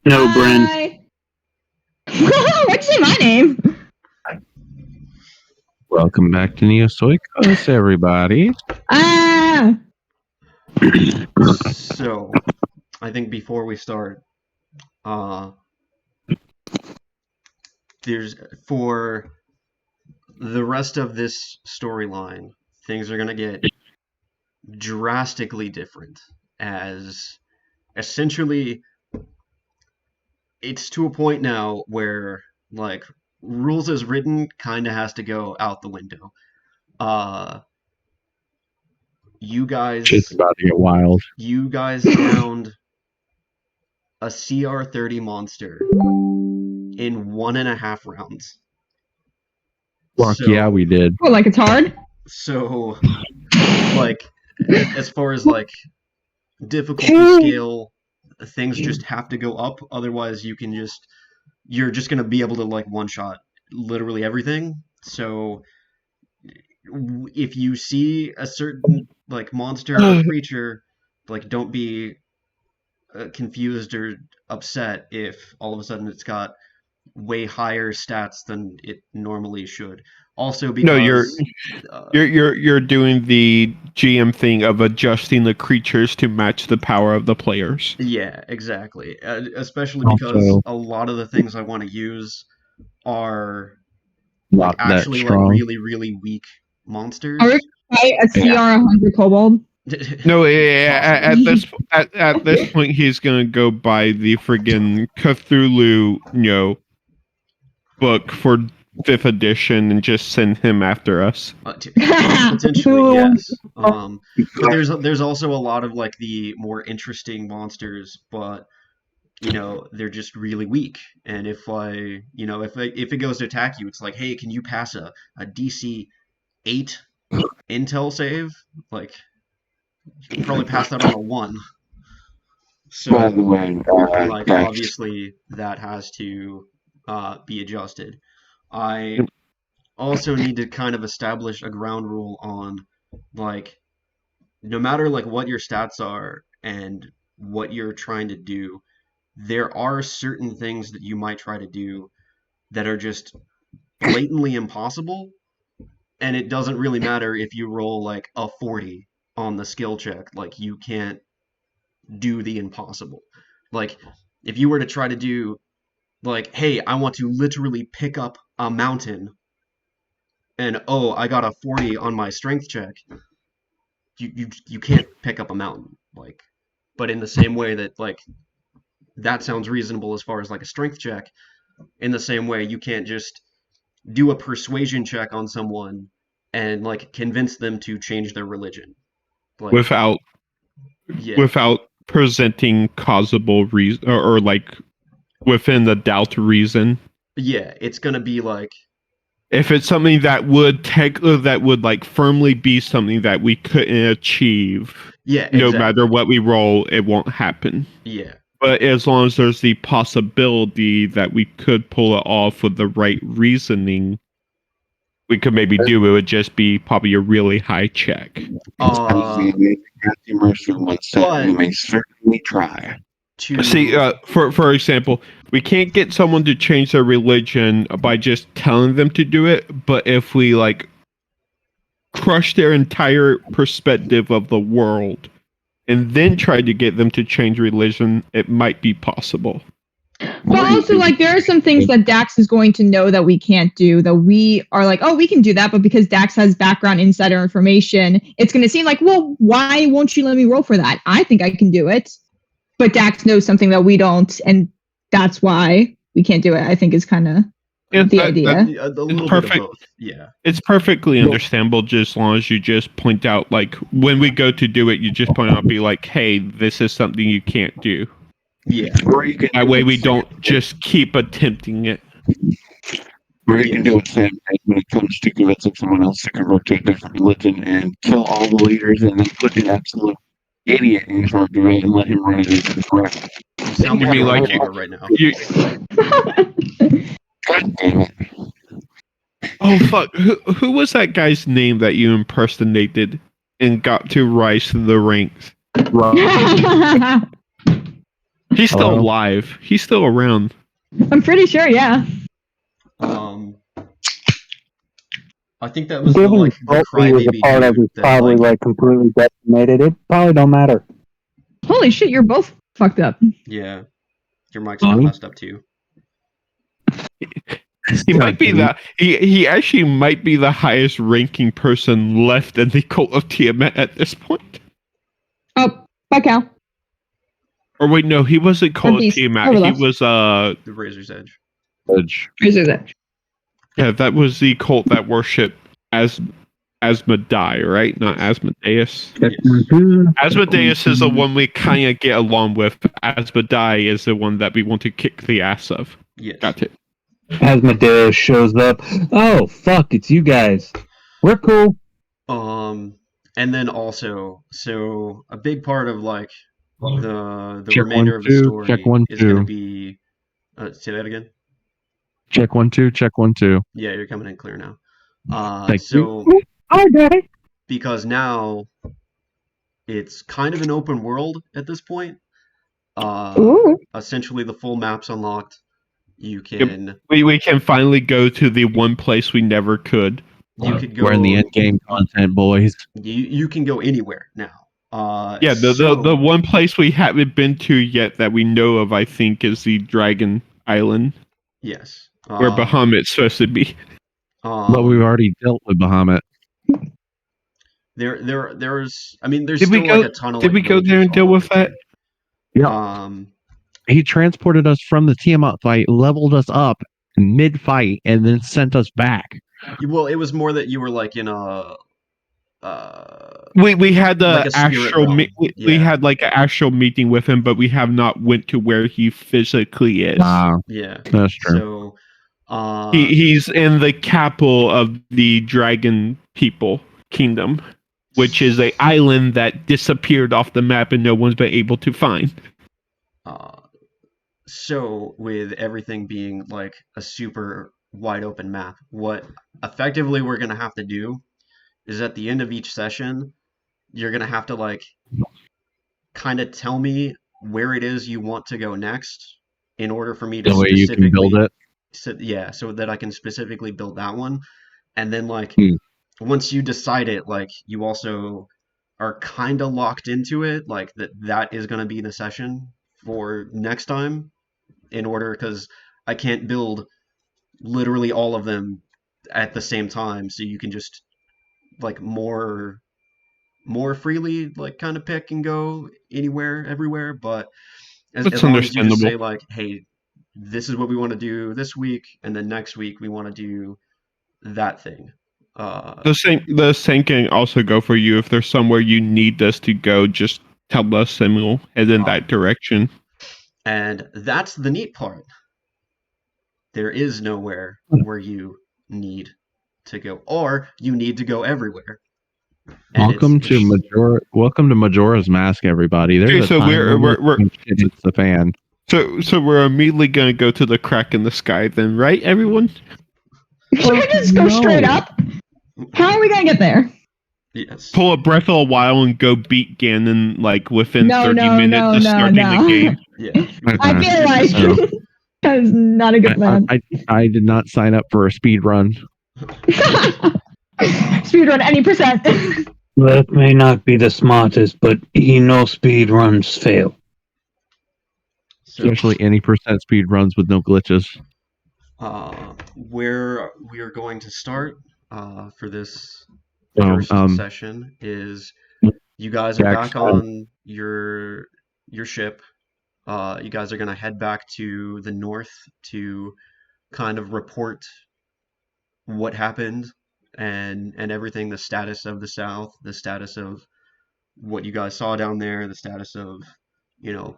No, Bryn. Hi. Why'd you say my name? Welcome back to Neosoikos, everybody. So, I think before we start, there's for the rest of this storyline, things are gonna get drastically different, as essentially it's to a point now where like rules as written kind of has to go out the window. You guys, It's about to get wild. you guys downed a CR30 monster in 1.5 rounds. Fuck yeah, we did. Oh, like it's hard? So, like, as far as like difficulty scale, things just have to go up. Otherwise, you're just gonna be able to like one shot literally everything. So, if you see a certain like monster or creature, like don't be confused or upset if all of a sudden it's got way higher stats than it normally should. Also, because you're doing the GM thing of adjusting the creatures to match the power of the players. Yeah, exactly. Especially because a lot of the things I want to use are like actually like really, really weak monsters. Are we fight a CR 100 kobold? No, at this point, he's gonna go buy the friggin' Cthulhu, book for 5th edition and just send him after us. Potentially, yes. But there's also a lot of like the more interesting monsters, but they're just really weak. And if if it goes to attack you, it's like, hey, can you pass a DC 8 intel save? Like, you can probably pass that on a 1. So, By the way, like, obviously that has to be adjusted. I also need to kind of establish a ground rule on, like, no matter like what your stats are and what you're trying to do, there are certain things that you might try to do that are just blatantly impossible, and it doesn't really matter if you roll like a 40 on the skill check. Like, you can't do the impossible. Like, if you were to try to do like, hey, I want to literally pick up a mountain, and I got a 40 on my strength check, you can't pick up a mountain. Like, but in the same way that like that sounds reasonable as far as like a strength check, in the same way you can't just do a persuasion check on someone and like convince them to change their religion, like, without presenting causable reason or like within the doubt reason. Yeah, it's gonna be like, if it's something that would like firmly be something that we couldn't achieve, no matter what we roll, it won't happen. Yeah. But as long as there's the possibility that we could pull it off with the right reasoning, we could maybe do it. It would just be probably a really high check. You may certainly try. See, for example, we can't get someone to change their religion by just telling them to do it, but if we like crush their entire perspective of the world and then try to get them to change religion, it might be possible. But also, like, there are some things that Dax is going to know that we can't do, that we are like, oh, we can do that, but because Dax has background insider information, it's going to seem like, well, why won't you let me roll for that? I think I can do it. But Dax knows something that we don't, and that's why we can't do it, I think is kind of the idea. It's perfect. Yeah. It's perfectly understandable, just as long as you just point out, like, when we go to do it, you just point out, be like, hey, this is something you can't do. Yeah. That way we don't just keep attempting it. Or you can do it Sam when it comes to convincing someone else to convert to a different religion and kill all the leaders and then put an absolute idiot in charge of it and let him run it into the ground. Sound you mean like you right now? God damn it. Oh fuck! Who was that guy's name that you impersonated and got to rise to the ranks? He's still Hello? alive. He's still around. I'm pretty sure, yeah. I think that was the Given the what he was a crybaby part of dude is that probably like completely decimated. It probably don't matter. Holy shit, you're both fucked up. yeah, your mic's kind of messed up too. He might be he actually might be the highest ranking person left in the cult of Tiamat at this point. Oh, bye, Cal. Or wait, no, he wasn't cult of Beast. Tiamat. Over He left. was The Razor's Edge. Razor's Edge. yeah, that was the cult that worshipped Asmodai, right? Not Asmodeus. Yes. Asmodeus is the one we kind of get along with. Asmodai is the one that we want to kick the ass of. Yes. Got it. Asmodeus shows up. Oh fuck! It's you guys. We're cool. And then also, so a big part of like the Check remainder 1, of the 2, story check 1, is going to 2. be. Say that again. Check 1, 2. Check 1, 2. Yeah, you're coming in clear now. Thank So you. Hi, Daddy. because now it's kind of an open world at this point. Ooh. Essentially, the full map's unlocked. You can We can finally go to the one place we never could. you could go. We're in the end game content, boys. You can go anywhere now. Yeah, the one place we haven't been to yet that we know of, I think, is the Dragon Island, Yes. where Bahamut's supposed to be. But we've already dealt with Bahamut. There's I mean there's Did we still go? like a ton of Did like we go there villages and deal all with over that? the Yeah. place. He transported us from the Tiamat fight, leveled us up mid-fight, and then sent us back. Well, it was more that you were like in a We had the like a spirit actual realm. we Yeah. had like an actual meeting with him, but we have not went to where he physically is. Yeah. That's true. So He's in the capital of the Dragon People Kingdom, which is an island that disappeared off the map and no one's been able to find. so with everything being like a super wide open map, what effectively we're gonna have to do is at the end of each session, you're gonna have to like kind of tell me where it is you want to go next in order for me to The way you can build it. so that I can specifically build that one. And then like Hmm. once you decide it, like you also are kind of locked into it, like that is going to be the session for next time in order because I can't build literally all of them at the same time, so you can just like more freely like kind of pick and go anywhere everywhere, but That's as long as you just say understandable. like, hey, this is what we want to do this week, and then next week we want to do that thing. The same can also go for you. If there's somewhere you need us to go, just tell us and we'll head in that direction. And that's the neat part. There is nowhere where you need to go, or you need to go everywhere. And Welcome to Majora's Mask, everybody. There's Okay, a so time we're limit when shit hits the fan. so we're immediately gonna go to the crack in the sky then, right, everyone? Should we just go straight up? How are we gonna get there? Yes. Pull a Breath of the Wild and go beat Ganon like within No, 30 no, minutes no, of no, starting no. the game. Yeah. I feel like So, that is not a good plan. I did not sign up for a speed run. Speedrun any percent. That may not be the smartest, but he knows speed runs fail. So, Especially any percent speed runs with no glitches. where we are going to start for this So, first session is you guys are Jack's back on your ship. You guys are going to head back to the north to kind of report what happened and everything, the status of the south, the status of what you guys saw down there, the status of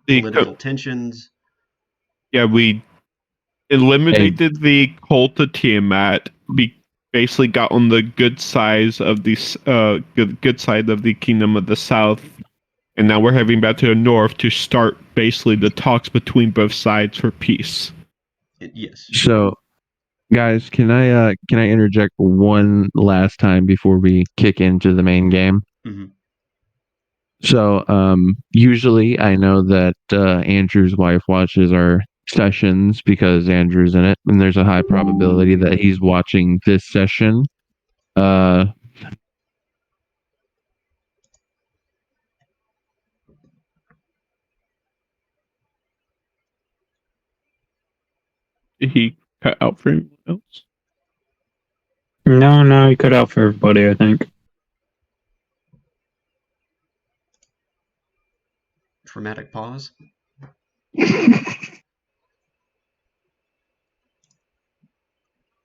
political tensions. Yeah, we eliminated the cult of Tiamat. We basically got on the good side of the good side of the Kingdom of the South, and now we're heading back to the north to start basically the talks between both sides for peace. Yes. So, guys, can I interject one last time before we kick into the main game? Mhm. So, usually I know that Andrew's wife watches our sessions because Andrew's in it, and there's a high probability that he's watching this session. Did he cut out for anyone else? No, he cut out for everybody, I think. Dramatic pause.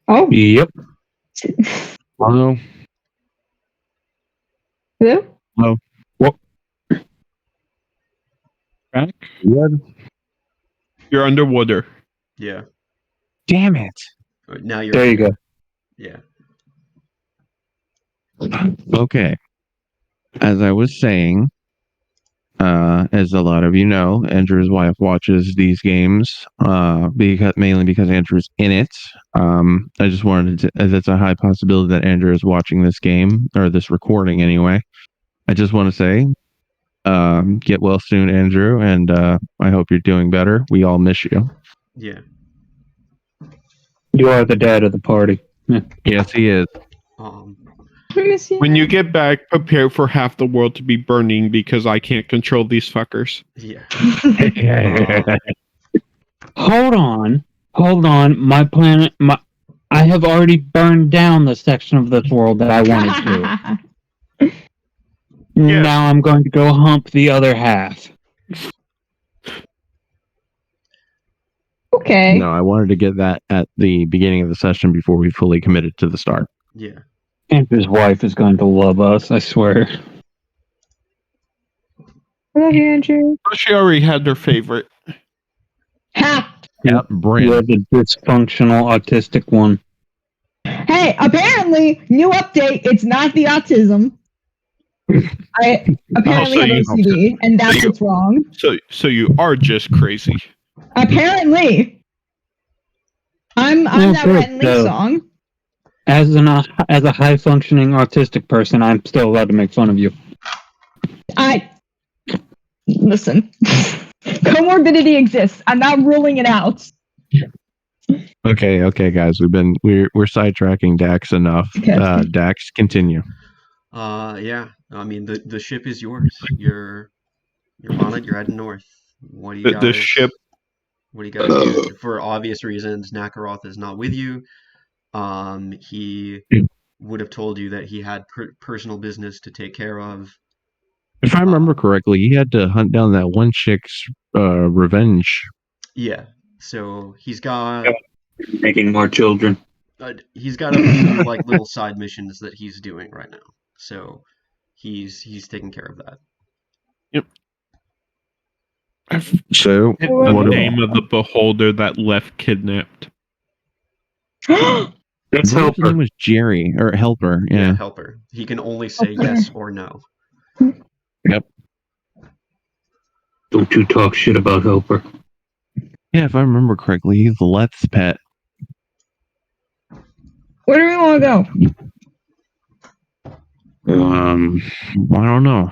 Oh, Yep. Hello? hello? Hello? What? Back? What? You're underwater. Yeah. Damn it. Now you're. There you go. Yeah. Okay. As I was saying, as a lot of you know, Andrew's wife watches these games, mainly because Andrew's in it. I just wanted to, as it's a high possibility that Andrew is watching this game, or this recording anyway. I just want to say, get well soon, Andrew, and I hope you're doing better. We all miss you. Yeah. You are the dad of the party. Yeah. Yes, he is. When you get back, prepare for half the world to be burning because I can't control these fuckers. Yeah. Hold on. My planet. I have already burned down the section of this world that I wanted to. Yeah. Now I'm going to go hump the other half. Okay. No, I wanted to get that at the beginning of the session before we fully committed to the start. Yeah. And his wife is going to love us, I swear. I love you, Andrew. She already had their favorite. Ha! Yep, Bryn. You're the dysfunctional autistic one. Hey, apparently, new update. It's not the autism. I apparently so have you- OCD, and that's you- what's wrong. So you are just crazy. Apparently, I'm that good, Rhett and Lee so- song. As a high functioning autistic person, I'm still allowed to make fun of you. Listen. Comorbidity exists. I'm not ruling it out. Okay, guys. We're sidetracking Dax enough. Okay. Dax, continue. Yeah. I mean, the ship is yours. You're on it. You're heading north. What do you guys? The ship. What do you guys do? For obvious reasons, Nakaroth is not with you. He would have told you that he had personal business to take care of. If I remember correctly, he had to hunt down that one chick's revenge. Yeah. So he's got Making more children. a few like little side missions that he's doing right now. So he's taking care of that. So, The what name of the beholder that left kidnapped. That's his Helper. name was Jerry, or Helper. Yeah. Helper. He can only say Okay. yes or no. Don't you talk shit about Helper. Yeah, if I remember correctly, he's Let's pet. Where do we want to go? I don't know.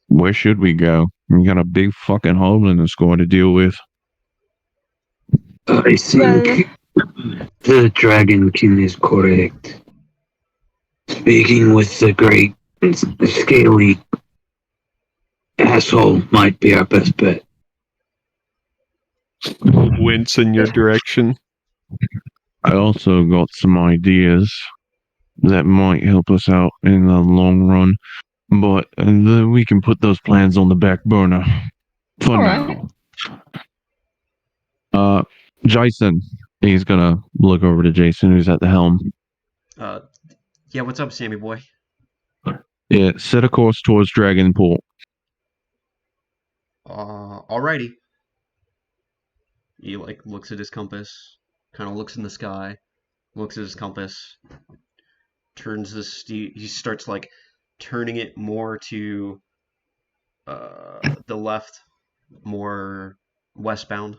Where should we go? We got a big fucking homeland going to deal with. I think the Dragon King is correct. Speaking with the great scaly asshole might be our best bet. Wince in your direction. I also got some ideas that might help us out in the long run, but we can put those plans on the back burner for All now. right. Jason, he's gonna look over to Jason, who's at the helm. Yeah, what's up, Sammy boy? Yeah, set a course towards Dragonport. Alrighty. He like looks at his compass, kind of looks in the sky, looks at his compass, turns he starts like turning it more to the left, more westbound.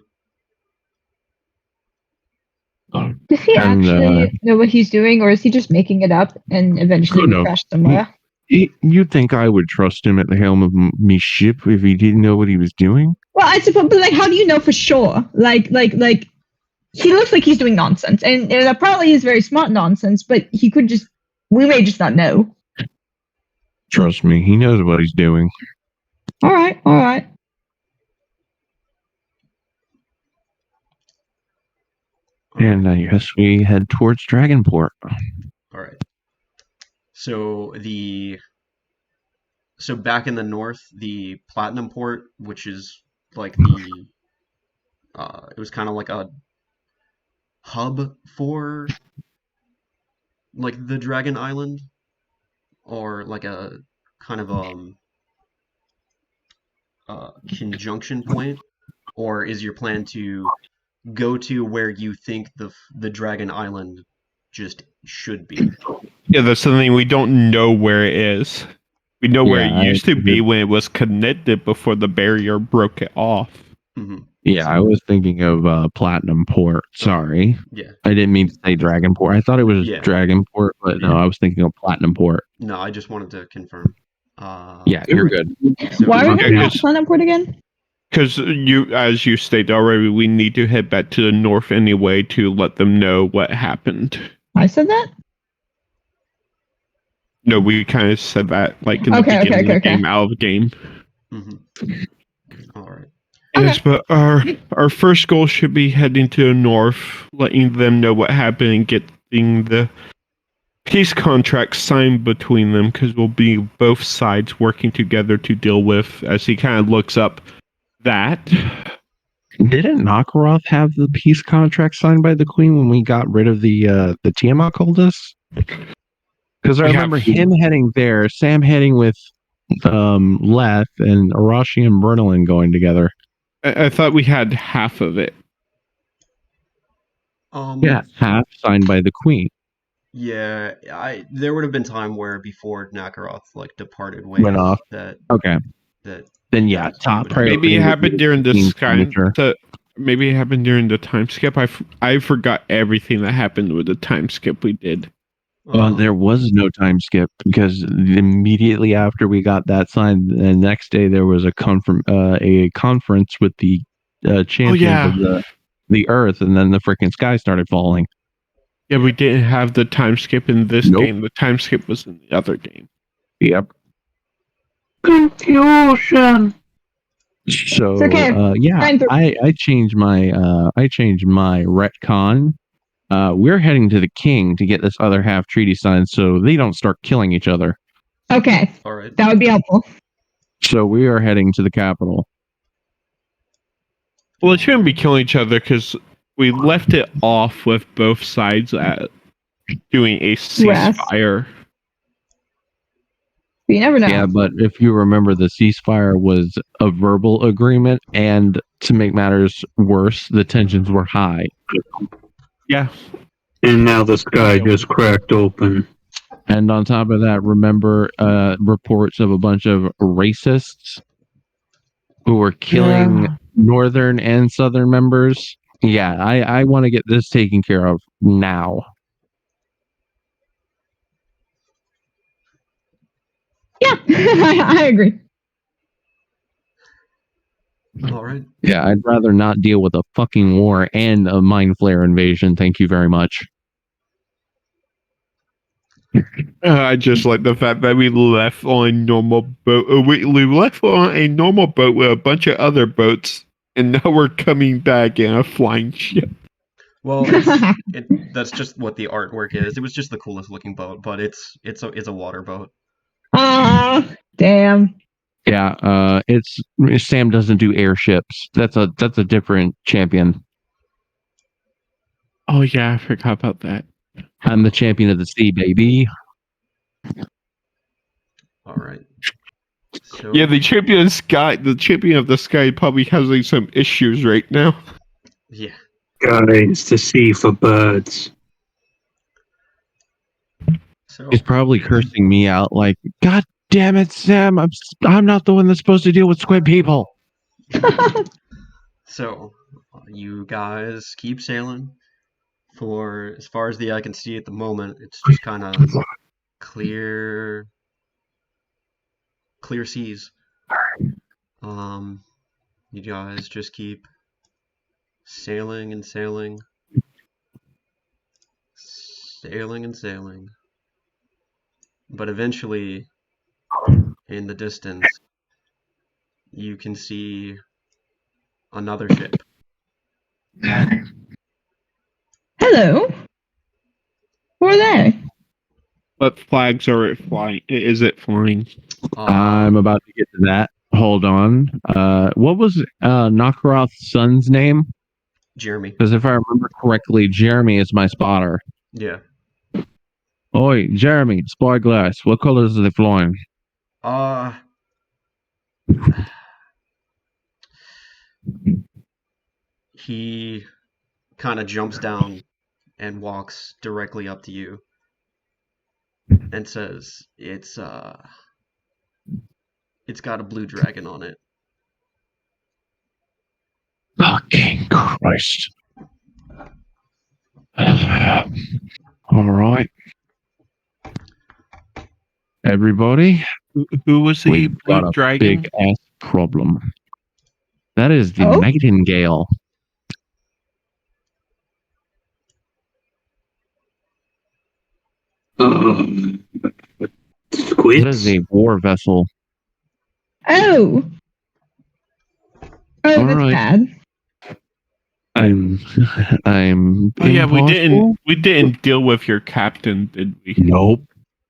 Does he And, actually know what he's doing, or is he just making it up and eventually No. crash somewhere? You'd think I would trust him at the helm of me ship if he didn't know what he was doing? Well, I suppose, but like, how do you know for sure? Like, he looks like he's doing nonsense, and that probably is very smart nonsense. But he could just, we may just not know. Trust me, he knows what he's doing. All right, all right. And I guess we head towards Dragonport. All right. So back in the north, the Platinum Port, which is like the it was kind of like a hub for like the Dragon Island, or like a kind of conjunction point, or is your plan to go to where you think the Dragon Island just should be? Yeah, that's something we don't know where it is. We know where it Yeah, used to be when it was connected before the barrier broke it off. Hmm. Yeah, I was thinking of Platinum Port. Sorry. Yeah. I didn't mean to say Dragonport. I thought it was Yeah. Dragonport, but no, Yeah. I was thinking of Platinum Port. No, I just wanted to confirm. Yeah, you're good. So, Why are we Okay, going to 'cause- Platinum Port again? Because as you stated already, we need to head back to the north anyway to let them know what happened. I said that. No, we kind of said that like in the Okay, beginning of the okay. game, out of the game. mhm. All right. Yes, but our first goal should be heading to the north, letting them know what happened, and getting the peace contract signed between them, because we'll be both sides working together to deal with. As he kind of looks up that. Didn't Nakaroth have the peace contract signed by the Queen when we got rid of the Tiamat cultists? Because I remember him heading there, Sam heading with Leth, and Arashi and Bernalin going together. I thought we had half of it. Yeah, half signed by the Queen. Yeah, there would have been time where before Nakaroth like departed ways Went off. that Okay. Then yeah, that top would have- priority. Maybe it happened during the Queen's sky. signature. Maybe it happened during the time skip. I forgot everything that happened with the time skip we did. There was no time skip because immediately after we got that signed, the next day there was a conference with the champions of the Earth, and then the freaking sky started falling. Yeah, we didn't have the time skip in this game. The time skip was in the other game. Yep. Confusion. So okay. yeah, I changed my retcon. We're heading to the king to get this other half treaty signed so they don't start killing each other. Okay. All right. That would be helpful. So we are heading to the capital. Well, it shouldn't be killing each other because we left it off with both sides at doing a ceasefire. But you never know. Yeah, but if you remember, the ceasefire was a verbal agreement, and to make matters worse, the tensions were high. Yeah. And now the sky just cracked open. And on top of that, remember reports of a bunch of racists who were killing northern and southern members? Yeah, I want to get this taken care of now. Yeah, I agree. All right. Yeah, I'd rather not deal with a fucking war and a mind flare invasion. Thank you very much. I just like the fact that we left on a normal boat. We left on a normal boat with a bunch of other boats, and now we're coming back in a flying ship. Well, that's just what the artwork is. It was just the coolest looking boat, but it's a water boat. Damn. Yeah, it's Sam doesn't do airships. That's a different champion. Oh yeah, I forgot about that. I'm the champion of the sea, baby. All right. So, Yeah, the champion of the sky probably having some issues right now. yeah. Guys, the sea for birds. So He's probably cursing me out like, God damn it, Sam! I'm not the one that's supposed to deal with squid people. So, you guys keep sailing. For as far as the eye can see at the moment, it's just kind of clear clear seas. You guys just keep sailing and sailing, sailing and sailing. But eventually, in the distance, you can see another ship. Hello. Who are they? What flags are it flying? Is it flying? I'm about to get to that. Hold on. What was Nakaroth's son's name? Jeremy. Because if I remember correctly, Jeremy is my spotter. Yeah. Oi, Jeremy, spyglass. What colors are they flying? He kind of jumps down and walks directly up to you and says, it's got a blue dragon on it. Fucking Christ. All right. Everybody, Who was the we've blue got a dragon? big ass problem. That is the Oh? Nightingale. That is Squids? a war vessel. Oh. Oh, All that's right. bad. I'm Oh yeah, impossible? we didn't deal with your captain, did we? Nope.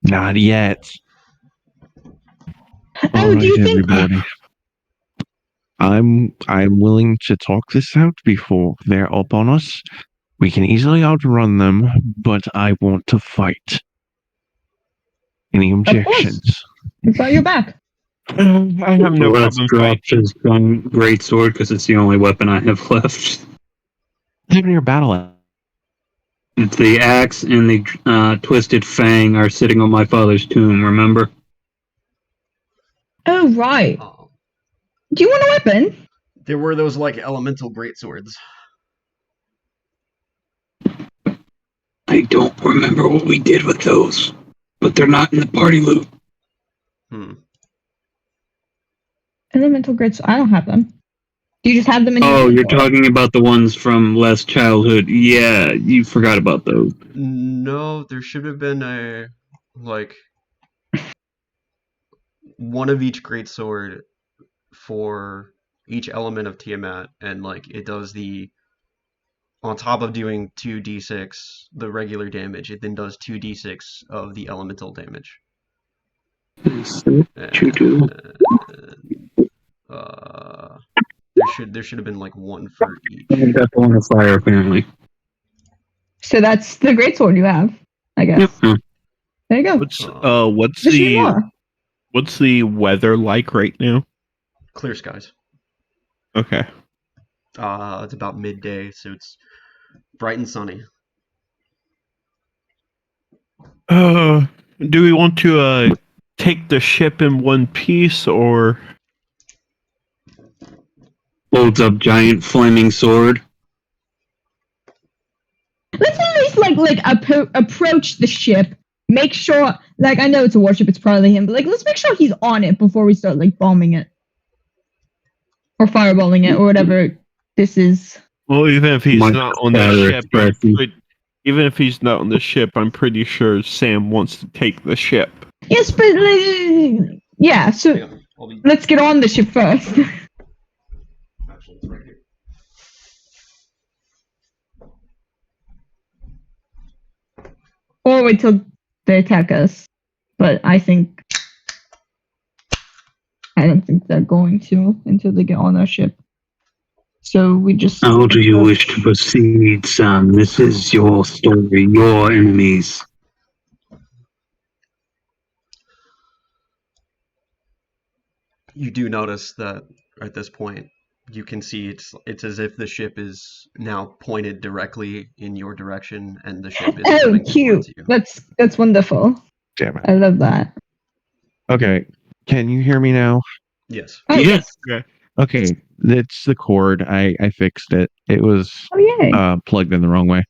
Not yet. All Oh, do you right, think? everybody. I'm willing to talk this out before they're up on us. We can easily outrun them, but I want to fight. Any objections? It's got your back. I have no Let's problem drop fighting. his great sword because it's the only weapon I have left. What happened to your battle axe? It's the axe and the twisted fang are sitting on my father's tomb, remember? Oh, right. Um, Do you want a weapon? there were those like elemental greatswords. I don't remember what we did with those, but they're not in the party loot. Elemental grits. I don't have them. Do you just have them in your Oh, you're inventory? talking about the ones from last childhood. Yeah, you forgot about those. No, there should have been a like one of each greatsword for each element of Tiamat, and like it does the on top of doing 2d6 the regular damage, it then does 2d6 of the elemental damage. You do. There should have been like one for each. I got the one of fire, apparently. So that's the greatsword you have, I guess. Yep. There you go. What's There should be more. what's the weather like right now? Clear skies. Okay. It's about midday, so it's bright and sunny. Do we want to take the ship in one piece or Holds up giant flaming sword. Let's at least approach the ship. Make sure, like, I know it's a warship, it's probably him, but like, let's make sure he's on it before we start like bombing it or fireballing it or whatever this is. well, even if he's not on the ship, expression. even if he's not on the ship, I'm pretty sure Sam wants to take the ship. Yes, but yeah. So Yeah, let's get on the ship first. actually, it's right here. Or wait till they attack us. But I don't think they're going to until they get on our ship. So we just. How do you wish to proceed, Sam? This is your story, your enemies. You do notice that at this point, you can see it's as if the ship is now pointed directly in your direction, and the ship is Oh, coming cute! towards you. That's wonderful. Damn it. I love that. Okay. Can you hear me now? Yes. Oh, Yes. Okay. It's the cord. I fixed it. It was Oh yay! plugged in the wrong way.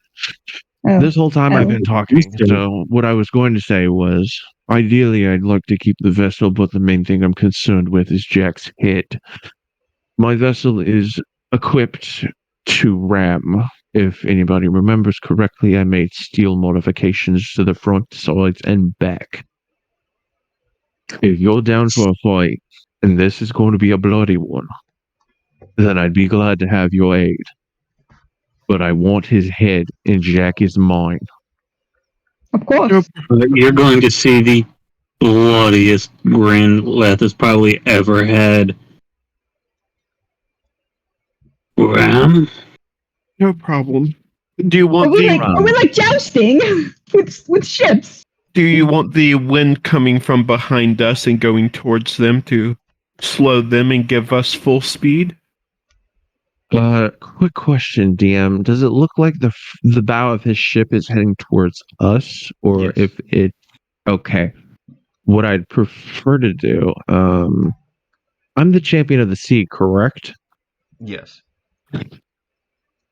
Oh. This whole time I've Oh. been talking. So what I was going to say was Ideally, I'd like to keep the vessel, but the main thing I'm concerned with is Jack's head. My vessel is equipped to ram. If anybody remembers correctly, I made steel modifications to the front, sides, and back. If you're down for a fight, and this is going to be a bloody one, then I'd be glad to have your aid. But I want his head, and Jack is mine. Of course. You're going to see the bloodiest grin Leth has probably ever had. Ram? No problem. Do you Are want we the like jousting with ships? Do you want the wind coming from behind us and going towards them to slow them and give us full speed? Quick question, DM. Does it look like the bow of his ship is heading towards us, or Yes. if it? Okay. What I'd prefer to do. I'm the champion of the sea, correct? Yes.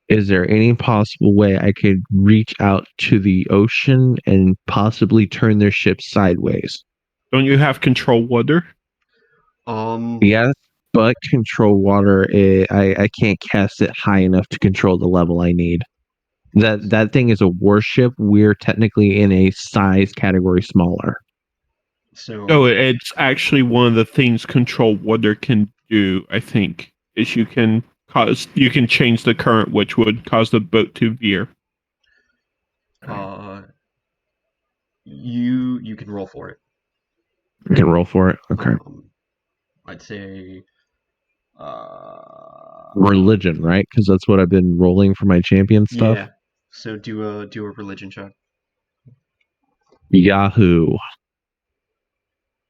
Is there any possible way I could reach out to the ocean and possibly turn their ship sideways? Don't you have control water? Yes, but control water. I can't cast it high enough to control the level I need. That thing is a warship. We're technically in a size category smaller. So No, it's actually one of the things control water can do, I think, is you can change the current, which would cause the boat to veer. you can roll for it. You can roll for it. Okay. I'd say Religion, right? Because that's what I've been rolling for my champion stuff. yeah. So do a religion check. Yahoo!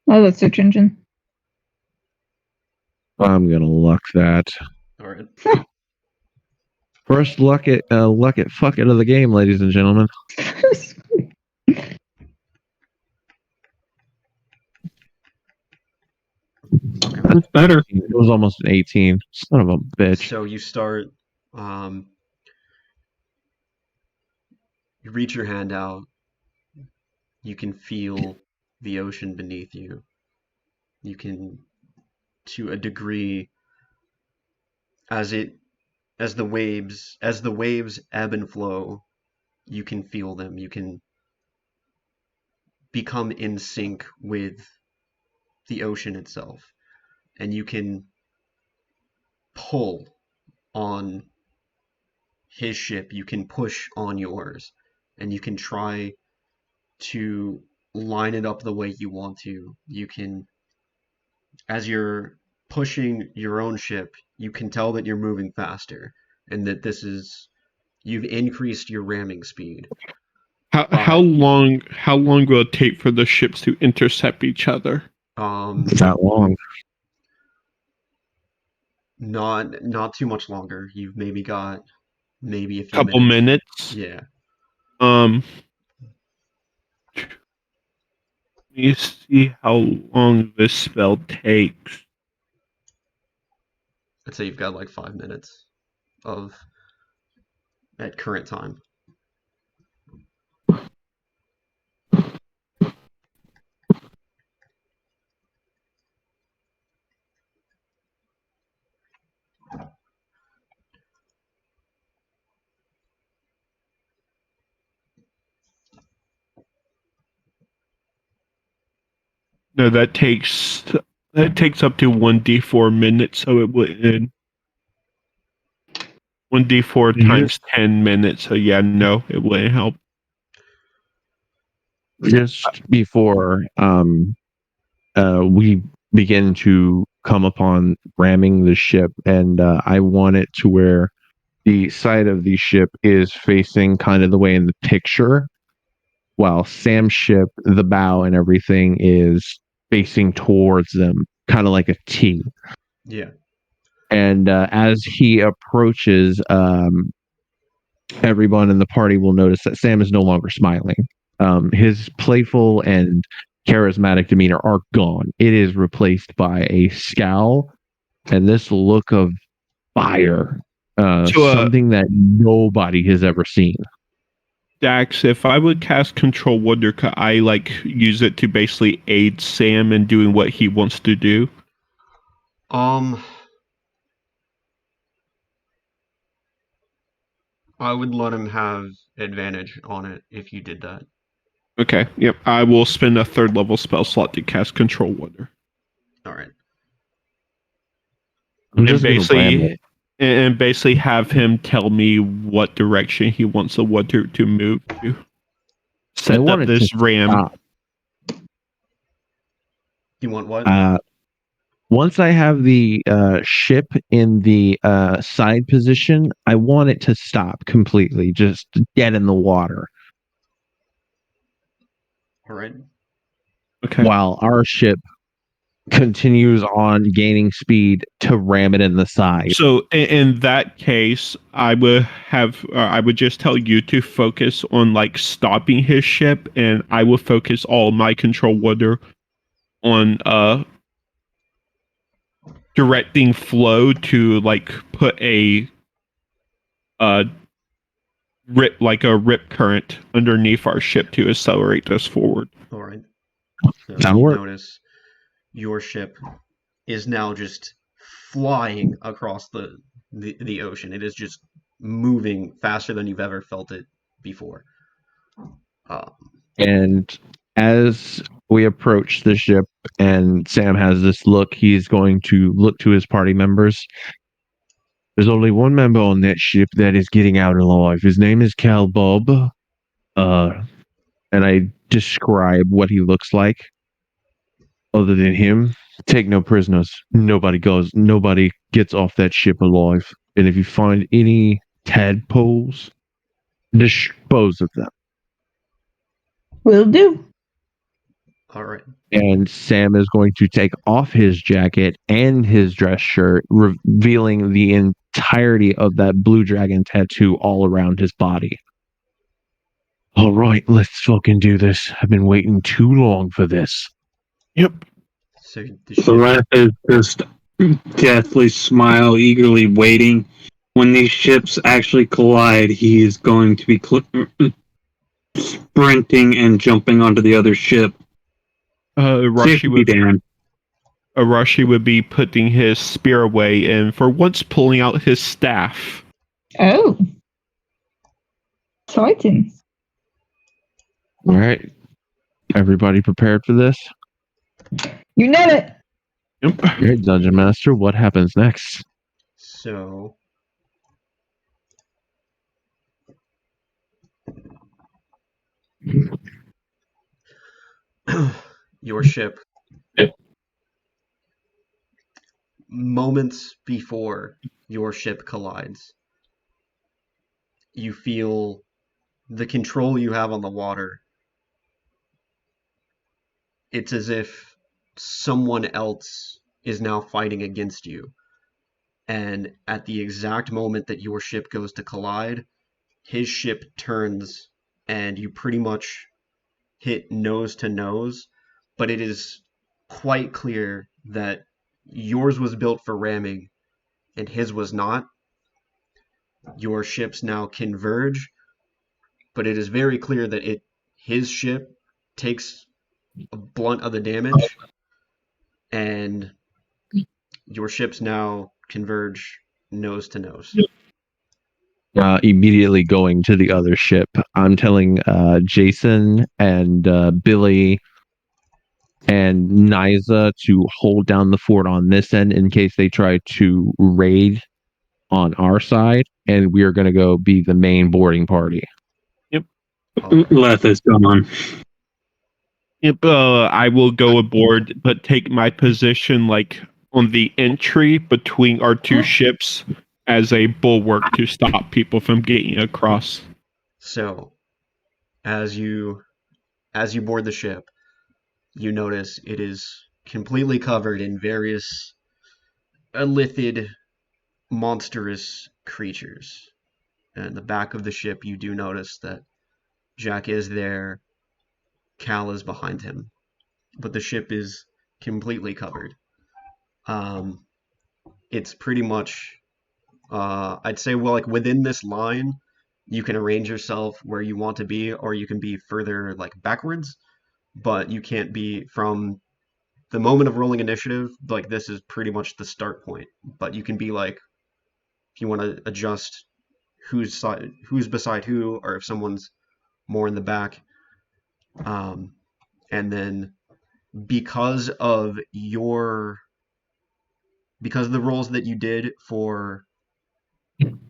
Oh, that's search engine. I'm gonna luck that. All right. First luck it fuck it of the game, ladies and gentlemen. That's better. It was almost an 18. Son of a bitch. So you start. You reach your hand out. You can feel the ocean beneath you. You can, to a degree, as the waves ebb and flow, you can feel them. You can become in sync with the ocean itself, and you can pull on his ship. You can push on yours, and you can try to line it up the way you want to. You can, as you're pushing your own ship, you can tell that you're moving faster, and that you've increased your ramming speed. How long will it take for the ships to intercept each other? That long. Not too much longer. You've maybe got a few couple minutes. Yeah. Let me see how long this spell takes. I'd say you've got like 5 minutes at current time. No, that takes up to 1d4 minutes, so it would end 1d4 times 10 minutes. So yeah, no, it wouldn't help. Just before we begin to come upon ramming the ship, and I want it to where the side of the ship is facing kind of the way in the picture, while Sam's ship, the bow and everything is facing towards them, kind of like a T. Yeah. And as he approaches, everyone in the party will notice that Sam is no longer smiling. His playful and charismatic demeanor are gone. It is replaced by a scowl and this look of fire, something that nobody has ever seen. Dax, if I would cast Control Wonder, could I use it to basically aid Sam in doing what he wants to do? I would let him have advantage on it if you did that. Okay, yep. I will spend a 3rd level spell slot to cast Control Wonder. All right. I'm just gonna ram it. And basically have him tell me what direction he wants the Wonder to move to. Set want up it this to ram. stop. You want what? Once I have the ship in the side position, I want it to stop completely, just dead in the water. All right. Okay. While our ship continues on gaining speed to ram it in the side. So in that case, I would just tell you to focus on stopping his ship, and I will focus all my Control Wonder on directing flow to put a rip current underneath our ship to accelerate us forward. All right. So That'll you work. notice your ship is now just flying across the ocean. It is just moving faster than you've ever felt it before. And as we approach the ship and Sam has this look, he's going to look to his party members. There's only one member on that ship that is getting out alive. His name is Cal Bob. And I describe what he looks like. Other than him, take no prisoners. Nobody gets off that ship alive. And if you find any tadpoles, dispose of them. Will do. All right. And Sam is going to take off his jacket and his dress shirt, revealing the entirety of that blue dragon tattoo all around his body. All right, let's fucking do this. I've been waiting too long for this. Yep. So the The ship, ref is just deathly smile, eagerly waiting. When these ships actually collide, he is going to be sprinting and jumping onto the other ship. Arashi would be putting his spear away and for once pulling out his staff. Oh. Exciting. All right. Everybody prepared for this? You know it. Yep. All right, Dungeon Master, what happens next? So your ship, moments before your ship collides, you feel the control you have on the water. It's as if someone else is now fighting against you. And at the exact moment that your ship goes to collide, his ship turns and you pretty much hit nose to nose. But it is quite clear that yours was built for ramming and his was not. Your ships now converge, but it is very clear that his ship takes a blunt of the damage, and your ships now converge nose to nose. Immediately going to the other ship. I'm telling Jason and Billy and Niza to hold down the fort on this end in case they try to raid on our side, and we are going to go be the main boarding party. Yep. Leth is gone. Yep. I will go aboard, but take my position on the entry between our two ships as a bulwark to stop people from getting across. So, as you board the ship, you notice it is completely covered in various elithid, monstrous creatures. And in the back of the ship, you do notice that Jack is there, Cal is behind him, but the ship is completely covered. It's pretty much, I'd say, well, within this line, you can arrange yourself where you want to be, or you can be further like backwards, but you can't be from the moment of rolling initiative. Like this is pretty much the start point, but you can be like if you want to adjust who's beside who, or if someone's more in the back. And then because of the rolls that you did for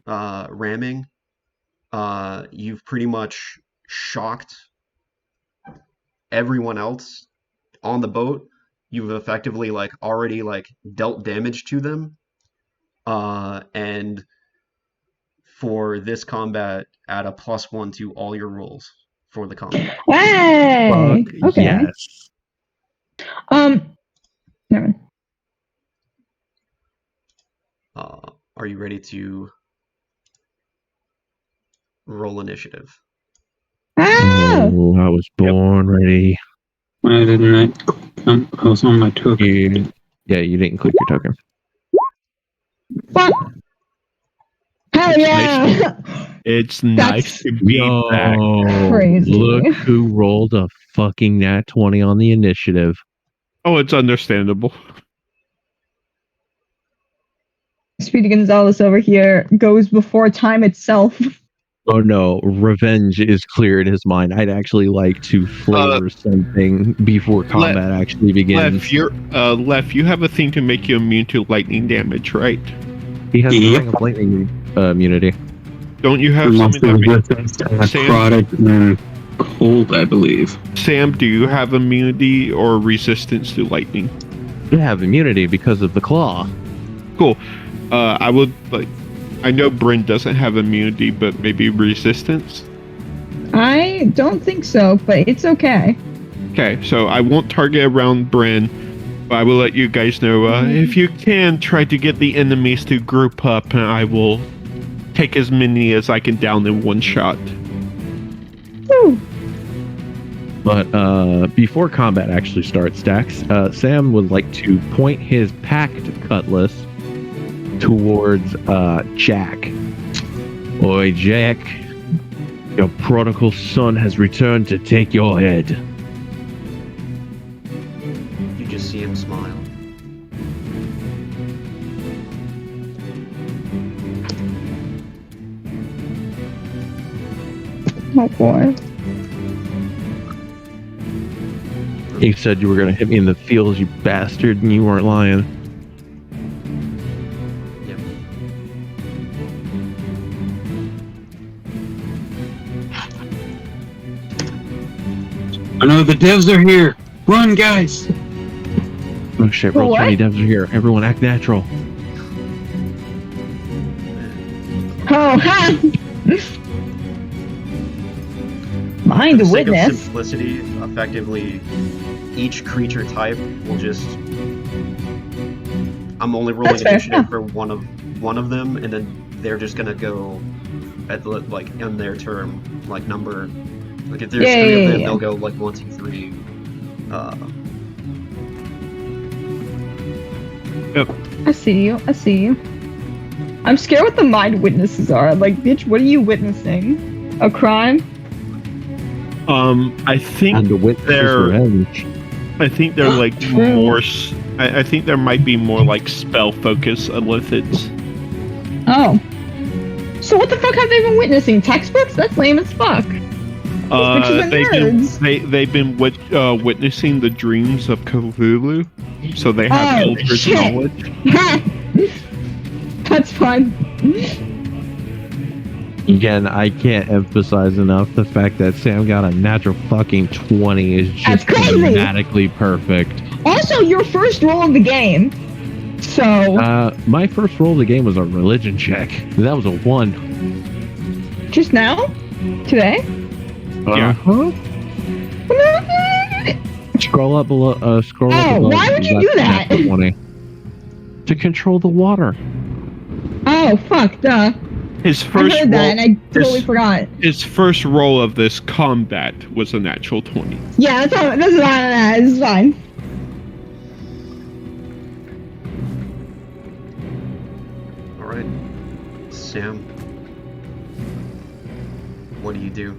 ramming, you've pretty much shocked everyone else on the boat. You've effectively like already like dealt damage to them, and for this combat, add a +1 to all your rolls for the combat. Hey! Fuck Okay. yes. Never mind. Are you ready to roll initiative? Ah! Oh, I was born ready. Why didn't I was on my token. Yeah, you didn't click your token. Fuck! Hell yeah! It's nice to be back. Crazy. Look who rolled a fucking nat 20 on the initiative. Oh, it's understandable. Speedy Gonzalez over here goes before time itself. Oh no, revenge is clear in his mind. I'd actually like to flavor something before combat actually begins. Left, you have a thing to make you immune to lightning damage, right? He has a ring of lightning immunity. Don't you have something that makes necrotic and cold, I believe. Sam, do you have immunity or resistance to lightning? You have immunity because of the claw. Cool. I would like. I know Bryn doesn't have immunity, but maybe resistance. I don't think so, but it's okay. Okay, so I won't target around Bryn, but I will let you guys know if you can try to get the enemies to group up, and I will take as many as I can down in one shot. Woo. But before combat actually starts, Dax, Sam would like to point his packed cutlass towards Jack. Oi, Jack. Your prodigal son has returned to take your head. You just see him smile. Oh boy. You said you were going to hit me in the feels, you bastard, and you weren't lying. Yep. I know the devs are here. Run, guys. Oh shit, roll What? 20 devs are here. Everyone act natural. Oh, ha! Mind For the the sake of witness. simplicity, effectively, each creature type will just. I'm only rolling That's fair, initiative yeah. for one of them, and then they're just gonna go at like in their turn, like number. Like if there's Yeah, three yeah, of them, yeah. they'll go like 1, 2, 3. I see you. I see you. I'm scared what the mind witnesses are. Like, bitch, what are you witnessing? A crime? I think And the witness is they're. revenge. I think they're like more. I think there might be more like spell focus elicits. Oh. So what the fuck have they been witnessing? Textbooks? That's lame as fuck. bitches are They've been witnessing the dreams of Cthulhu, so they have Oh, eldritch shit. knowledge. That's fun. Again, I can't emphasize enough the fact that Sam got a natural fucking 20 is That's just crazy. dramatically perfect. Also, your first roll of the game. So, My first roll of the game was a religion check. That was a 1. just now? Today? Yeah. Scroll up below. Scroll up Oh, above. why would you That's do that? natural 20. To control the water. Oh, fuck, duh. His I first heard that and I totally his- forgot. His first roll of this combat was a natural 20. Yeah, that's fine. It's fine. All right, Sam. what do you do?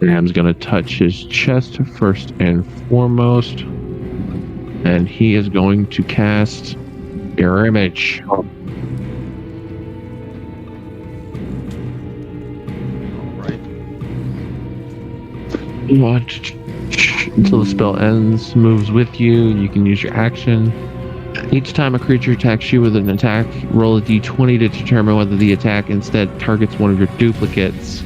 Sam's gonna touch his chest first and foremost, and he is going to cast Mirror Image. All right. Until the spell ends, moves with you. You can use your action. Each time a creature attacks you with an attack, roll a d20 to determine whether the attack instead targets one of your duplicates.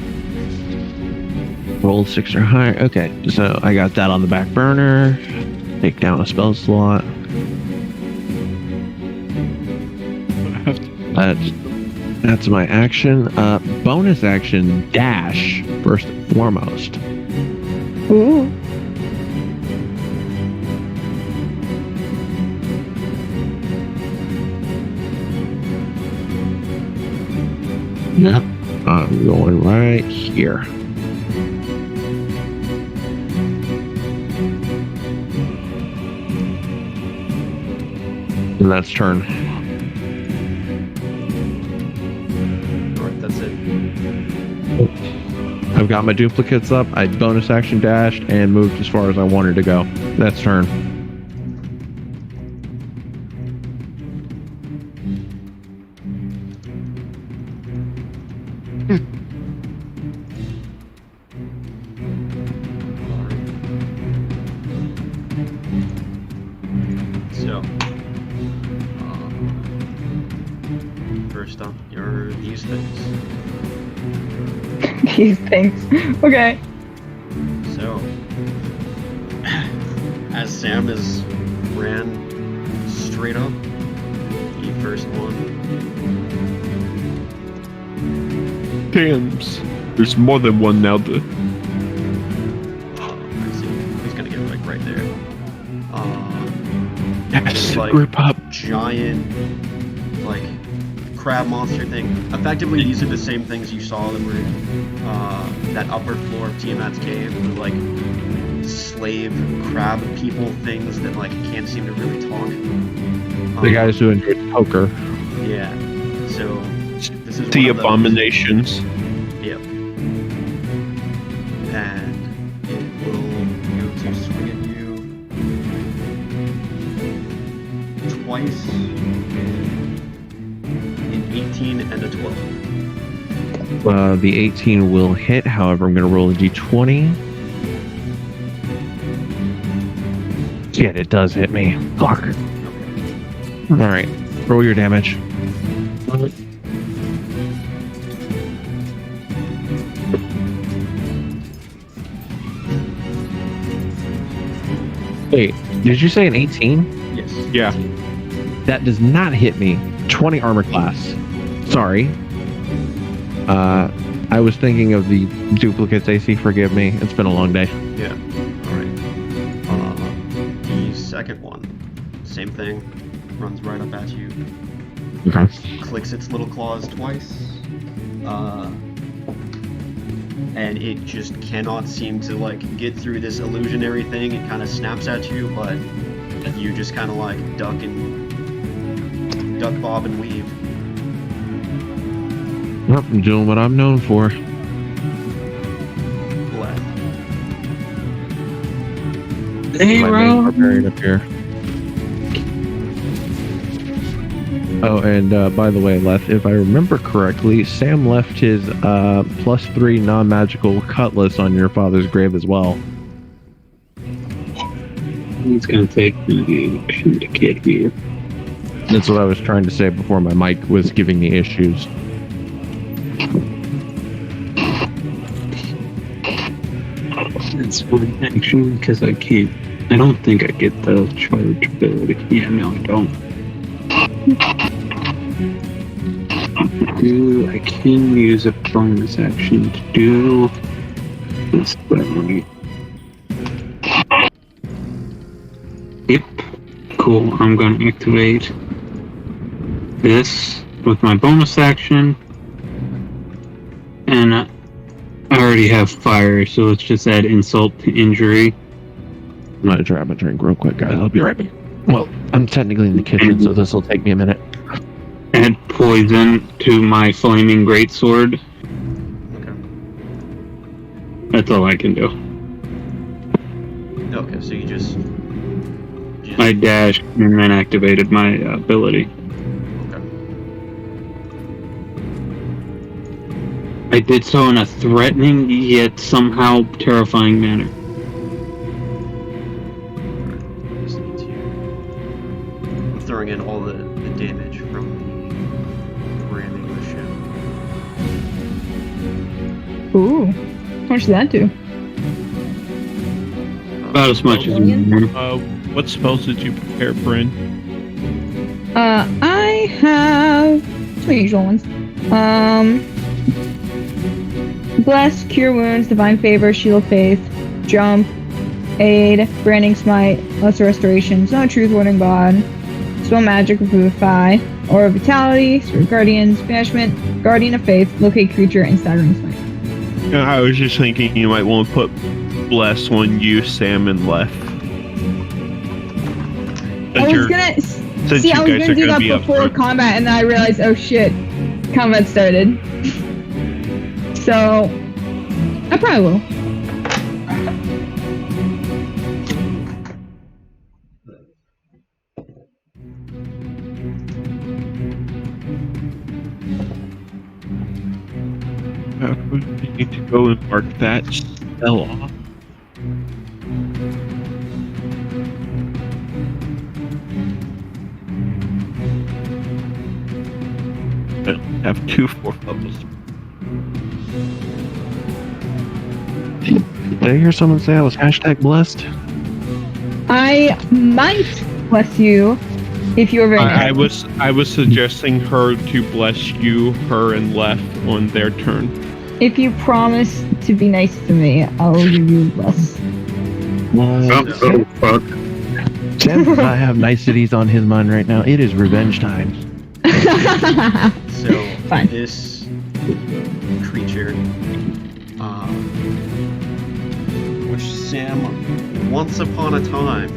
Roll 6 or higher. Okay, so I got that on the back burner. Take down a spell slot. That's my action. Bonus action, dash, first and foremost. Ooh. Yep. I'm going right here. And that's turn. All right, that's it. I've got my duplicates up. I bonus action dashed and moved as far as I wanted to go. That's turn. So, first up, these things. These things. Okay. So, as Sam ran straight up, the first one. Dams. There's more than one now. I see. He's gonna get like right there. Yes, like group up. giant, like crab monster thing. Effectively, these are the same things you saw that were that upper floor of Tiamat's cave, the like slave crab people things that like can't seem to really talk. The guys who enjoy poker. Yeah. So this is The one of those. abominations. Yep. And it will go to swing at you twice, an 18 and a 12. The 18 will hit. However, I'm going to roll a d20. Shit, it does hit me. Fuck. All right, roll your damage. Wait, did you say an 18? Yes. Yeah. That does not hit me. 20 armor class. Sorry. I was thinking of the duplicates AC. Forgive me. It's been a long day. Yeah. Alright. The second one, same thing. Runs right up at you. Okay. Clicks its little claws twice. And it just cannot seem to like get through this illusionary thing. It kind of snaps at you, but you just kind of like duck, bob, and weave. Well, I'm doing what I'm known for. Left. Hey, My main barbarian up here. Oh, and by the way, Leth, if I remember correctly, Sam left his +3 non-magical cutlass on your father's grave as well. He's gonna take the action to kid you. That's what I was trying to say before my mic was giving me issues. That's one action because I can't. I don't think I get the charge ability. Yeah, no, I don't. I can use a bonus action to do this, but yep. Cool. I'm going to activate this with my bonus action, and I already have fire, so let's just add insult to injury. I'm gonna grab a drink real quick, guys. I'll be right back. Well, I'm technically in the kitchen, so this will take me a minute. Add poison to my flaming greatsword. That's all I can do. Okay, so you just I dashed and then activated my ability. okay. I did so in a threatening yet somehow terrifying manner. Just need to. I'm throwing in all the damage from the ramming of the ship. Ooh. How much did that do? About as much as you want. What spells did you prepare, Bryn? I have some usual ones. Bless, Cure Wounds, Divine Favor, Shield of Faith, Jump, Aid, Branding Smite, Lesser Restoration, Zone of Truth, Warding God, Spell Magic, Revivify, Aura of Vitality, Spirit Guardians, Banishment, Guardian of Faith, Locate Creature, and Staggering Smite. Yeah, I was just thinking you might want to put Bless on you, Sam, and Left. I was gonna do that before combat, and then I realized, oh shit, combat started. So, I probably will. We need to go and mark that spell off. I have 2 4th levels. Did I hear someone say I was #blessed? I might bless you if you were very nice. I was suggesting her to bless you, her, and Left on their turn. If you promise to be nice to me, I'll give you a bless. Oh, fuck. Sam does not have niceties on his mind right now. It is revenge time. So Fine. this creature, which Sam, once upon a time,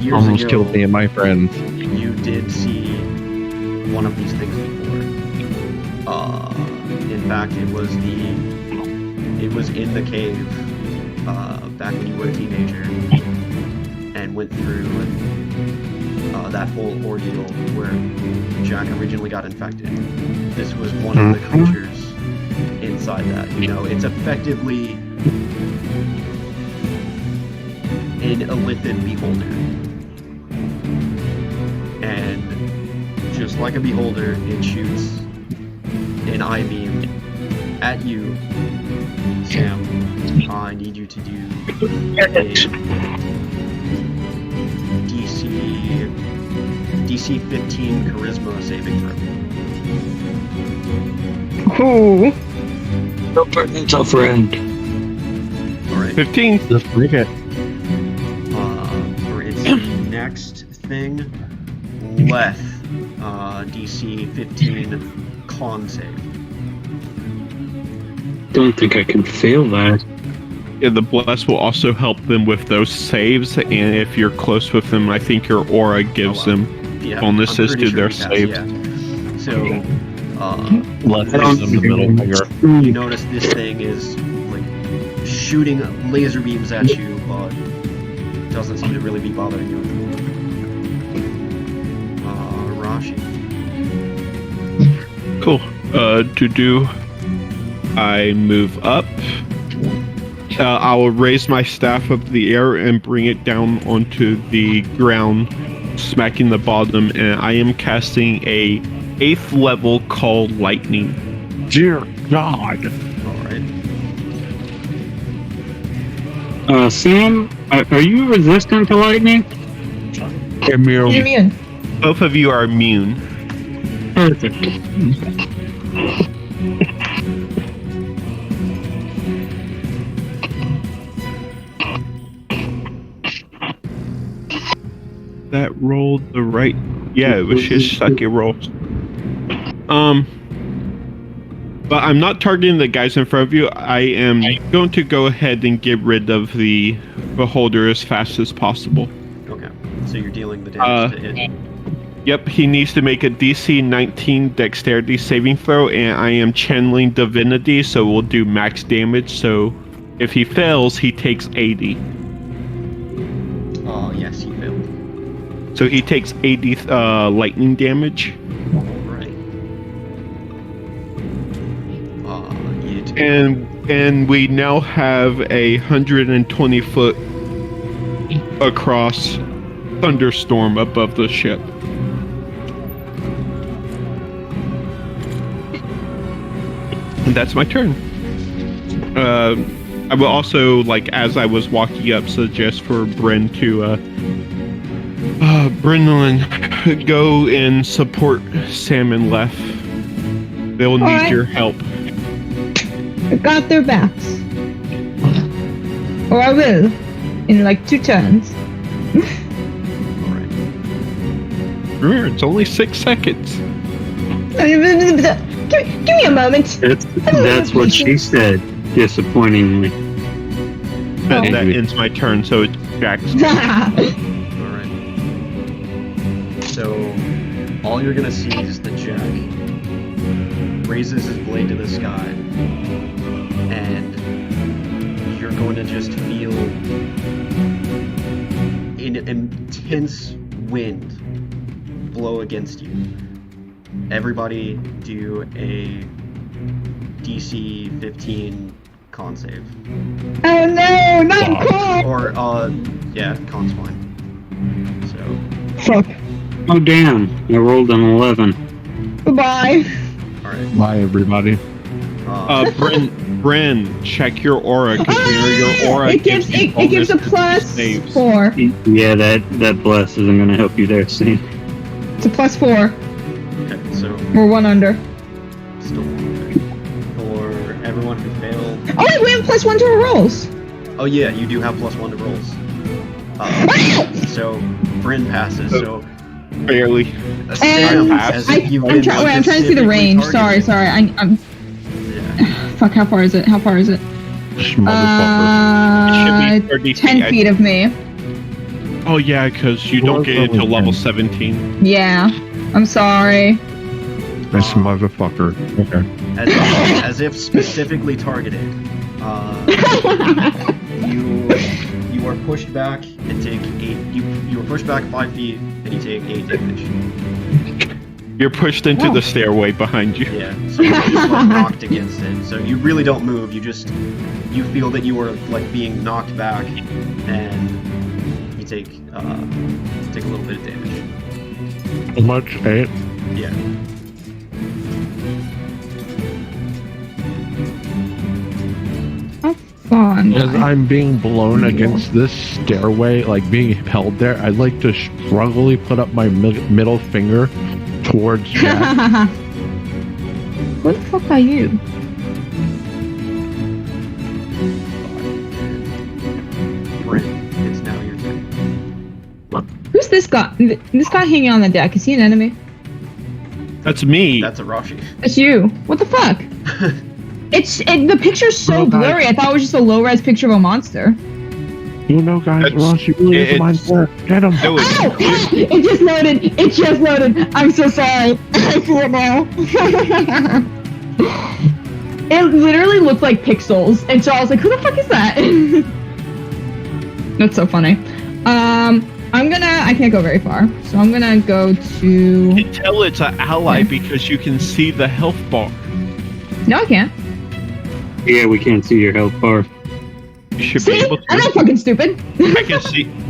years Almost ago, killed me and my friends. you did see one of these things before. In fact, it was in the cave back when you were a teenager, and went through that whole ordeal where Jack originally got infected. This was one of the creatures inside that. You know, it's effectively an illithid beholder. And just like a beholder, it shoots an eye beam at you, Sam. I need you to do a DC 15 Charisma saving throw. Ooh. It's a friend. Alright. 15. Let's break it. For its next thing, Leth, DC 15 con save. Don't think I can fail that. Yeah, the bless will also help them with those saves, and if you're close with them, I think your aura gives them bonuses to their saves. Yeah. So, Let's give them the middle finger. you notice this thing is like shooting laser beams at you, but doesn't seem to really be bothering you. Rashi. Cool. To do, I move up. I will raise my staff up the air and bring it down onto the ground, smacking the bottom, and I am casting a 8th level called Lightning. Dear God. Alright. Sam, are you resistant to lightning? Immune. Both of you are immune. Perfect. That rolled the right. Yeah, it was just second rolls. But I'm not targeting the guys in front of you. I am going to go ahead and get rid of the beholder as fast as possible. Okay. So you're dealing the damage to it. Yep, he needs to make a DC 19 dexterity saving throw, and I am channeling divinity, so we'll do max damage. So if he fails, he takes 80. Yes, he failed. So he takes 80 lightning damage. Alright. You And we now have a 120 foot across thunderstorm above the ship. And that's my turn. I will also, like, as I was walking up, suggest for Bryn to, Brynlin, go and support Sam and Lef. They'll need Alright. your help. I got their backs. Or I will. In like 2 turns. Alright. Remember, it's only 6 seconds. Give me a moment. That's what she said, disappointingly. That Oh. ends my turn, so it's Jack's. Alright. So, all you're gonna see is the Jack raises his blade to the sky, and you're going to just feel an intense wind blow against you. Everybody do a DC 15 con save. Oh no, not con! Or, yeah, con's fine. So, Fuck. Oh damn, I rolled an 11. Goodbye. alright. Bye, everybody. Bryn, check your aura, because your aura It gives a bonus to plus saves. 4. Yeah, that bless isn't gonna help you there, Sam. It's a plus 4. Okay, so, We're 1 under. still okay. For everyone who failed. Oh wait, we have plus 1 to our rolls. Oh yeah, you do have +1 to rolls. So Bryn passes. So Barely. Sam, And as I, if you've I'm, been trying to see the specifically range. targeted. Sorry. I'm. Yeah. Fuck. How far is it? Motherfucker. It should be 30 10 feet of me. Oh yeah, because you don't get it until level 17. Yeah. I'm sorry. This motherfucker. Okay. As if specifically targeted. You are pushed back and take 8. You are pushed back 5 feet and you take 8 damage. You're pushed into Oh. the stairway behind you. Yeah. So you're just like knocked against it. So you really don't move. You feel that you are like being knocked back, and you take a little bit of damage. How much? 8? Yeah. Fun. As I'm being blown against this stairway, like being held there, I'd like to strugglingly put up my middle finger towards Jack. What the fuck are you? Bryn, it's now your turn. Who's this guy? This guy hanging on the deck. Is he an enemy? That's me. That's Arashi. It's you. What the fuck? The picture's so No, guys. blurry. I thought it was just a low-res picture of a monster. You know, guys, It's- Ross, you really is a mind it's- player. Get him. No, it's- Ow! It just loaded. It just loaded. I'm so sorry. I see it now. It literally looked like pixels, and so I was like, "Who the fuck is that?" That's so funny. I can't go very far, so I'm gonna go to. You can tell it's an ally because you can see the health bar. No, I can't. Yeah, we can't see your health bar. You should See, be able I'm to. not fucking stupid.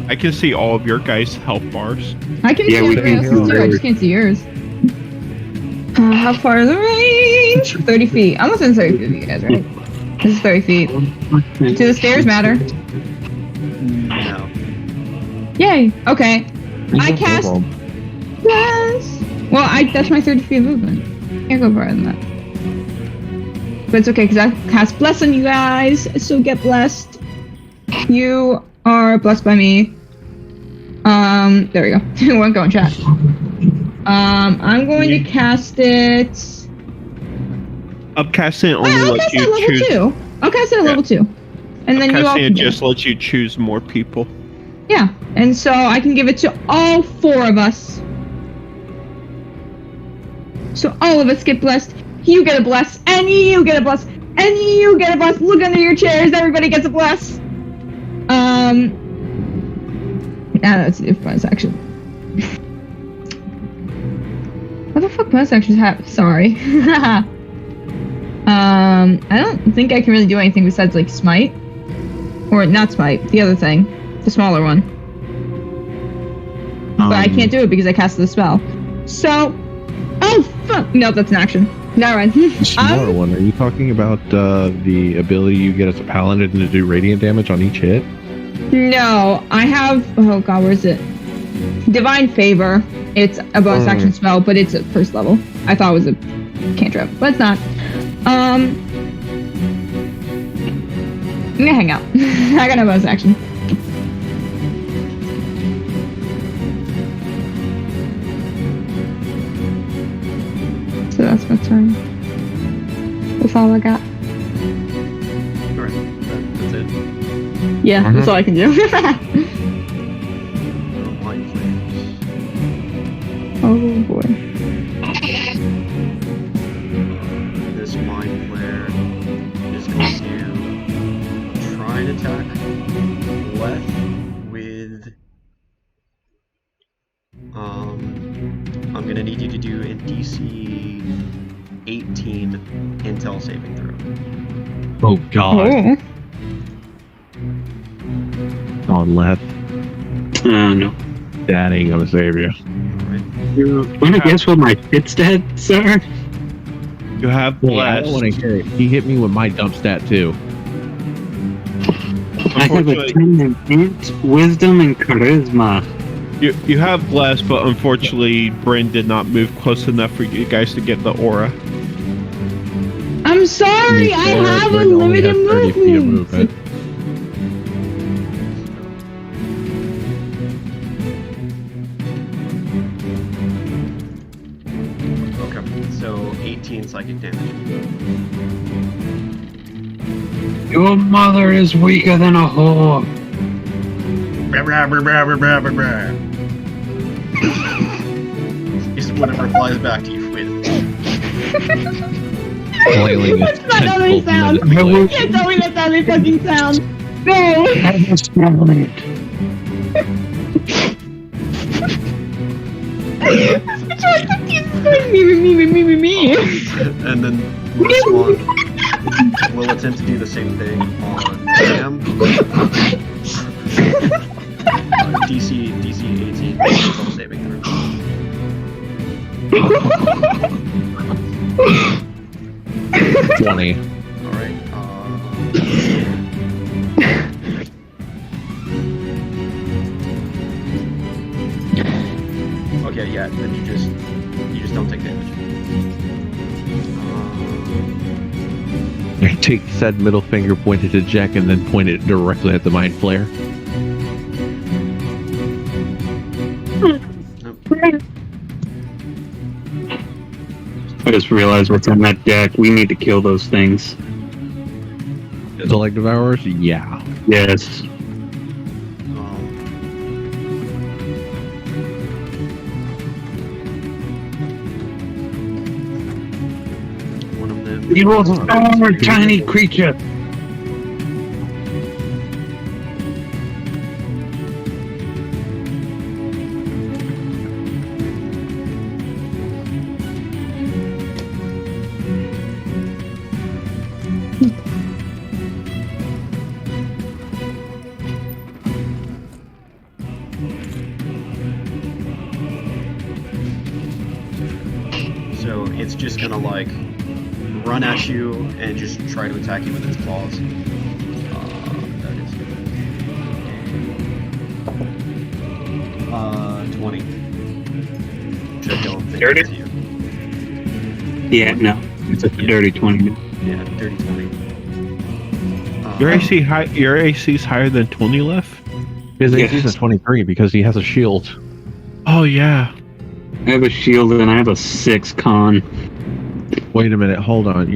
I can see all of your guys' health bars. I can Yeah, see we everyone can else's hear too. I yours. just can't see yours. How far is the range? 30 feet. I'm within 30 feet of you guys, right? This is 30 feet. Do the stairs matter? No. Yay. Okay. I cast. Yes. Well, that's my 30 feet of movement. Can't go farther than that. But it's okay because I cast bless on you guys. So get blessed. You are blessed by me. There we go. Won't go in chat. I'm going to cast it. Upcasting only I'll lets cast it you at level choose. 2. I'll cast it at level 2. And then you all Upcasting can it get just lets you choose more people. Yeah, and so I can give it to all 4 of us. So all of us get blessed. You get a bless, and you get a bless, and you get a bless. Look under your chairs. Everybody gets a bless. That's if bonus action. What the fuck bonus actions have? Sorry. I don't think I can really do anything besides like smite. Or not smite, the other thing. The smaller one. But I can't do it because I cast the spell. So, oh fuck! No, that's an action. Never mind. The smaller one. Are you talking about the ability you get as a paladin to do radiant damage on each hit? No, I have. Oh god, where is it? Divine Favor. It's a bonus action spell, but it's at first level. I thought it was a cantrip, but it's not. I'm gonna hang out. I got no bonus action. So that's my turn. That's all I got. Alright, that's it. Yeah, that's all I can do. Mind flames. Oh boy. This mind flare is going to try and attack Leth with. I'm gonna need you to do a DC 18 Intel saving throw. Oh god. Oh. On left. No. That ain't gonna save you. Alright. You wanna guess what my hit stats are? You have I blessed. don't want to hear it. He hit me with my dump stat too. I have a 10 in int, wisdom, and charisma. You have blessed, but unfortunately, Bryn did not move close enough for you guys to get the aura. I'm sorry, I have unlimited movement. Okay, so 18 psychic damage. Your mother is weaker than a whore. Is whatever flies back to you with. That's not how they sound. You can't tell me that's how they fucking sound. No. I was smelling it. Me. And then this one will attempt to do the same thing on Sam. DC 18 wisdom saving throw. $20. Alright, okay, yeah, then you just don't take damage. I take said middle finger, point it to Jack, and then point it directly at the mind flare. I just realized what's on that deck. We need to kill those things. Intellect Devourers? Yeah. Yes. One of them. You will our tiny creature. So it's just gonna like run at you and just try to attack you with its claws. That is 20. Which I don't think Dirty? is you. Yeah, no. It's a dirty 20. Yeah, dirty 20. Your AC high. Your AC is higher than 20 left. His Yes. AC is a 23 because he has a shield. Oh yeah. I have a shield and I have a 6 con. Wait a minute, hold on.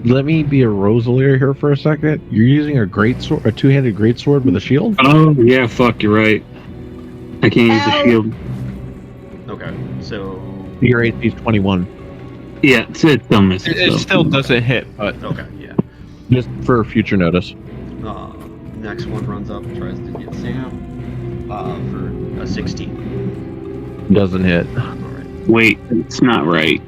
Let me be a Rosalier here for a second. You're using a great sword, a two-handed great sword with a shield? Oh, yeah, fuck, you're right. I can't use the Ow. shield. Okay, so Your AC is 21. Yeah, it still misses. It though. still doesn't hit, but Okay, yeah. Just for future notice. Next one runs up, tries to get Sam for a 16. Doesn't hit. All right. Wait, it's not right.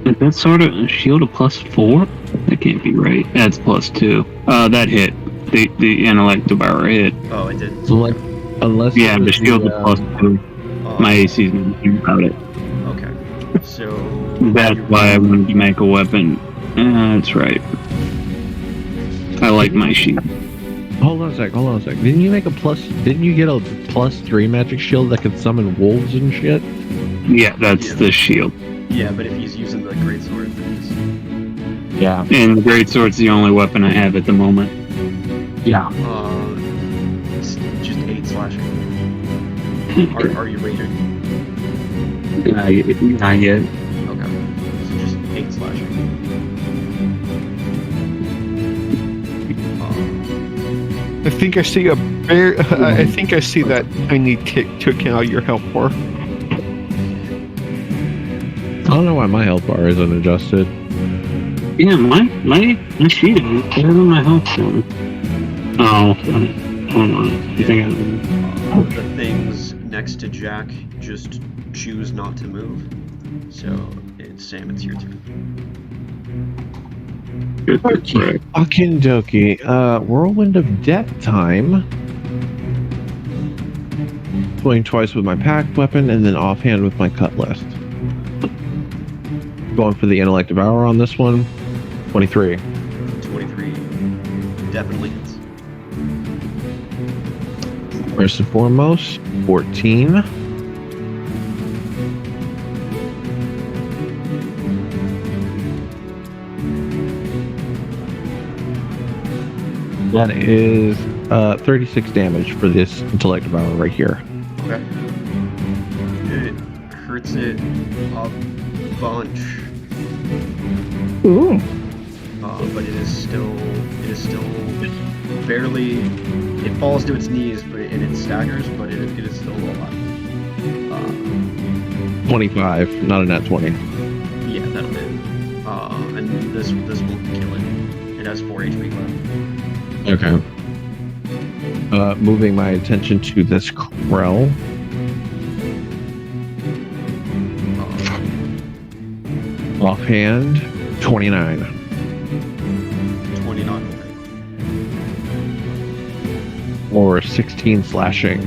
Is that sort of a shield of +4? That can't be right. That's +2. That hit. The intellect devourer hit. Oh, it did. So like, unless Yeah, it the was shield is +2. My AC is nothing about it. Okay. So That's why I wanted to make a weapon. That's right. I like my shield. Hold on a sec. Didn't you get a +3 magic shield that could summon wolves and shit? Yeah, that's Yeah. the shield. Yeah, but if he's using the greatsword, then he's Yeah. And the greatsword's the only weapon I have at the moment. Yeah. it's just 8 slashing. Are you raging? Not yet. Okay. So just 8 slashing. I think I see a bear. I think I see that tiny tick took out your health bar. I don't know why my health bar isn't adjusted. Yeah, my shield is better than my health bar. Oh, hold on. I think The things next to Jack just choose not to move. So, Sam, it's your turn. that's right. Fucking dokey. Whirlwind of Death time. Swing twice with my packed weapon and then offhand with my cutlass. Going for the intellect devourer on this one. 23. 23 definitely hits. First and foremost, 14. That is 36 damage for this intellect devourer right here. Okay. It hurts it a bunch. Ooh. But it is still barely. It falls to its knees, and it staggers, but it is still alive. 25, not a nat 20. Yeah, that'll hit. And this will kill it. It has 4 HP left. Okay. Moving my attention to this Krell. Offhand, 29. 29. Or 16 slashing.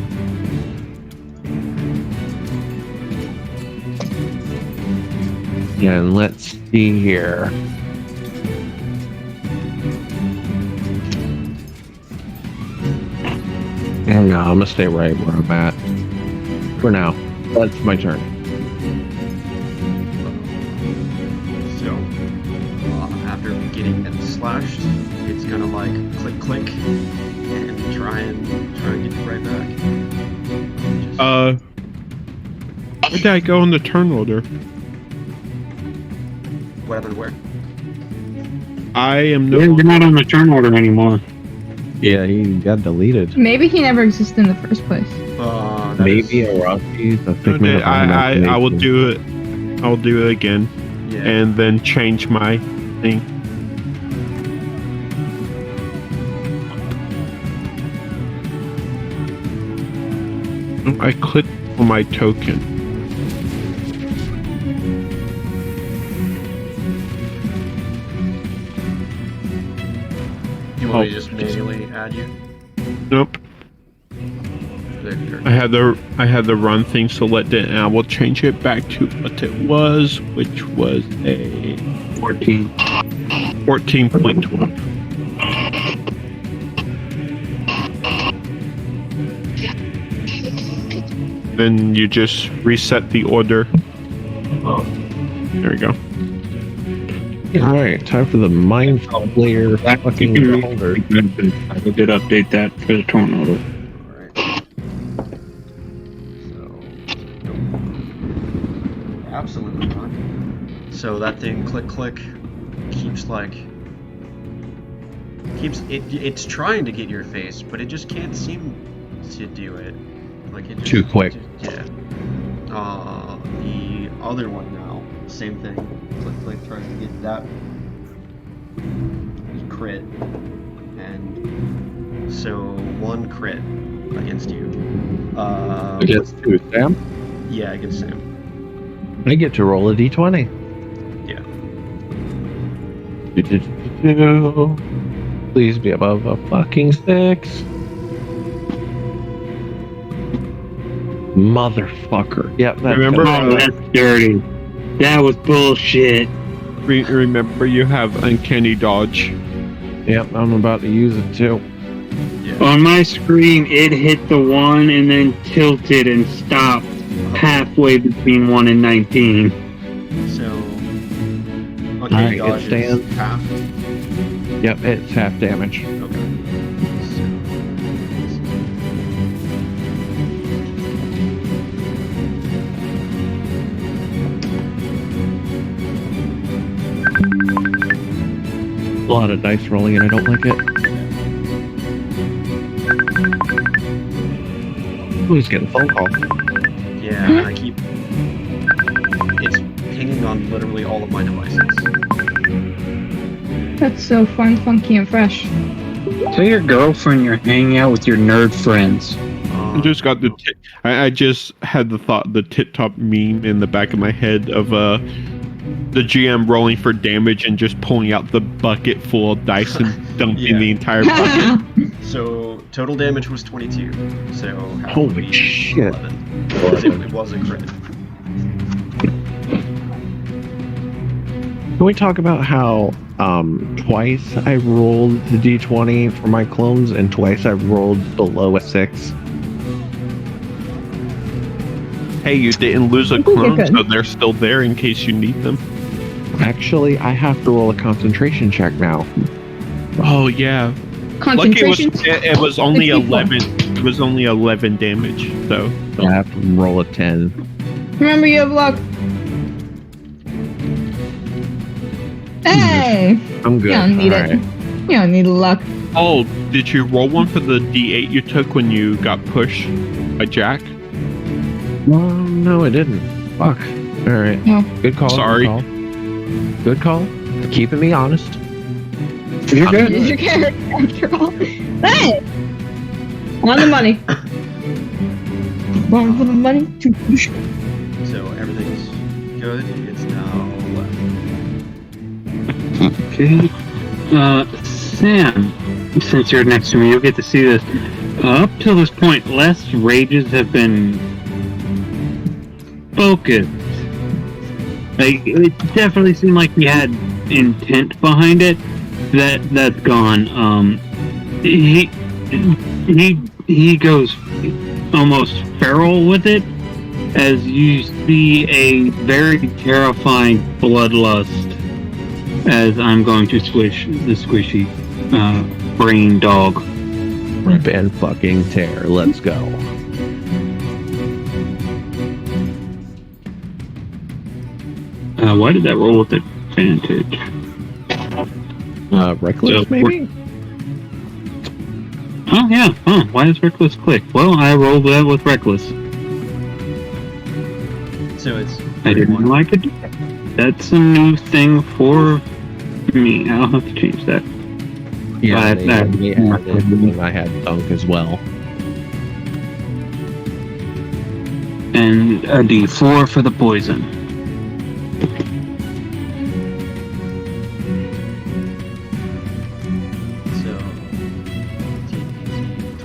And let's see here. Hang on, I'm gonna stay right where I'm at. For now. That's my turn. So, after getting it slashed, it's gonna like click and try and get you right back. Where did I go in the turn order? What happened where? I am no. You're not on the turn order anymore. Yeah, he got deleted. Maybe he never existed in the first place. Maybe a Rocky. Okay, I will do it. I'll do it again, Yeah. and then change my thing. I click on my token. You want me to just manually add you? Nope. There. I had the run thing selected, and I will change it back to what it was, which was a 14.1. Then you just reset the order. There we go. Alright, time for the Mindful Player fucking holder. I did update that for the turn order. Alright. So, nope. Absolutely not. So that thing click it's trying to get your face, but it just can't seem to do it. Like it just, Too quick. Yeah. The other one now, same thing. Click tries to get that crit, and so 1 crit against you. Against who, Sam? Yeah, against Sam. I get to roll a d20. Yeah. Please be above a fucking 6. Motherfucker. Yep, that's Remember, Oh, that's dirty. That was bullshit. remember you have uncanny dodge. Yep, I'm about to use it too. On my screen, it hit the 1 and then tilted and stopped halfway between 1 and 19. So Alright, okay, it dodge is stands. half. Yep, it's half damage. Okay. A lot of dice rolling and I don't like it. Oh, he's getting a phone call. Yeah, and I keep. It's pinging on literally all of my devices. That's so fun, funky, and fresh. Tell your girlfriend you're hanging out with your nerd friends. I just got the. I just had the tit top meme in the back of my head of the GM rolling for damage and just pulling out the bucket full of dice and dumping Yeah. the entire bucket. So total damage was 22. So half Holy would be shit. 11. Because it was a crit. Can we talk about how twice I rolled the d20 for my clones and twice I rolled below a 6? Hey, you didn't lose a I think you're clone, good. so they're still there in case you need them. Actually, I have to roll a concentration check now. Oh yeah. Lucky Concentration. it was only 64. 11. It was only 11 damage, so. I have to roll a 10. Remember, you have luck. Hey! I'm good. You don't need All it. right. You don't need luck. Oh, did you roll one for the D8 you took when you got pushed by Jack? No, I didn't. Fuck. All right. No. Good call. Sorry. Good call. Keeping me honest. You're It is your character after all. Hey! On the money. One for the money. Two for the show. So everything's good. It's now left. Okay. Sam, since you're next to me, you'll get to see this. Up till this point, less rages have been focused. Like, it definitely seemed like he had intent behind it. That's gone. He goes almost feral with it, as you see a very terrifying bloodlust. As I'm going to squish the squishy brain dog. Rip and fucking tear. Let's go. Why did that roll with advantage? Reckless, So, maybe? Oh yeah. Oh, why does reckless click? Well, I rolled that with reckless. So it's I didn't know I could do that. That's a new thing for me. I'll have to change that. Yeah, But, they added it, and I had Dunk as well. And a D4 for the poison. so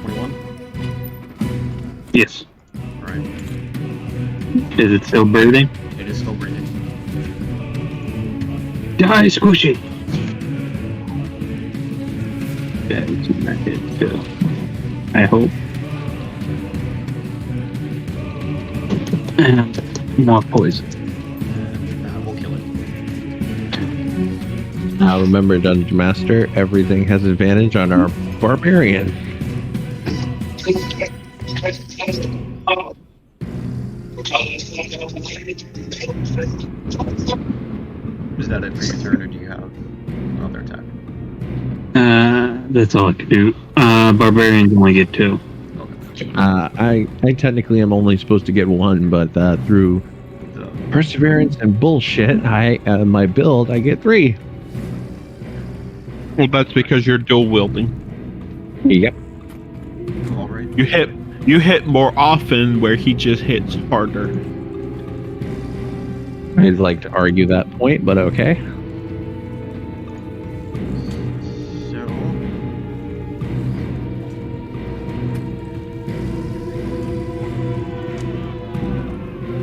21. Yes. All right. Is it still breathing? It is still breathing. Die, squishy! That's in my head too. I hope. And more poison. That will kill it. Now remember, Dungeon Master, everything has advantage on our barbarian. Is that it for your turn, or do you have another attack? That's all I can do. Barbarians only get 2. Okay. I technically am only supposed to get 1, but through Perseverance and bullshit. My build, I get 3. Well, that's because you're dual wielding. Yep. All right. You hit more often, where he just hits harder. I'd like to argue that point, but okay. So.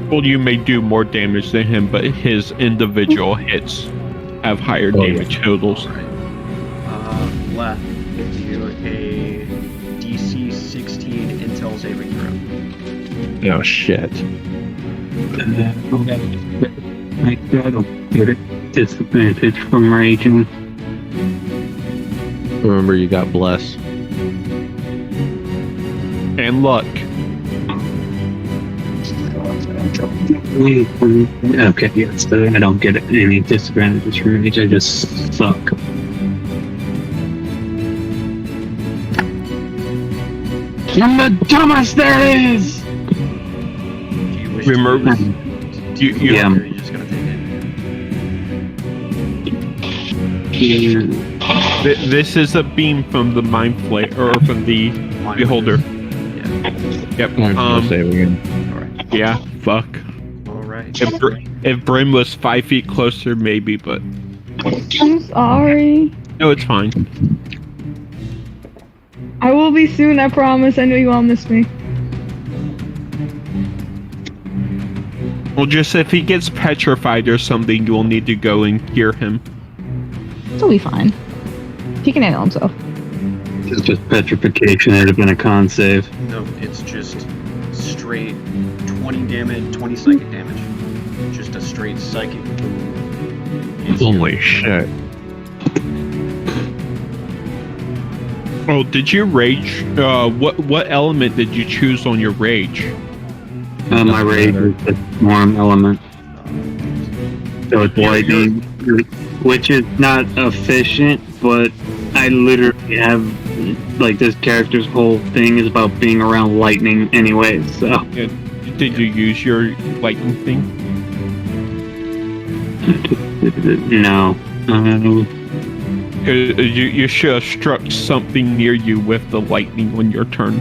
Well, you may do more damage than him, but his individual hits have higher damage totals. All right. Left. Do a DC 16 Intel saving throw. Oh shit. I don't get it. Disadvantage from raging. Remember, you got bless. And luck. Okay, yes, so I don't get any disadvantages from rage. I just suck. I'm the dumbest there is! Do you wish Remember, to Yeah. or are you just gonna take it? This is a beam from the mind flare, or from the Mind beholder. Yeah. Yep. I'm saving All right. Yeah. Fuck. All right. If Brim was 5 feet closer, maybe, but I'm sorry. no, it's fine. I will be soon, I promise. I know you all miss me. Well, just if he gets petrified or something, you'll need to go and cure him. He'll be fine. He can handle himself. It's just petrification. It'd have been a con save. No, it's just straight 20 damage, 20 psychic damage. Just a straight psychic boom. Holy shit. Oh, did you rage? What element did you choose on your rage? My rage is the storm element. So it's lightning, which is not efficient, but I literally have, like, this character's whole thing is about being around lightning anyway, so. Yeah. Did you use your lightning thing? No. You should have struck something near you with the lightning on your turn.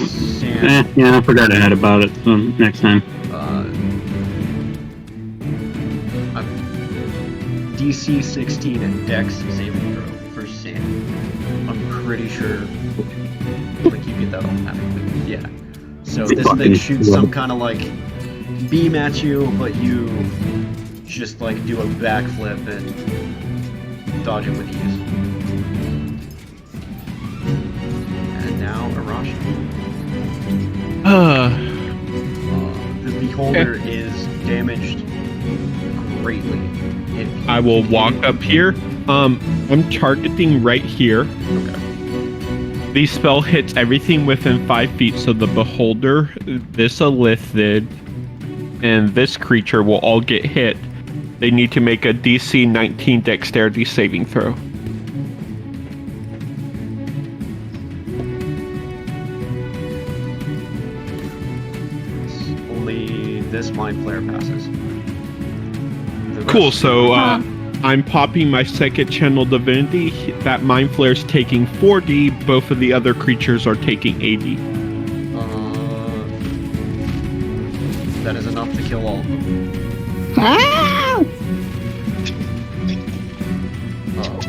Sam, Yeah, I forgot I had about it, so next time. DC 16 and Dex saving throw for Sam. I'm pretty sure, like, you get that automatically. Yeah. So this thing shoots some kind of, like, beam at you, but you just, like, do a backflip and dodge it with ease. And now Arashi. The beholder is damaged greatly. I will walk up here. I'm targeting right here. Okay. The spell hits everything within 5 feet, so the beholder, this Elithid, and this creature will all get hit. They need to make a DC 19 dexterity saving throw. Only this mind flare passes. The Cool, rest- so I'm popping my second channel divinity. That mind flare is taking 40. Both of the other creatures are taking 80. That is enough to kill all of them. Ah!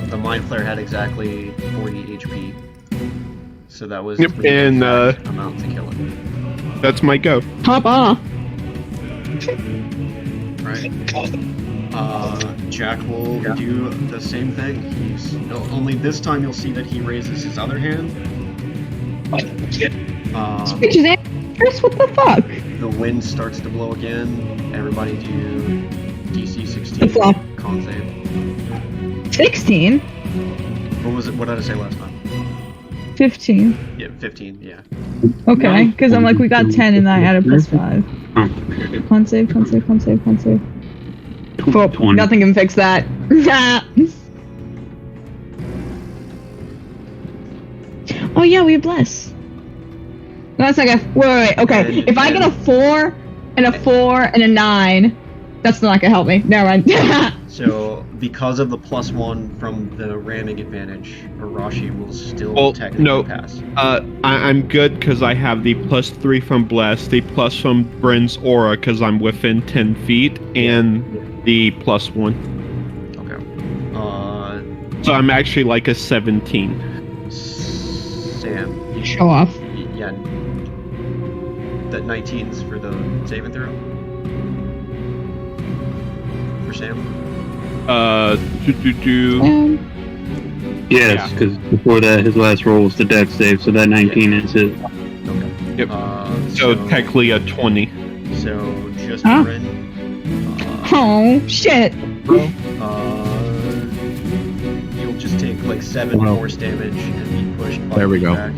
The mind flare had exactly 40 HP. So that was Yep, the and, exact amount to kill it. That's my go. Hop off. Right. Jack will do the same thing. Only this time you'll see that he raises his other hand. Which is Chris, what the fuck? The wind starts to blow again. Everybody do DC 16 It's off. con save. 16? What was it? What did I say last time? 15. Yeah, 15. Yeah. Okay, because I'm like, we got 10 and I added +5. Con save, con save, con save, con save. Oh, 20. nothing can fix that. Oh yeah, we have bless. No, that's like wait. Okay, And- if I get a 4 and a 4 and a 9. That's not gonna help me. Never mind. So, because of the +1 from the ramming advantage, Arashi will still technically pass. I'm good because I have the +3 from Bless, the plus from Bryn's Aura because I'm within 10 feet, and the +1. Okay. So I'm actually like a 17. Sam. Show off. Yeah. That 19's for the saving throw? For Sam? Yes, because before that, his last roll was the dex save, so that 19 is his. Okay. Yep. So technically a 20. So just Huh? Bryn. Oh, shit. You'll just take like 7 force damage and be pushed by There we go. back.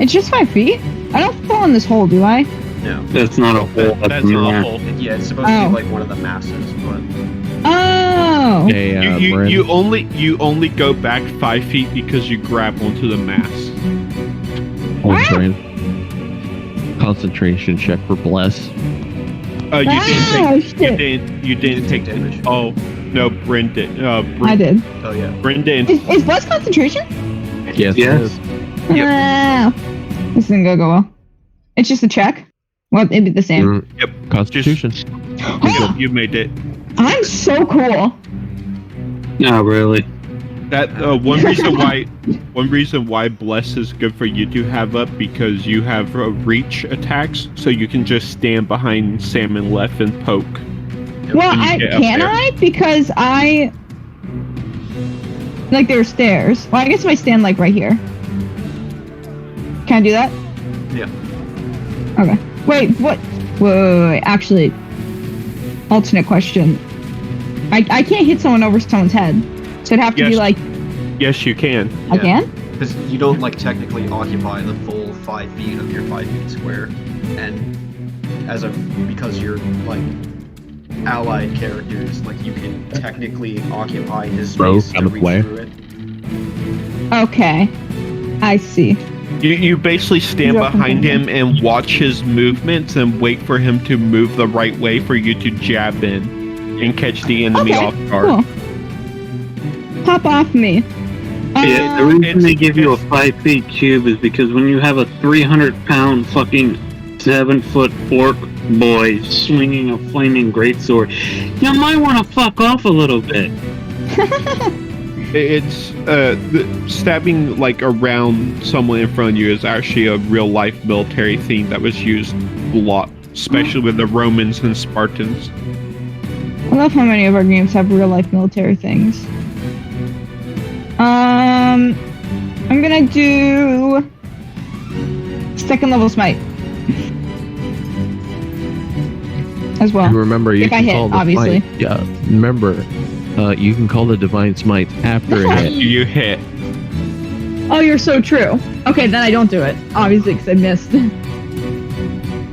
It's just 5 feet? I don't fall in this hole, do I? No. That's not a hole. That's not a hole. Yeah, it's supposed to be like one of the masses, but Oh. Okay, Bryn. You only go back 5 feet because you grab onto the mass. Hold Bryn. Concentration check for Bless. You shit. didn't take damage. Oh no, Bryn did. I did. Oh yeah. Bryn did. Is Bless concentration? Yes. Yes. This isn't gonna go well. It's just a check. Well, it'd be the same. Yep. Constitution. You made it. I'm so cool. No, really. That one reason why Bless is good for you to have up because you have reach attacks, so you can just stand behind Sam and left and poke. Well, when you get up there. I? Because I like there are stairs. Well, I guess if I stand like right here, can I do that? Yeah. Okay. Wait. What? Wait. Actually, alternate question. I can't hit someone over someone's head, so it'd have to be like. Yes, you can. I can. Because you don't like technically occupy the full 5 feet of your 5 feet square, and because you're like allied characters, like you can technically occupy his space to reach through it. Okay. I see. You basically stand behind him and watch his movements and wait for him to move the right way for you to jab in and catch the enemy off guard. Cool. Pop off me. Yeah, the reason they give you a 5 feet cube is because when you have a 300-pound fucking 7-foot orc boy swinging a flaming greatsword, you might want to fuck off a little bit. It's stabbing like around someone in front of you is actually a real life military theme that was used a lot, especially with the Romans and Spartans. I love how many of our games have real life military things. I'm gonna do second level smite as well. And remember, you If I can hit, call the obviously. smite. Yeah, remember, you can call the divine smite after a hit. You hit. Oh, you're so true. Okay, then I don't do it, obviously, because I missed. But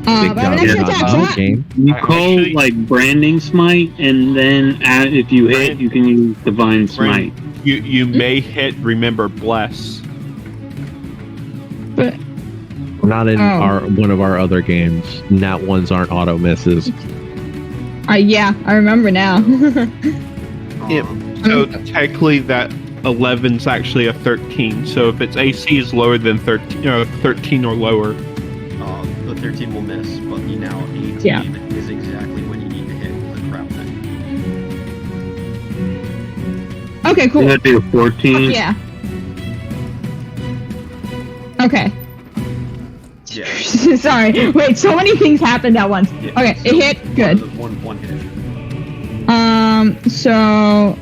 I have an extra attack, so game. You call like branding smite, and then if you hit, you can use divine smite. You may hit. Remember, bless. But Not in one of our other games. Nat ones aren't auto misses. yeah, I remember now. So technically, that 11's actually a 13. So if its AC is lower than 13 or lower, the 13 will miss, but the now 18 is exactly when you need to hit the crap thing. Okay, cool. That'd be a 14. Yeah. Okay. Yeah. Sorry. Wait, so many things happened at once. Yeah, Okay, so it hit. Good. One hit. So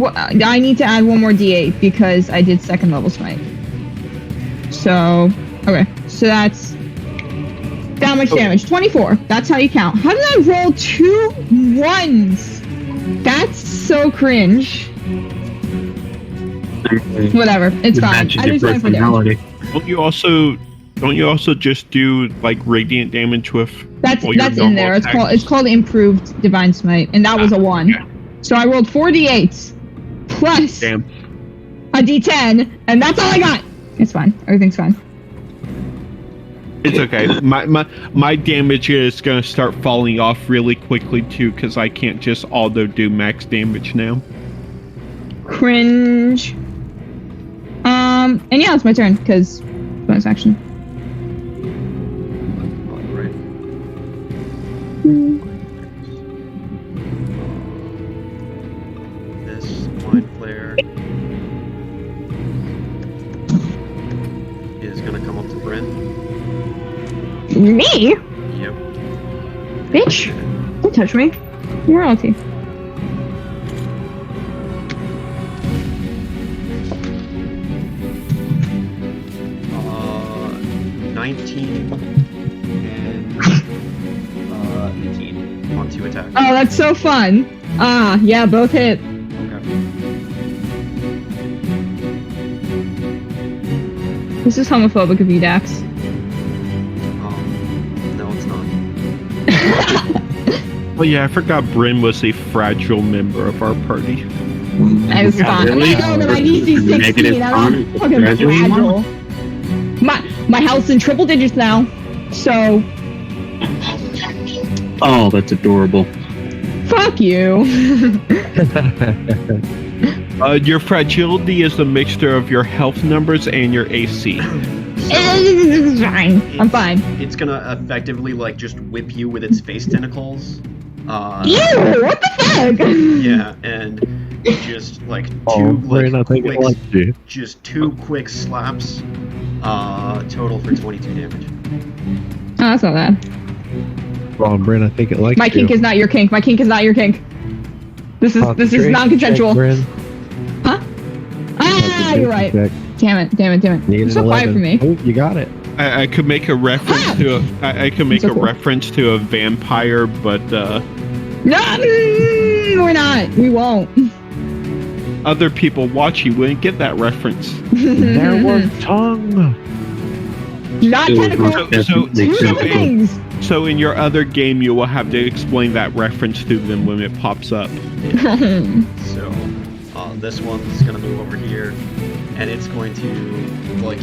I need to add one more D8 because I did second level smite. So, okay. So that's that much damage. 24. That's how you count. How did I roll 2 1s? That's so cringe. Whatever. It's fine. I do something for damage. don't you also just do like radiant damage with? That's all your in normal there. attacks? It's called improved divine smite, and that was a 1. Yeah. So I rolled 4 D8s plus Damn. a D10, and that's all I got. It's fine. Everything's fine. It's okay. My damage is gonna start falling off really quickly too, because I can't just auto do max damage now. Cringe. And yeah, it's my turn because bonus action. Alright. This mind flare is gonna come up to Bryn. Me, Yep. bitch! Don't touch me. You're royalty. Uh, 19 and 18 on 2 attacks. Oh, that's so fun. Ah, yeah, both hit. Okay. This is homophobic of you, Dax. No, it's not. Oh yeah, I forgot Bryn was a fragile member of our party. I was fine. Really? I know, my DC 16. I'm fucking Gradually? fragile. My health's in triple digits now. So, Oh, that's adorable. fuck you. Your fragility is a mixture of your health numbers and your AC. It's fine. I'm fine. It's gonna effectively like just whip you with its face tentacles. Ew, what the fuck? Yeah, and just like Oh, two Bryn, I think it quick, likes you. just 2 quick slaps. Total for 22 damage. Oh, that's not bad. Oh, Bryn, I think it likes My kink you. is not your kink. My kink is not your kink. This is Concentration non-consensual. check, Bryn. Huh? Ah, you're right. Check. Damn it. Need You're an so quiet 11. for me. Oh, you got it. I could make a reference to I could make So a cool. reference to a vampire, but No, we're not. We won't. other people watching wouldn't get that reference. There was tongue. Not It was tentacle. most definitely Two tentacle. things. So in your other game, you will have to explain that reference to them when it pops up. So, this one's gonna move over here, and it's going to like.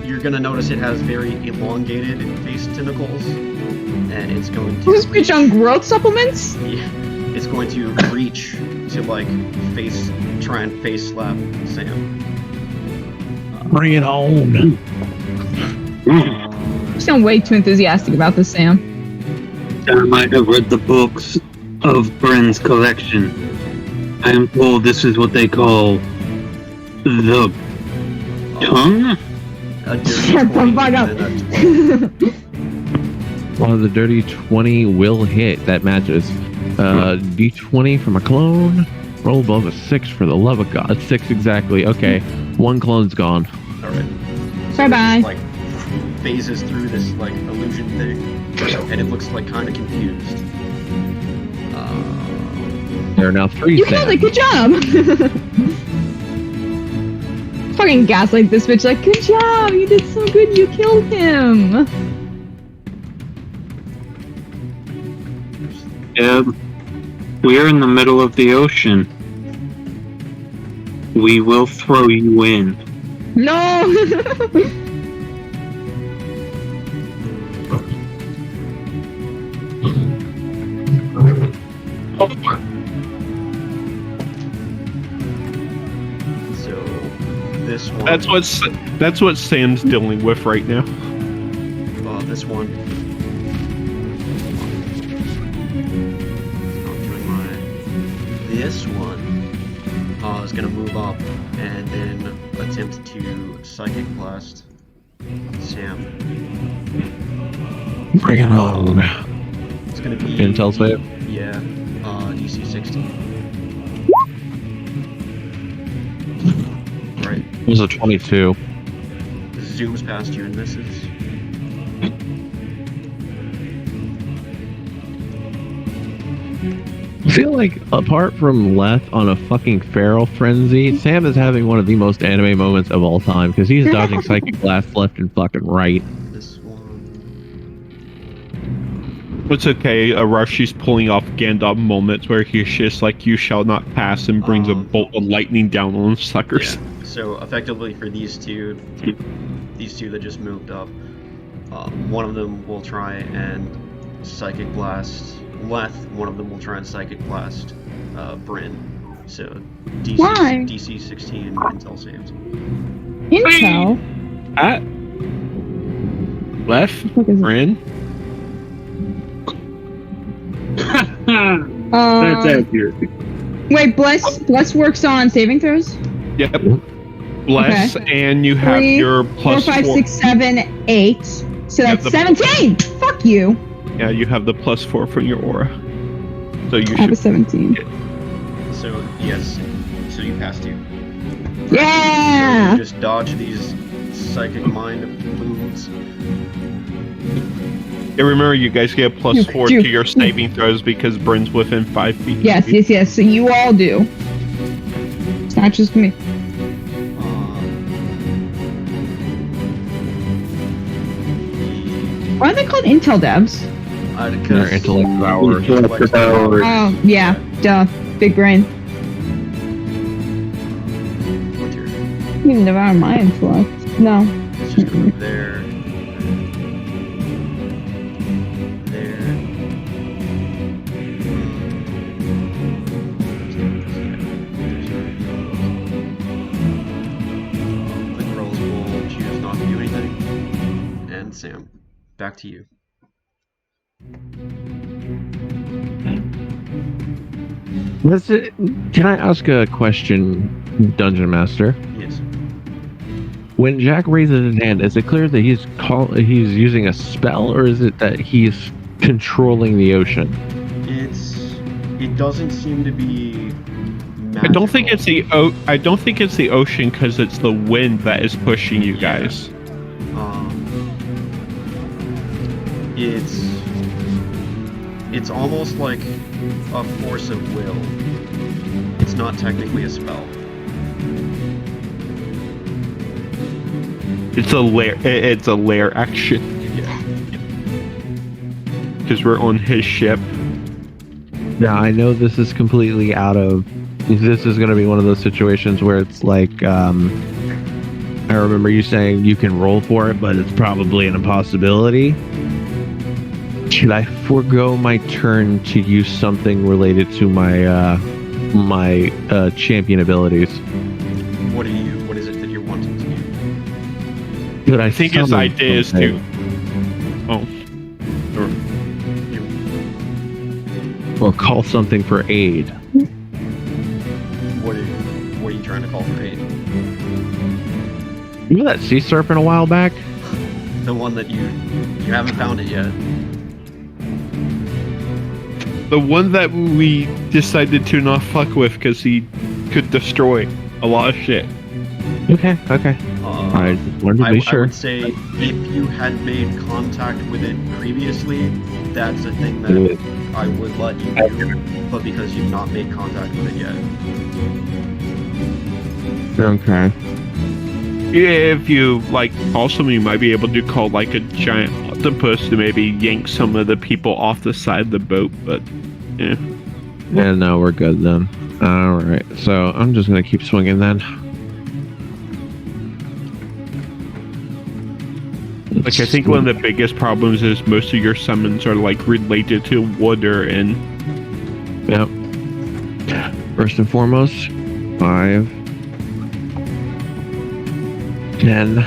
You're gonna notice it has very elongated face tentacles, and it's going to. Who's bitch on growth supplements? Yeah, it's going to reach to like try and face slap Sam. Bring it on. You sound way too enthusiastic about this, Sam. I might have read the books of Bryn's collection. I am told this is what they call the tongue? A dirty Shut the 20 fuck up. and a 12. Well, the dirty 20 will hit. That matches. D20 from a clone. Roll above a 6 for the love of God. 6 exactly. Okay. One clone's gone. All right. Bye-bye. Like phases through this like illusion thing, and it looks like kind of confused. There are now 3 You killed it. Good job. Fucking gaslight this bitch. Like, good job. You did so good. You killed him. Yeah. We are in the middle of the ocean. We will throw you in. No. So this one. That's what Sam's dealing with right now. This one. Not doing mine. This one is gonna move up and then attempt to psychic blast Sam. Bring it on. It's gonna be Intel save. Yeah. DC 16. Right. It was a 22. Zooms past you and misses. I feel like apart from Leth on a fucking feral frenzy, Sam is having one of the most anime moments of all time because he's dodging psychic blast left and fucking right. This one. It's okay. Arashi's pulling off Gandalf moments where he's just like, "You shall not pass," and brings a bolt of lightning down on suckers. Yeah. So effectively for these two that just moved up, One of them will try and Psychic Blast Leth. One of them will try and Psychic Blast Bryn. So Why? DC 16 Intel saves. Intel. At left, What is it? Bryn. That's accurate. Wait, Bless works on saving throws? Yep. Bless, and you have 3, your 4, plus 5, 4. 6, 7, 8. So Yeah, that's 17! Fuck you! Yeah, you have the plus 4 from your aura. So you I have a should. 17. So yes, so you pass 2. So Yeah! you just dodge these Psychic Mind moves. Yeah, remember, you guys get plus 4 Dude. to your saving throws because Bryn's within 5 feet. Yes. So you all do. It's not just me. Why are they called Intel devs? Their Because intellect power. Oh, yeah. Duh. Big brain. what's your You can devour my intellect. No. let's just go there. There. The girls will choose not to do anything. And Sam, back to you. Can I ask a question, Dungeon Master? Yes. When Jack raises his hand, is it clear that he's using a spell, or is it that he's controlling the ocean? It doesn't seem to be I don't think magical. it's I don't think it's the ocean because it's the wind that is pushing you guys. It's almost like a force of will. It's not technically a spell. It's a lair action Yeah. because we're on his ship. Now, I know this is completely out of... This is going to be one of those situations where it's like... I remember you saying you can roll for it, but it's probably an impossibility. Should I forego my turn to use something related to my champion abilities? What is it that you're wanting to do? Could I think his summon idea is to. something? Oh, Or call something for aid. What are you trying to call for aid? You know that sea serpent a while back? The one that you haven't found it yet. the one that we decided to not fuck with because he could destroy a lot of shit. Okay. I wanted to be I sure. would say if you had made contact with it previously, that's a thing that I would let you do. But because you've not made contact with it yet, Okay. If you like, also you might be able to call like a giant octopus to maybe yank some of the people off the side of the boat, but yeah. Yeah, no, we're good then. Alright, so I'm just gonna keep swinging then. Like I think one of the biggest problems is most of your summons are like related to water and Yep. First and foremost, 5, 10.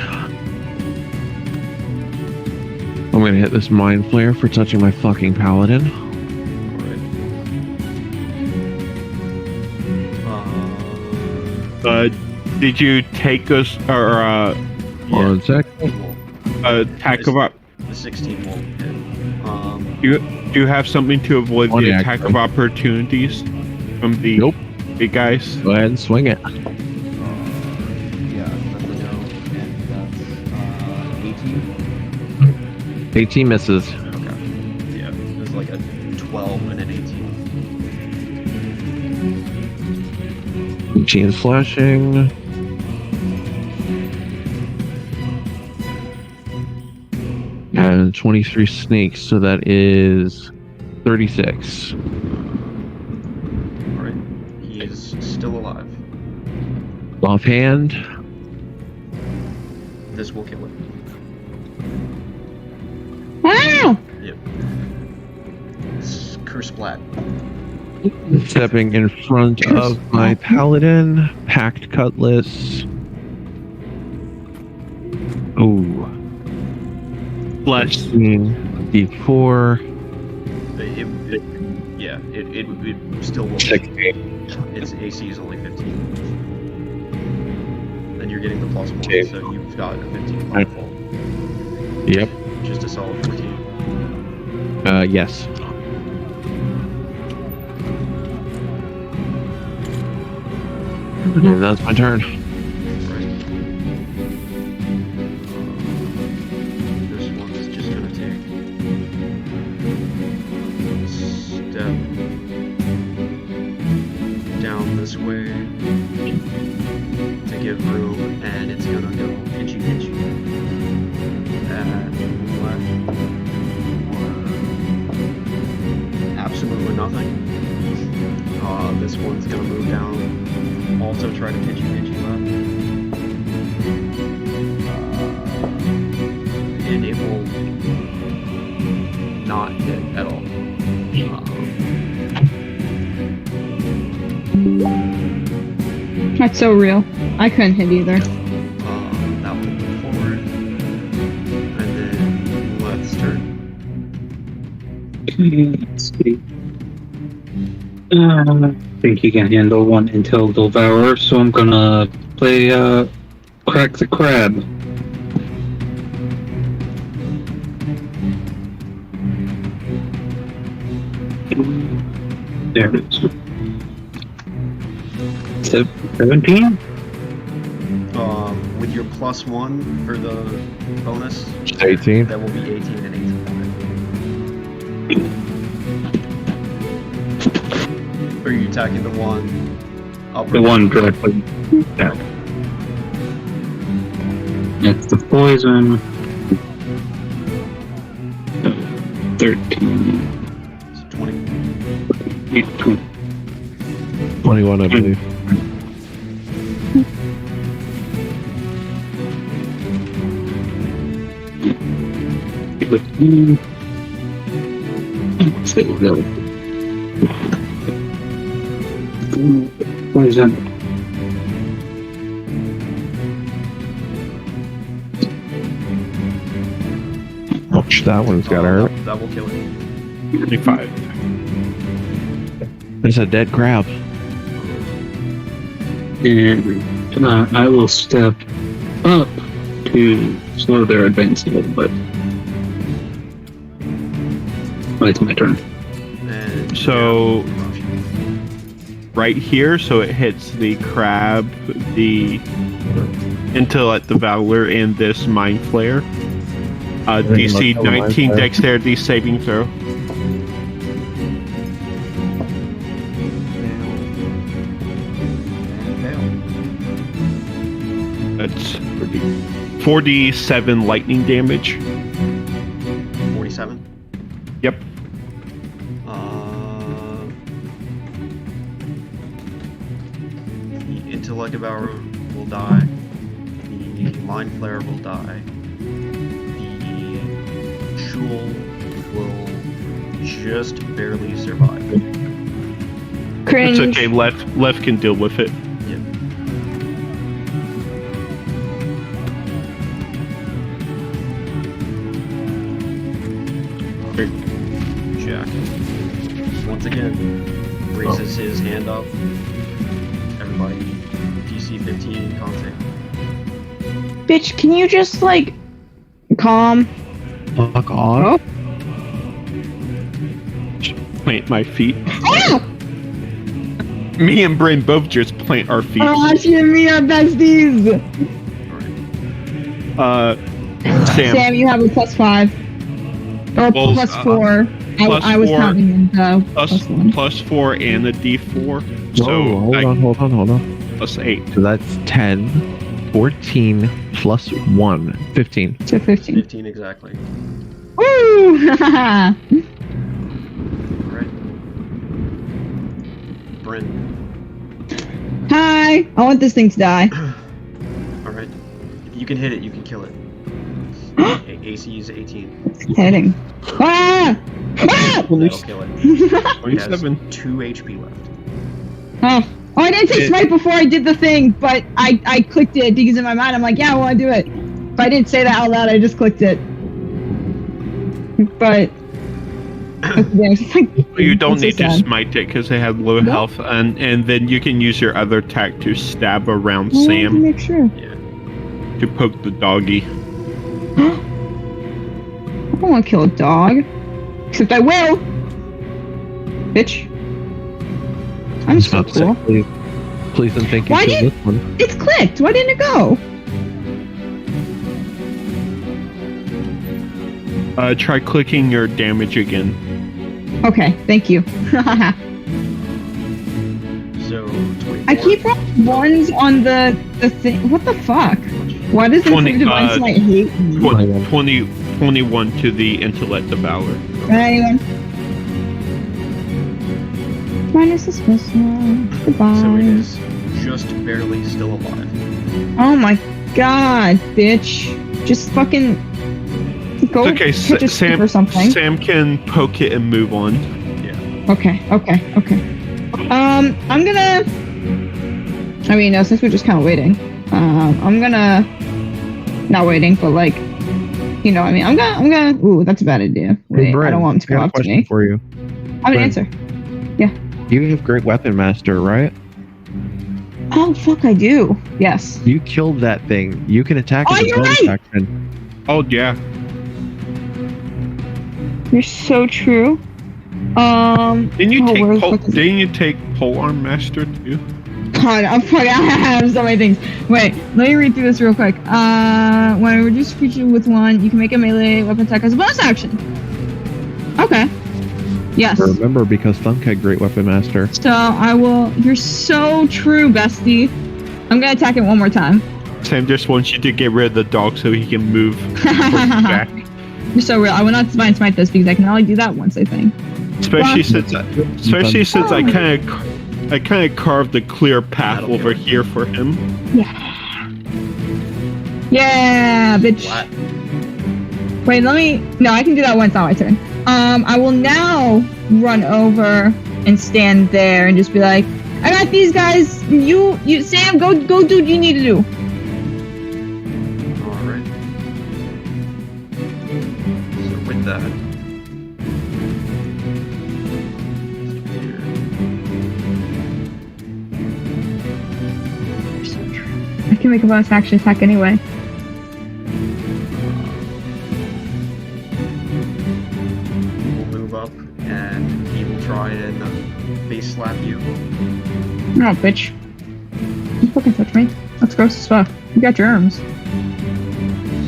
I'm gonna hit this mind flare for touching my fucking paladin. did you take us or One sec. attack of the 16 won't hit. do you have something to avoid One the action. attack of opportunities from the Nope. big guys? Go ahead and swing it. Yeah, that's a no, and that's 18. 18 misses. Okay. Yeah, there's like a 12 and an 18. 18 slashing. And 23 snakes, so that is 36. Alright. He is still alive. Offhand, This will kill him. Ow! Yep. Curse splat. Stepping in front of my paladin, packed cutlass. Ooh. Bless. D4. It still will. 16. Its AC is only 15. And you're getting the +1, Okay. so you've got a 15 powerful. Yep. Just a solid 14. Yes. And that's my turn. Right. This one's just gonna take step down this way to give room, and it's gonna go pinchy. Left. Absolutely nothing. This one's gonna move down. Also try to pinchy left. And it will not hit at all. That's so real. I couldn't hit either. That will move forward. And then left's turn. Let's see. I think he can handle one Intel Devourer, so I'm gonna play Crack the Crab. There it is. 17? With your +1 for the bonus, 18. that will be 18 and 18. Are you attacking the one up? The one directly. Yeah. It's the poison. 13. It's 20. 20. 21, I believe. Poison. Ouch, that one's got hurt. That will kill it. 25. There's a dead crab. And I will step up to slow their advance a little bit. Oh, it's my turn. And So right here, so it hits the crab, the intellect devourer, and this mind flare. DC 19 dexterity saving throw. That's 47 lightning damage. 47. Yep. The intellect devourer will die. The mind flare will die. The jewel will just barely survive. Cringe. It's okay. Left can deal with it. Yep. Jack, once again, raises his hand up. Everybody, DC 15, con save. Bitch, can you just, like, calm? Fuck off. Plant my feet. Oh! Me and Brain both just plant our feet. Ashi and me are besties! Sam. Sam, you have a +5. Or Well, +4. plus I was 4, counting in the +1. +4 and a D4. So Whoa, hold on. +8. So that's 10, 14 plus 1, 15. So 15. 15 exactly. Woo! Alright. Bryn. Hi! I want this thing to die. Alright. If you can hit it, you can kill it. AC is 18. Hitting. Ah! Ah! That'll kill it. It has 27. 2 HP left. Oh, I didn't take smite before I did the thing, but I clicked it because in my mind I'm like, yeah, I want to do it. But I didn't say that out loud. I just clicked it. But You don't need to sad. smite it because they have low health, and then you can use your other attack to stab around I wanted to Sam make sure. to poke the doggy. I don't want to kill a dog. Except I will. Bitch. I'm so cool. Please and thank you Why for did- this one. It's clicked. Why didn't it go? Try clicking your damage again. Okay, thank you. So 24. I keep rolling ones on the thing. What the fuck? Why does this 20, divine smite hate me? 21 to the intellect devourer. Anyone? Minus this one. Goodbye. So it is just barely still alive. Oh my god, bitch. Just fucking go Okay, catch a stick or something. Sam can poke it and move on. Okay. I'm gonna. I mean, no, since we're just kind of waiting, I'm gonna. Not waiting, but like, you know, what I mean, I'm gonna. Ooh, that's a bad idea. Wait, I don't want him to I go got a up to question me. for you. I have an Brent. answer. You have Great Weapon Master, right? Oh fuck, I do. Yes. You killed that thing. You can attack Oh, as a you're bonus right! action. Oh yeah. You're so true. Didn't you Oh, where the take fuck is it? Didn't you take Polearm Master too? God, I'm fucking. I have so many things. Wait, let me read through this real quick. When I reduce a creature with one, you can make a melee weapon attack as a bonus action. Okay. Yes. Remember, because Thunk had Great Weapon Master. So I will. You're so true, bestie. I'm gonna attack it one more time. Sam just wants you to get rid of the dog so he can move back. You're so real. I will not divine smite this because I can only do that once, I think. Especially since I kind of carved a clear path That'll over kill here for him. Yeah, bitch. Flat. Wait, let me. No, I can do that once. Not my turn. I will now run over and stand there and just be like, I got these guys. You, Sam, go do what you need to do. Alright. So with that. I can make a bonus action attack anyway. We'll move up and he will try and face slap you. No, bitch. Don't fucking touch me. That's gross as fuck. You got germs.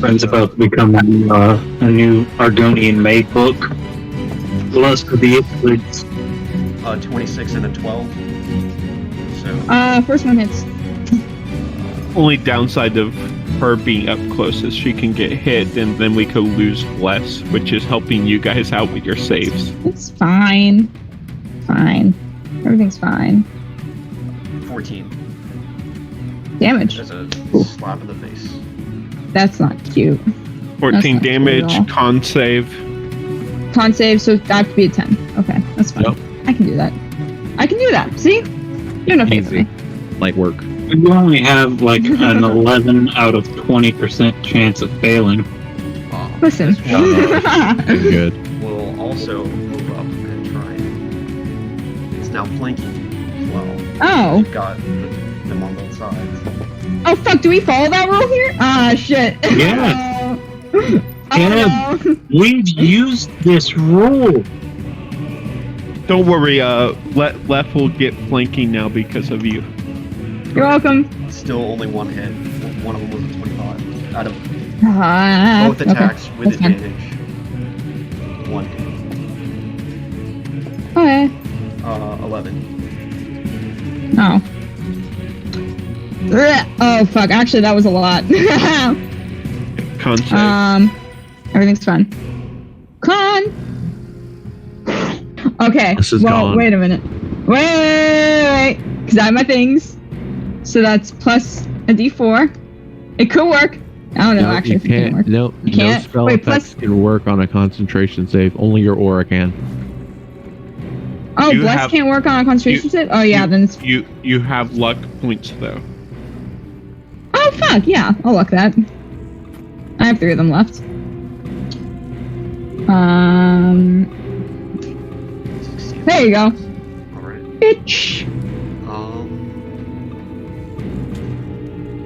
Friend's about to become a new Argonian maid book. Lust of the Ipswich. 26 and a 12. So First one hits. Only downside of her being up close is she can get hit, and then we could lose less, which is helping you guys out with your saves. It's fine. Fine. Everything's fine. 14. Damage. There's a slap in the face. That's not cute. 14 not damage, cute at all. con save. Con save, so that have to be a 10. Okay, that's fine. Yep. I can do that. I can do that. See? You're no favor Easy. me. Light work. You only have like an 11 out of 20% chance of failing. Listen. This one Good. will also move up and try and... It's now flanking as well. Oh. You've got them on both sides. Oh, fuck. Do we follow that rule here? Ah, shit. Yeah. Oh, Yeah. no. We've used this rule. Don't worry, Left will get flanking now because of you. You're welcome. Still only one hit. One of them was a 25. Out of both Okay, attacks with that's fine. advantage. One hit. Okay. 11. Oh. Ugh. Oh, fuck. Actually, that was a lot. Con save. Everything's fine. Con! Okay. This is well, gone. wait a minute. Wait! Because I have my things. So that's plus a d4. It could work. I don't know No, actually you if it can can't. work. No, You no can't? spell Wait, effects can work on a concentration save. Only your aura can. Oh, You Bless have- can't work on a concentration save? Oh, yeah, then it's... You have luck points though. Oh, fuck, yeah. I'll luck that. I have 3 of them left. There you go. Alright. Bitch.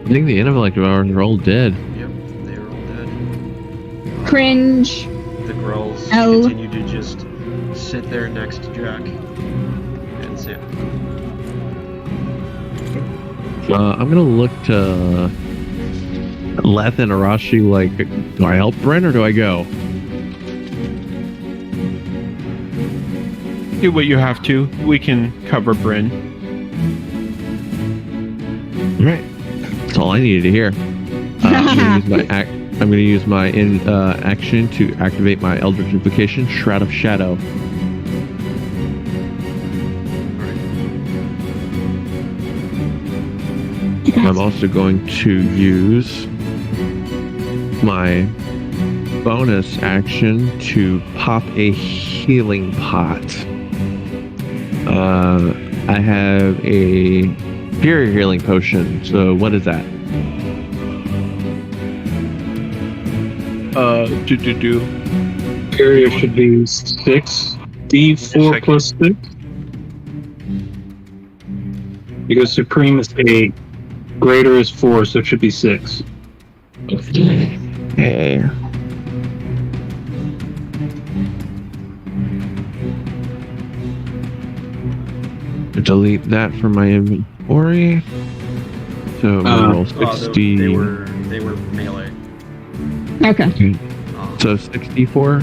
I think the intellect hours are all dead. Yep, they are all dead. Cringe. The Grells L. continue to just sit there next to Jack and Sam. I'm gonna look to Leth and Arashi. Like, do I help Bryn or do I go? Do what you have to. We can cover Bryn. All right, that's all I needed to hear. I'm gonna use my action to activate my Eldritch Invocation, Shroud of Shadow. I'm also going to use my bonus action to pop a healing pot. I have a superior healing potion. So what is that? Do. Area should be 6. D4 plus 6. Because Supreme is 8. Greater is 4, so it should be 6. Okay. Delete that from my inventory. So I'm gonna roll 60. They were melee. Okay. So 64.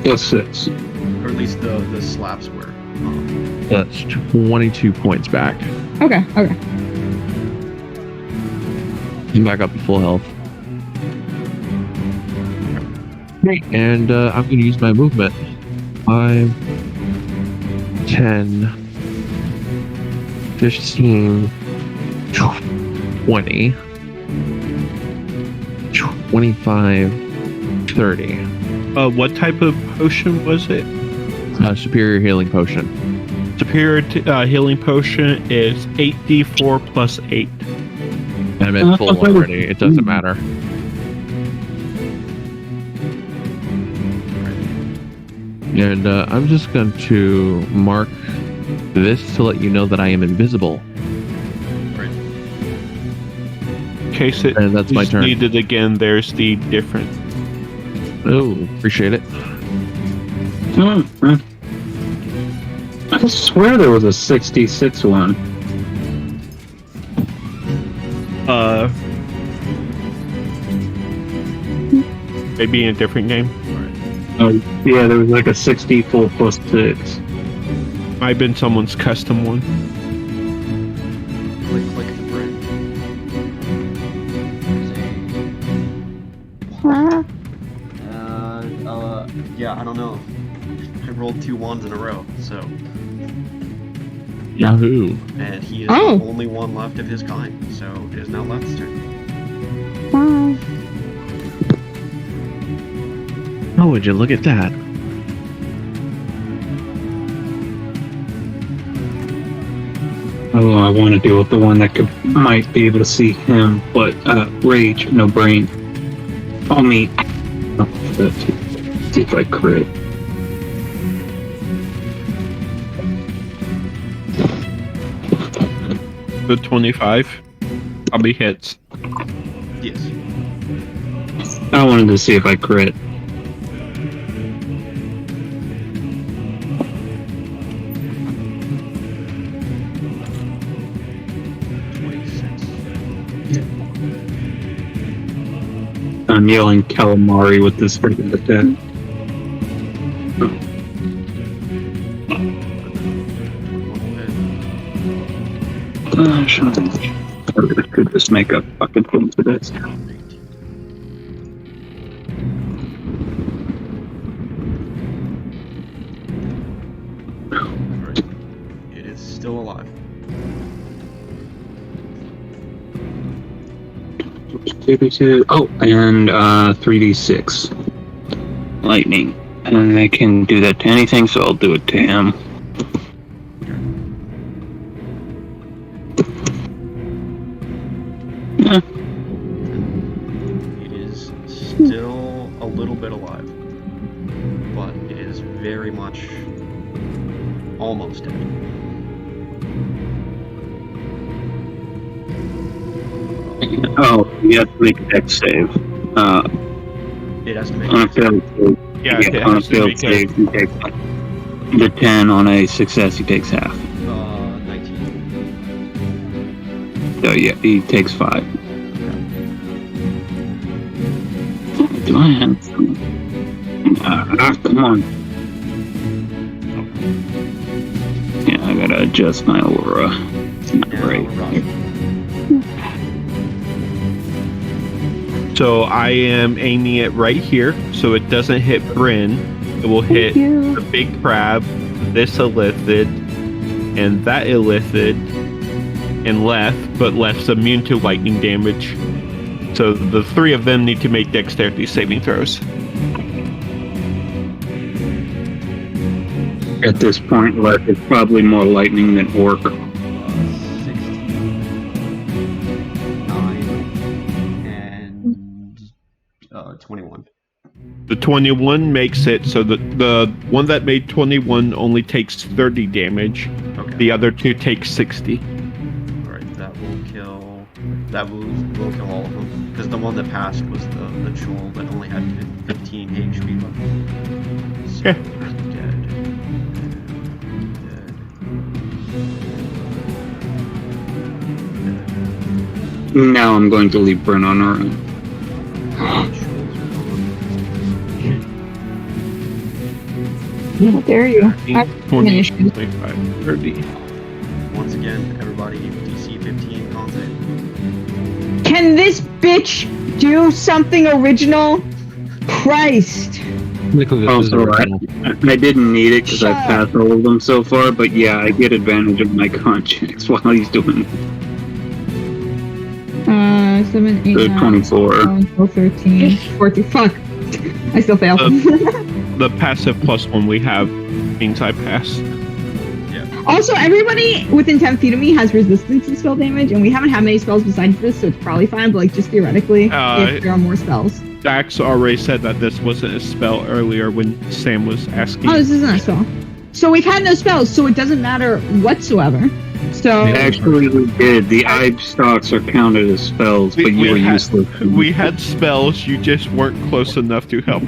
Plus 6. Or at least the slaps were. That's 22 points back. Okay. I'm back up to full health. Great. And I'm going to use my movement. 5, 10, 15, 20, 25, 30. What type of potion was it? Superior healing potion. Superior healing potion is 8d4 plus 8. I'm at full already. It doesn't matter. And I'm just going to mark this to let you know that I am invisible. In case it And that's my is turn. needed again, there's the difference. Oh, appreciate it. I swear there was a 66 one. Maybe in a different game. Oh, yeah, there was like a 64 plus 6. Might have been someone's custom one. Click the Bryn. Yeah, I don't know. I rolled 2 1s in a row, so. Yahoo. And he is Oh. the only one left of his kind, so it is now Left's turn. Oh, would you look at that? Oh, I want to deal with the one that might be able to see him, but Rage, no brain. I'll meet. See if I crit. The 25. Probably hits. Yes. I wanted to see if I crit. I'm yelling calamari with this freaking attack. Shut up. I could just make a fucking thing for this. It is still alive. 2d2. Oh, and 3d6 lightning, and I can do that to anything, so I'll do it to him. Yeah. It is still a little bit alive, but it is very much almost dead. Oh, you have to make a dex save. It has to make On a a failed save, Yeah, it on a has to failed make a, save, he takes the 10. On a success, he takes half. 19. So yeah, he takes 5. Do I have some? Come on. Yeah, I gotta adjust my aura. It's not Now right. we're rocking. so I am aiming it right here, so it doesn't hit Bryn. It will hit the big crab, this illithid, and that illithid, and Leth, but Leth's immune to lightning damage. So the 3 of them need to make dexterity saving throws. At this point, Leth is probably more lightning than orc. 16, 9, and 21. The 21 makes it, so the one that made 21 only takes 30 damage. Okay. The other 2 take 60. Alright, that will kill. That will kill all of them. Because the one that passed was the jewel that only had 15 HP left. So Yeah. dead. Now I'm going to leave Bryn on her own. How dare you? 20, 25, 30. Once again, everybody, DC 15 con save. Can this bitch do something original? Christ. Also, I didn't need it because I've passed all of them so far, but yeah, I get advantage of my con checks while he's doing it. 7, 8, So 9, 24. 12, 13, 14. Fuck. I still failed. The passive +1 we have means I pass. Also, everybody within 10 feet of me has resistance to spell damage, and we haven't had many spells besides this, so it's probably fine, but like just theoretically, if there are more spells. Dax already said that this wasn't a spell earlier when Sam was asking. Oh, this isn't a spell. So we've had no spells, so it doesn't matter whatsoever. So Actually, we did. The eye stalks are counted as spells, but you were useless. We had spells, you just weren't close enough to help.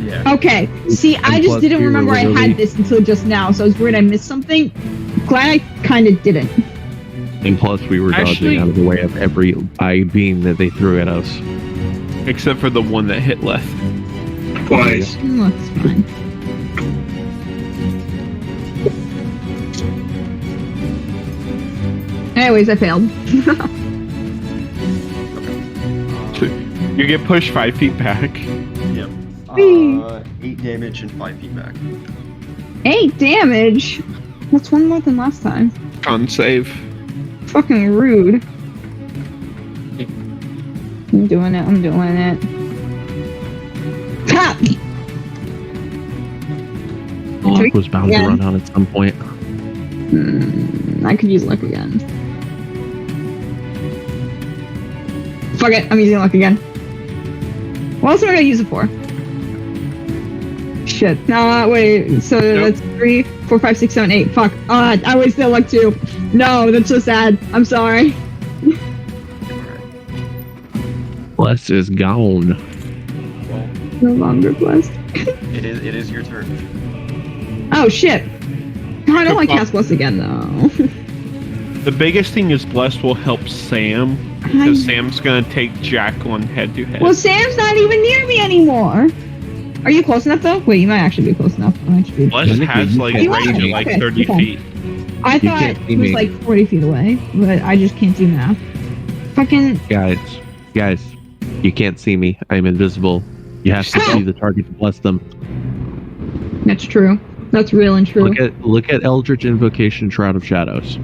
Yeah. okay, see, I just plus didn't we were remember I had literally- this until just now, so I was worried I missed something. Glad I kind of didn't. And plus, we were Actually- dodging out of the way of every eye beam that they threw at us. Except for the one that hit Leth. Twice. Looks fine. Anyways, I failed. You get pushed 5 feet back. Yep. 8 damage and 5 feet back. 8 damage? That's 1 more than last time. Con save. Fucking rude. I'm doing it. Ha! Luck was bound to run out at some point. I could use luck again. Fuck it, I'm using luck again. What else am I gonna use it for? Shit. No, wait. So that's 3, 4, 5, 6, 7, 8. Fuck. I wasted luck too. No, that's so sad. I'm sorry. Bless is gone. Well, No longer blessed. it is your turn. Oh shit. Oh, I don't want to cast bless again though. The biggest thing is Bless will help Sam, because Sam's gonna take Jack on head to head. Well, Sam's not even near me anymore. Are you close enough though? Wait, you might actually be close enough. Bless has like You range are? of like Okay, 30 okay. feet. I thought can't see it was me. like 40 feet away, but I just can't do math. Fucking. Guys, you can't see me. I'm invisible. You have to see the target to bless them. That's true. That's real and true. Look at Eldritch Invocation Shroud of Shadows.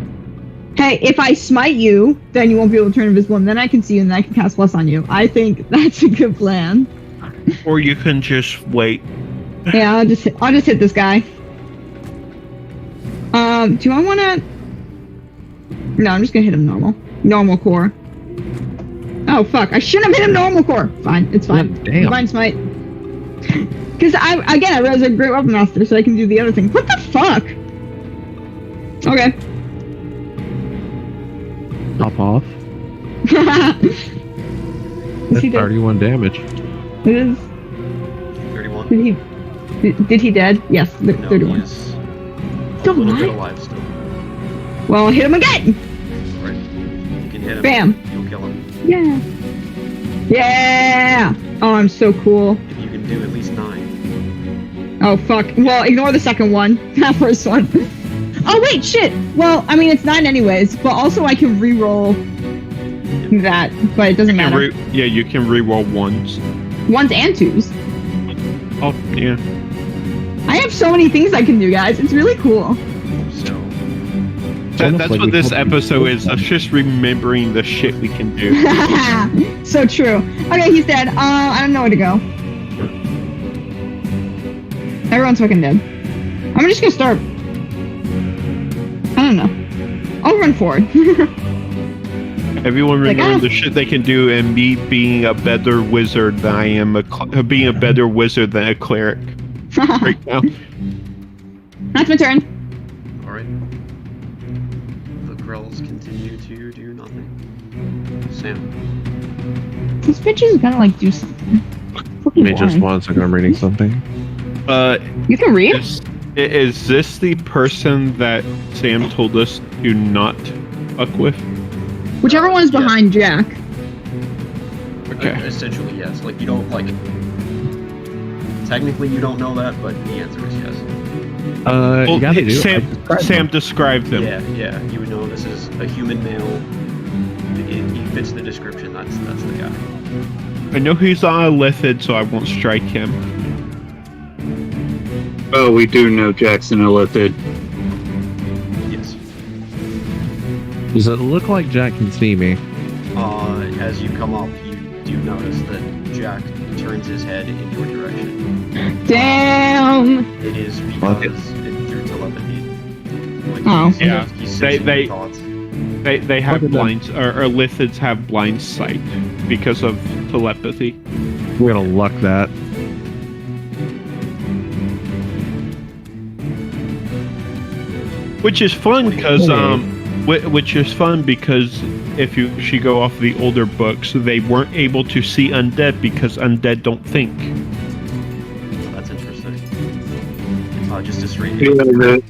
Hey, if I smite you, then you won't be able to turn invisible, and then I can see you, and then I can cast Bless on you. I think that's a good plan. Or you can just wait. Yeah, I'll just hit this guy. Do I want to? No, I'm just gonna hit him normal core. Oh fuck! I shouldn't have hit him normal core. Fine, it's fine. Damn. Divine smite. Because I realized I'm a great weapon master, so I can do the other thing. What the fuck? Okay. Pop off. That's 31 damage. It is. 31. Did he dead? Yes, No, 31. he's Still a little bit alive? alive still. Well, hit him again. Right. You can hit him. Bam. You'll kill him. Yeah. Yeah. Oh, I'm so cool. If you can do at least 9. Oh fuck. Well, ignore the second one. That first one. Oh wait, shit. Well, I mean it's 9 anyways, but also I can re-roll that, but it doesn't matter. Yeah, you can reroll ones. 1s and 2s. Oh, yeah. I have so many things I can do, guys. It's really cool. So, That's what this episode is. Us just remembering the shit we can do. So true. Okay, he's dead. I don't know where to go. Everyone's fucking dead. I'm just gonna start. I don't know. I'll run forward. Everyone Like, remember the shit they can do, and me being a better wizard than I am, being a better wizard than a cleric right now. That's my turn. alright. The Grells continue to do nothing. Sam. This bitch is gonna like do something. Fucking Give me just boring. 1 second. I'm reading something. You can read? Is this the person that Sam told us to not fuck with? Whichever one's Yeah. behind Jack. Okay. Essentially, yes. Like, you don't, like... Technically, you don't know that, but the answer is yes. Well, you gotta do. Sam described them. Yeah, you would know this is a human male. He fits the description. That's the guy. I know he's on a lithid, so I won't strike him. Oh, we do know Jackson Illithid. Yes. Does it look like Jack can see me? As you come up, you do notice that Jack turns his head in your direction. Damn! It is because through telepathy. Like, Oh. Yeah, he's they- sensing they- your thoughts. They have blinds, or lithids have blind sight because of telepathy. We're gonna luck that. Which is fun because if you should go off the older books, they weren't able to see undead because undead don't think. That's interesting. Just as reading. The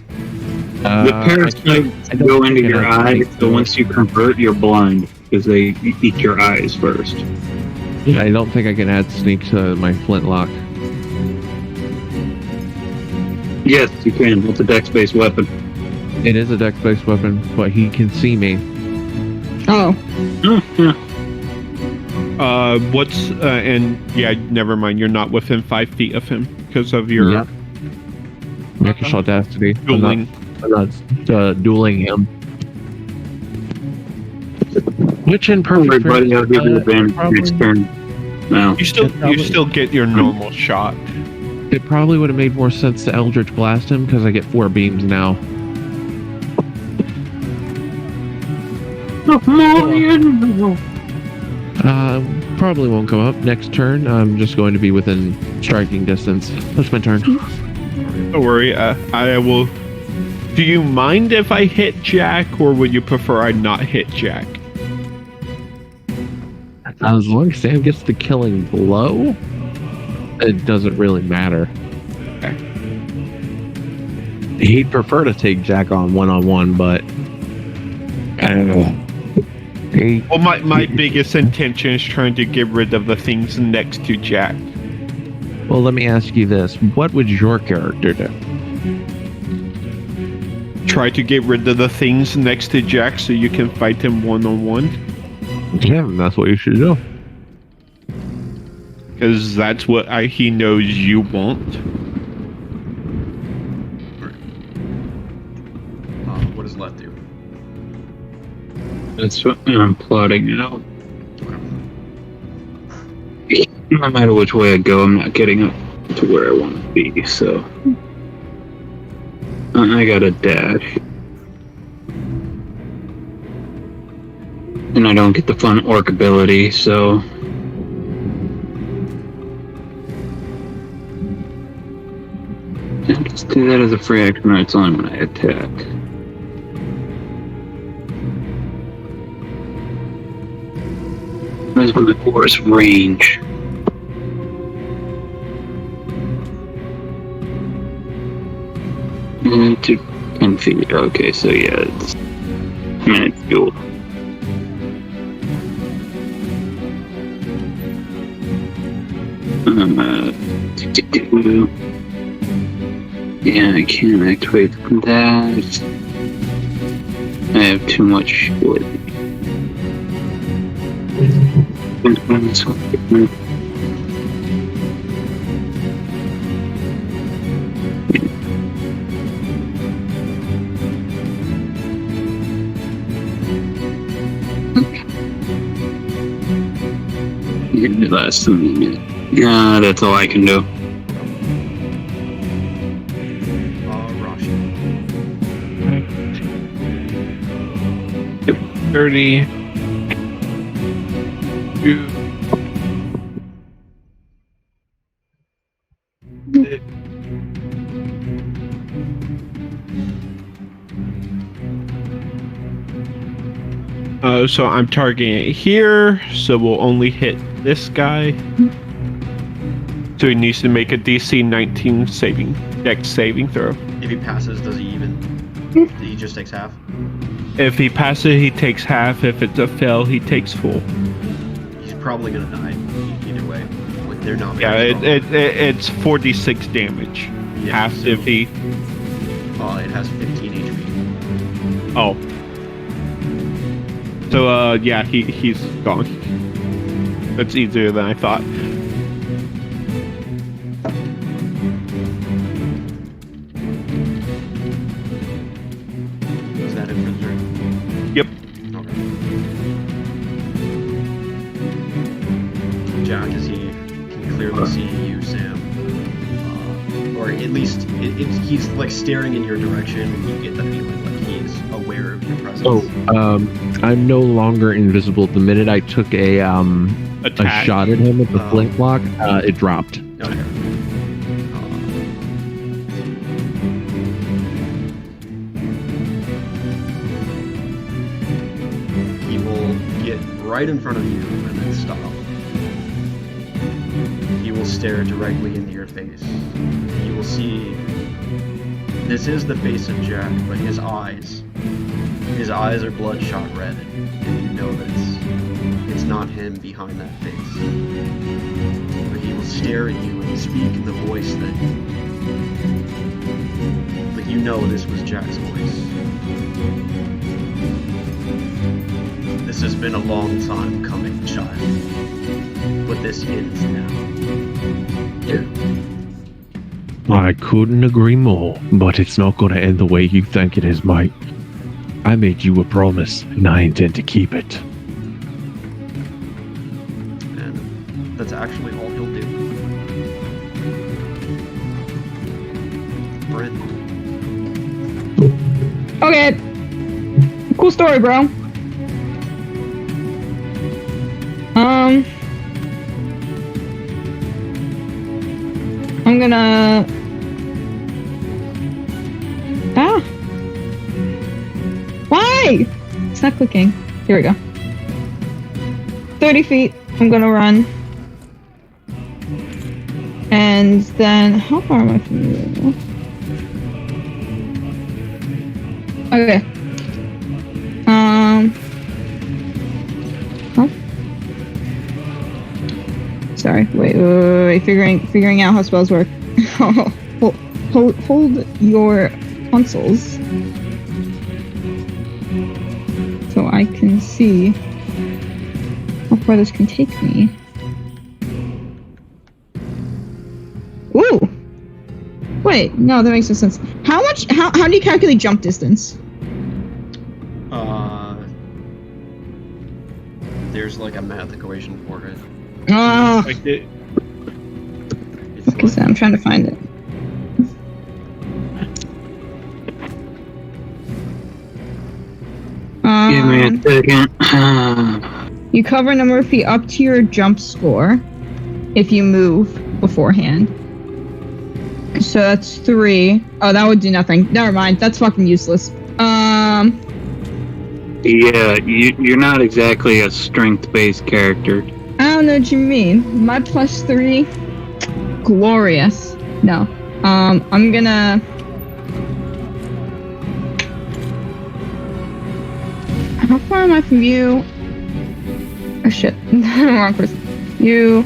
I parasites don't go think into it your has eyes, anything to so do once you convert, you're blind because they eat your eyes first. I don't think I can add sneak to my flintlock. Yes, you can. It's a dex-based weapon. It is a dex-based weapon, but he can see me. Oh. Never mind. You're not within 5 feet of him because of your Yep. Rakish audacity. dueling. I'm not dueling him. Which in perfect Everybody, I'll give you advantage probably- next turn. No. You still get your normal shot. It probably would have made more sense to Eldritch Blast him because I get 4 beams now. Probably won't come up. Next turn, I'm just going to be within striking distance. That's my turn. Don't worry. I will. Do you mind if I hit Jack, or would you prefer I not hit Jack? As long as Sam gets the killing blow, it doesn't really matter. He'd prefer to take Jack on one-on-one, but I don't know. Well, my biggest intention is trying to get rid of the things next to Jack. Well, let me ask you this. What would your character do? Try to get rid of the things next to Jack so you can fight him one-on-one. Yeah, that's what you should do. Because that's what he knows you want. What does Let do? That's what I'm plotting out. No matter which way I go, I'm not getting up to where I want to be, so I gotta dash. And I don't get the fun orc ability, so just do that as a free action, or it's only when I attack. Where's my force range? To 10 feet. Okay, so yeah, it's minuscule. Yeah, I can't activate that. I have too much wood. Last minute. Yeah, that's all I can do. Rashi. 30. So I'm targeting it here, so we'll only hit this guy. So he needs to make a DC 19 dex saving throw. If he passes, does he even? He just takes half. If he passes, he takes half. If it's a fail, he takes full. He's probably gonna die either way. Like they're not. Yeah, it's 46 damage. Yeah, half so, if he. It has 15 HP. Oh. So yeah, he's gone. That's easier than I thought. Is that it for the turn? Yep. Okay. Jack, as he can clearly see you, Sam, or at least he's like staring in your direction, and you get the feeling like he's aware of your presence. Oh, I'm no longer invisible. The minute I took a shot at him with the flintlock, it dropped. Okay. He will get right in front of you and then stop. He will stare directly into your face. You will see this is the face of Jack, but his eyes are bloodshot red, and you know that it's not him behind that face. But he will stare at you and speak in the voice that, like, you know this was Jack's voice. This has been a long time coming, child, but this ends now. I couldn't agree more, but it's not going to end the way you think it is, mate. I made you a promise, and I intend to keep it. And that's actually all he'll do. Brent. Okay. Cool story, bro. I'm gonna... Ah! Why? It's not clicking. Here we go. 30 feet. I'm gonna run. And then... How far am I from you? Okay. Huh? Sorry. Wait. Figuring out how spells work. hold your tonsils so I can see how far this can take me. Ooh. Wait. No, that makes no sense. How do you calculate jump distance? there's like a math equation for it. Oh, Like it, It's okay, so I'm trying to find it. Give me a second. You cover a number of feet up to your jump score if you move beforehand. So that's 3. Oh, that would do nothing. Never mind. That's fucking useless. Yeah, you're not exactly a strength-based character. I don't know what you mean. My +3, glorious. No. I'm gonna. How far am I from you? Oh shit. Wrong person. You're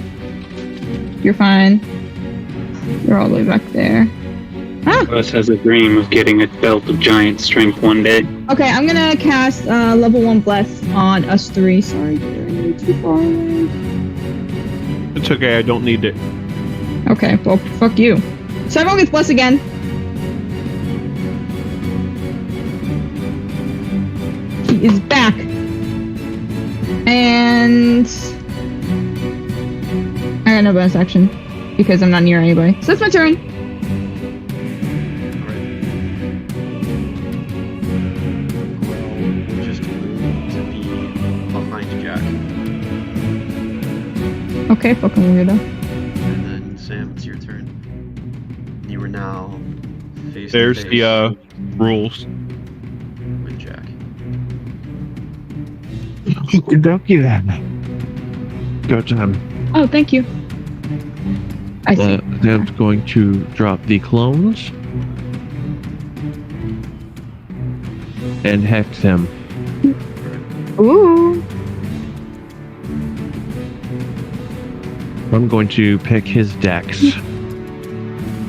fine. You're all the way back there. Ah! Us has a dream of getting a belt of giant strength one day. Okay, I'm gonna cast level 1 bless on us 3. Sorry, you're too far away. it's okay. I don't need it. Okay, well, fuck you. So everyone gets bless again. He is back. And I got no bonus action because I'm not near anybody. So that's my turn. We'll just move to be behind Jack. Okay, fucking weirdo. And then Sam, it's your turn. You are now face There's to face the rules. with Jack. Okie then. Go time. Oh, thank you. I see. Sam's going to drop the clones and hex him. Ooh. I'm going to pick his dex.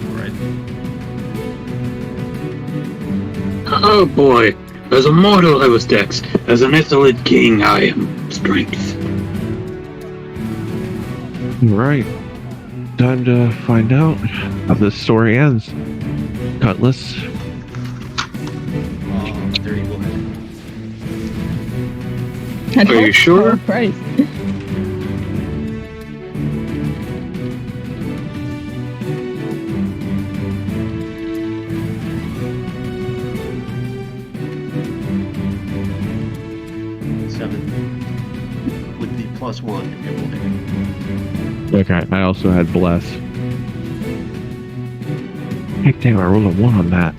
Alright. Oh boy, as a mortal I was dex. As an Ithalid king I am strength. Right. Time to find out how this story ends. Cutlass. 30 will hit. I'd Are you hope sure? so, Christ. With the +1, it will hit. Okay, I also had bless. Heck damn, I rolled a 1 on that.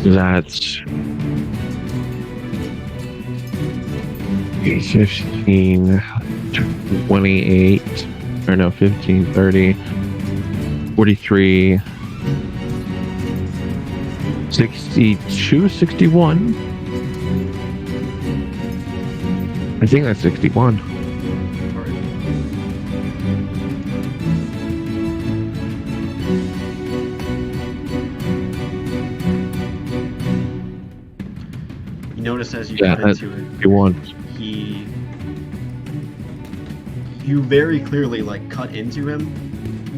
That's 15, 28, or no, 15, 30, 43, 62, 61. I think that's 61. Alright. You notice as you Yeah, cut that's into it, 61. you very clearly like cut into him,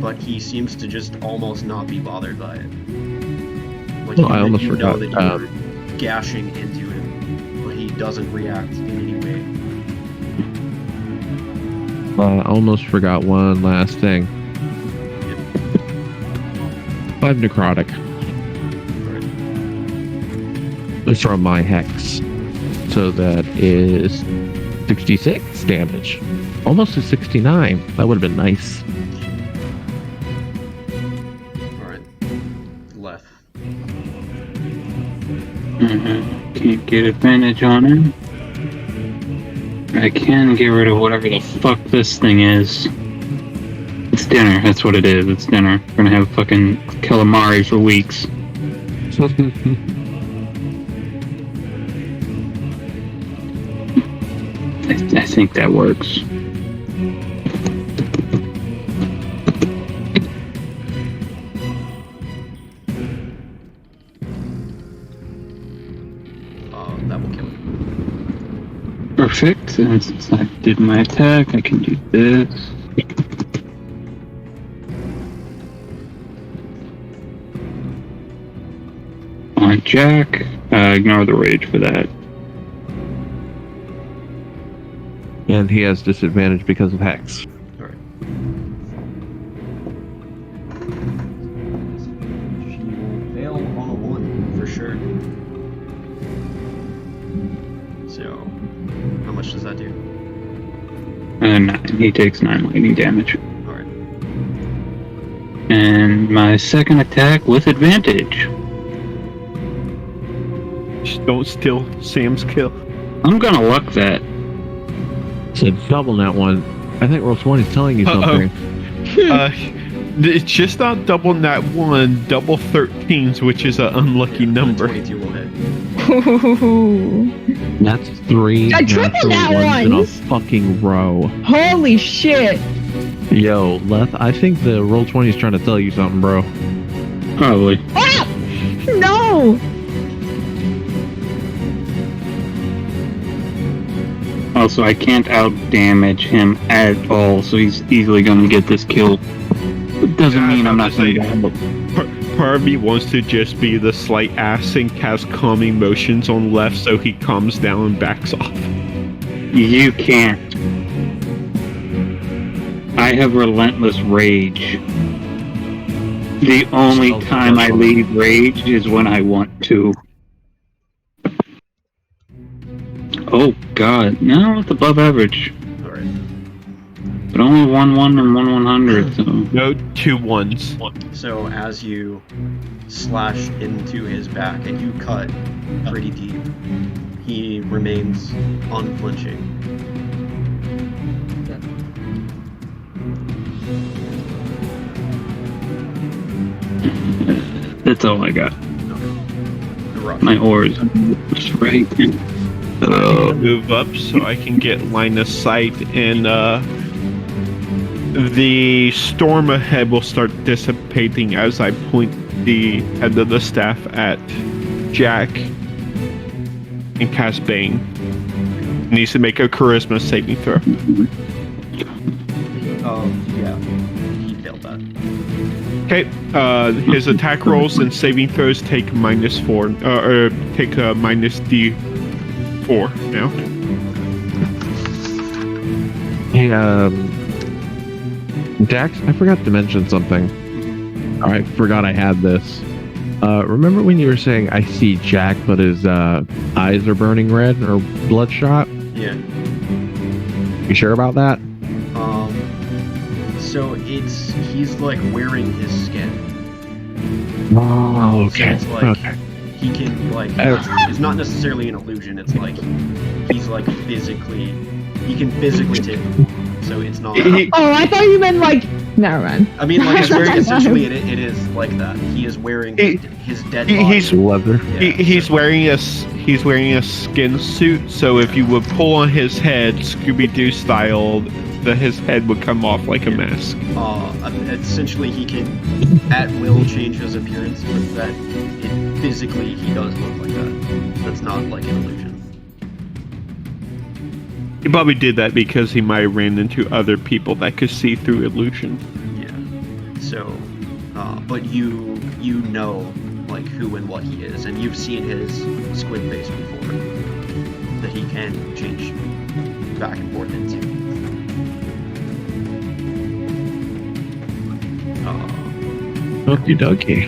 but he seems to just almost not be bothered by it. Like Oh, I almost you forgot, know that you're gashing into him, but he doesn't react in any way. I almost forgot one last thing. 5 necrotic. It's from my hex. So that is 66 damage. Almost to 69. That would have been nice. Alright. Left. Can't get advantage on him. I can get rid of whatever the fuck this thing is. It's dinner, that's what it is, it's dinner. We're gonna have fucking calamari for weeks. I think that works. That will kill him. Perfect. And since I did my attack, I can do this. Jack. Ignore the rage for that. And he has disadvantage because of Hex. Alright. She will fail on a 1 for sure. So, how much does that do? And 9. He takes 9 lightning damage. Alright. And my second attack with advantage. Just don't steal Sam's kill. I'm gonna luck that. It's a double net one. I think Roll20 is telling you something. It's just not double nat 1, double 13s, which is an unlucky number. 22 will hit. That's 3 I triple natural that ones in a one. fucking row. Holy shit. Yo, Leth, I think the Roll20 is trying to tell you something, bro. Probably. Ah! No. Also, I can't out damage him at all, so he's easily gonna get this kill. It doesn't mean I'm not gonna get Part of me wants to just be the slight ass and cast calming motions on left so he calms down and backs off. You can't. I have relentless rage. The only time I leave rage is when I want to. Oh god, no, it's above average. Alright. But only 1-1 and 1-100, so... No 2 1s. So as you slash into his back and you cut pretty deep, he remains unflinching. That's all I got. Eruption. My oars. That's right. Move up so I can get line of sight, and the storm ahead will start dissipating as I point the head of the staff at Jack and cast Bane. Needs to make a charisma saving throw. Yeah. He failed that. Okay, his attack rolls and saving throws take -4, or take a minus D4 now. Hey, Dax, I forgot to mention something. I forgot I had this. Remember when you were saying, I see Jack, but his eyes are burning red or bloodshot? Yeah. You sure about that? So he's like wearing his skin. Oh, So it's like okay. he can like it's not necessarily an illusion, it's like he's like physically he can physically take the form. So it's not Oh, I thought you meant like. Never mind. I mean like it's very essentially it is like that. He is wearing his dead body. He's Leather. Yeah, he's wearing a skin suit, so if you would pull on his head, Scooby-Doo style, his head would come off like a mask. Essentially he can at will change his appearance, but that physically he does look like that. That's not like an illusion. He probably did that because he might have ran into other people that could see through illusion. Yeah. So, but you know like who and what he is, and you've seen his squid face before that he can change back and forth into. Okie dokie.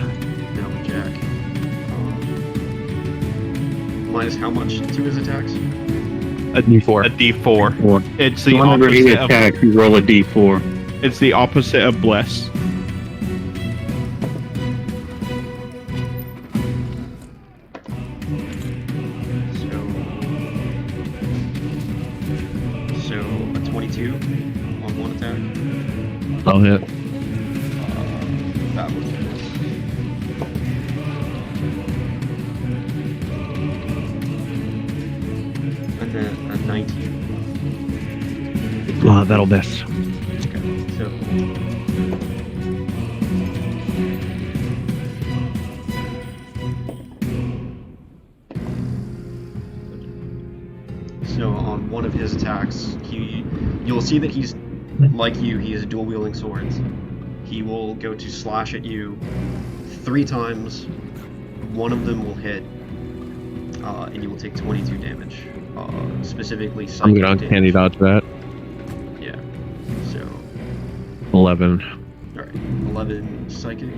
Now Jack. Minus how much to his attacks? A D4. D4. It's the Whenever he opposite of, attacks, you roll a d4. it's the opposite of bless. So a 22 on one attack. I'll hit. That was a miss. And then a 19. That'll miss. Okay, so on one of his attacks, you'll see that he's like you. He is dual wielding swords. He will go to slash at you 3 times one of them will hit, and you will take 22 damage. Specifically, I'm psychic gonna uncanny damage. dodge that. Yeah. So, 11. all right, 11 psychic.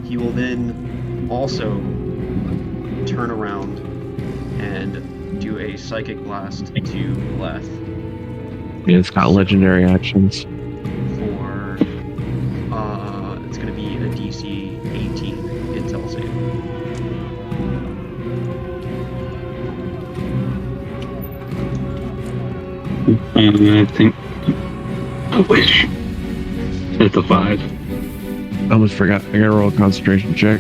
He will then also turn around and do a psychic blast to Leth Yeah, it's got legendary actions. for it's going to be a DC 18 intel save. I think. I wish. It's a 5. I almost forgot. I gotta roll a concentration check.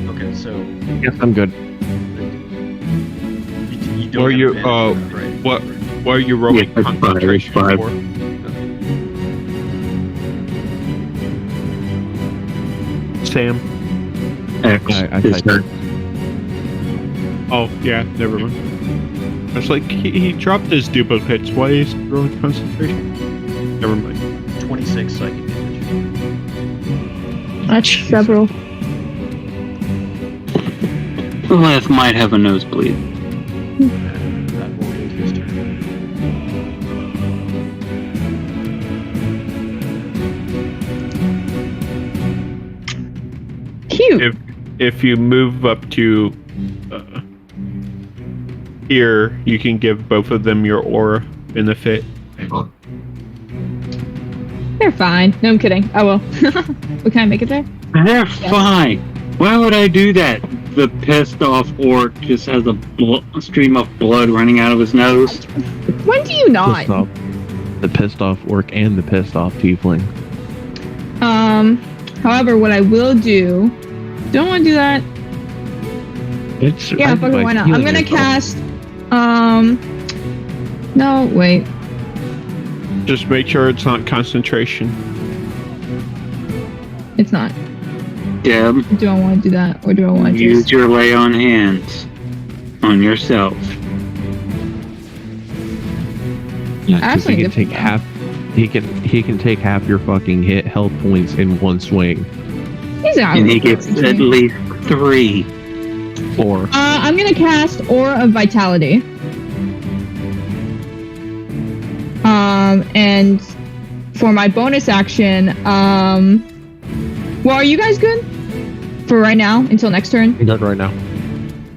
Okay, so Yes, I'm good. you don't Or have you, advantage for that, right? what are you rolling Yeah, that's fine, concentration it's 5. for? Sam? X I is typed hurt. Oh, yeah, never mind. I was like, he dropped his duplicates. Why is he rolling concentration? Never mind. 26 psychic damage. That's several. The left might have a nosebleed. And that will end his turn. Cute. If you move up to here, you can give both of them your aura benefit. They're fine. No, I'm kidding. I will. But can I make it there? They're fine. Why would I do that? The pissed off orc just has a stream of blood running out of his nose. When do you not? Pissed off. The pissed off orc and the pissed off tiefling. However, what I will do, don't want to do that. It's Yeah, I'd fucking like why not? I'm healing gonna yourself. cast. No, wait. Just make sure it's not concentration. It's not. Deb, Do I want to do that, or do I want to use just? your lay on hands on yourself. Yeah, 'cause Actually, he can take different half. He can take half your fucking hit health points in one swing. He's out. And he gets at least 3. Or I'm gonna cast Aura of Vitality. And for my bonus action, well, are you guys good for right now until next turn? he does right now.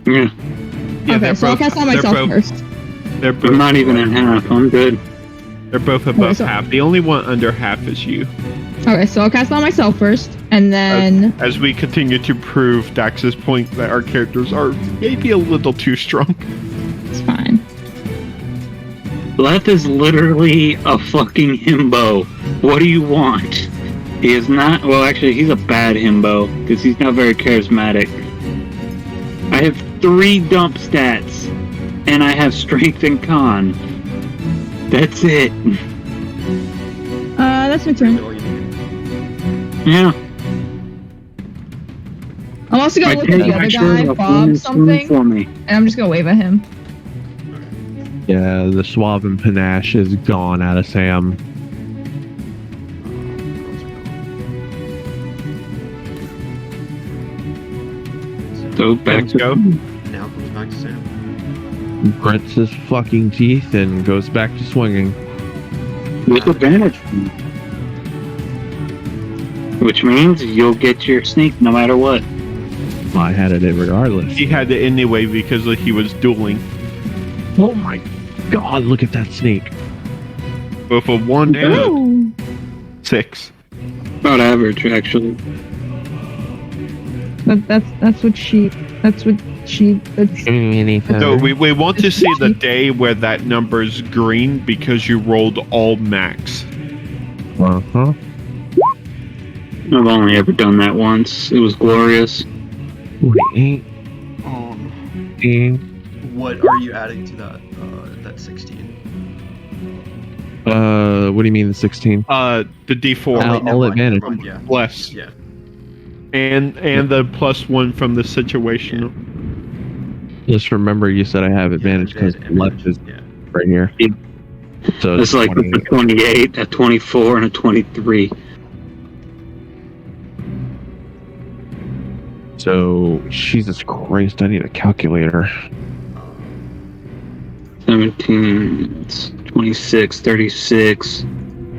Yeah, Yeah, Okay, they're so I'll both- cast on they're myself both- first. They're both, I'm not even in half. I'm good. They're both above so- half. The only one under half is you. Okay, so I'll cast on myself first, and then As we continue to prove Dax's point that our characters are maybe a little too strong. it's fine. Leth is literally a fucking himbo. What do you want? He is not. Well, actually, he's a bad himbo because he's not very charismatic. I have 3 dump stats, and I have strength and con. That's it. That's my turn. All you need. Yeah. I'm also gonna look at the other guy, Bob something, for me. and I'm just gonna wave at him. Yeah, the suave and panache is gone out of Sam. So back Let's to go. Now comes back to Sam. Grits his fucking teeth and goes back to swinging. with advantage. Which means you'll get your sneak no matter what. I had it in regardless. He had it anyway because he was dueling. Oh my god, look at that snake. Both a 1 and a Ooh. 6. About average, actually. That's what she. That's. So we want to see the day where that number's green because you rolled all max. Uh-huh. I've only ever done that once. It was glorious. Wait, What are you adding to that 16? what do you mean the 16? The D4 All Never mind, advantage. never mind, yeah. less. Yeah. And the +1 from the situation. Just remember you said I have advantage because left is Yeah. right here. Yeah. So It's like a 28, a 24, and a 23. So, Jesus Christ, I need a calculator. 17, 26, 36,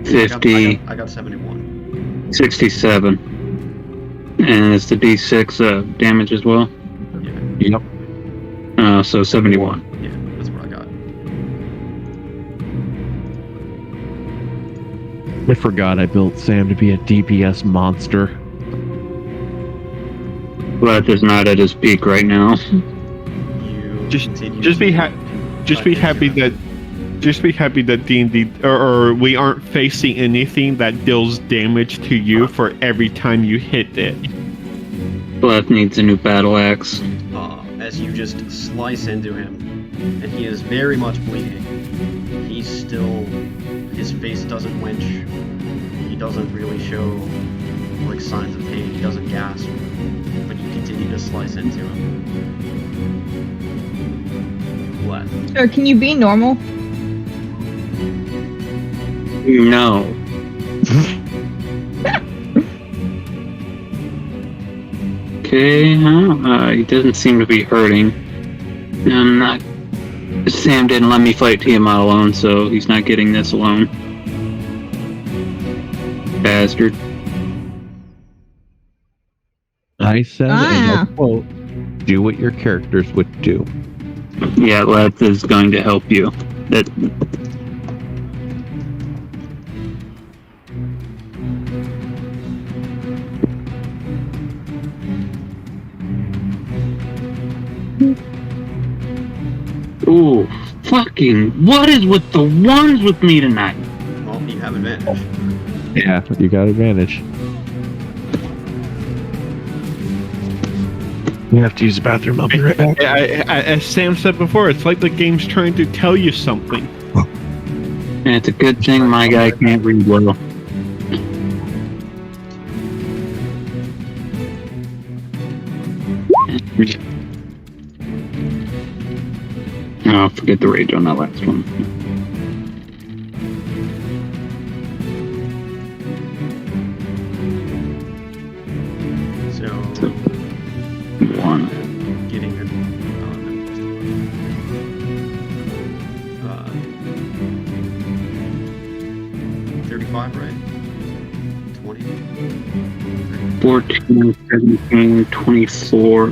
50, I got 71. 67. And it's the D6 damage as well? Yeah. Yep. So 71. Yeah, that's what I got. I forgot I built Sam to be a DPS monster. Leth is not at his peak right now. You Just be happy that D&D or we aren't facing anything that deals damage to you for every time you hit it. Leth needs a new battle axe. As you just slice into him, and he is very much bleeding. His face doesn't winch. He doesn't really show like signs of pain. He doesn't gasp, but you continue to slice into him. Left. Sir, can you be normal? No. Okay, he doesn't seem to be hurting. Sam didn't let me fight Tiamat alone, so he's not getting this alone. Bastard. I said, and I quote, do what your characters would do. Yeah, Leth is going to help you. Ooh, fucking, what is with the ones with me tonight? Well, you have advantage. Yeah, you got advantage. You have to use the bathroom. I'll be right back. As Sam said before, it's like the game's trying to tell you something. And it's a good thing my guy can't read well. Oh, forget the rage on that last one. So One. getting your 35, right? 20? 14, 17, 24,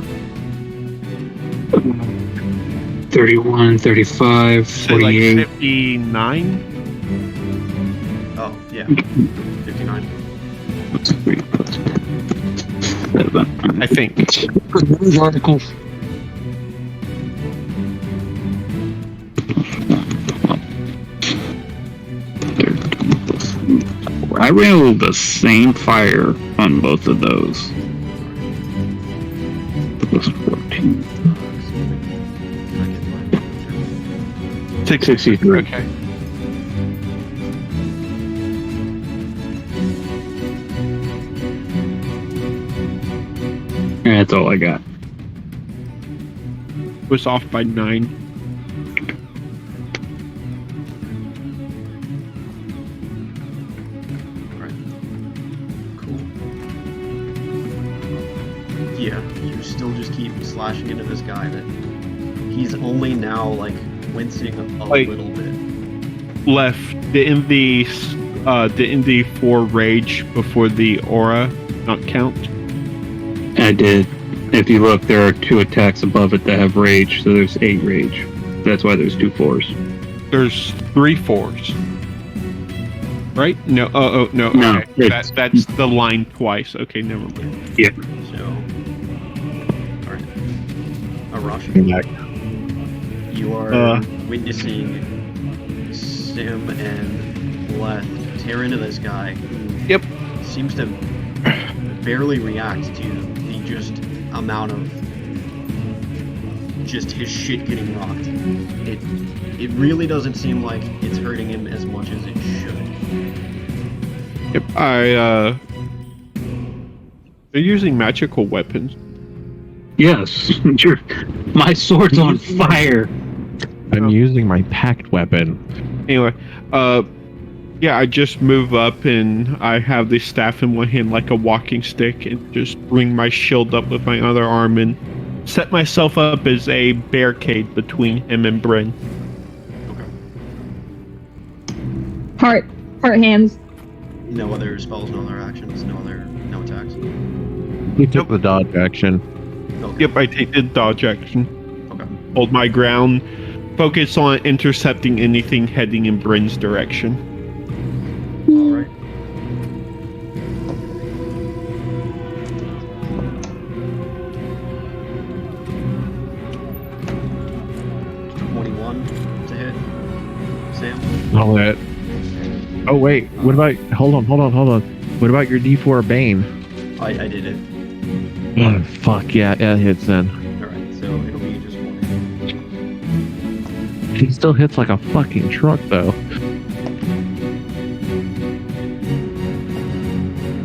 31, 35, Say like 48. 59? Oh, yeah. 59. I think. Articles. I ran the same fire on both of those. It was 14. 63. Okay. And that's all I got. Was off by 9. Cool. Yeah, you still just keep slashing into this guy that he's only now like wincing a little bit. Left. Didn't the 4 rage before the aura not count? I did. If you look, there are 2 attacks above it that have rage, so there's 8 rage. That's why there's 2 4s. There's 3 4s. Right? No. No. No, Okay. That's the line twice. Okay, never mind. Yeah. So, alright. Arashi, you are witnessing Sam and Leth tear into this guy who Yep. seems to barely react to the just amount of just his shit getting rocked. It really doesn't seem like it's hurting him as much as it should. Yep. They're using magical weapons. Yes. My sword's on fire. I'm using my packed weapon. Anyway, Yeah, I just move up and I have the staff in one hand like a walking stick and just bring my shield up with my other arm and set myself up as a barricade between him and Bryn. Heart hands. No other spells, no other actions, no attacks. You took the dodge action. Okay. Yep, I take the dodge action. Okay. Hold my ground. Focus on intercepting anything heading in Bryn's direction. All right. To hit. Sam? All that. Oh wait, what about? Hold on. What about your D4 Bane? I did it. Oh, fuck yeah, it hits then. Alright, so it'll be just one. He still hits like a fucking truck though.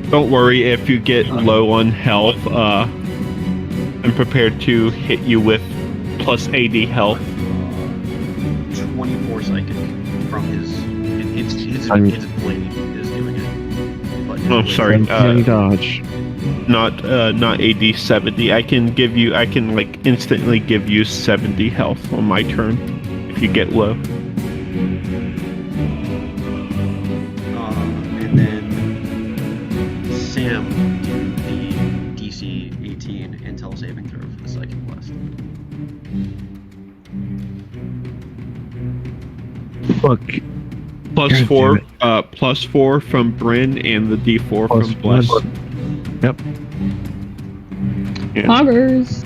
Don't worry if you get low on health. I'm prepared to hit you with plus 80 health. 24 psychic from his blade is doing it. But his Oh, blade- sorry. Dodge. Not 80, 70. I can like instantly give you 70 health on my turn if you get low. And then Sam do the DC 18 intel saving throw for the psychic blast. Fuck. Plus God four, damn plus 4 from Bryn and the D4 Plus from Bless. one. Yep. Yeah. Poggers.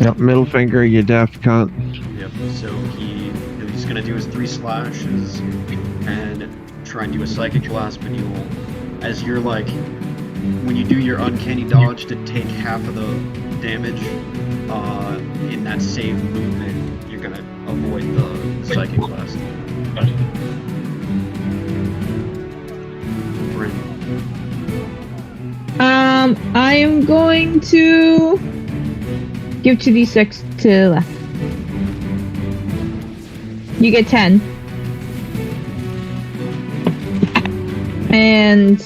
Yep. Middle finger, you daft cunt. Yep. So he's gonna do his 3 slashes and try and do a psychic blast, but you'll, as you're like, when you do your uncanny dodge to take half of the damage, in that same movement, you're gonna avoid the psychic blast. Bryn. I am going to give 2d6 to left. You get 10. And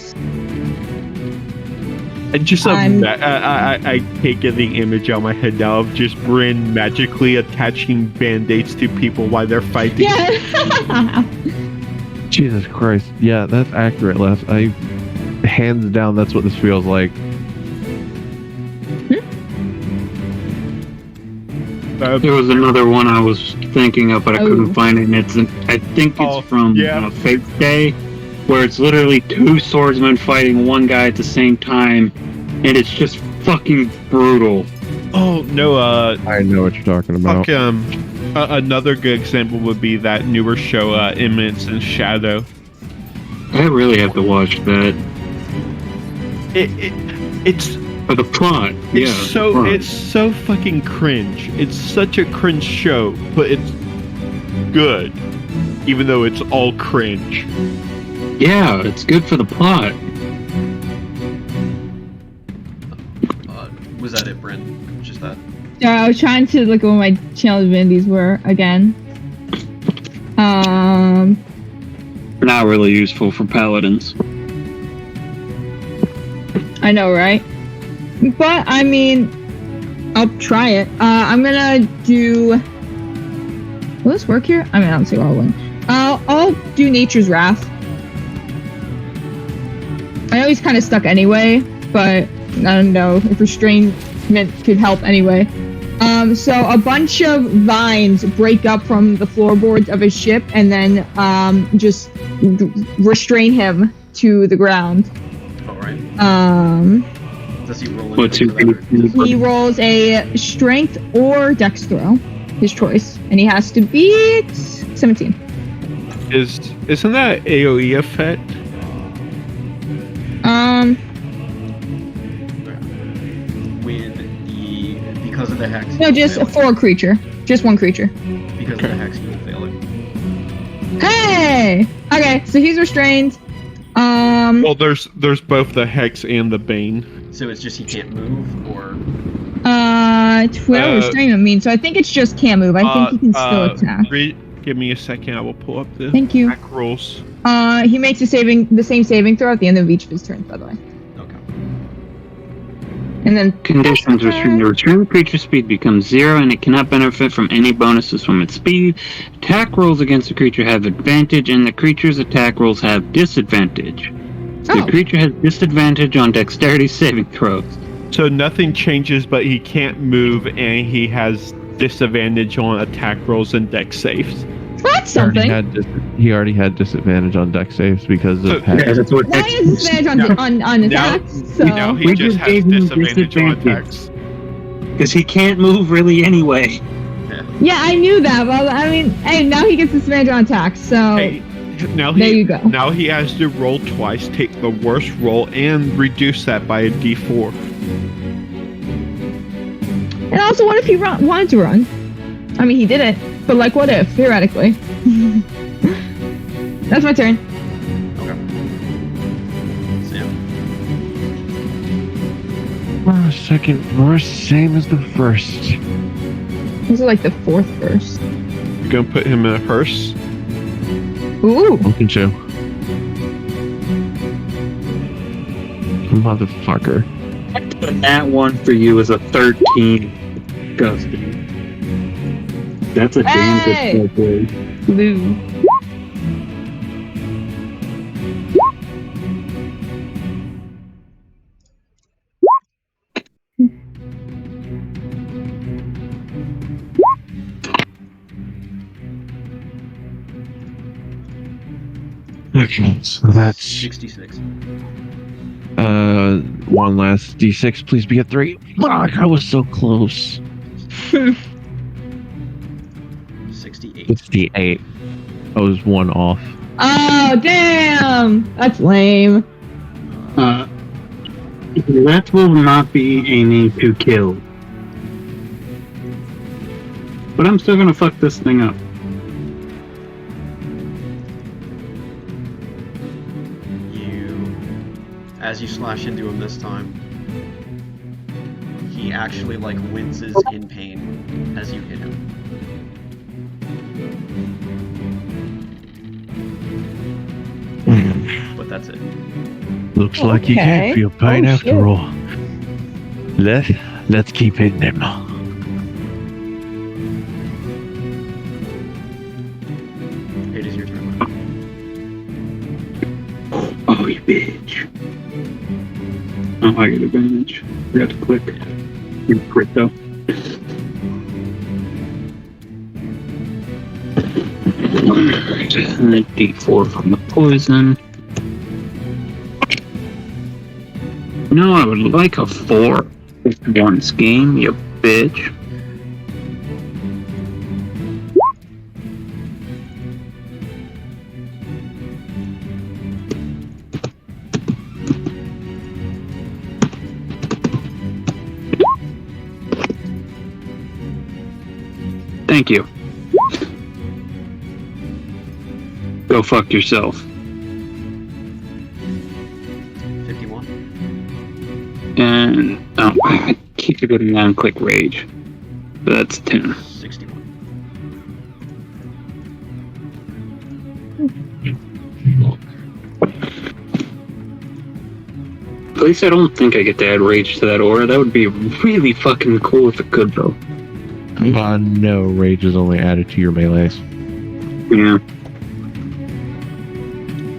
I just I can't get the image out of my head now of just Bryn magically attaching band-aids to people while they're fighting. yeah. Jesus Christ. Yeah, that's accurate, Les. Hands down, that's what this feels like. There was another one I was thinking of, but I couldn't find it. And I think it's from Fate Day, where it's literally 2 swordsmen fighting one guy at the same time, and it's just fucking brutal. Oh no! I know what you're talking about. Another good example would be that newer show, Imminence and Shadow. I really have to watch that. It's For the plot, it's so fucking cringe. It's such a cringe show, but it's good, even though it's all cringe. Yeah, it's good for the plot. Was that it, Bryn? Just that? I was trying to look at what my channel divinities were again. Not really useful for paladins. I know, right? But I mean, I'll try it. I'm gonna do. Will this work here? I mean, I don't see why I wouldn't. I'll do Nature's Wrath. I know he's kind of stuck anyway, but I don't know if restrainment could help anyway. So a bunch of vines break up from the floorboards of his ship and then just restrain him to the ground. Alright. Does he roll What's He rolls a strength or dex throw, his choice, and he has to beat 17. Isn't that AOE effect? Because of the hex. No, just for a creature. Just one creature. Because of the hex, you will fail it. Hey! Okay, so he's restrained. Well, there's both the Hex and the Bane. So it's just he can't move, or... Whatever restrainment means. So I think it's just can't move. I think he can still attack. Give me a second. I will pull up the Thank you. attack rules. He makes the same saving throw at the end of each of his turns, by the way. Okay. And then Conditions return creature speed becomes 0 and it cannot benefit from any bonuses from its speed. Attack rolls against the creature have advantage and the creature's attack rolls have disadvantage. The creature has disadvantage on dexterity saving throws. So nothing changes, but he can't move and he has disadvantage on attack rolls and dex saves. That's something. He already had disadvantage on dex saves because of Why is disadvantage on attacks? Now he just has disadvantage on attacks. Because he can't move really anyway. Yeah, I knew that. But I mean, hey, now he gets disadvantage on attacks. So there you go. Now he has to roll twice, take the worst roll, and reduce that by a d4. And also, what if he wanted to run? I mean, he didn't. But like, what if, theoretically? That's my turn. Okay. Sam. Second verse, same as the first. This is like the fourth verse. You're gonna put him in a hearse? Ooh. Look at you. Motherfucker. And that one for you is a 13. Disgusting. That's a damn good play. Blue. Okay, so that's 66. one last d6, please be a 3. Fuck, I was so close. 68. 68. I was one off. Oh, damn! That's lame. That will not be aiming to kill. But I'm still gonna fuck this thing up. As you slash into him this time, he actually like winces in pain as you hit him. But that's it. Looks like you can't feel pain after all. Let's keep hitting him. It is your turn. Oh, you bitch. Oh, I get advantage. Forgot to click. You crit though. D4 from the poison. No, I would like a 4. Once game, you bitch. Thank you. Go fuck yourself. 51. And I keep it in non-click rage. So that's 10. 61. At least I don't think I get to add rage to that aura. That would be really fucking cool if it could, though. No, rage is only added to your melees. Yeah.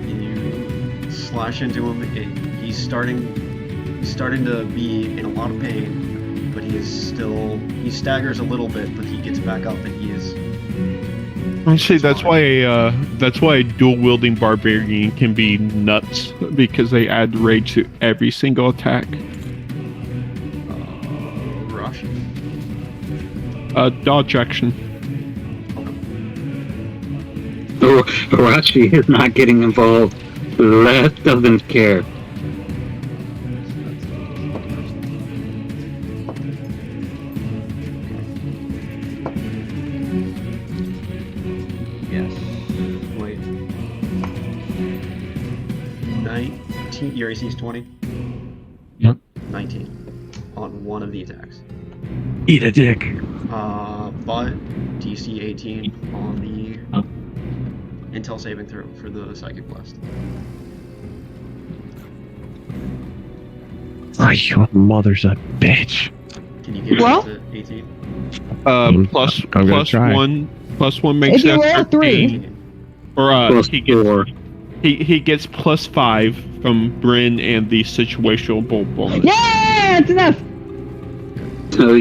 You slash into him. He's starting to be in a lot of pain, but he staggers a little bit, but he gets back up and he is. I see. That's why a dual wielding barbarian can be nuts, because they add rage to every single attack. Rush. Dodge action. Orochi is not getting involved. Les doesn't care. Yes. Wait. 19. Your AC is 20? Yep. 19. On one of the attacks. Eat a dick. but DC 18 on the Intel saving throw for the Psychic Blast. Oh, your mother's a bitch. Can you get Well- it to 18? Plus I'm gonna try. one makes If you that roll 3. 13. Or Plus he gets 4. he gets +5 from Bryn and the situational bolt bonus. Yeah, it's enough. So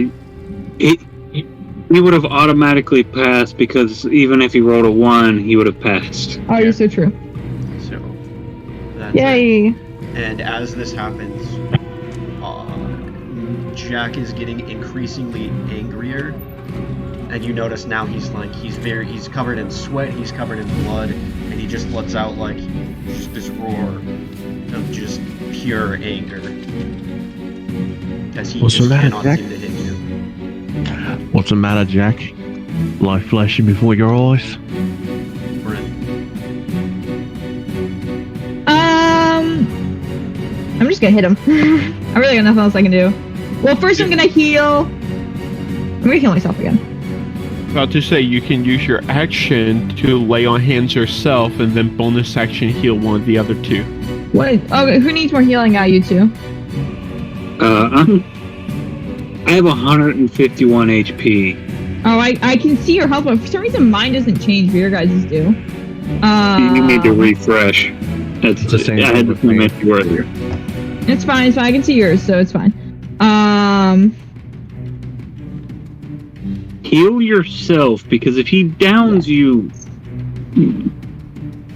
he would have automatically passed because even if he rolled a 1, he would have passed. Oh, you're so true. So that's it. Yay. And as this happens, Jack is getting increasingly angrier, and you notice now he's covered in sweat, he's covered in blood, and he just lets out like just this roar of just pure anger as he What's the just matter, cannot Jack? seem to hit you. What's the matter, Jack? Life flashing before your eyes? Bryn. I'm just gonna hit him. I really got nothing else I can do. Well, first I'm gonna heal. I'm gonna heal myself again. About to say you can use your action to lay on hands yourself, and then bonus action heal one of the other two. What? Okay, who needs more healing out? You two? I have 151 HP. Oh, I can see your health, but for some reason mine doesn't change, but your guys' do. You need to refresh. That's the same I had the with me. same issue earlier. It's fine. I can see yours, so it's fine. Heal yourself, because if he downs you,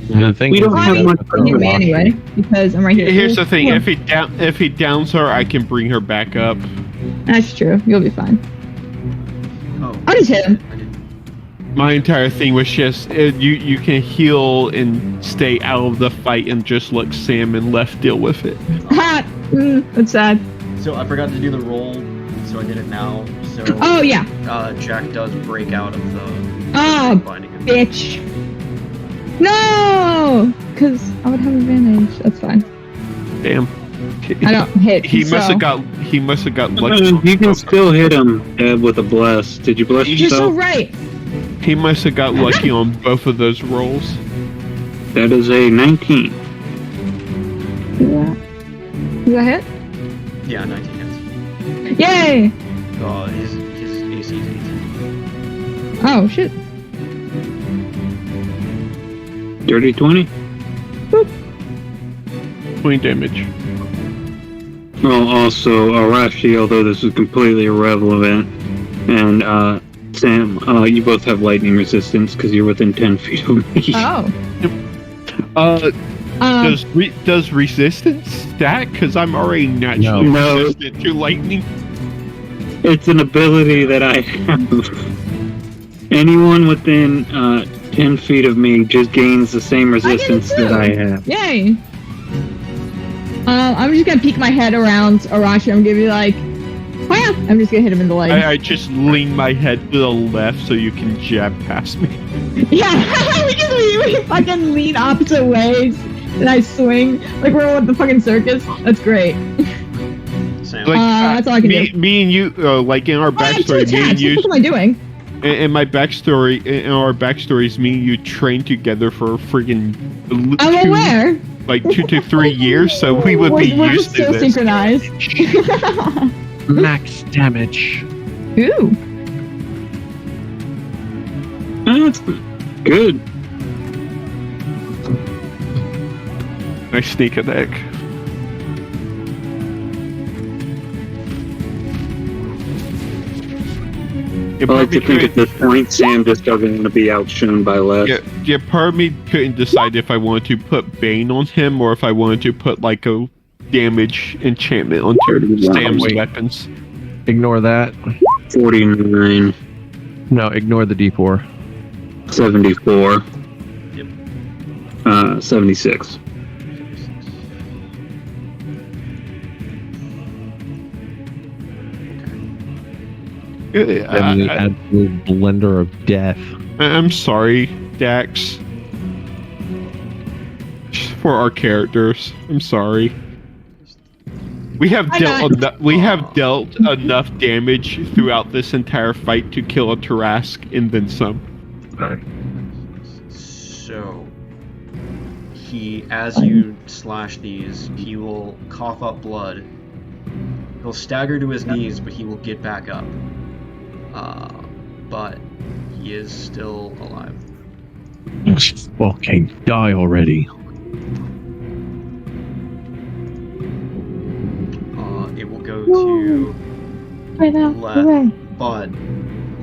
The thing We don't is, have much You hit me anyway, because I'm right here. Here's the thing: Cool. if he downs her, I can bring her back up. That's true. You'll be fine. Oh, I'll just hit him. I didn't. My entire thing was just you can heal and stay out of the fight and just let Sam and Left deal with it. Ha! That's sad. So I forgot to do the roll, so I did it now. So Oh, yeah. Jack does break out of the Oh, binding. bitch. No! Because I would have advantage. That's fine. Damn. I don't hit. He must have got lucky. you can still hit him with a bless. Did you bless You're so yourself? right. He must have got lucky on both of those rolls. That is a 19. Yeah. Is that hit? Yeah, 19 hits. Yay! His AC is 18. Oh, shit. Dirty 20. 20 damage. Well, also, Arashi, although this is completely irrelevant, and Sam, you both have lightning resistance because you're within 10 feet of me. Oh. Does resistance stack? Because I'm already naturally No. resistant to lightning. It's an ability that I have. Anyone within 10 feet of me just gains the same resistance too. that I have. Yay! I'm just gonna peek my head around Arashi. I'm gonna be like, wow! I'm just gonna hit him in the leg. I just lean my head to the left so you can jab past me. Yeah, we fucking lean opposite ways, and I swing like we're at the fucking circus. That's great. Sam. Like, That's all I can do. me and you, like in our I have two backstory, me and attacks. you, What am I doing? in my backstory, in our backstories, me and you trained together for friggin' I'm aware. like 2 to 3 years, so we would be We're used so to this. synchronized. max damage. Ooh. That's good. Nice sneak attack. Yeah, I like to part of me think at this point, Sam just doesn't want to be outshone by less. part of me couldn't decide if I wanted to put Bane on him or if I wanted to put like a damage enchantment onto Sam's Wait. weapons. Ignore that. 49, No, ignore the D4. 74, Yep. 76. And the absolute blender of death. I'm sorry, Dax. For our characters, I'm sorry. We have Why dealt not? we have dealt enough damage throughout this entire fight to kill a Tarask and then some. So, as you slash these, he will cough up blood. He'll stagger to his knees, but he will get back up. But he is still alive. Just fucking die already. It will go to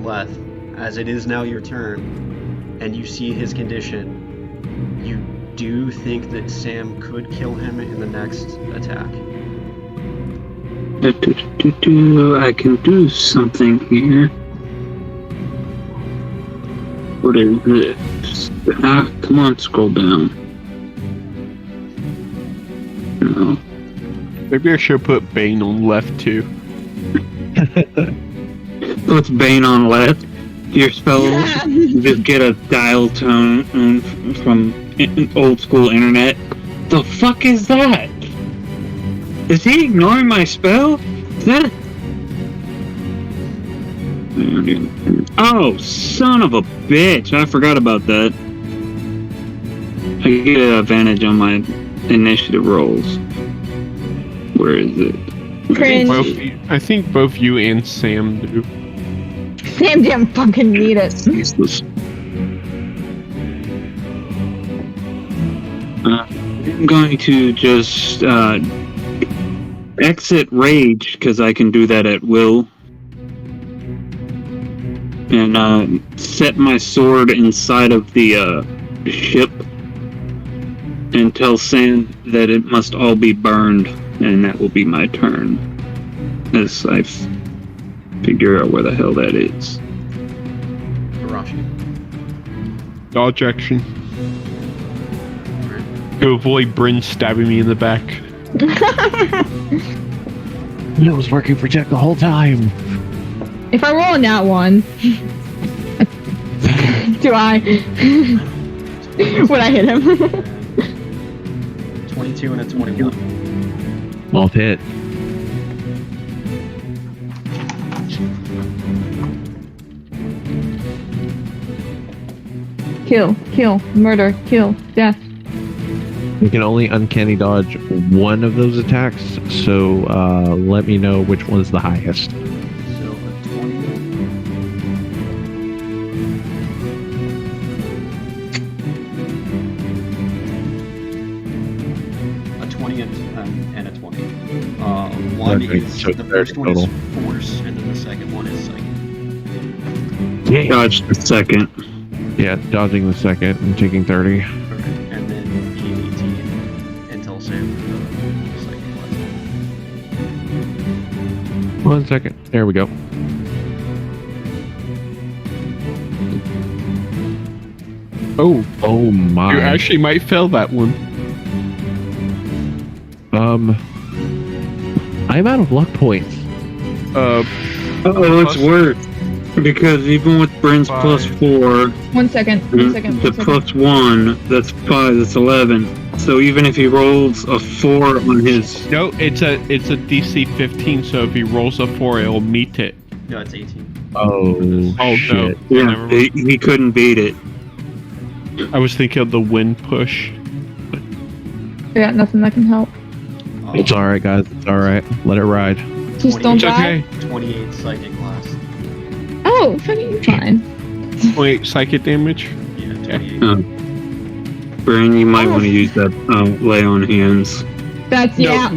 Leth, as it is now your turn, and you see his condition. You do think that Sam could kill him in the next attack. I can do something here. What is this? Come on, scroll down. No. Maybe I should put Bane on left too. What's Bane on left? Your spells just get a dial tone from old school internet. The fuck is that? Is he ignoring my spell? Is that? Oh, son of a bitch! I forgot about that. I get an advantage on my initiative rolls. Where is it? I think both you and Sam do. Sam didn't fucking need it. Useless. I'm going to just exit rage because I can do that at will, and set my sword inside of the ship and tell Sam that it must all be burned, and that will be my turn as I figure out where the hell that is. Arashi. Dodge action. To avoid Bryn stabbing me in the back. It was working for Jack the whole time. If I roll a nat one, do I? Would I hit him? 22 and a 21. Both hit. Kill, murder, kill, death. You can only uncanny dodge one of those attacks, so let me know which one's the highest. So a 20. A 20 and a 20. One Okay, is so the first one is total. force, and then the second one is psychic. Dodge the second. Yeah, dodging the second and taking 30. Okay. And then gain 18 until Sam for the psychic one. 1 second. There we go. Oh, Oh my. you actually might fail that one. I'm out of luck points. It's worse. Because even with Bryn's plus 4, 1 second. the plus 1, that's 5, that's 11. So even if he rolls a 4 on his... No, it's a DC 15. So if he rolls a 4, it'll meet it. No, it's 18. Oh Shit. no! Yeah, Never mind. he couldn't beat it. I was thinking of the wind push. Yeah, nothing that can help. It's alright, guys. It's alright. Let it ride. Just don't It's die. okay. 28 psychic blast. Oh, fucking fine. Wait, psychic damage? Yeah, 28. Bryn, you might want to use that lay on hands. That's, yeah.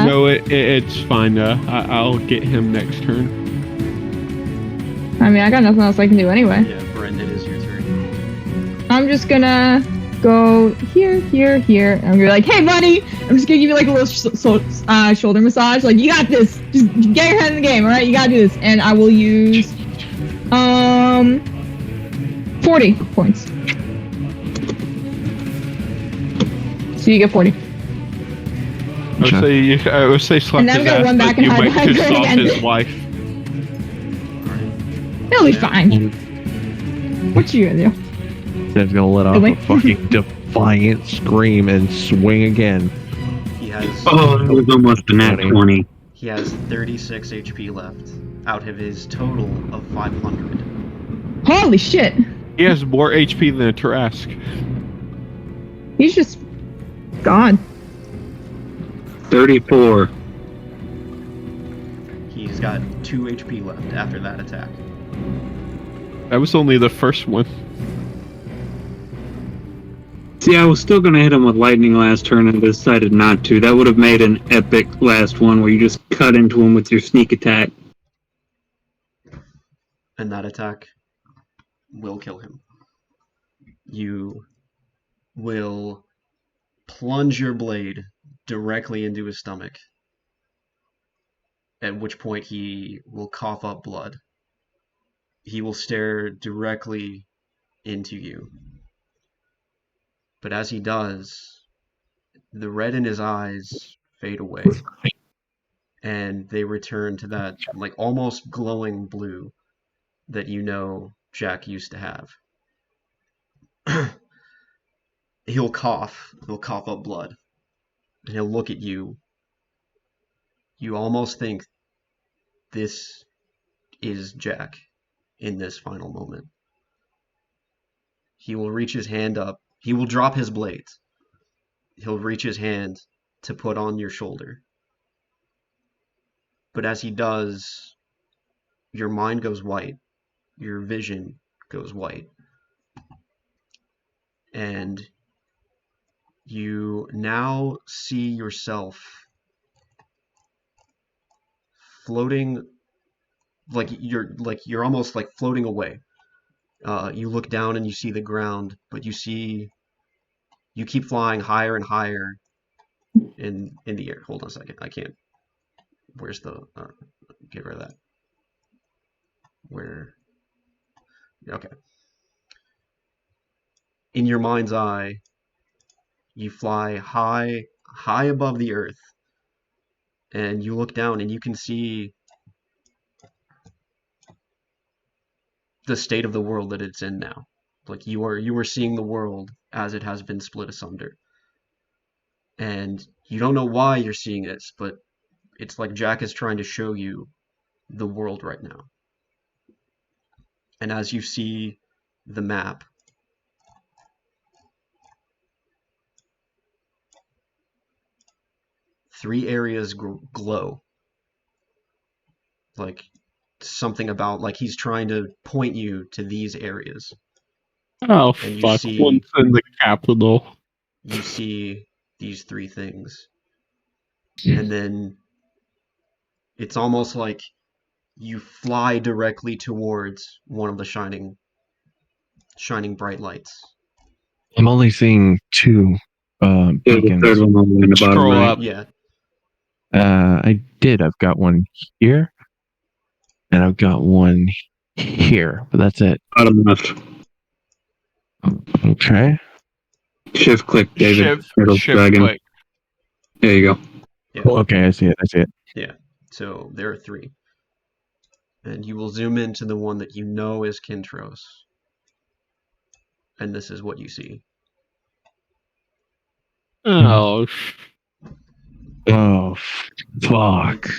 No, it's fine. I'll get him next turn. I mean, I got nothing else I can do anyway. Yeah, Bryn, it is your turn. I'm just gonna go here. I'm gonna be like, hey, buddy. I'm just gonna give you like a little shoulder massage. Like, you got this. Just get your head in the game, all right? You gotta do this. And I will use 40 points. So you get 40. I would say slap And then his I'm gonna ass, run back but and you hide might behind piss her off again. his wife. It'll be fine. What you gonna do? Sam's gonna let off Really? a fucking defiant scream and swing again. He has Oh, it was almost a nat 20. he has 36 HP left out of his total of 500. Holy shit. He has more HP than a Trask. He's just gone. 34. He's got 2 HP left after that attack. That was only the first one. See, I was still going to hit him with lightning last turn and decided not to. That would have made an epic last one where you just cut into him with your sneak attack. And that attack will kill him. You will plunge your blade directly into his stomach, at which point he will cough up blood. He will stare directly into you. But as he does, the red in his eyes fade away, and they return to that like almost glowing blue that you know Jack used to have. He'll cough up blood, and he'll look at you. You almost think this is Jack in this final moment. He will reach his hand up. He will drop his blades. He'll reach his hand to put on your shoulder. But as he does, your mind goes white. Your vision goes white. And you now see yourself floating like you're almost like floating away. You look down and you see the ground, but you keep flying higher and higher in the air. Hold on a second. I can't. Where's the get rid of that. Where? Okay. In your mind's eye, you fly high above the earth, and you look down and you can see the state of the world that it's in now. Like you are seeing the world as it has been split asunder. And you don't know why you're seeing this, but it's like Jack is trying to show you the world right now. And as you see the map, three areas glow. Like something about like he's trying to point you to these areas. Oh, And fuck. One's in the capital. You see these three things. And then it's almost like you fly directly towards one of the shining bright lights. I'm only seeing two The beacons. third one on the bottom Scroll right. up. Yeah. I've got one here, and I've got one here, but that's it. Bottom left. Okay. Shift click, David. It'll Shift drag him. click. There you go. Yeah. Oh, okay, I see it. Yeah. So there are three. And you will zoom into the one that you know is Kintros. And this is what you see. Oh, Oh, fuck.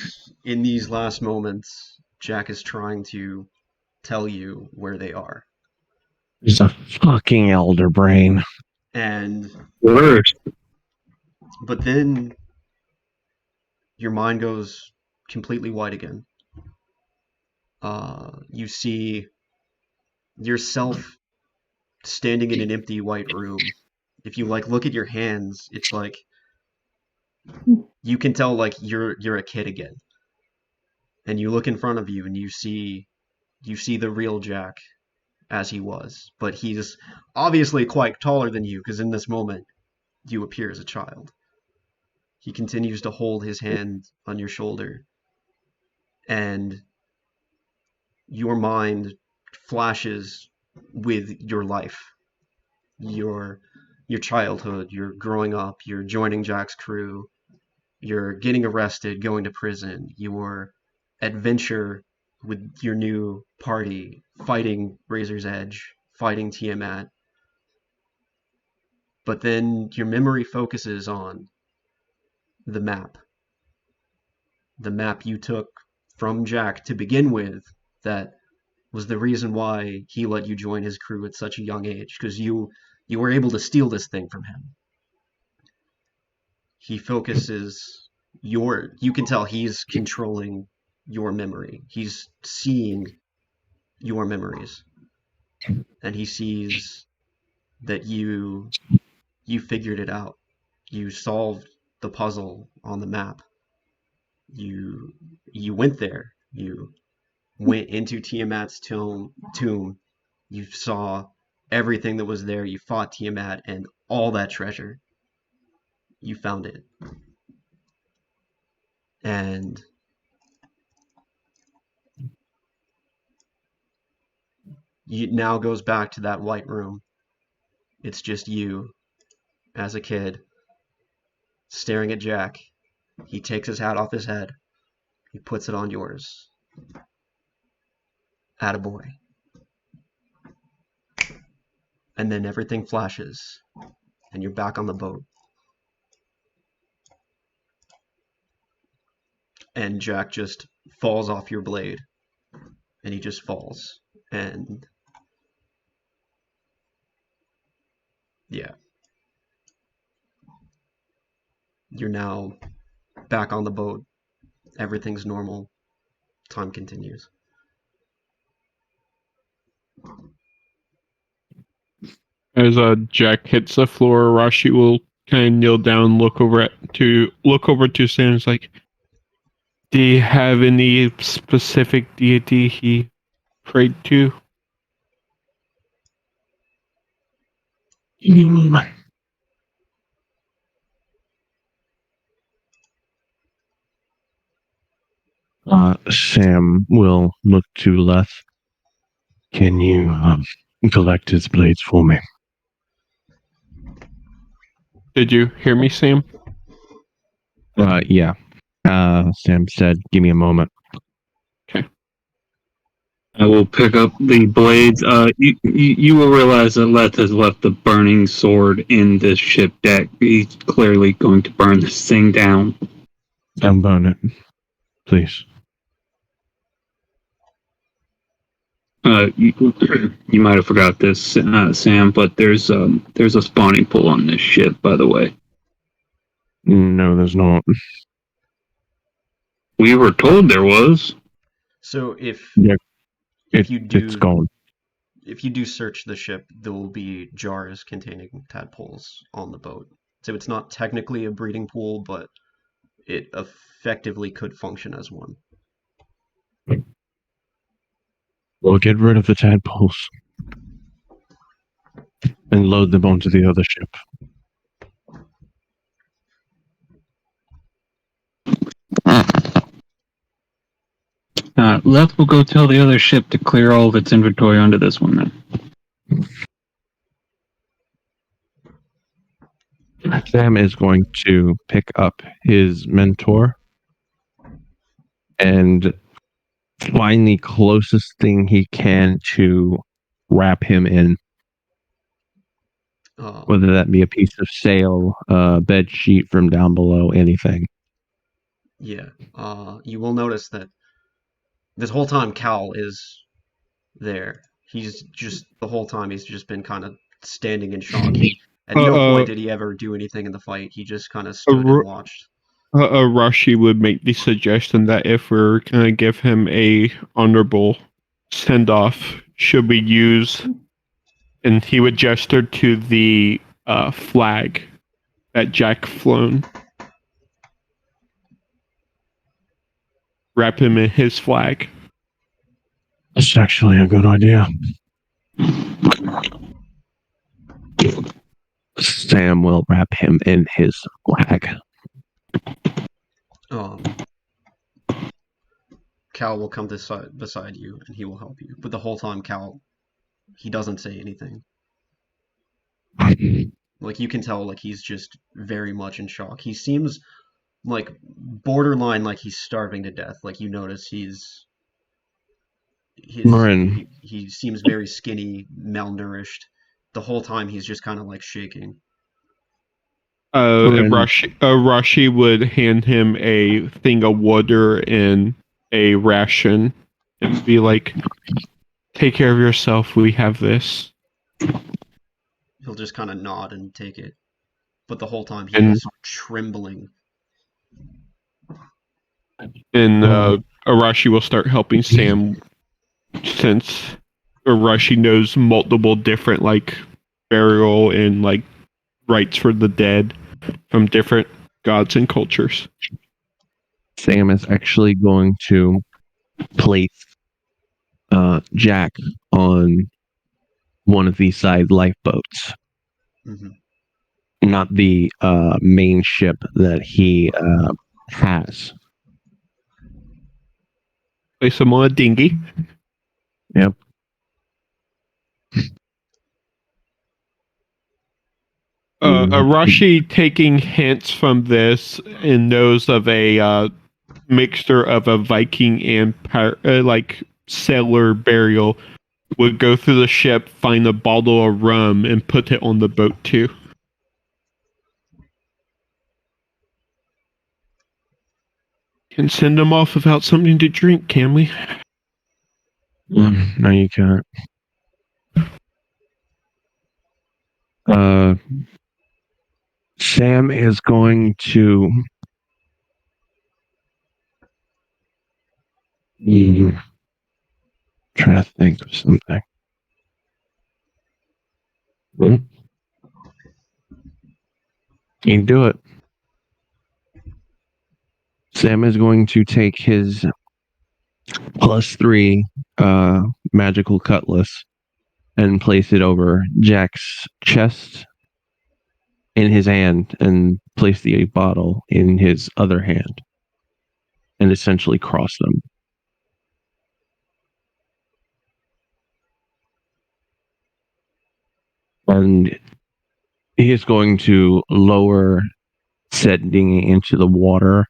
In these last moments, Jack is trying to tell you where they are. He's a fucking elder brain. And Worse. but then your mind goes completely white again. You see yourself standing in an empty white room. If you like look at your hands, it's like you can tell like you're a kid again. And you look in front of you and you see the real Jack as he was, but he's obviously quite taller than you because in this moment you appear as a child. He continues to hold his hand on your shoulder, and your mind flashes with your life, your childhood, you're growing up, you're joining Jack's crew, you're getting arrested, going to prison, your adventure with your new party, fighting Razor's Edge, fighting Tiamat. But then your memory focuses on the map. The map you took from Jack to begin with, that was the reason why he let you join his crew at such a young age, because you were able to steal this thing from him. He focuses you can tell he's controlling your memory. He's seeing your memories. And he sees that you figured it out. You solved the puzzle on the map. You went there. You went into Tiamat's tomb. You saw everything that was there. You fought Tiamat and all that treasure. You found it. And it now goes back to that white room. It's just you, as a kid, staring at Jack. He takes his hat off his head. He puts it on yours. Attaboy. And then everything flashes, and you're back on the boat. And Jack just falls off your blade, and he just falls. And yeah. You're now back on the boat. Everything's normal. Time continues. As Jack hits the floor, Rashi will kind of kneel down, look over to Sam. It's like, do you have any specific deity he prayed to? Sam will look to Leth. Can you collect his blades for me? Did you hear me, Sam? Yeah. Sam said, give me a moment. I will pick up the blades. You will realize that Leth has left the burning sword in this ship deck. He's clearly going to burn this thing down. Don't burn it, please. You might have forgot this, Sam, but there's a spawning pool on this ship, by the way. No, there's not. We were told there was. So if It's gone. If you do search the ship, there will be jars containing tadpoles on the boat. So it's not technically a breeding pool, but it effectively could function as one. We'll get rid of the tadpoles and load them onto the other ship. Leth will go tell the other ship to clear all of its inventory onto this one then. Sam is going to pick up his mentor and find the closest thing he can to wrap him in. Whether that be a piece of sail, bed sheet from down below, anything. Yeah. You will notice that this whole time Cal is there. He's just, the whole time he's just been kind of standing in shock. At no point did he ever do anything in the fight. He just kind of stood and watched. Rashi would make the suggestion that if we're going to give him a honorable send-off, should we use, and he would gesture to the flag that Jack flown. Wrap him in his flag. That's actually a good idea. Sam will wrap him in his flag. Cal will come beside you and he will help you. But the whole time, Cal, he doesn't say anything. Like, you can tell, like, he's just very much in shock. He seems like borderline like he's starving to death. Like, you notice he seems very skinny, malnourished. The whole time he's just kind of like shaking. Arashi would hand him a thing of water and a ration and be like, take care of yourself, we have this. He'll just kind of nod and take it. But the whole time he And- is trembling. And Arashi will start helping Sam since Arashi knows multiple different like burial and like rites for the dead from different gods and cultures. Sam is actually going to place Jack on one of these side lifeboats, Hmm. not the main ship that he has. Place him on a dinghy. Yep. Arashi taking hints from this and knows of a mixture of a Viking and like sailor burial would go through the ship, find a bottle of rum, and put it on the boat too. Can send them off without something to drink, can we? No, you can't. Sam is going to try to think of something. You can do it. Sam is going to take his +3 magical cutlass and place it over Jack's chest in his hand and place the bottle in his other hand and essentially cross them. And he is going to lower said dinghy into the water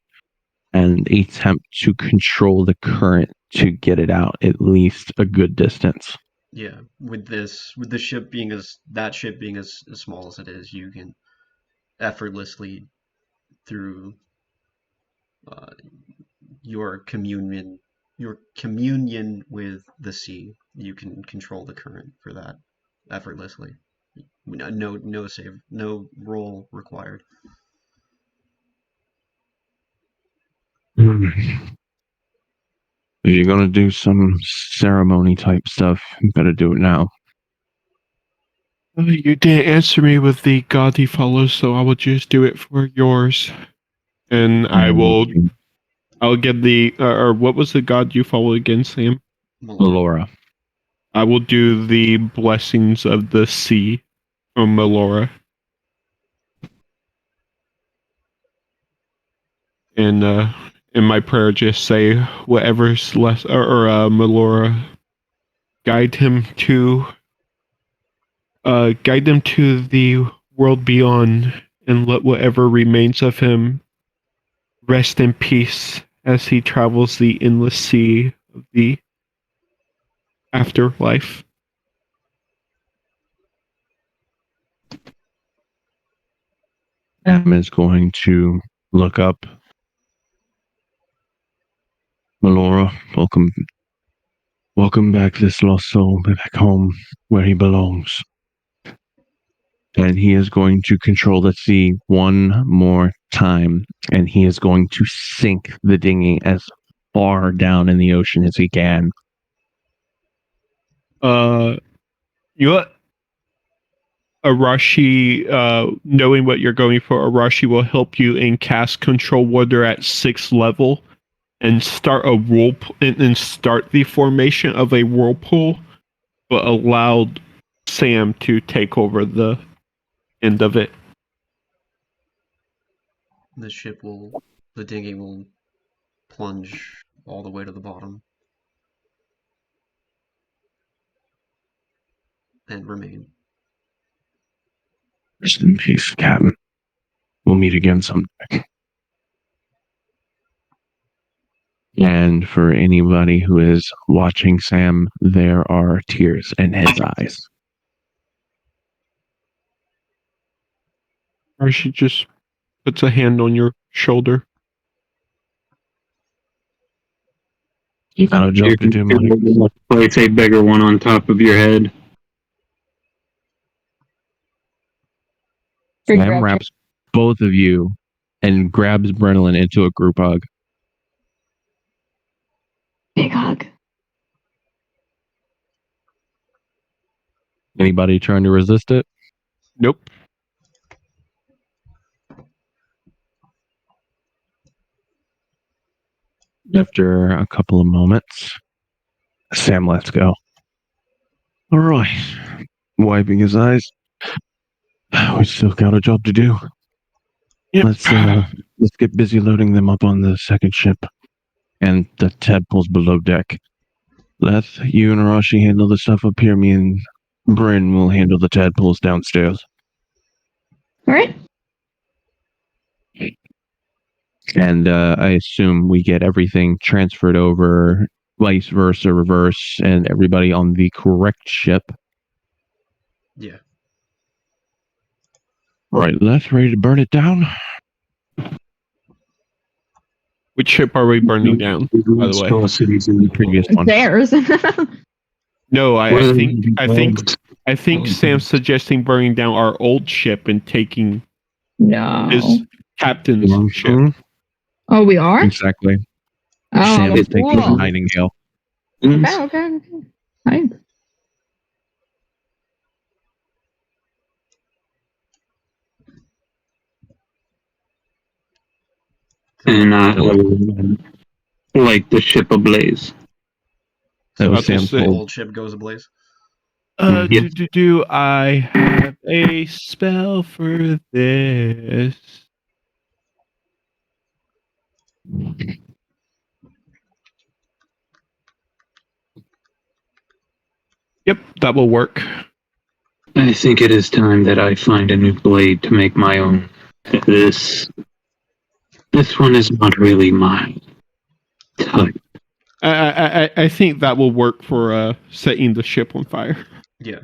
and attempt to control the current to get it out at least a good distance. Yeah, with the ship being as small as it is, you can effortlessly through uh, your communion with the sea, you can control the current for that effortlessly. No save, no roll required. If you're gonna do some ceremony type stuff, you better do it now. You didn't answer me with the god he follows, so I will just do it for yours. And I'll get the or what was the god you follow again, Sam? Melora. I will do the blessings of the sea from Melora. And in my prayer, just say whatever's less, or Melora, guide him to the world beyond, and let whatever remains of him rest in peace as he travels the endless sea of the afterlife. Sam is going to look up. Melora, welcome back, this lost soul, back home where he belongs. And he is going to control the sea one more time, and he is going to sink the dinghy as far down in the ocean as he can. You know what? Arashi, knowing what you're going for, Arashi will help you in cast control water at 6th level and start and start the formation of a whirlpool, but allowed Sam to take over the end of it. The dinghy will plunge all the way to the bottom and remain. Rest in peace, Captain. We'll meet again someday. And for anybody who is watching Sam, there are tears in his eyes. Arashi just puts a hand on your shoulder. You got a job to do, Mike. Place a bigger one on top of your head. Sam wraps both of you and grabs Brennan into a group hug. Big hug. Anybody trying to resist it? Nope. After a couple of moments, Sam lets go. All right. Wiping his eyes. We still got a job to do. Yep. Let's get busy loading them up on the second ship and the tadpoles below deck. Leth, you and Arashi handle the stuff up here. Me and Bryn will handle the tadpoles downstairs. All right. And I assume we get everything transferred over, vice versa, reverse, and everybody on the correct ship. Yeah. Right, Leth, ready to burn it down? Which ship are we burning down, by the way? The previous one. Theirs. No, I think Sam's suggesting burning down our old ship and taking No. his captain's ship. Oh, we are? Exactly. Oh, Sam is taking the cool. Nightingale. Okay. Fine. And light the ship ablaze. That was About to Sam's say- The goal. old ship goes ablaze. Yep. Do I have a spell for this? Yep, that will work. I think it is time that I find a new blade to make my own. This one is not really my type. I think that will work for setting the ship on fire. Yeah.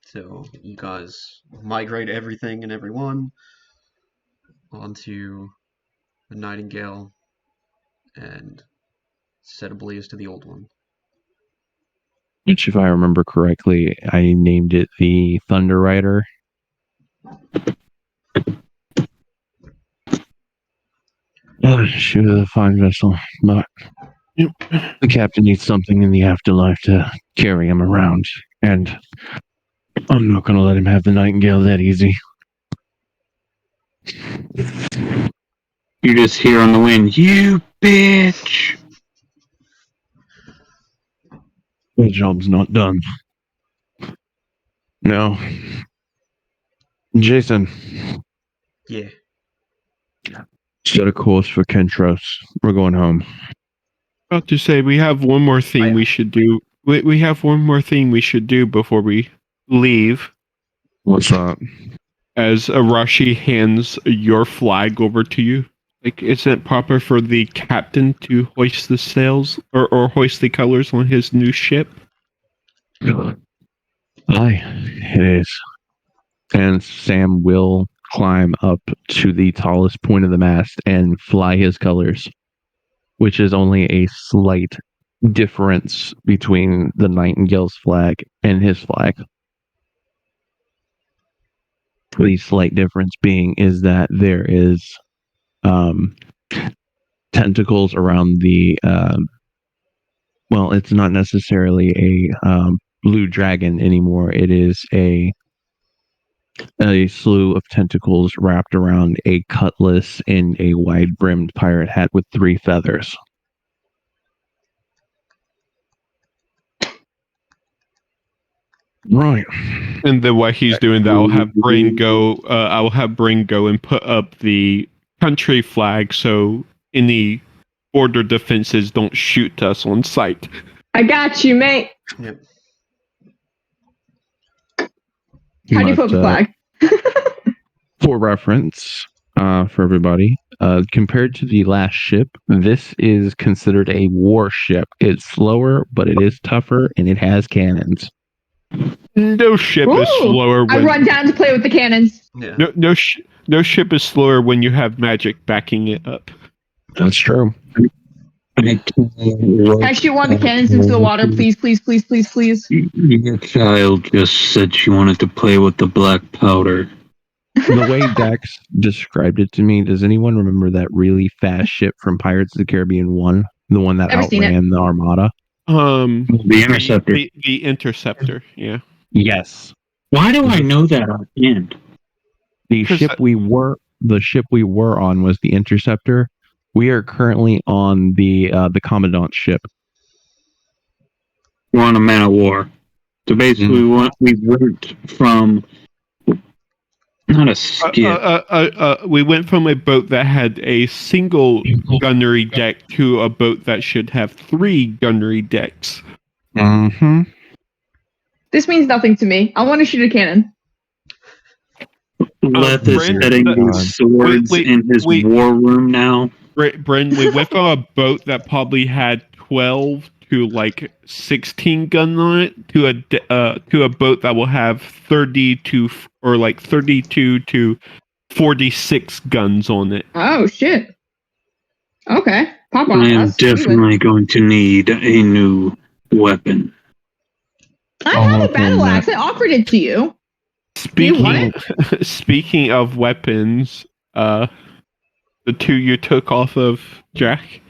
So you guys migrate everything and everyone onto the Nightingale and set ablaze to the old one. Which, if I remember correctly, I named it the Thunder Rider. She was a fine vessel, but the captain needs something in the afterlife to carry him around, and I'm not going to let him have the Nightingale that easy. You just hear on the wind, "You bitch!" The job's not done. No. Jason, Yeah. set a course for Kentros. We're going home. About to say we have one more thing we should do. We have one more thing we should do before we leave. What's that? As Arashi hands your flag over to you. Like, isn't it proper for the captain to hoist the sails or hoist the colors on his new ship? Aye, it is. And Sam will climb up to the tallest point of the mast and fly his colors, which is only a slight difference between the Nightingale's flag and his flag. The slight difference being is that there is tentacles around the well, it's not necessarily a blue dragon anymore. It is a slew of tentacles wrapped around a cutlass in a wide-brimmed pirate hat with 3 feathers. Right. And then while he's doing that, I'll have Brain go. I will have Brain go and put up the country flag, so any border defenses don't shoot us on sight. I got you, mate. Yep. How do you put the flag? For reference, for everybody, compared to the last ship, this is considered a warship. It's slower, but it is tougher, and it has cannons. No ship is Ooh, slower. I When, run down to play with the cannons. Yeah. no ship is slower when you have magic backing it up. That's true. Can I shoot one of the cannons into the water, please, please, please, please, please? Your child just said she wanted to play with the black powder. The way Dex described it to me, does anyone remember that really fast ship from Pirates of the Caribbean 1? The one that Never seen it. outran the Armada? The Interceptor. The Interceptor, yeah. Yes. Why do I know that offhand? The 'Cause ship we were on was the Interceptor. We are currently on the Commandant's ship. We're on a man of war. So basically, we went from not a skip. We went from a boat that had a single gunnery deck to a boat that should have 3 gunnery decks. Mm-hmm. This means nothing to me. I want to shoot a cannon. Leth is Bryn, setting these swords in his war room now. Bryn, we went from a boat that probably had 12 to like 16 guns on it to a boat that will have 32 to 46 guns on it. Oh, shit. Okay. Pop on I am us. definitely going to need a new weapon. I have a battle axe. I offered it to you. Speaking of weapons, the 2 you took off of Jack.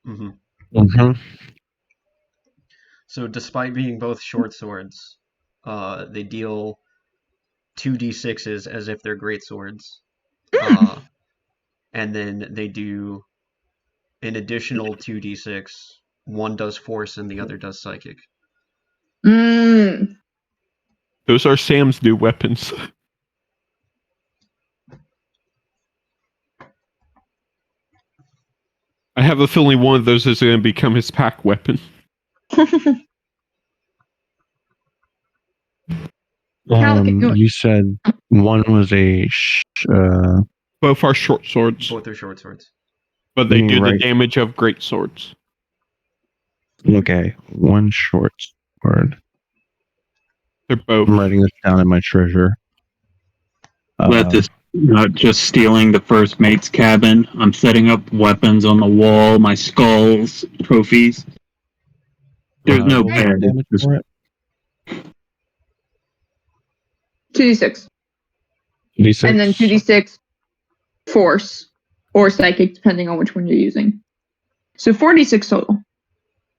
Mm-hmm. Mm-hmm. So despite being both short swords, they deal 2d6s as if they're great swords. And then they do an additional 2d6. One does force and the other does psychic. Mm. Those are Sam's new weapons. I have a feeling one of those is going to become his pack weapon. You said one was a both are short swords. Both are short swords. But they do the damage of great swords. Okay, one short sword. They're both. I'm writing this down in my treasure. Leth is not just stealing the first mate's cabin. I'm setting up weapons on the wall, my skulls, trophies. There's no bed. Damage for it? 2d6. 2d6? And then 2d6 force or psychic, depending on which one you're using. So 4d6 total.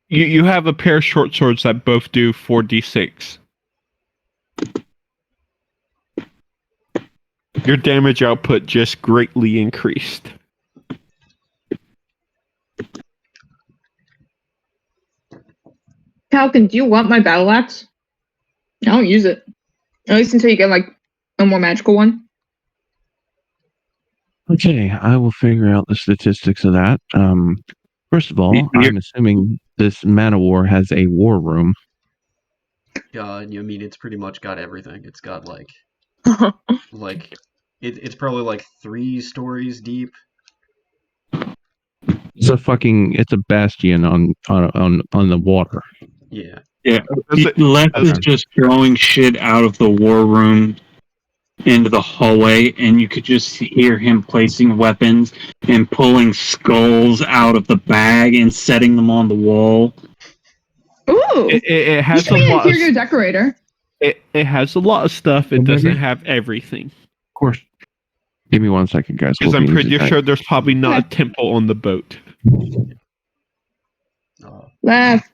You have a pair of short swords that both do 4d6. Your damage output just greatly increased. Falcon, do you want my battle axe? I don't use it. At least until you get like a more magical one. Okay, I will figure out the statistics of that. First of all, I'm assuming this Man of War has a war room. I mean, it's pretty much got everything. It's got it's probably like 3 stories deep. It's a bastion on the water. Yeah. Yeah. Leth is just throwing shit out of the war room into the hallway, and you could just hear him placing weapons and pulling skulls out of the bag and setting them on the wall. Ooh! It has a lot interior decorator. It has a lot of stuff. It doesn't have everything. Of course. Give me 1 second, guys. Because I'm pretty sure there's probably not a temple on the boat. Left.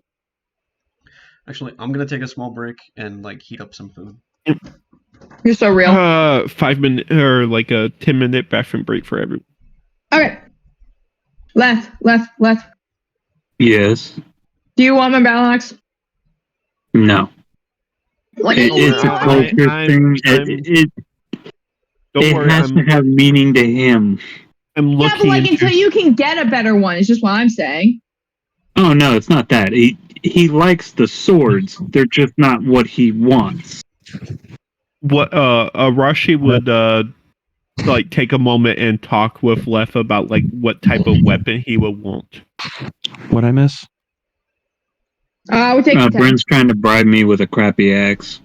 Actually, I'm gonna take a small break and heat up some food. You're so real. 5 minute or like a 10-minute bathroom break for everyone. Okay. Left. Yes. Do you want my battle axe? No. It's a culture thing. It has to have meaning to him. I'm looking. Yeah, but until you can get a better one, is just what I'm saying. Oh no, it's not that. He likes the swords. They're just not what he wants. What Arashi would take a moment and talk with Leth about what type of weapon he would want. What I miss? I would take Bryn's trying to bribe me with a crappy axe.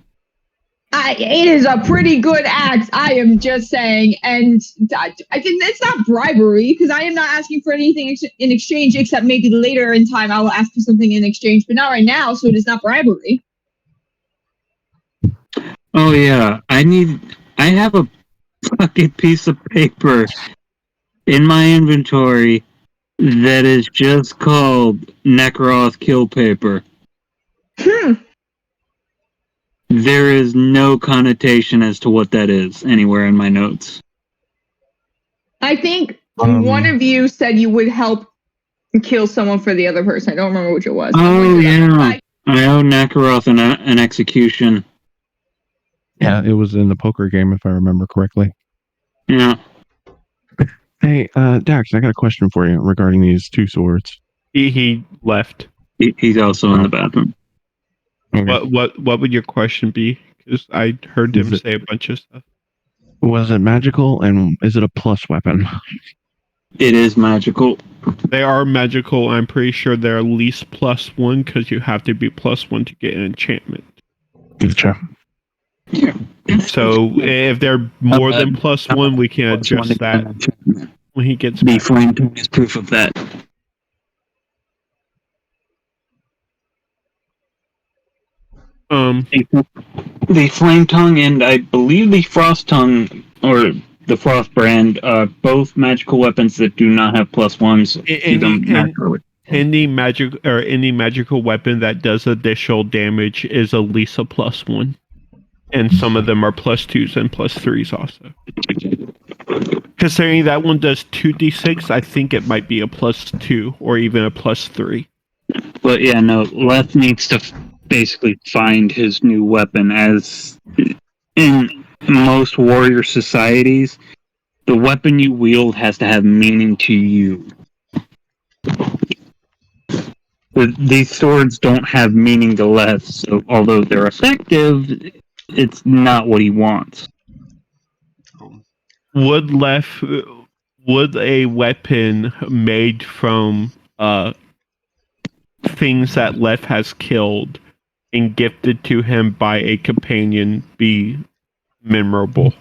It is a pretty good axe, I am just saying, and it's not bribery because I am not asking for anything in exchange, except maybe later in time I will ask for something in exchange, but not right now, so it is not bribery. Oh yeah, I have a fucking piece of paper in my inventory that is just called Necroth kill paper. There is no connotation as to what that is anywhere in my notes. I think one of you said you would help kill someone for the other person. I don't remember which it was. Oh yeah, I owe Necroth an execution. Yeah, it was in the poker game, if I remember correctly. Yeah. Hey, Dax, I got a question for you regarding these two swords. He left. He's also in the bathroom. Okay. What would your question be? Because I heard him say a bunch of stuff. Was it magical, and is it a plus weapon? It is magical. They are magical. I'm pretty sure they're at least +1 because you have to be +1 to get an enchantment. Gotcha. Yeah. So if they're more than +1, we can adjust that when he gets The back. flame tongue is proof of that. The flame tongue and I believe the frost tongue or the frost brand are both magical weapons that do not have +1s to them naturally. Any magical weapon that does additional damage is at least a +1, and some of them are +2s and +3s also. Considering that one does 2d6, I think it might be a +2 or even a +3. But yeah, no, Leth needs to basically find his new weapon. As in most warrior societies, the weapon you wield has to have meaning to you. These swords don't have meaning to Leth, so although they're effective, it's not what he wants. Would a weapon made from things that Leth has killed and gifted to him by a companion be memorable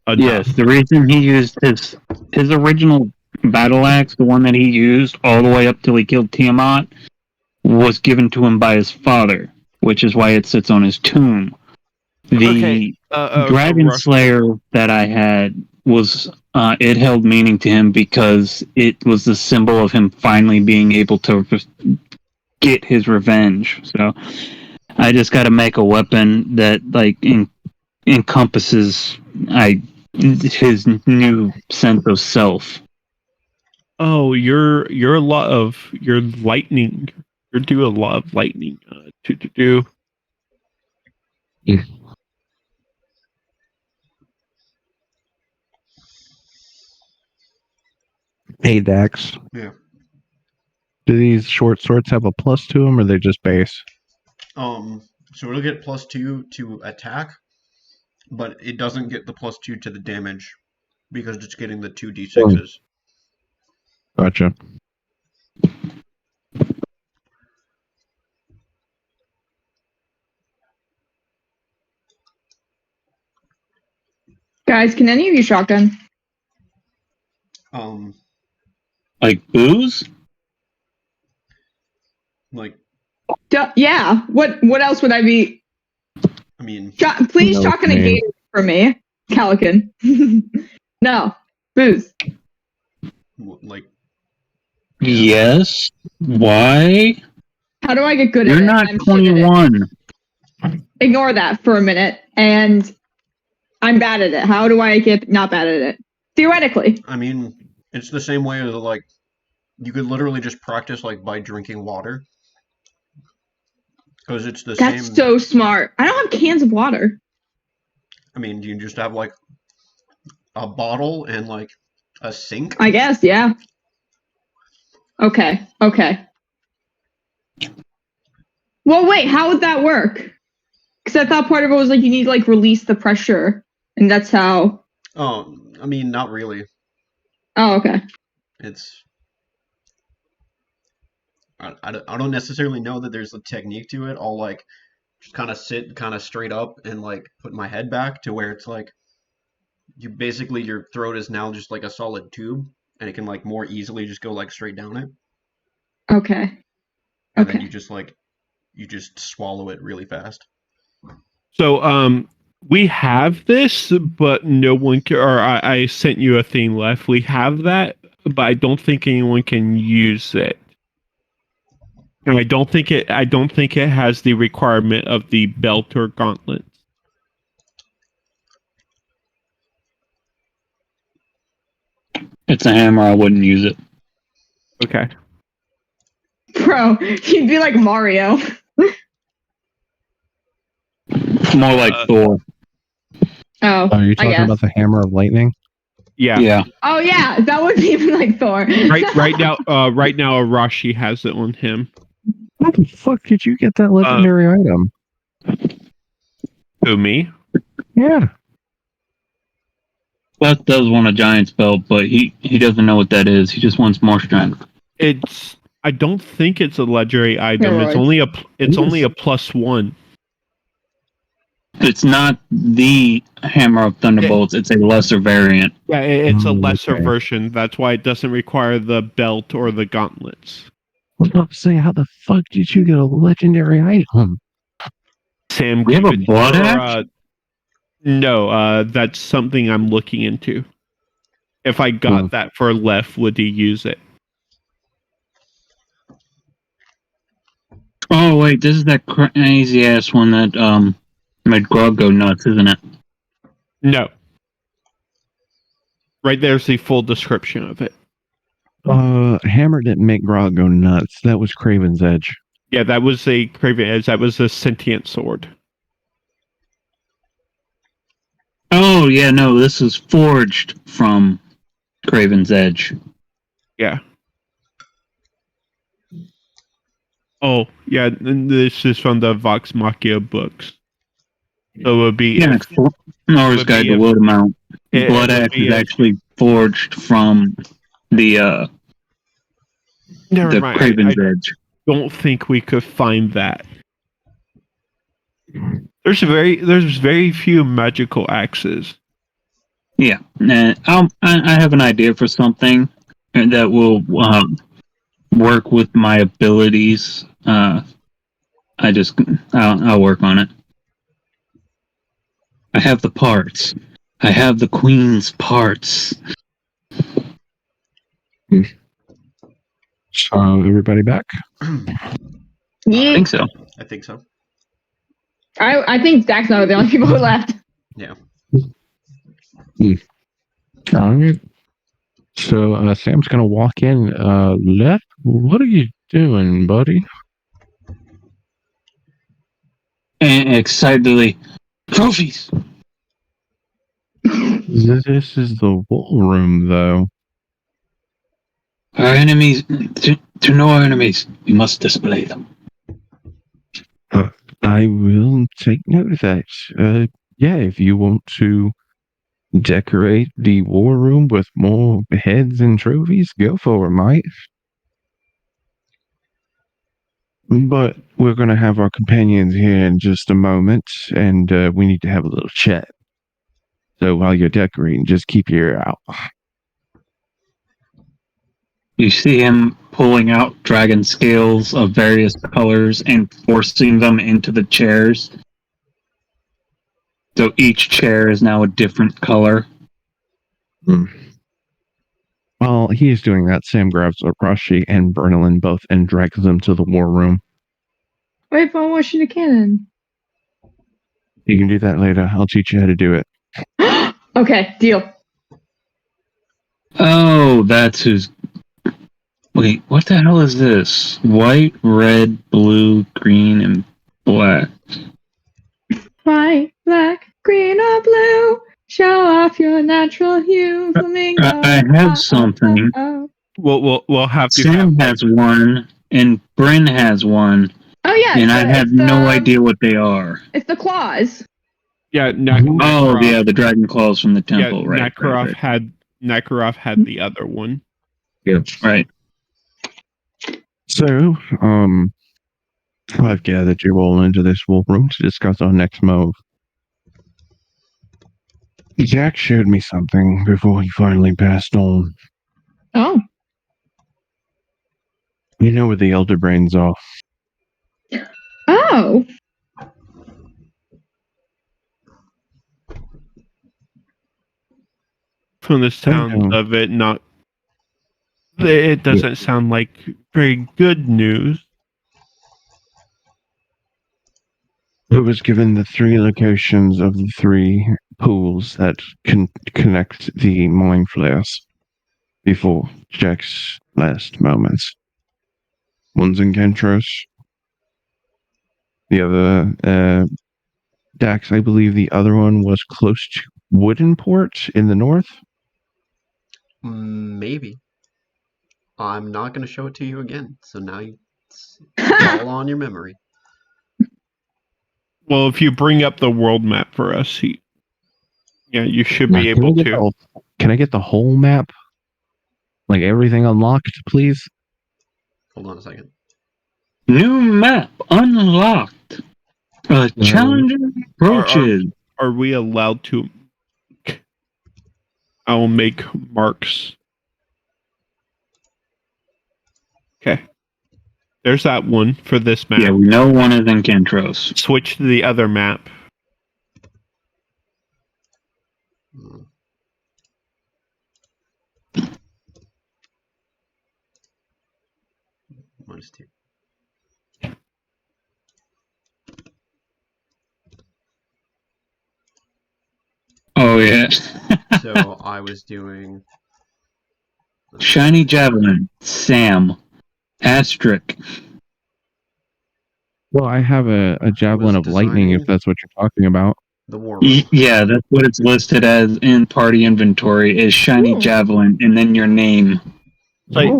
enough? Yes, the reason he used his original battle axe, the one that he used all the way up till he killed Tiamat, was given to him by his father, which is why it sits on his tomb. The Dragon Slayer that I had was it held meaning to him because it was the symbol of him finally being able to get his revenge. So I just got to make a weapon that like encompasses his new sense of self. Oh, you're lightning. You're doing a lot of lightning to do. Yeah. Hey, Dax. Yeah. Do these short swords have a plus to them, or are they just base? So it'll get +2 to attack, but it doesn't get the +2 to the damage because it's getting the 2d6s. Gotcha. Guys, can any of you shotgun? Like booze? Like, yeah. What else would I be? I mean, please shotgun a gator for me, Calican. No, booze. Like, yes. Why? How do I get good You're at it? not I'm 21. Ignore that for a minute, and I'm bad at it. How do I get not bad at it? Theoretically. I mean, it's the same way as like you could literally just practice like by drinking water. Because it's the same. That's so smart. I don't have cans of water. I mean, do you just have like a bottle and like a sink? I guess, yeah. Okay. Well, wait, how would that work? Because I thought part of it was like you need to like release the pressure, and that's how. Oh, I mean, not really. Oh, okay. It's. I don't necessarily know that there's a technique to it. All like just kind of sit kind of straight up and like put my head back to where it's like you basically your throat is now just like a solid tube and it can like more easily just go like straight down it. Okay. And then Okay. you just swallow it really fast. So we have this, but no one can, or I sent you a thing left. We have that, but I don't think anyone can use it. And I don't think it has the requirement of the belt or gauntlet. It's a hammer. I wouldn't use it. Okay. Bro, you'd be like Mario. More like Thor. Oh, Are you I talking guess. about the hammer of lightning? Yeah. Yeah. Oh yeah, that would be even like Thor. Right now Arashi has it on him. How the fuck did you get that legendary item? Who, me? Yeah. Beth does want a giant's belt, but he doesn't know what that is. He just wants more strength. I don't think it's a legendary item. Steroids. It's only a +1. It's not the Hammer of Thunderbolts. It's a lesser variant. Yeah, it's a Oh, lesser okay. version. That's why it doesn't require the belt or the gauntlets. I was about to say, how the fuck did you get a legendary item? Sam, We have give a it blood your, axe? No, that's something I'm looking into. If I got that for left, would he use it? Oh wait, this is that crazy ass one that made Grog go nuts, isn't it? No. Right there's the full description of it. Hammer didn't make Grog go nuts. That was Craven's Edge. Yeah, that was a Craven Edge. That was a sentient sword. Oh yeah, no, this is forged from Craven's Edge. Yeah. Oh, yeah, and this is from the Vox Machina books. So it would be... Yeah, Nor's would Guide be to if- Woodmount. it Blood would Axe be is if- actually forged from the Never mind. Craven's I Edge. don't think we could find that. There's very few magical axes. Yeah, I have an idea for something that will work with my abilities. I'll work on it. I have the parts. I have the Queen's parts. So, everybody back? I Yeah, think so. I think so. I think Zach's not the only people who left. Yeah. Alright. So, Sam's gonna walk in. Left? What are you doing, buddy? And excitedly, trophies. This is the war room, though. Our enemies, to know our enemies, we must display them. I will take note of that. Yeah, if you want to decorate the war room with more heads and trophies, go for it, mate. But we're going to have our companions here in just a moment, and we need to have a little chat. So while you're decorating, just keep your ear out. You see him pulling out dragon scales of various colors and forcing them into the chairs. So each chair is now a different color. While he is doing that, Sam grabs Arashi and Bernalin both and drags them to the war room. Wait for Washington Cannon. You can do that later. I'll teach you how to do it. Okay, deal. Oh, that's who's... Wait, what the hell is this? White, red, blue, green, and black. White, black, green, or blue. Show off your natural hue, flamingo. I have something. We'll have to Sam has one, and Bryn has one, Oh yeah, and I have no idea what they are. It's the claws. Yeah, Oh, Nakaroth, yeah, the dragon claws from the temple, yeah, right? Nakaroth had the other one. Right. So, I've gathered you all into this war room to discuss our next move. Jack showed me something before he finally passed on. Oh. You know where the Elder Brains are. Oh. From the sound of it, it doesn't sound like very good news. It was given the 3 locations of the 3 pools that can connect the mind flares before Jack's last moments. One's in Kentros. The other, Dax, I believe the other one was close to Woodenport in the north. Maybe. I'm not going to show it to you again, so now it's all on your memory. Well, if you bring up the world map for us, you should be able to. Can I get the whole map? Like everything unlocked, please? Hold on a second. New map unlocked. Challenger approaches. Are we allowed to? I'll make marks. Okay. There's that one for this map. Yeah, we know one is in Kentros. Switch to the other map. -2. Oh, yeah. So I was doing... Shiny Javelin, Sam, Asterisk. Well, I have a javelin of lightning, if that's what you're talking about. The war room. Yeah, that's what it's listed as in party inventory, is Shiny Javelin, and then your name. Like,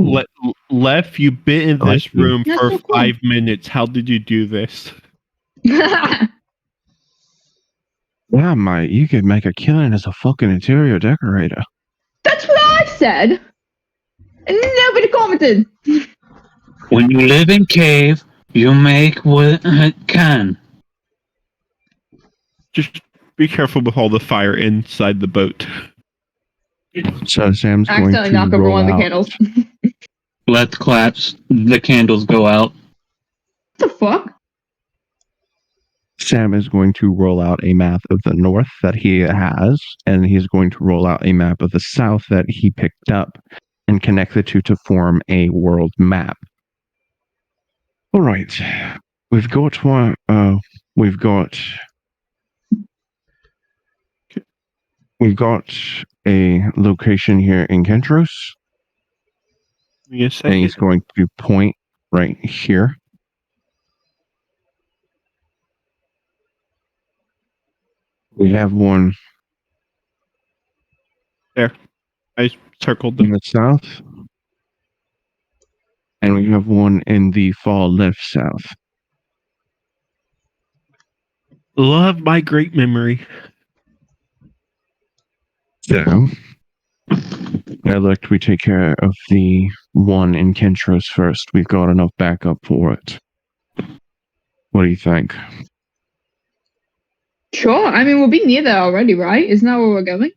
Lef, you've been in this room That's for so cool. 5 minutes. How did you do this? Yeah, mate, you could make a killing as a fucking interior decorator. That's what I said. And nobody commented. When you live in cave, you make what can. Just be careful with all the fire inside the boat. So Sam's going Accidentally to knock over roll one of the out. candles. Let's claps. The candles go out. What the fuck? Sam is going to roll out a map of the north that he has, and he's going to roll out a map of the south that he picked up and connect the two to form a world map. All right. We've got one. We've got a location here in Kentros, Yes, and he's going to point right here. We have one there. I circled in them. the south, and we have one in the far left south. Love my great memory. So, I'd like we take care of the one in Kentros first. We've got enough backup for it. What do you think? Sure. I mean, we'll be near there already, right? Isn't that where we're going?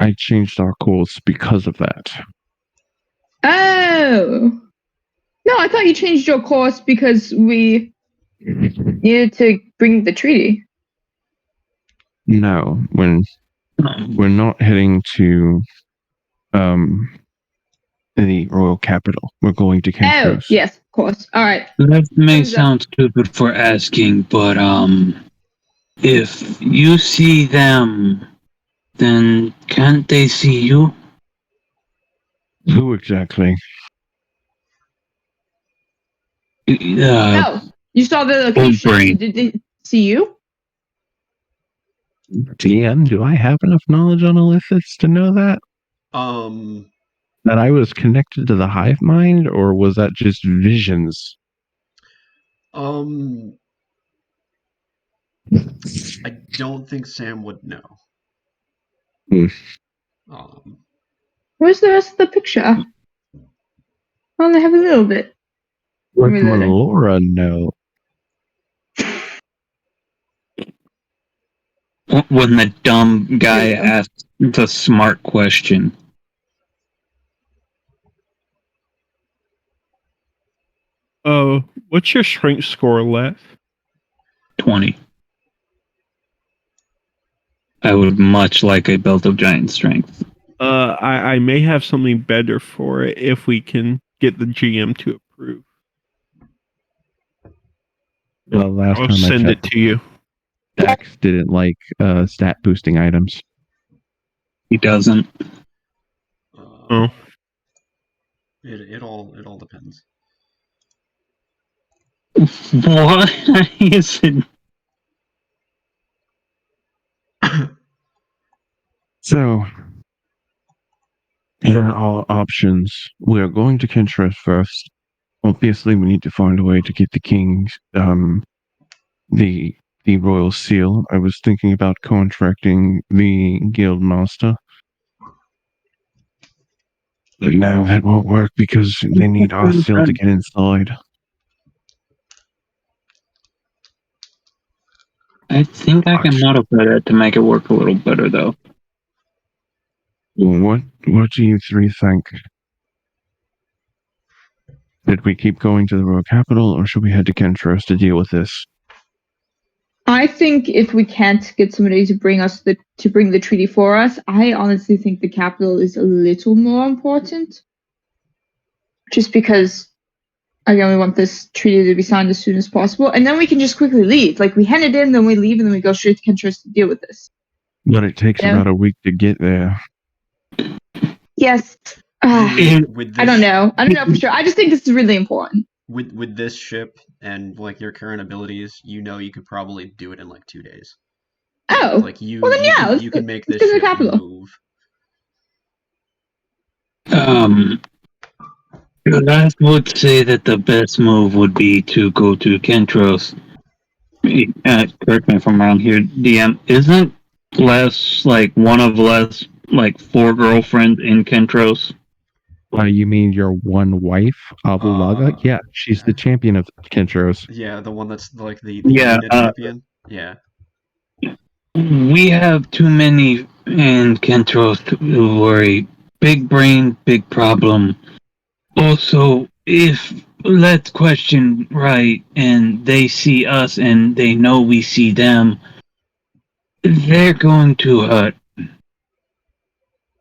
I changed our course because of that. Oh. No, I thought you changed your course because we needed to bring the treaty. No, when we're not heading to the royal capital. We're going to Kentros. Oh, yes, of course. All right. That may sound stupid for asking, but if you see them, then can't they see you? Who exactly? No, you saw the location. brain. Did they see you? DM, do I have enough knowledge on Illithids to know that? That I was connected to the hive mind, or was that just visions? I don't think Sam would know. Where's the rest of the picture? I only have a little bit. Let Reloading. Melora know. When the dumb guy There we go. asks the smart question. Oh, what's your strength score left? 20. I would much like a belt of giant strength. I may have something better for it if we can get the GM to approve. Well, last I'll time I send it checked, to you. Dax didn't like stat boosting items. He doesn't. Oh. It all depends. What is it? So, here are all options. We are going to Kentress first. Obviously, we need to find a way to get the king's the royal seal. I was thinking about contracting the guild master. But no, that won't work because they need our seal to get inside. I think I can modify that to make it work a little better, though. What do you three think? Should we keep going to the royal capital, or should we head to Kentros to deal with this? I think if we can't get somebody to bring the treaty for us, I honestly think the capital is a little more important. Just because again, we want this treaty to be signed as soon as possible, and then we can just quickly leave. Like we hand it in, then we leave, and then we go straight to Kentros to deal with this. But it takes about a week to get there. Yes. With I don't know. I don't know for sure. I just think this is really important. With this ship and like your current abilities, you could probably do it in like 2 days. Oh. Like well, then yeah, you can make this let's go to the ship capital. move. I would say that the best move would be to go to Kentros. Correct me if I'm wrong here, DM. Isn't Les like one of Les like 4 girlfriends in Kentros? You mean your one wife, Abulaga? Yeah, she's the champion of Kentros. Yeah, the one that's like the Yeah, unit champion. Yeah. We have too many in Kentros to worry. Big brain, big problem. Also, if let's question right and they see us and they know we see them, they're going to hurt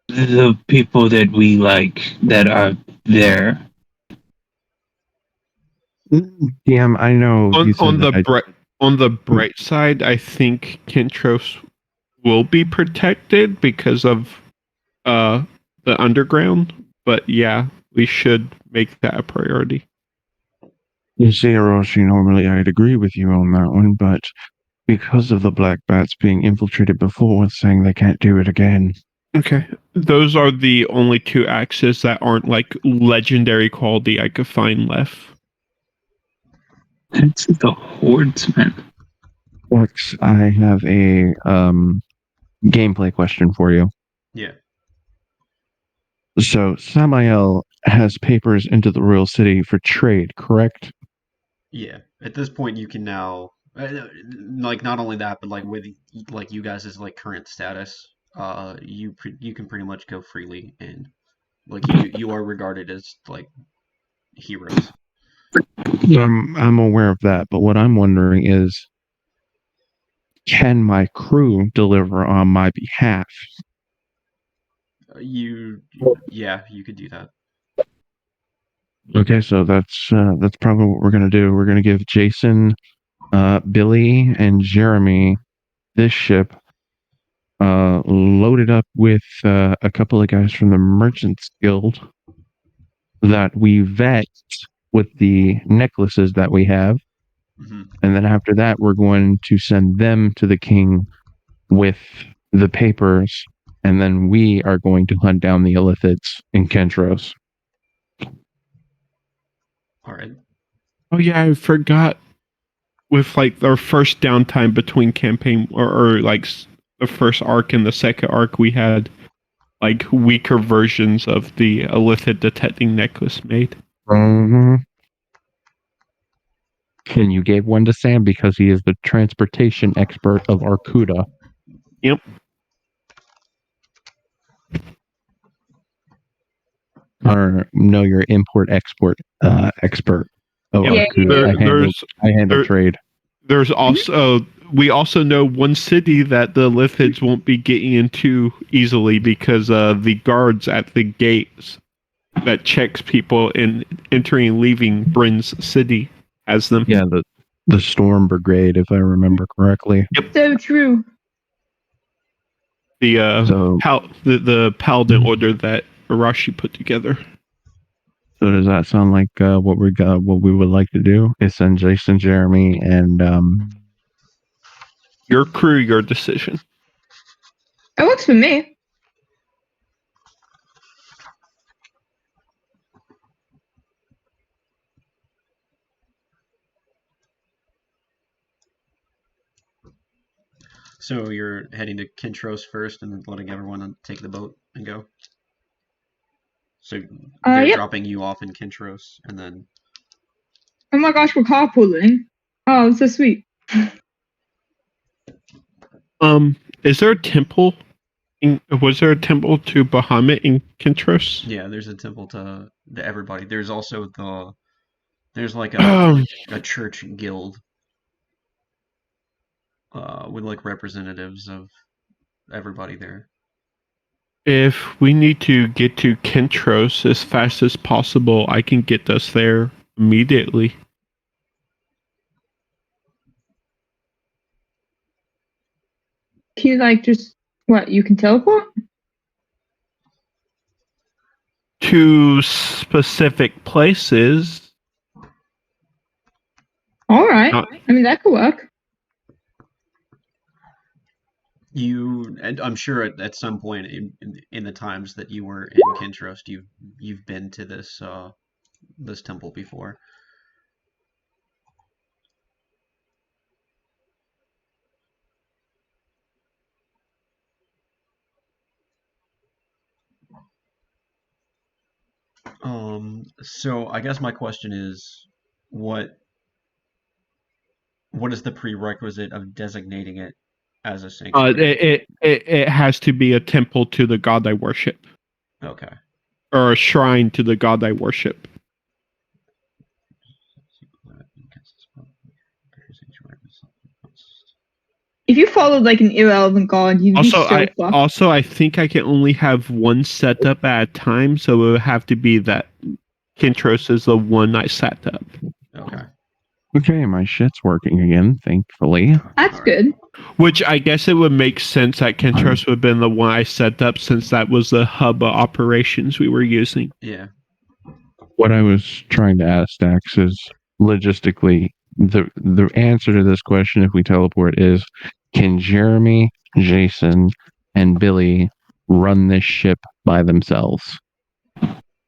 the people that we like that are there. Damn, I know. On the bright side, I think Kentros will be protected because of the underground. But yeah, we should make that a priority. You see, Hiroshi, normally I'd agree with you on that one, but because of the black bats being infiltrated before, it's saying they can't do it again. Okay. Those are the only 2 axes that aren't like legendary quality I could find left. It's the Hordeman. Lex, I have a gameplay question for you. Yeah. So, Samael has papers into the royal city for trade, correct? Yeah. At this point, you can now like not only that, but like with like you guys' like current status, you can pretty much go freely and like you are regarded as like heroes. I'm aware of that, but what I'm wondering is, can my crew deliver on my behalf? You could do that. Okay, so that's probably what we're gonna do. We're gonna give Jason, Billy, and Jeremy this ship, loaded up with a couple of guys from the Merchants Guild that we vet with the necklaces that we have. Mm-hmm. And then after that, we're going to send them to the king with the papers, and then we are going to hunt down the Illithids in Kentros. All right. Oh yeah, I forgot. With like our first downtime between campaign or like the first arc and the second arc, we had like weaker versions of the Illithid detecting necklace made. Mm-hmm. And you gave one to Sam because he is the transportation expert of Arcuda. Yep. Or no, your import-export expert of Yeah. Arcuda. I handle trade. There's also we also know one city that the Lithids won't be getting into easily because the guards at the gates that checks people in entering and leaving Bryn's city has them. Yeah, the Storm Brigade, if I remember correctly. Yep. So true. The So- the Paladin order that Arashi put together. So does that sound like what we would like to do? Is send Jason, Jeremy, and Your crew, your decision. It works for me. So you're heading to Kintros first and then letting everyone take the boat and go? So they're Yep. dropping you off in Kintros and then... Oh my gosh, we're carpooling. Oh, it's so sweet. Is there a temple? Was there a temple to Bahamut in Kintros? Yeah, there's a temple to everybody. There's also there's like a church guild with like representatives of everybody there. If we need to get to Kintros as fast as possible, I can get us there immediately. Can you like just what? You can teleport? To specific places. All right. I mean, that could work. And I'm sure at some point in the times that you were in Kintros, you've been to this temple before. So I guess my question is, what is the prerequisite of designating it as a sanctuary? It has to be a temple to the god I worship. Okay. Or a shrine to the god I worship. If you followed like an irrelevant god, you'd be so fucked. I think I can only have one setup at a time, so it would have to be that Kintros is the one I set up. Okay. Okay, my shit's working again, thankfully. That's good. Which I guess it would make sense that Kintros would have been the one I set up since that was the hub of operations we were using. Yeah. What I was trying to ask Dax is logistically the answer to this question, if we teleport, is can Jeremy, Jason, and Billy run this ship by themselves?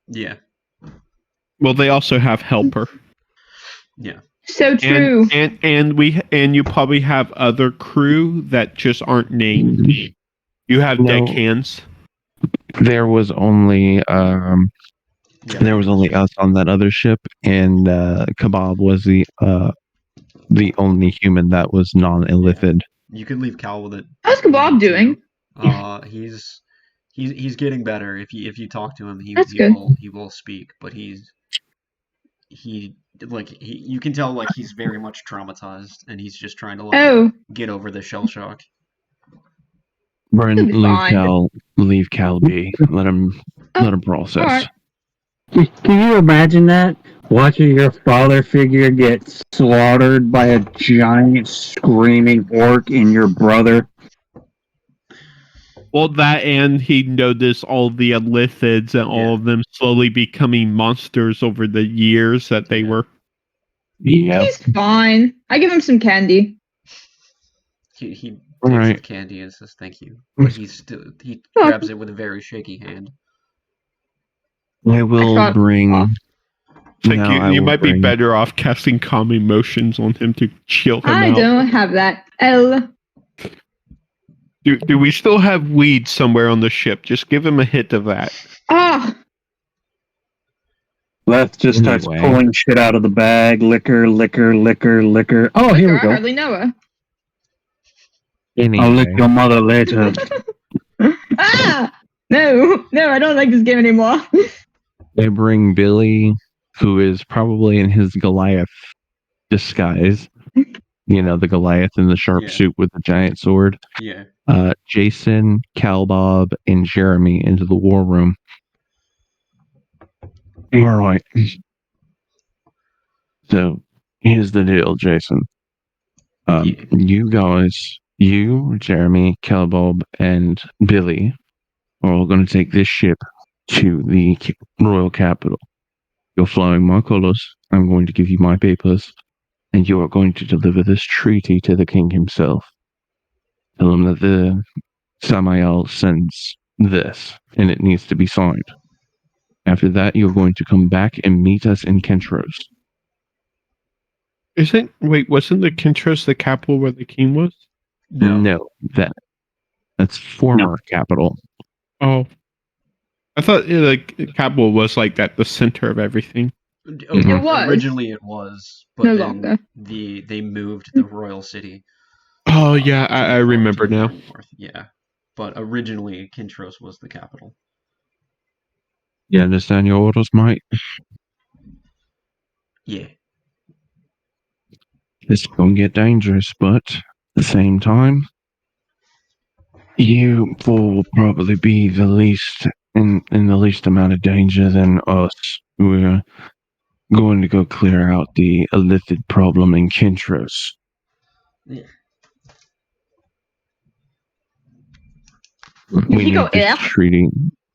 Yeah. Well, they also have helper. Yeah. So true. And you probably have other crew that just aren't named. You have deckhands. There was only there was only us on that other ship, and Kebab was the only human that was non-illithid. You could leave Cal with it. How's Kebab doing? He's getting better. If you talk to him, he will speak, but you can tell like he's very much traumatized, and he's just trying to get over the shell shock. Bryn, leave Cal be. Let him process. Right. Can you imagine that? Watching your father figure get slaughtered by a giant screaming orc and your brother? Well, that and he noticed all the Lithids and all of them slowly becoming monsters over the years that they were. Yeah. He's fine. I give him some candy. He takes the candy and says thank you. But he grabs it with a very shaky hand. I will bring. You might be better off casting calm emotions on him to chill him out. I don't have that. Do we still have weed somewhere on the ship? Just give him a hit of that. Leth just starts Anyway. pulling shit out of the bag. Liquor. Oh, here we I go. hardly know her. I'll lick Anyway, your mother later. Ah! No, I don't like this game anymore. they bring Billy, who is probably in his Goliath disguise. You know, the Goliath in the sharp Yeah. suit with the giant sword. Yeah. Jason, Cal Bob, and Jeremy into the war room. All right. So here's the deal, Jason. Yeah. You guys, you, Jeremy, Cal Bob, and Billy are all going to take this ship to the royal capital. You're flying my colors. I'm going to give you my papers, and you are going to deliver this treaty to the king himself. Tell him that the Samael sends this, and it needs to be signed. After that, you're going to come back and meet us in Kentros. Wasn't the Kintros the capital where the king was? No. That's former capital. Oh. I thought like capital was like at the center of everything. Okay, It was. Originally it was, but No then longer. they moved the royal city. Oh yeah, to I the remember now. very north. Yeah, but originally Kintros was the capital. You understand your orders, mate? Yeah. It's going to get dangerous, but at the same time, you four will probably be the least in the least amount of danger than us. We're going to go clear out the illithid problem in Kintros. Yeah. We he go, need this "Yeah." treaty.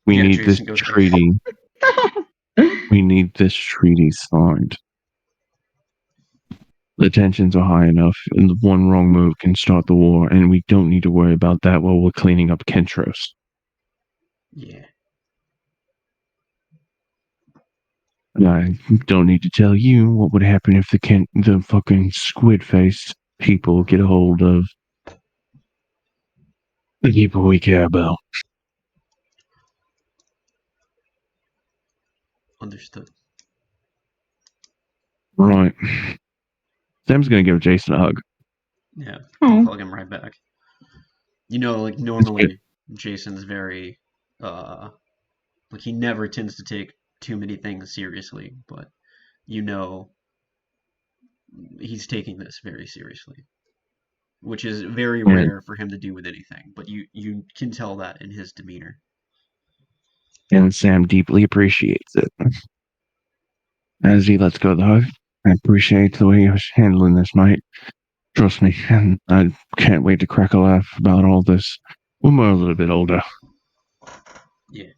We Yeah, need Jason this goes, treaty. We need this treaty signed. The tensions are high enough, and one wrong move can start the war, and we don't need to worry about that while we're cleaning up Kentros. Yeah. I don't need to tell you what would happen if the fucking squid-faced people get a hold of the people we care about. Understood. Right. Sam's gonna give Jason a hug. Yeah, Oh. I'll hug him right back. You know, like normally Jason's very like he never tends to take too many things seriously, but you know he's taking this very seriously. Which is very Yeah. rare for him to do with anything, but you can tell that in his demeanor. And Sam deeply appreciates it. As he lets go of the hug, I appreciate the way you're handling this, mate. Trust me, and I can't wait to crack a laugh about all this when we're a little bit older. Yeah.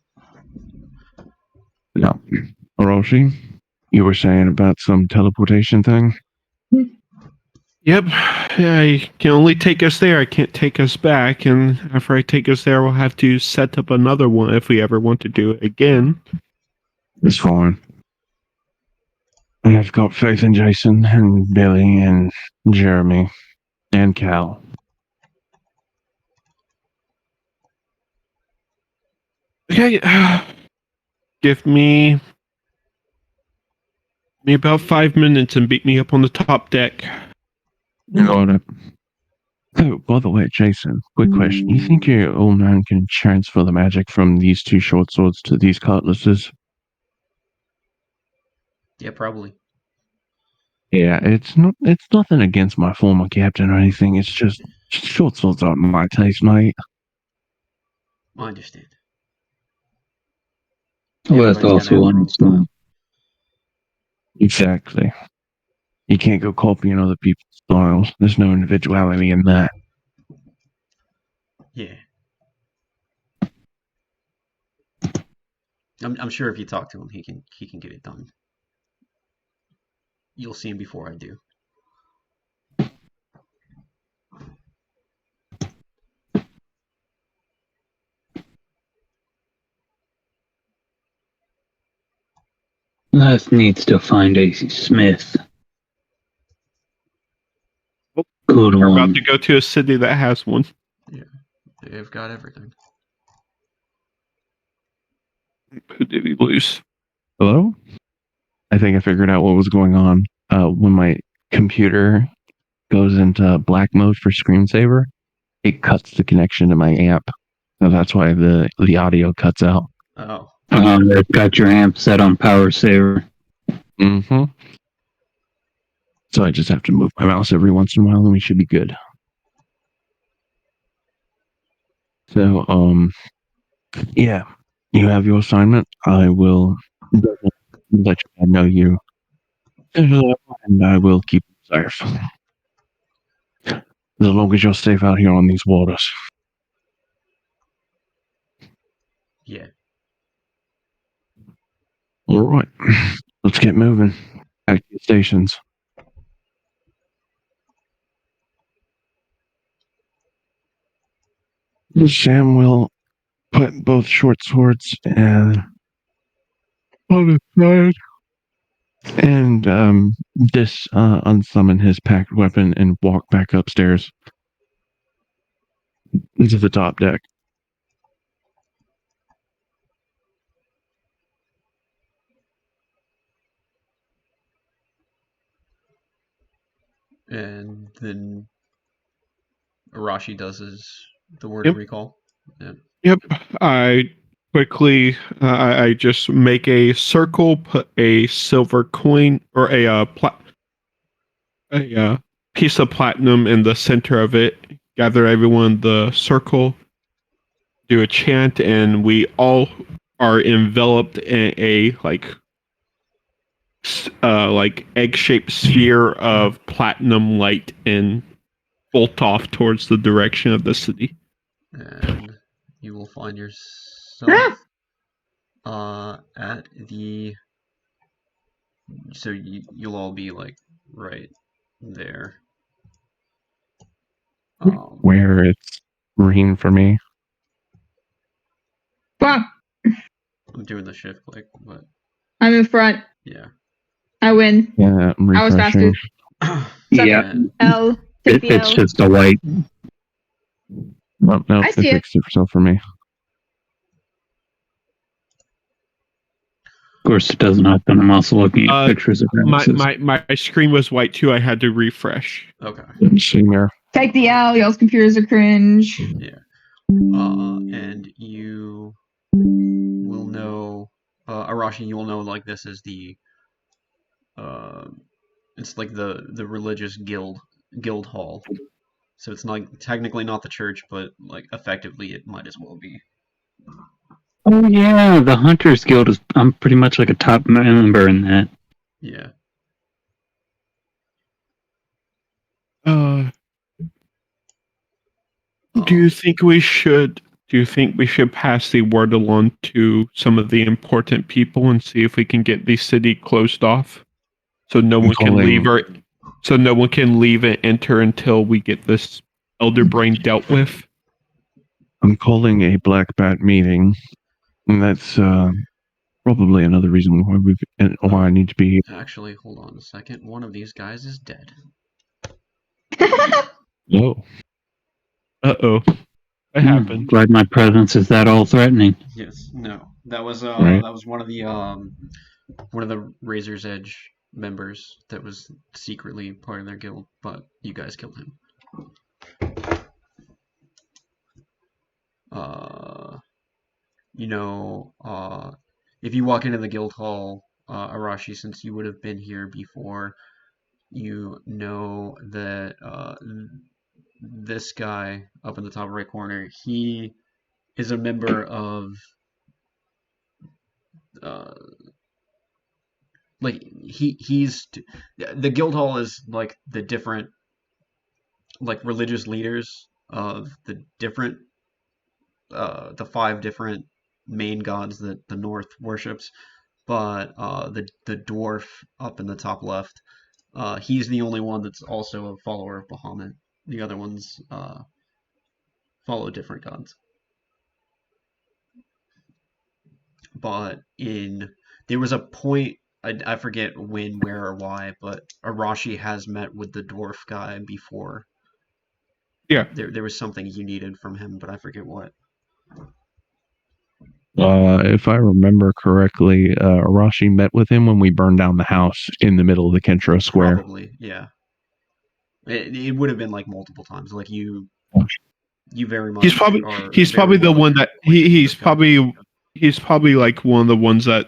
Now, Orochi, you were saying about some teleportation thing? Yep. I can only take us there. I can't take us back. And after I take us there, we'll have to set up another one if we ever want to do it again. It's fine. And I've got faith in Jason and Billy and Jeremy and Cal. Okay. Give me about 5 minutes and beat me up on the top deck. You got it. Oh, by the way, Jason, quick question. You think your old man can transfer the magic from these two short swords to these cutlasses? Yeah, probably. Yeah, it's nothing against my former captain or anything. It's just short swords aren't my taste, mate. I understand. Leth Everybody's gotta also have their own style. understands. Exactly. You can't go copying other people's styles. There's no individuality in that. Yeah. I'm sure if you talk to him, he can get it done. You'll see him before I do. Leth needs to find a smith. Good We're one. about to go to a city that has one. Yeah. They've got everything. Who did we lose? Hello? I think I figured out what was going on. When my computer goes into black mode for screensaver, it cuts the connection to my amp. So that's why the audio cuts out. Oh. They've got your amp set on power saver. Mm-hmm. So I just have to move my mouse every once in a while and we should be good. So, yeah, you have your assignment. I will let you know you, and I will keep you safe. As long as you're safe out here on these waters. Yeah. All right, let's get moving. Back to the stations. Sam will put both short swords and on his side, and unsummon his packed weapon and walk back upstairs into the top deck. And then Arashi does the word Yep. recall. Yeah. Yep. I quickly, I just make a circle, put a silver coin or a piece of platinum in the center of it. Gather everyone in the circle, do a chant, and we all are enveloped in a like egg-shaped sphere of platinum light and bolt off towards the direction of the city. And you will find yourself at the. So you'll all be like right there. Where it's green for me. Wow. I'm doing the shift click, but I'm in front. yeah. I win. Yeah, I'm I was refreshing. faster. Yeah. And L. Take the It's L. just a white. Well, no, I it see it. fixed it for me. Of course, it doesn't happen. I'm also looking at pictures of Ramses. My screen was white too. I had to refresh. okay. Same here. Take the L. Y'all's computers are cringe. Yeah. And you will know, Arashi. You will know like this is the. It's like the religious guild hall. So it's not technically not the church, but like effectively it might as well be. Oh yeah, the Hunters Guild is. I'm pretty much like a top member in that. Yeah. Do you think we should? Do you think we should pass the word along to some of the important people and see if we can get the city closed off, so no one can leave so no one can leave and enter until we get this elder brain dealt with? I'm calling a black bat meeting, and that's probably another reason why I need to be here. Actually, hold on a second. One of these guys is dead. Oh. Uh-oh. What happened? Glad my presence is that all threatening. Yes. No. That was Right. that was one of the Razor's Edge members that was secretly part of their guild, but you guys killed him. If you walk into the guild hall, Arashi, since you would have been here before, you know that this guy up in the top right corner, he is a member of he's the guild hall is like the different like religious leaders of the different the 5 different main gods that the North worships, but the dwarf up in the top left, he's the only one that's also a follower of Bahamut. The other ones follow different gods. But there was a point, I forget when, where, or why, but Arashi has met with the dwarf guy before. Yeah. There was something you needed from him, but I forget what. If I remember correctly, Arashi met with him when we burned down the house in the middle of the Kentro Square. Probably, yeah. It would have been like multiple times. Like you very much. He's probably are he's very probably the well one that acquainted with he's this guy. probably like one of the ones that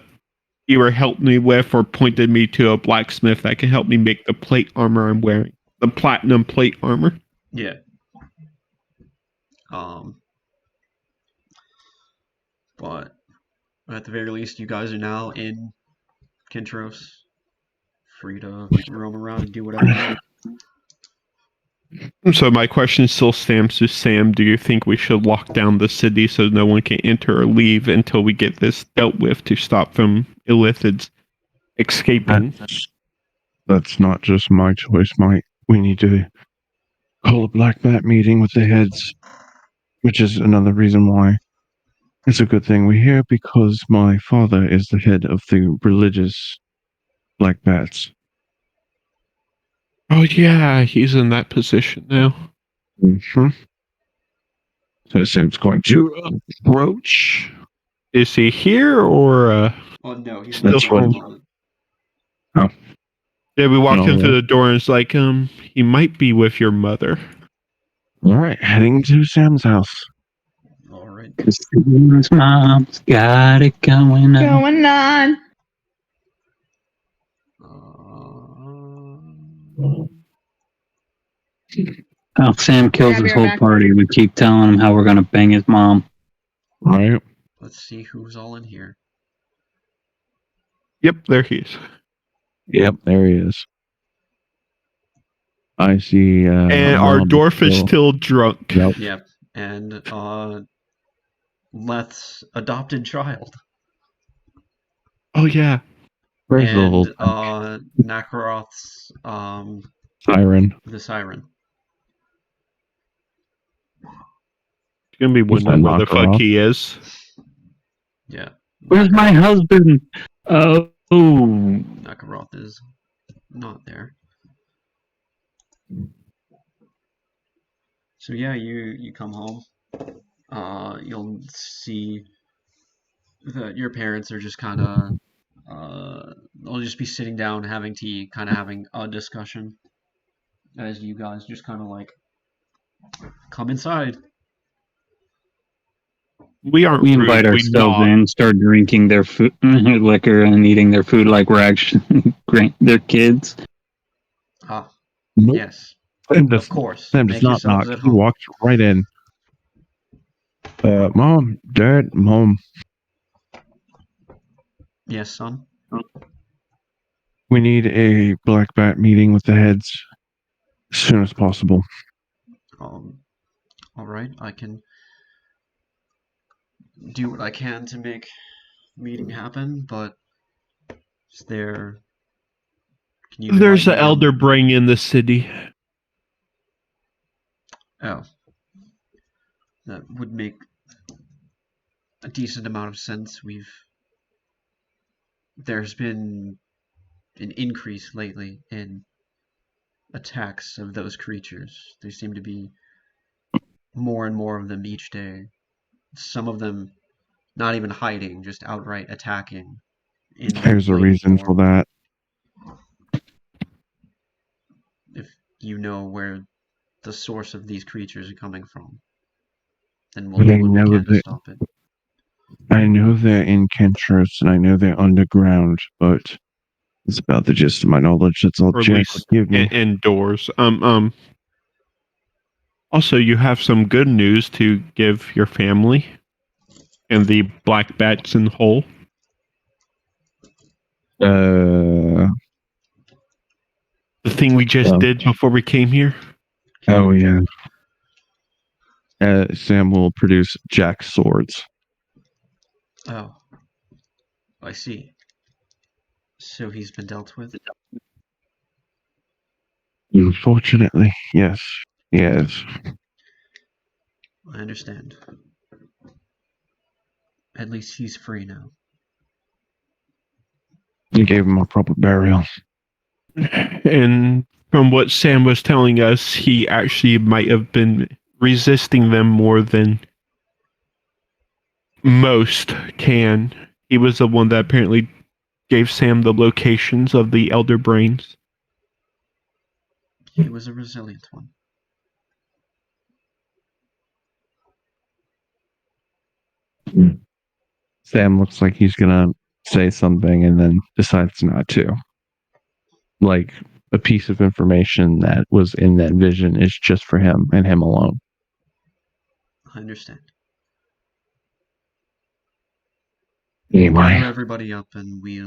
either helped me with or pointed me to a blacksmith that can help me make the plate armor I'm wearing, the platinum plate armor. Yeah. But at the very least, you guys are now in Kintros, free to roam around and do whatever you want. So my question still stands to Sam. Do you think we should lock down the city so no one can enter or leave until we get this dealt with to stop from illithids escaping? That's not just my choice, Mike. We need to call a Black Bat meeting with the heads, which is another reason why it's a good thing we're here, because my father is the head of the religious Black Bats. Oh yeah, he's in that position now. Mm-hmm. So Sam's going to approach. Is he here or Oh no, he's still not here at the home? moment. Oh. Yeah, we walked No, in through the door and it's like, he might be with your mother. All right, heading to Sam's house. All right. His mom's got it going on. Going on. Oh, Sam kills Grab his your whole backpack. party. We keep telling him how we're gonna bang his mom. All right. Let's see who's all in here. Yep, there he is. Yep, there he is. I see. And our Mom dwarf is still drunk. Yep. Yep. And Leth's adopted child. Oh yeah. Where's the whole And Nakaroth's siren? the siren. It's gonna be Who's one that that motherfucker knockoff? he is. Yeah. Where's my husband? Oh, Nakaroth is not there. So yeah, you come home. You'll see that your parents are just kind of they'll just be sitting down having tea, kind of having a discussion as you guys just kind of like come inside. We aren't we rude. invite We ourselves nod. in, start drinking their food, liquor, and eating their food like we're actually their kids. Ah, Nope. yes, Sam of does, course. Sam does Make not yourselves knock. at He home. walks right in. Mom, Dad, Mom. Yes, son. We need a Black Bat meeting with the heads as soon as possible. All right, I can do what I can to make the meeting happen, but is there? Can you There's an enlighten me elder on? brain in the city. Oh, that would make a decent amount of sense. There's been an increase lately in attacks of those creatures. There seem to be more and more of them each day. Some of them not even hiding, just outright attacking. There's a reason for that. If you know where the source of these creatures are coming from, then we'll do what we can to stop it. I know they're in Kentros and I know they're underground, but it's about the gist of my knowledge. That's all Or at Jack least would give me. indoors. Also, you have some good news to give your family and the black bats in whole. Uh, The thing we just did before we came here. oh yeah. Sam will produce Jack's swords. Oh, I see. So he's been dealt with? Unfortunately, yes. Yes. I understand. At least he's free now. You gave him a proper burial. And from what Sam was telling us, he actually might have been resisting them more than most can. He was the one that apparently gave Sam the locations of the Elder Brains. He was a resilient one. Sam looks like he's gonna say something and then decides not to. Like a piece of information that was in that vision is just for him and him alone. I understand. Anyway, Gather everybody up and we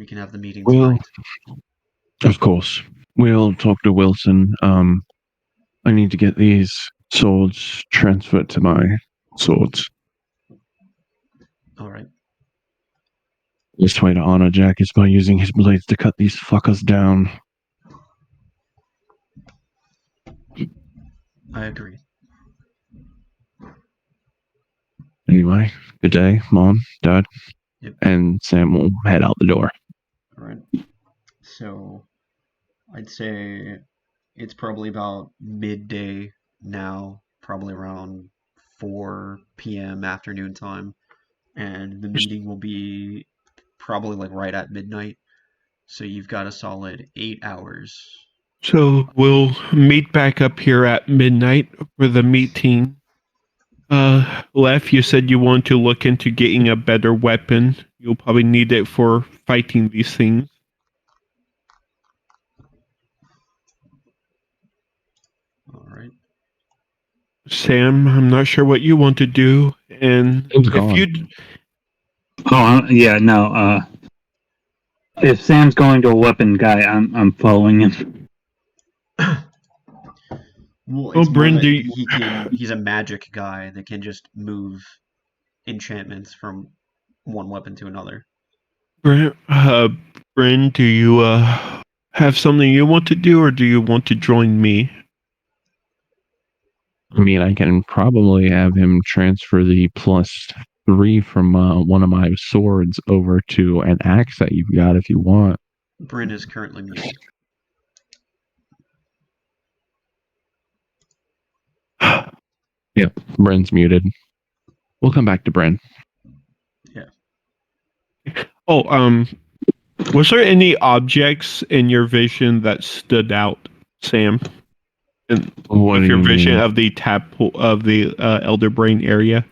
can have the meeting well, tonight. of course, we'll talk to Wilson. I need to get these swords transferred to my swords. All right. Best way to honor Jack is by using his blades to cut these fuckers down. I agree. Anyway, good day, Mom, Dad. Yep. And Sam will head out the door. All right. So, I'd say it's probably about midday now, probably around 4 p.m. afternoon time, and the meeting will be probably like right at midnight. So you've got a solid 8 hours. So we'll meet back up here at midnight for the meeting. Lef, you said you want to look into getting a better weapon. You'll probably need it for fighting these things. All right. Sam, I'm not sure what you want to do, and Sam's if gone. you Yeah, no. If Sam's going to a weapon guy, I'm following him. Well, Oh, it's more Bryn, that he's a magic guy that can just move enchantments from one weapon to another. Bryn, do you have something you want to do, or do you want to join me? I mean, I can probably have him transfer the +3 from one of my swords over to an axe that you've got if you want. Bryn is currently muted. Yep, Bren's muted. We'll come back to Bren. Oh, was there any objects in your vision that stood out, Sam? What With do your you vision mean? of the of the Elder Brain area?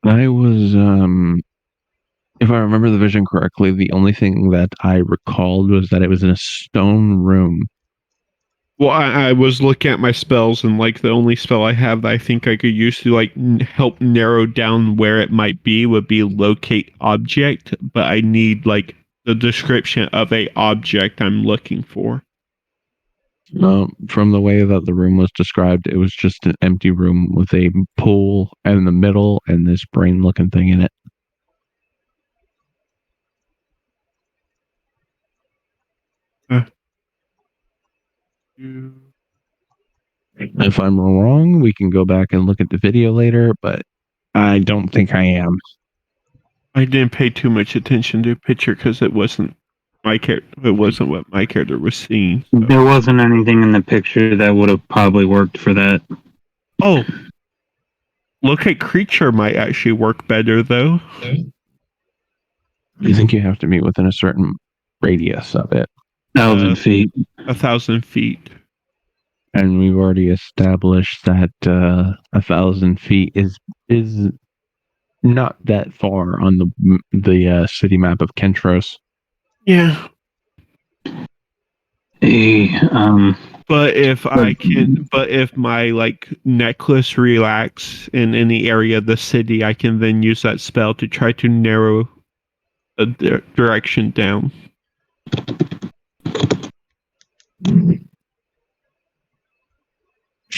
I was, if I remember the vision correctly, the only thing that I recalled was that it was in a stone room. Well, I was looking at my spells, and like the only spell I have that I think I could use to like help narrow down where it might be would be locate object, but I need like the description of a object I'm looking for. From the way that the room was described, it was just an empty room with a pool in the middle and this brain-looking thing in it. If I'm wrong, we can go back and look at the video later, but I don't think I am. I didn't pay too much attention to the picture because it wasn't my character. It wasn't what my character was seeing. So. There wasn't anything in the picture that would have probably worked for that. Oh, look at creature might actually work better though. I think you have to meet within a certain radius of it. 1,000 feet. 1,000 feet. And we've already established that 1,000 feet is not that far on the city map of Kentros. Yeah. But if my like necklace reacts in any area of the city, I can then use that spell to try to narrow the direction down.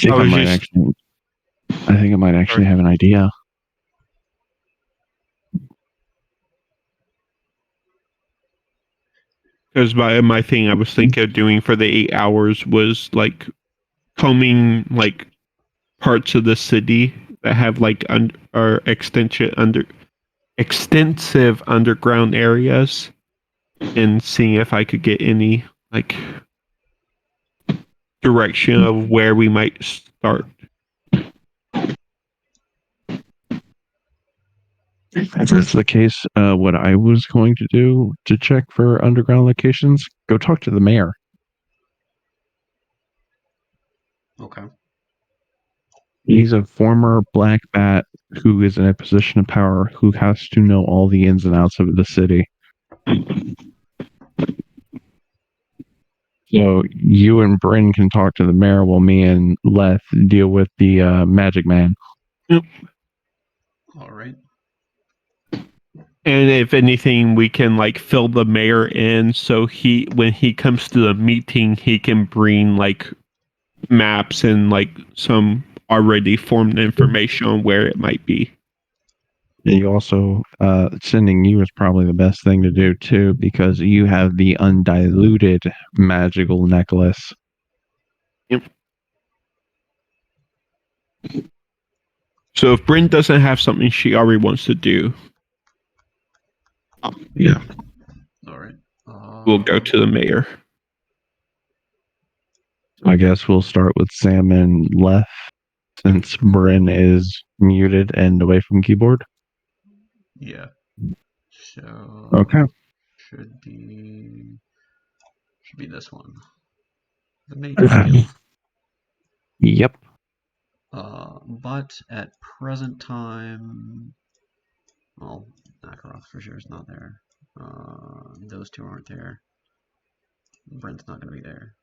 I think I might actually have an idea. Because my thing I was thinking of doing for the 8 hours was like combing like parts of the city that have like extensive underground areas, and seeing if I could get any like direction of where we might start. If that's the case, what I was going to do to check for underground locations, go talk to the mayor. Okay. He's a former black bat who is in a position of power who has to know all the ins and outs of the city. So you and Bryn can talk to the mayor while me and Leth deal with the magic man. All right. And if anything, we can like fill the mayor in so when he comes to the meeting, he can bring like maps and like some already formed information on where it might be. And you also sending you is probably the best thing to do too, because you have the undiluted magical necklace. Yep. So if Bryn doesn't have something she already wants to do, Yeah. All right. we'll go to the mayor. I guess we'll start with Sam and Leth, since Bryn is muted and away from keyboard. Yeah. So. Okay. Should be this one. The Mage's Guild. Yep. But at present time, well, Nakaroth for sure is not there. Those two aren't there. Brent's not going to be there.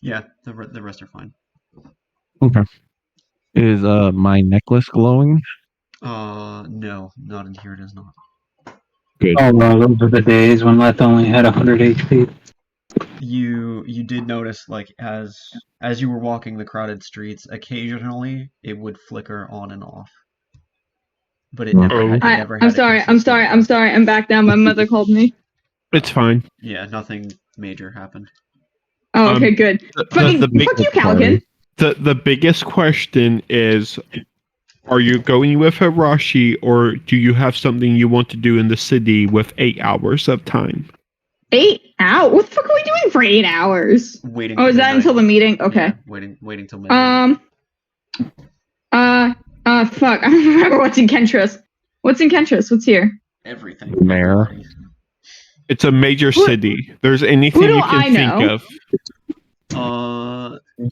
Yeah, the rest are fine. Okay. Is my necklace glowing? No, not in here. It is not. Good. Oh, well, those are the days when Leth only had 100 HP. You did notice, like, as you were walking the crowded streets, occasionally it would flicker on and off, but it never had. It never had. I'm sorry. I'm back down. My mother called me. It's fine. Yeah, nothing major happened. Oh, okay, good. Fuck you, Caligan. The biggest question is, are you going with Hirashi, or do you have something you want to do in the city with 8 hours of time? 8 hours? What the fuck are we doing for 8 hours? Waiting. Oh, is that until the meeting? Okay. Yeah, waiting till midnight. Fuck. I don't remember what's in Kentress. What's in Kentress? What's here? Everything. Mayor. It's a major city. There's anything you can think of.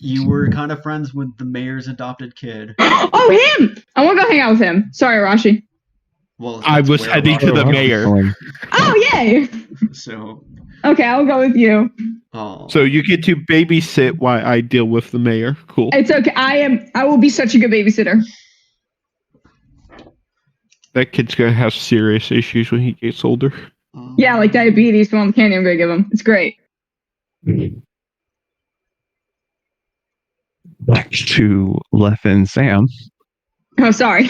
You were kind of friends with the mayor's adopted kid. Oh, him! I want to go hang out with him. Sorry, Rashi. Well, I was heading to the mayor. Oh, yay! So. Okay, I'll go with you. Oh. So you get to babysit while I deal with the mayor. Cool. It's okay. I will be such a good babysitter. That kid's gonna have serious issues when he gets older. Yeah, like diabetes from all the candy I'm gonna give him. It's great. Next to Leth and Sam. Oh, sorry.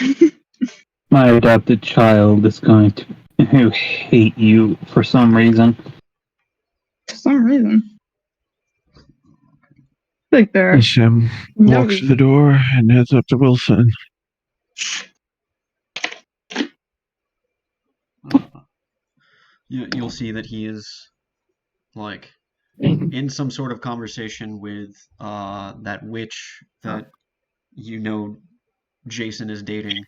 My adopted child is going to hate you for some reason. For some reason. Like there. Sam walks to the door and heads up to Wilson. You'll see that he is, like, in some sort of conversation with that witch that Jason is dating.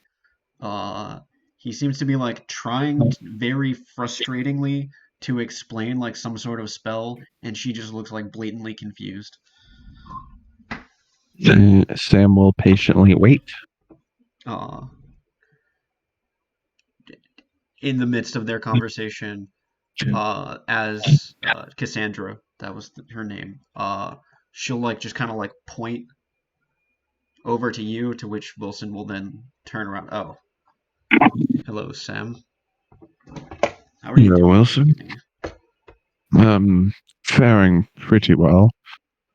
He seems to be like trying very frustratingly to explain like some sort of spell, and she just looks like blatantly confused. Sam will patiently wait. In the midst of their conversation, as Cassandra, that was her name, she'll like just kind of like point over to you, to which Wilson will then turn around. Oh, hello, Sam. How are you doing, Wilson? Faring pretty well.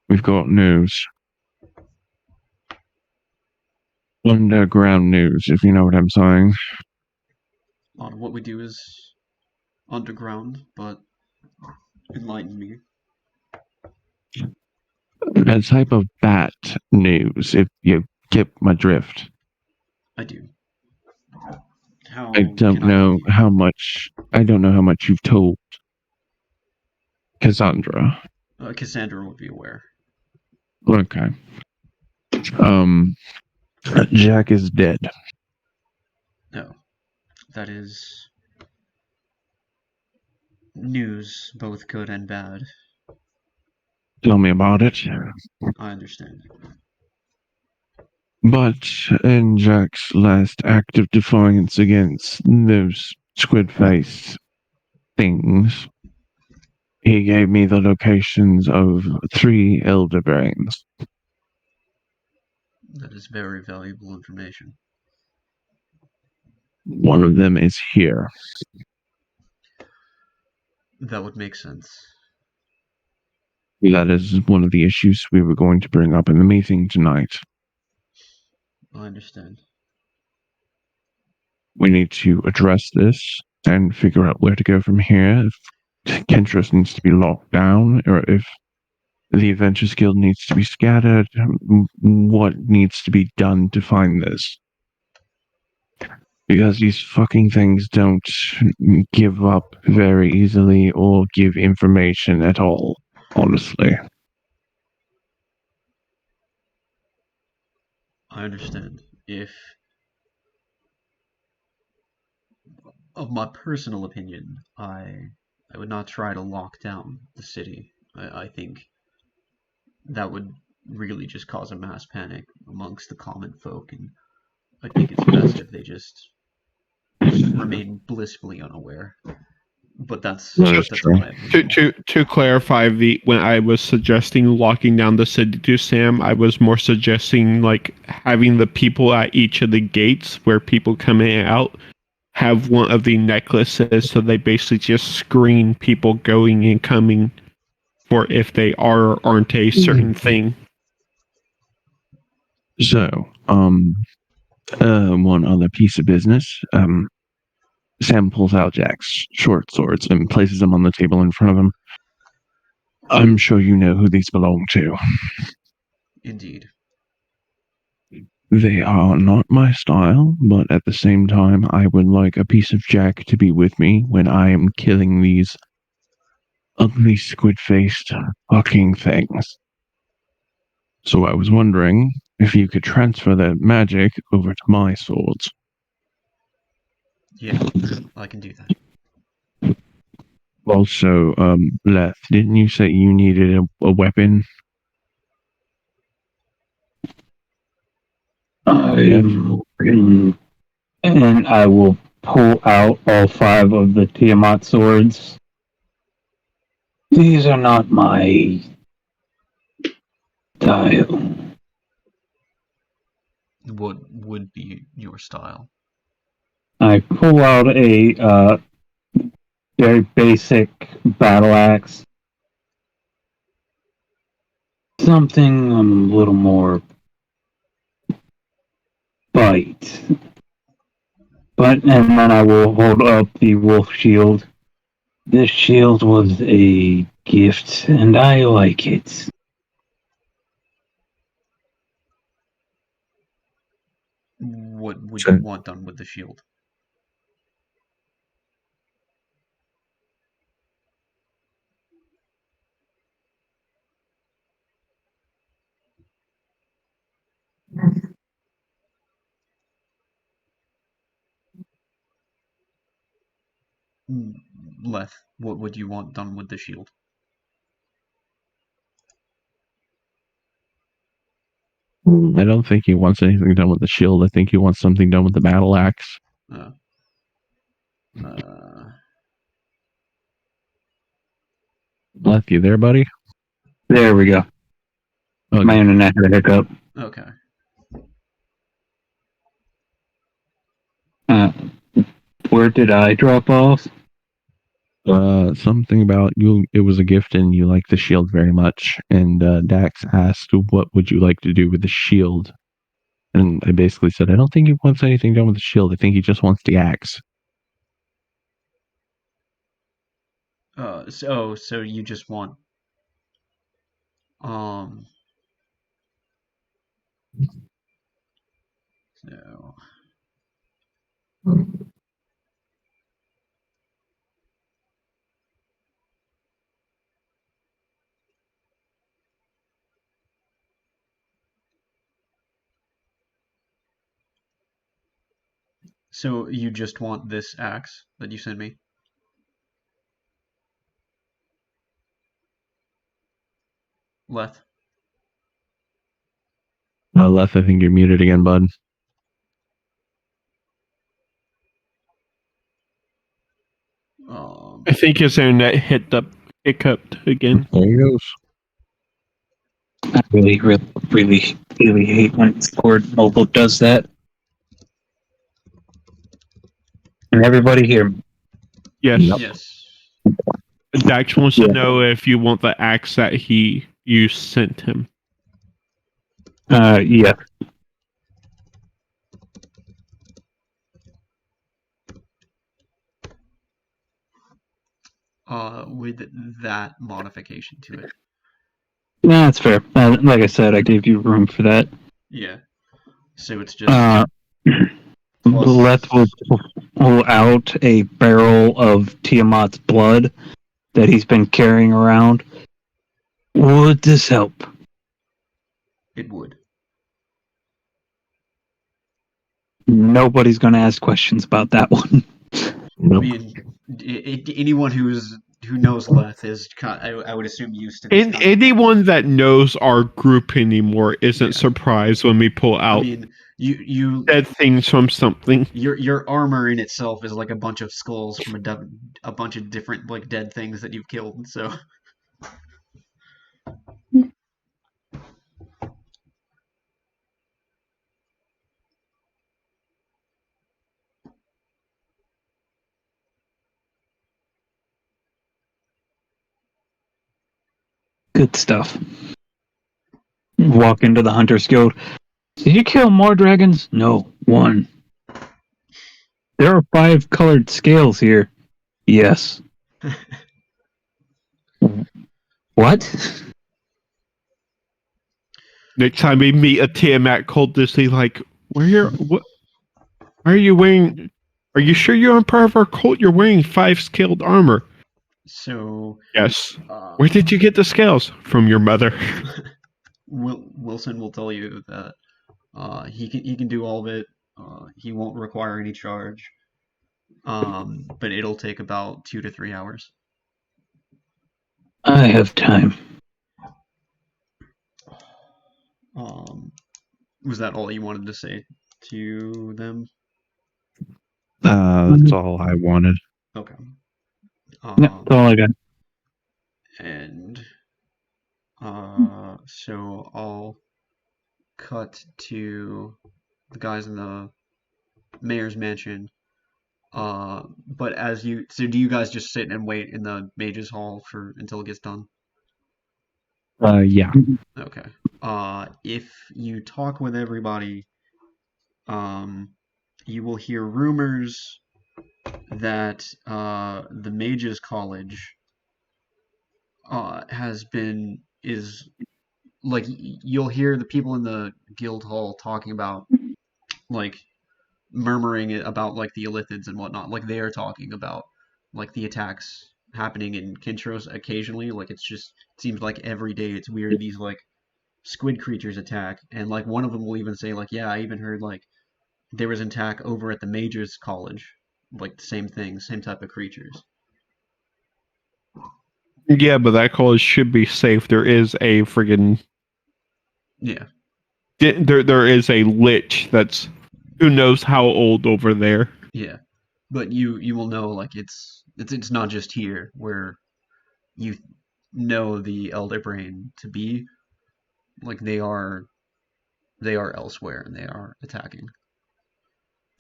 We've got news. Underground news, if you know what I'm saying. What we do is underground, but enlighten me. A type of bat news, if you get my drift. I do. I don't know how much you've told Cassandra. Cassandra would be aware. Okay. Jack is dead. No, that is news, both good and bad. Tell me about it. I understand. But in Jack's last act of defiance against those squid face things, he gave me the locations of 3 elder brains. That is very valuable information. One of them is here. That would make sense. That is one of the issues we were going to bring up in the meeting tonight. I understand. We need to address this and figure out where to go from here. If Kentros needs to be locked down, or if the Adventures Guild needs to be scattered, what needs to be done to find this? Because these fucking things don't give up very easily or give information at all, honestly. I understand. If, of my personal opinion, I would not try to lock down the city. I think that would really just cause a mass panic amongst the common folk, and I think it's best if they just remain blissfully unaware. But that's That's that's true. my opinion. To clarify, when I was suggesting locking down the city to Sam, I was more suggesting like having the people at each of the gates where people come in and out have one of the necklaces, so they basically just screen people going and coming for if they are or aren't a certain thing. So, one other piece of business. Sam pulls out Jack's short swords and places them on the table in front of him. I'm sure you know who these belong to. Indeed. They are not my style, but at the same time, I would like a piece of Jack to be with me when I am killing these ugly squid-faced fucking things. So I was wondering if you could transfer that magic over to my swords. Yeah, I can do that. Also, Leth, didn't you say you needed a weapon? And I will pull out all 5 of the Tiamat swords. These are not my style. What would be your style? I pull out a very basic battle axe. Something a little more bite. But and then I will hold up the wolf shield. This shield was a gift, and I like it. What would you want done with the shield? Leth, what would you want done with the shield? I don't think he wants anything done with the shield. I think he wants something done with the battle axe. Leth, you there, buddy? There we go. Okay. My internet had a hiccup. Okay. Where did I drop off? Something about you. It was a gift, and you like the shield very much. And Dax asked, "What would you like to do with the shield?" And I basically said, "I don't think he wants anything done with the shield. I think he just wants the axe." So you just want so So you just want this axe that you sent me? Leth? Left, I think you're muted again, bud. I think his internet hiccuped again. There he goes. I really hate when Discord mobile does that. And everybody here. Yes. Yep. Yes. Dax wants to know if you want the axe that you sent him. Yeah. With that modification to it. Yeah, that's fair. Like I said, I gave you room for that. Yeah. So it's just plus... Leth will pull out a barrel of Tiamat's blood that he's been carrying around. Would this help? It would. Nobody's going to ask questions about that one. Nope. I mean, anyone who knows Leth is, I would assume, used to this kind of... Anyone that knows our group anymore isn't surprised when we pull out I mean, you dead things from something. your armor in itself is like a bunch of skulls from a bunch of different like dead things that you've killed. So Good stuff. Walk into the Hunter's Guild. Did you kill more dragons? No, one. There are 5 colored scales here. Yes. What? Next time we meet a Tiamat cultist, he's like, what are you wearing? Are you sure you're on part of our cult? You're wearing 5 scaled armor. so Yes. Where did you get the scales? From your mother. Wilson will tell you that he can do all of it. He won't require any charge. But it'll take about 2 to 3 hours. I have time. Was that all you wanted to say to them? That's all I wanted. Okay. That's all I got. And so I'll cut to the guys in the mayor's mansion. But so do you guys just sit and wait in the mage's hall until it gets done? Yeah. Okay. If you talk with everybody, you will hear rumors that the mages college is like, you'll hear the people in the guild hall talking about, like, murmuring about like the Illithids and whatnot. Like, they are talking about like the attacks happening in Kintros occasionally. Like, it seems like every day it's weird, these like squid creatures attack, and like one of them will even say like, yeah, I even heard like there was an attack over at the Majors College, like the same thing, same type of creatures. Yeah, but that college should be safe. There is a friggin' Yeah. there is a lich that's who knows how old over there. Yeah. But you will know, like, it's not just here where you know the Elder Brain to be. Like, they are elsewhere and they are attacking.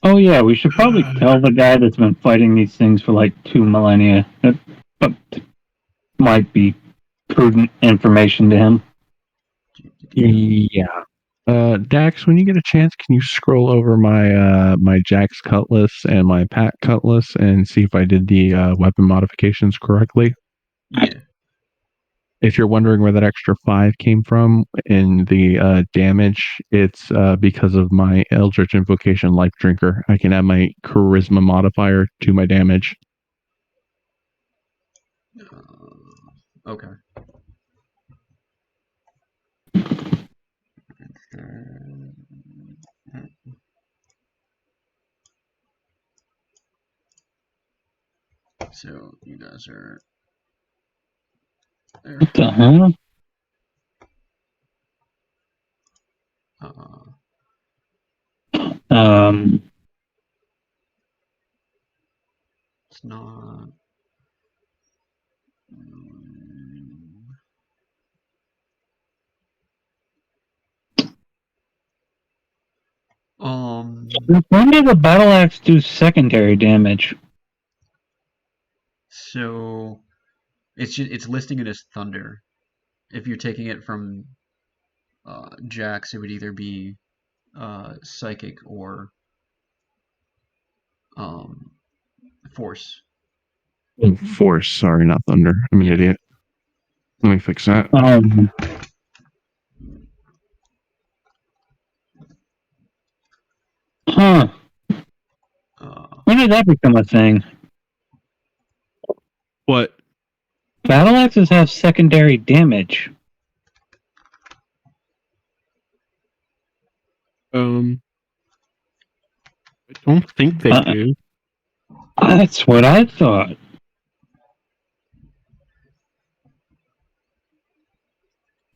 Oh yeah, we should probably tell the guy that's been fighting these things for like 2 millennia. That might be prudent information to him. Yeah. Dax, when you get a chance, can you scroll over my Jack's Cutlass and my Pat Cutlass and see if I did the weapon modifications correctly? Yeah. If you're wondering where that extra 5 came from in the damage, it's because of my Eldritch Invocation Life Drinker. I can add my Charisma modifier to my damage. Okay. So you guys are there. What the hell? It's not. When did the battle axe do secondary damage? So it's listing it as thunder. If you're taking it from Jax, it would either be psychic or force. Oh, force. Sorry, not thunder. I'm an idiot. Let me fix that. Huh. When did that become a thing? What? Battle axes have secondary damage. I don't think they do. That's what I thought.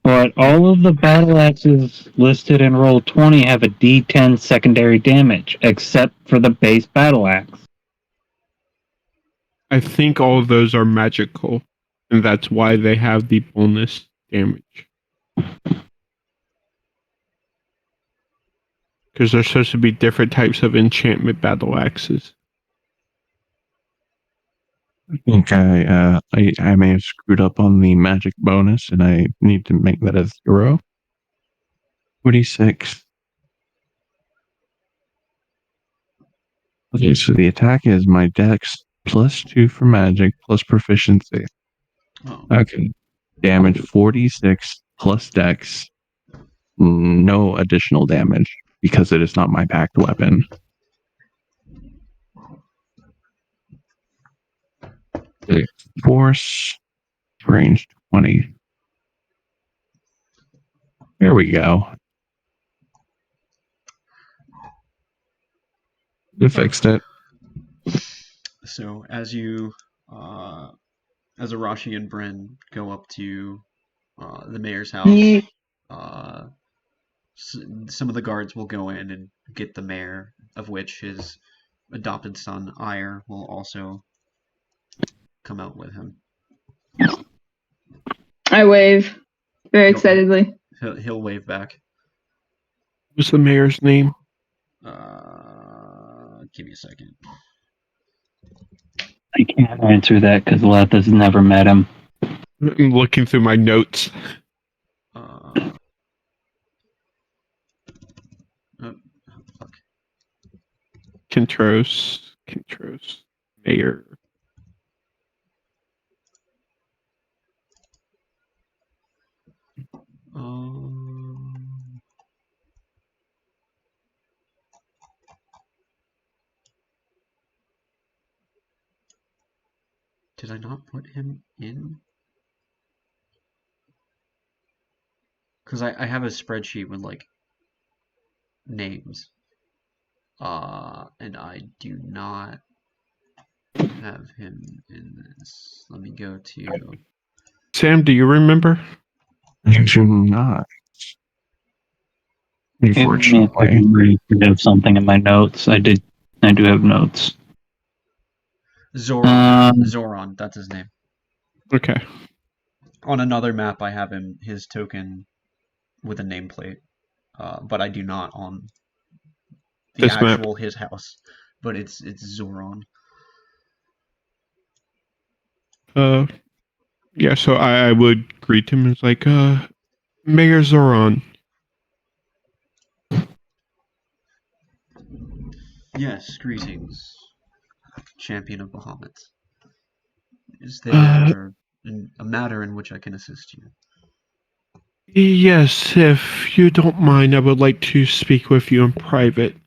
But all of the battle axes listed in roll 20 have a D10 secondary damage, except for the base battle axe. I think all of those are magical, and that's why they have the bonus damage. Because there's supposed to be different types of enchantment battle axes. I think I may have screwed up on the magic bonus, and I need to make that a 0. 26. Okay, so the attack is my dex +2 for magic plus proficiency. Okay. Damage 46 plus dex. No additional damage because it is not my packed weapon. Force range 20. There we go. You fixed it. So as you, as Arashi and Bryn go up to the mayor's house, some of the guards will go in and get the mayor, of which his adopted son, Ire, will also come out with him. I wave very excitedly. He'll wave back. What's the mayor's name? Give me a second. I can't answer that because Leth has never met him. I'm looking through my notes. Fuck. Kentros, mayor. Did I not put him in? Because I have a spreadsheet with like names. And I do not have him in this. Let me go to... Sam, do you remember? I do not. Unfortunately. I have something in my notes. I do have notes. Zoran, that's his name. Okay. On another map, I have his token with a nameplate, but I do not on the this actual map. His house. But it's Zoran. Yeah. So I would greet him as like, Mayor Zoran. Yes, greetings, champion of Bahamut. Is there a matter in which I can assist you? Yes, if you don't mind, I would like to speak with you in private.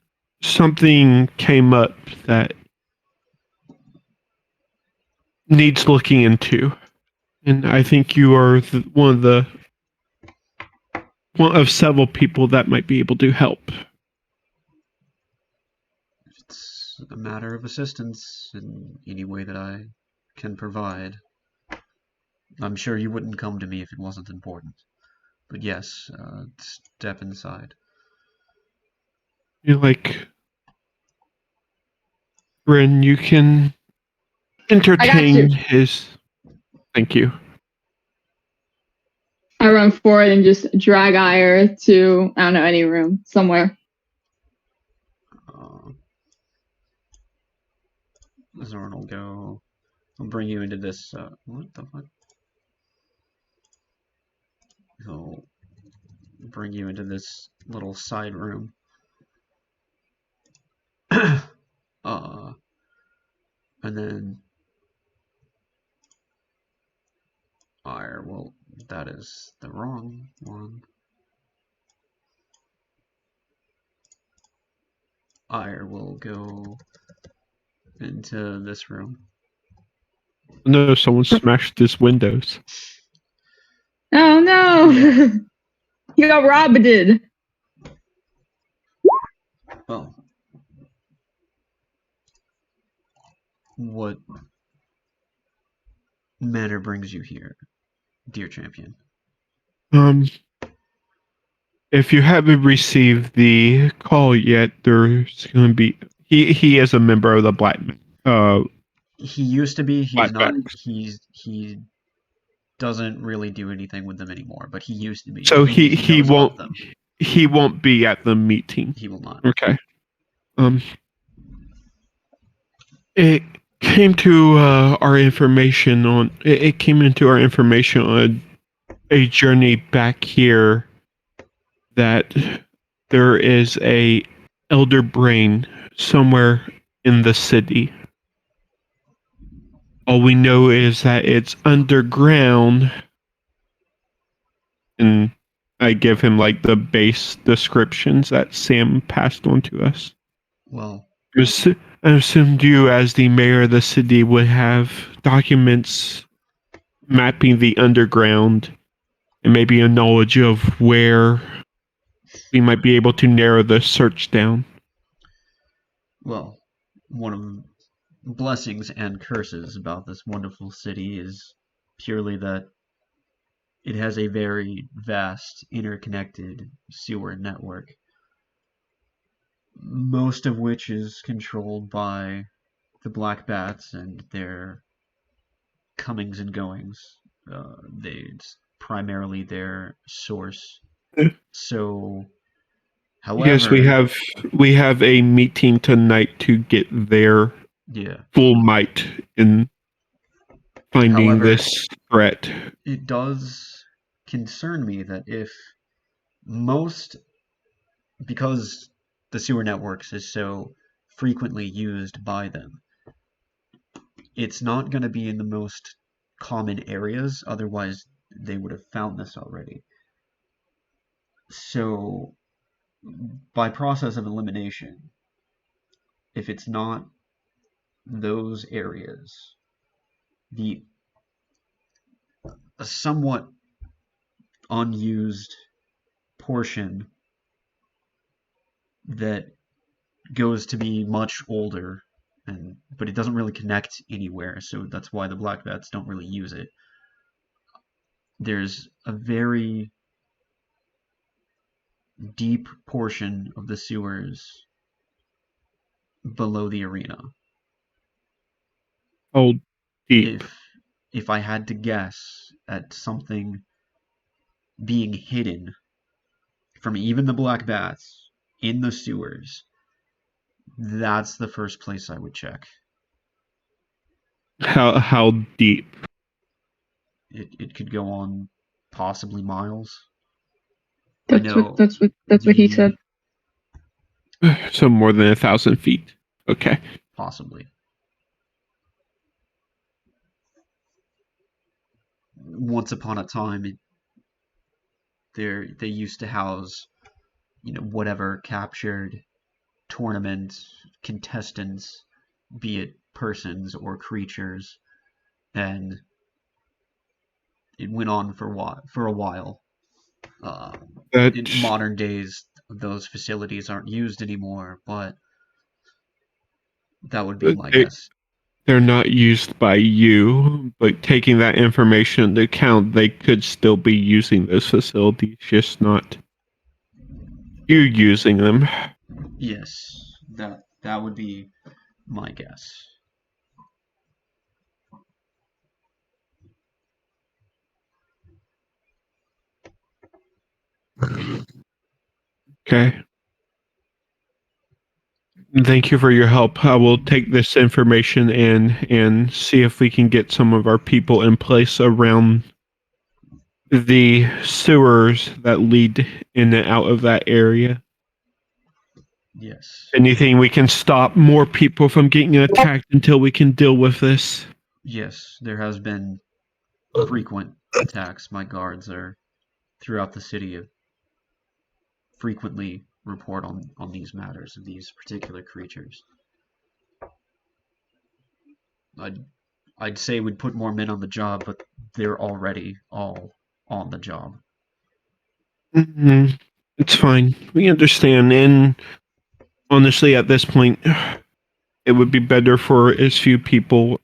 Something came up that needs looking into, and I think you are one of several people that might be able to help. If it's a matter of assistance in any way that I can provide. I'm sure you wouldn't come to me if it wasn't important. But yes, step inside. You like, Ren, you can entertain his. Thank you. I run forward and just drag Ire to, I don't know, any room somewhere. Zorn will go. I'll bring you into this. What the fuck? He'll bring you into this little side room. And then Ire, well, that is the wrong one. Ire will go into this room. No, someone smashed his windows. Oh no! You got robbed. Oh. What manner brings you here, dear champion? If you haven't received the call yet, there's going to be. He is a member of the Black. He used to be. He's Black not. Backs. He doesn't really do anything with them anymore. But he used to be. So he knows won't. about them. He won't be at the meeting. He will not. Okay. It came to our information on. It came into our information on a journey back here that there is a elder brain somewhere in the city. All we know is that it's underground, and I give him like the base descriptions that Sam passed on to us. Well, I assumed you, as the mayor of the city, would have documents mapping the underground and maybe a knowledge of where we might be able to narrow the search down. well, one of the blessings and curses about this wonderful city is purely that it has a very vast, interconnected sewer network, most of which is controlled by the Black Bats and their comings and goings. It's primarily their source. So, however, Yes, we have a meeting tonight to get their full might in finding However, this threat. It does concern me that if because the sewer networks is so frequently used by them, it's not going to be in the most common areas, otherwise they would have found this already. So, by process of elimination, if it's not those areas, a somewhat unused portion that goes to be much older, but it doesn't really connect anywhere, so that's why the Black Bats don't really use it. There's a very deep portion of the sewers below the arena. Oh, deep. If I had to guess at something being hidden from even the Black Bats in the sewers, that's the first place I would check. How deep? It could go on possibly miles. That's what he said. So more than 1,000 feet. Okay. Possibly. Once upon a time, they used to house, whatever captured tournament contestants, be it persons or creatures, and it went on for a while. In modern days, those facilities aren't used anymore, but that would be my guess. they're not used by you, but taking that information into account, they could still be using those facilities, just not you using them. Yes, that would be my guess. Okay. Thank you for your help. I will take this information in and see if we can get some of our people in place around the sewers that lead in and out of that area. Yes. Anything we can stop more people from getting attacked until we can deal with this. Yes, there has been frequent attacks. My guards are throughout the city frequently report on these matters of these particular creatures. I'd say we'd put more men on the job, but they're already all on the job. Mm-hmm. It's fine. We understand. And honestly, at this point, it would be better for as few people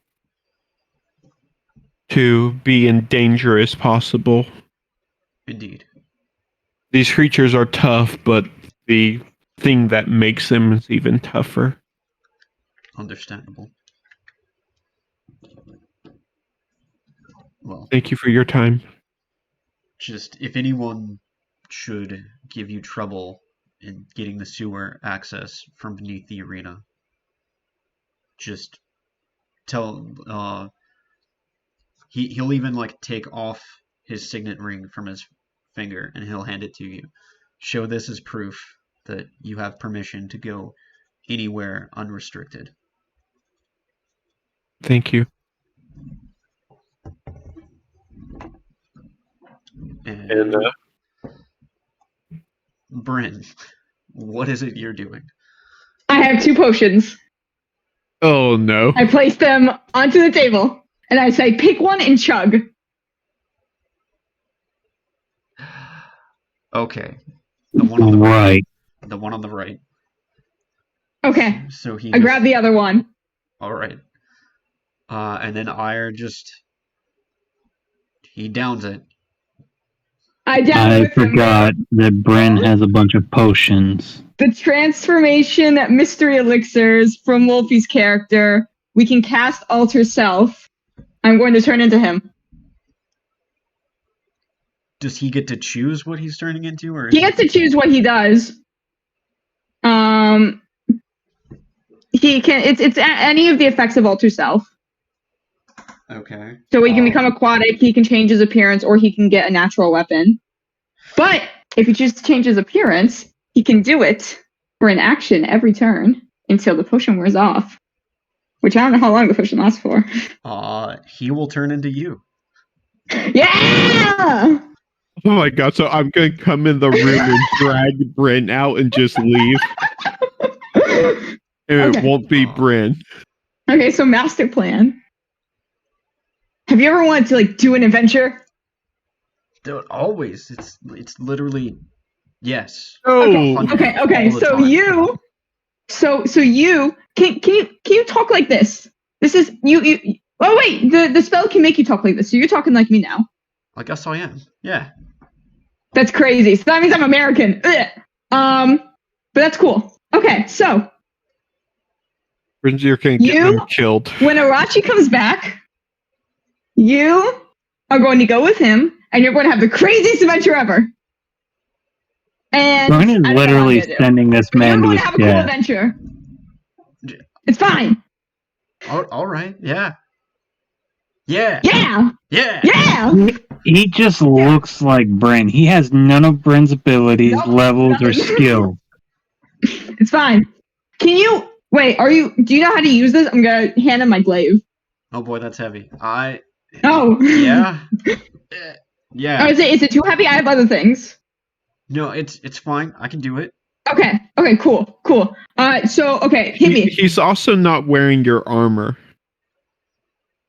to be in danger as possible. Indeed. These creatures are tough, but the thing that makes them is even tougher. Understandable. Well, thank you for your time. Just if anyone should give you trouble in getting the sewer access from beneath the arena, just tell he'll even like take off his signet ring from his finger and he'll hand it to you. Show this as proof that you have permission to go anywhere unrestricted. Thank you. And Bryn, what is it you're doing? I have 2 potions. Oh no. I place them onto the table, and I say, pick one and chug. Okay. The one on the Right. The one on the right. Okay. So he I grab the other one. All right. And then Ire he downs it. I forgot that Bryn has a bunch of potions. The transformation mystery elixirs from Wolfie's character. We can cast Alter Self. I'm going to turn into him. Does he get to choose what he's turning into, or he gets to choose what he does? He can. It's any of the effects of Alter Self. Okay. So he can become aquatic, he can change his appearance, or he can get a natural weapon. But if he chooses to change his appearance, he can do it for an action every turn until the potion wears off. Which I don't know how long the potion lasts for. He will turn into you. Yeah! Oh my god, so I'm gonna come in the room and drag Bryn out and just leave. And it won't be Bryn. Okay, so master plan. Have you ever wanted to like do an adventure? Dude, always. It's literally yes. Okay. So you can you talk like this? This is you. Oh wait, the spell can make you talk like this. So you're talking like me now. I guess I am. Yeah. That's crazy. So that means I'm American. But that's cool. Okay, so Bryn's you're gonna get him killed. When Arachi comes back, you are going to go with him, and you're going to have the craziest adventure ever. And Bryn is literally sending this man to his death. You're going to have a cool adventure. It's fine. All right. Yeah. Yeah. Yeah. Yeah. Yeah. He just looks like Bryn. He has none of Bryn's abilities, levels, or skill. It's fine. Can you wait? Do you know how to use this? I'm gonna hand him my glaive. Oh boy, that's heavy. Oh. Yeah. Yeah. Oh, is it too heavy? I have other things. No, it's fine. I can do it. Okay. Okay. Cool. So hit me. He's also not wearing your armor.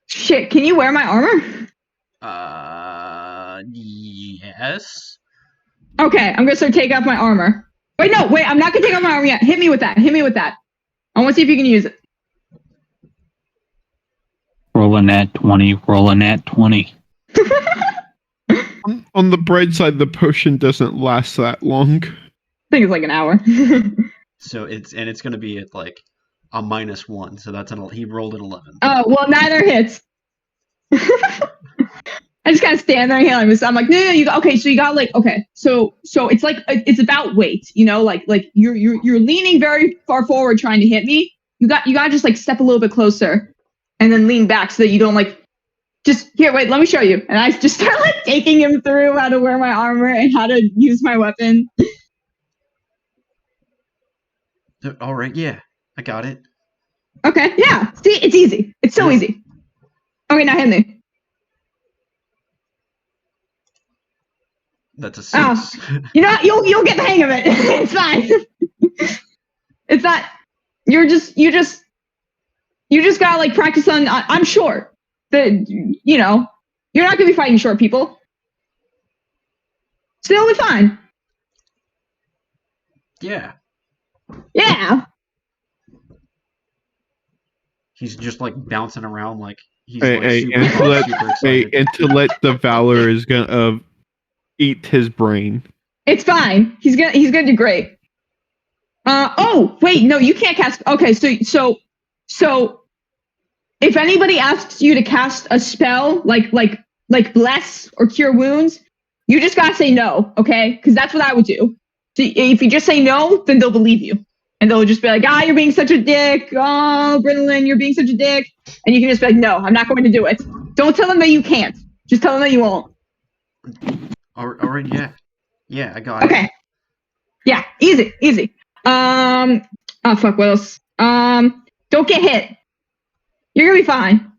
Shit. Can you wear my armor? Yes. Okay. I'm gonna start take off my armor. Wait. I'm not gonna take off my armor yet. Hit me with that. I want to see if you can use it. roll a nat 20, roll a nat 20. On the bright side, the potion doesn't last that long. I think it's like an hour. So it's going to be at like a -1. So that's he rolled an 11. Oh, well, neither hits. I just kind of stand there and I'm like, no, you got, okay, so you got like, okay, so it's like, it's about weight, you know, like you're leaning very far forward trying to hit me. You got to just like step a little bit closer and then lean back so that you don't like, just here, wait, let me show you. And I just start like taking him through how to wear my armor and how to use my weapon. All right, yeah, I got it. Okay, yeah, see, it's easy. It's so easy. Okay, now hit me. That's a 6. Oh, you know what? You'll get the hang of it. It's fine. It's not. You just gotta like practice on. I'm short. You're not gonna be fighting short people. So you'll be fine. Yeah. Yeah. He's just like bouncing around like he's Hey, like super excited. Intellect the Valor is gonna eat his brain. It's fine. He's gonna do great. Oh wait, no, you can't cast. Okay, so if anybody asks you to cast a spell like bless or cure wounds, you just gotta say no, okay? Because that's what I would do. So if you just say no, then they'll believe you, and they'll just be like, you're being such a dick. Oh, Brinlin, you're being such a dick, and you can just be like, no, I'm not going to do it. Don't tell them that you can't. Just tell them that you won't. All right, yeah, I got it. Okay. Yeah, easy. Oh fuck, what else? Don't get hit. You're gonna be fine.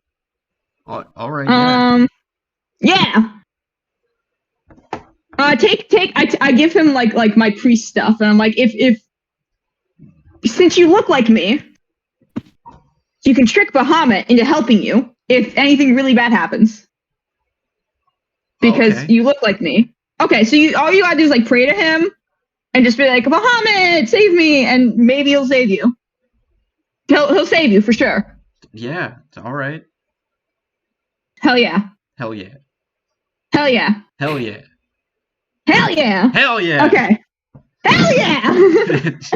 All right. Yeah. I give him like my priest stuff, and I'm like, if since you look like me, you can trick Bahamut into helping you if anything really bad happens. Because you look like me. Okay, so all you gotta do is like pray to him and just be like, Bahamut, save me, and maybe he'll save you. He'll save you for sure. Yeah, all right. Hell yeah. Hell yeah. Hell yeah. Hell yeah. Hell yeah. Hell yeah. Okay. Hell yeah.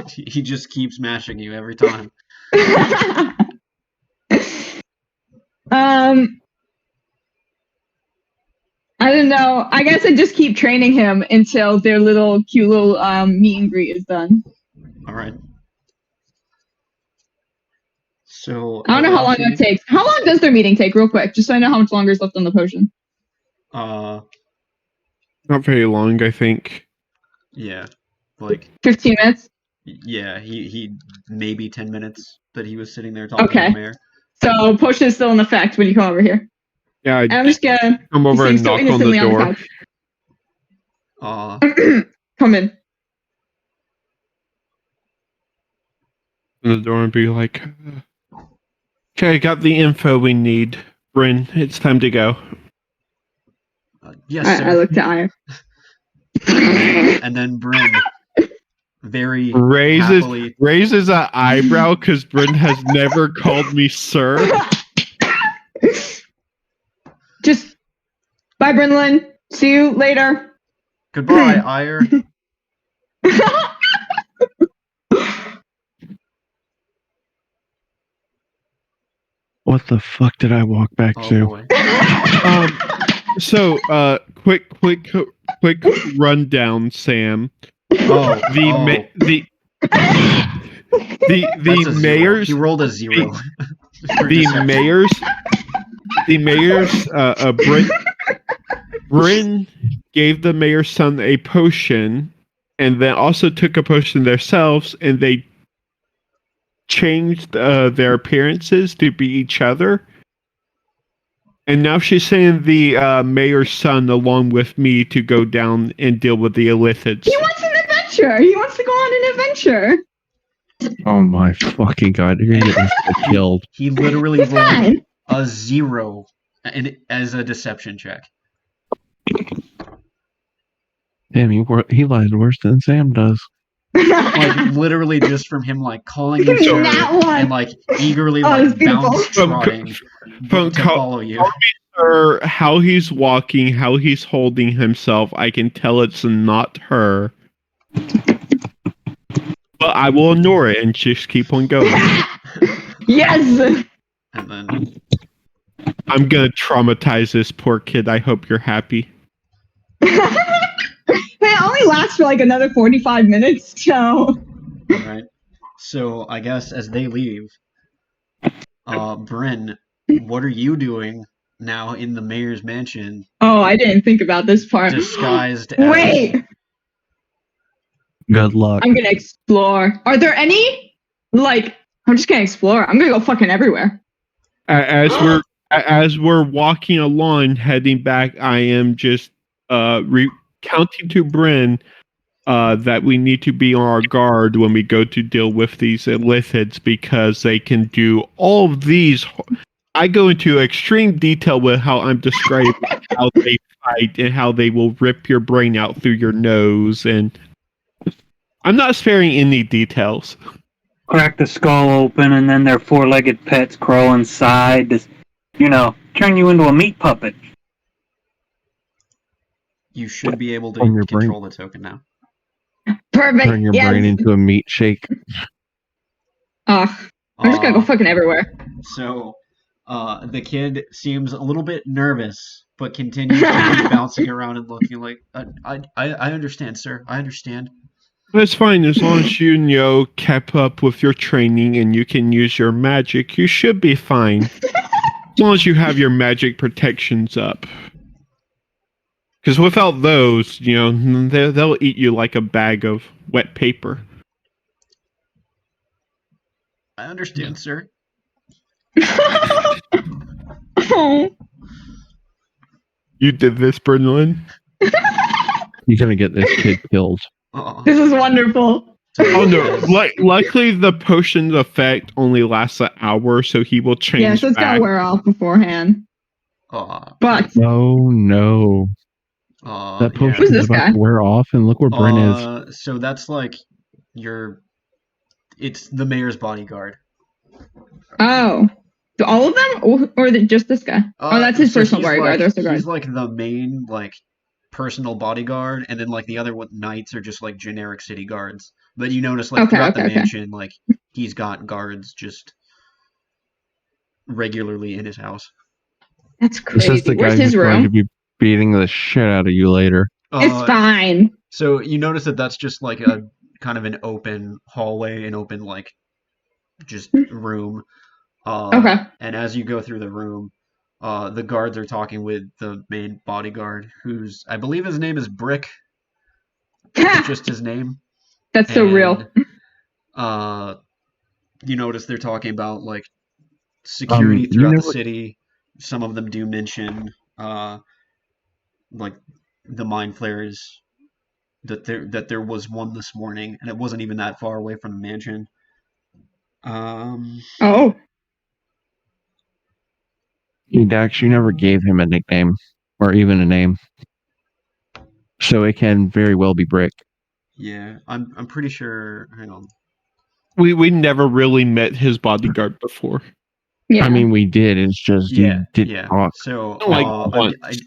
He just keeps mashing you every time. I don't know. I guess I just keep training him until their cute little meet and greet is done. All right. So I don't know how long that takes. How long does their meeting take, real quick? Just so I know how much longer is left on the potion. Not very long, I think. Yeah, like 15 minutes. Yeah, he maybe 10 minutes that he was sitting there talking to the mayor. So potion is still in effect when you come over here. Yeah, I'm just gonna come over and knock on the door. Come in. On the door and be like, okay, got the info we need. Bryn, it's time to go. Yes, sir. I looked at Ire. And then Bryn very raises an eyebrow because Bryn has never called me sir. Just bye, Brinlin. See you later. Goodbye, Ire. What the fuck did I walk back to? So, quick rundown, Sam. The mayor's. He rolled a 0. The mayor's. Bryn gave the mayor's son a potion, and then also took a potion themselves, and they changed their appearances to be each other. And now she's saying the mayor's son, along with me, to go down and deal with the illicits. He wants an adventure. He wants to go on an adventure. Oh my fucking god! You're gonna get me killed. He literally rolled a 0 as a deception check. Damn, he lies worse than Sam does. Like literally just from him like calling you Give me sir that one. and like eagerly Oh, like it's beautiful. bounce trotting From to follow you. Or how he's walking, how he's holding himself, I can tell it's not her. But I will ignore it and just keep on going. Yes. And then I'm gonna traumatize this poor kid. I hope you're happy. It only lasts for like another 45 minutes, so. right. So I guess as they leave, Bryn, what are you doing now in the mayor's mansion, Oh, I didn't think about this part. disguised as? Wait, Good luck. I'm gonna explore. Are there any, like, I'm just gonna explore. I'm gonna go fucking everywhere. As we're walking along, heading back, I am just recounting to Bryn that we need to be on our guard when we go to deal with these illithids because they can do all of these. I go into extreme detail with how I'm describing how they fight and how they will rip your brain out through your nose, and I'm not sparing any details. Crack the skull open, and then their four-legged pets crawl inside to, turn you into a meat puppet. You should be able to On your control the token now. Perfect. Turn your brain into a meat shake. I'm just gonna go fucking everywhere. So, the kid seems a little bit nervous, but continues to keep bouncing around and looking like, I understand, sir. I understand. That's fine as long as you kept up with your training and you can use your magic. You should be fine. As long as you have your magic protections up. Because without those, they'll eat you like a bag of wet paper. I understand, sir. Oh. You did this, Bernlin? You're gonna get this kid killed. This is wonderful. Oh no! Luckily, the potion's effect only lasts an hour, so he will change. Yeah, so it's back. gotta wear off beforehand. But Oh no! That potion Who's is this about guy? to wear off, and look where Bryn is. So that's like it's the mayor's bodyguard. Oh, do all of them, or just this guy? Oh, that's his so personal bodyguard. There's the guard. He's like the main personal bodyguard, and then like the other knights are just like generic city guards. But you notice throughout the mansion, like he's got guards just regularly in his house. That's crazy. This is the Where's guy his who's going to room? be beating the shit out of you later. It's fine. So you notice that's just like a kind of an open hallway, an open just room. Okay. And as you go through the room, the guards are talking with the main bodyguard, who's I believe his name is Brick. It's just his name. That's so real. You notice they're talking about security throughout the city. Some of them do mention like the mind flares that there was one this morning, and it wasn't even that far away from the mansion. Oh. Dax, you never gave him a nickname or even a name, so it can very well be Brick. Yeah, I'm pretty sure. Hang on. We never really met his bodyguard before. Yeah. I mean, we did. It's just you didn't talk. So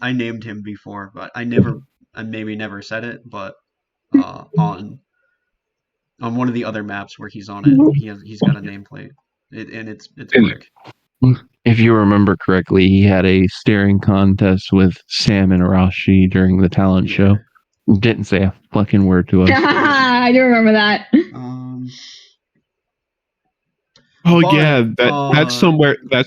I named him before, but I maybe never said it. But on one of the other maps where he's on it, he's got a nameplate, and it's Brick. If you remember correctly, he had a staring contest with Sam and Arashi during the talent show. Didn't say a fucking word to us. I do remember that. That's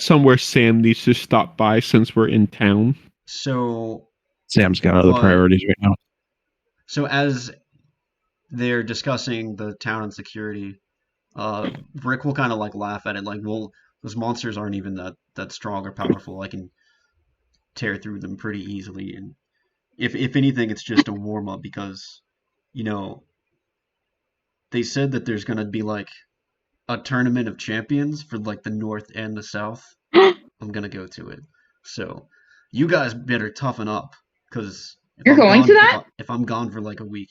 somewhere Sam needs to stop by since we're in town. So Sam's got other priorities right now. So as they're discussing the town and security, Brick will kind of laugh at it, well, those monsters aren't even that strong or powerful. I can tear through them pretty easily, and if anything, it's just a warm up because, they said that there's gonna be a tournament of champions for the north and the south. I'm gonna go to it, so you guys better toughen up because you're going to that. If I'm gone for a week,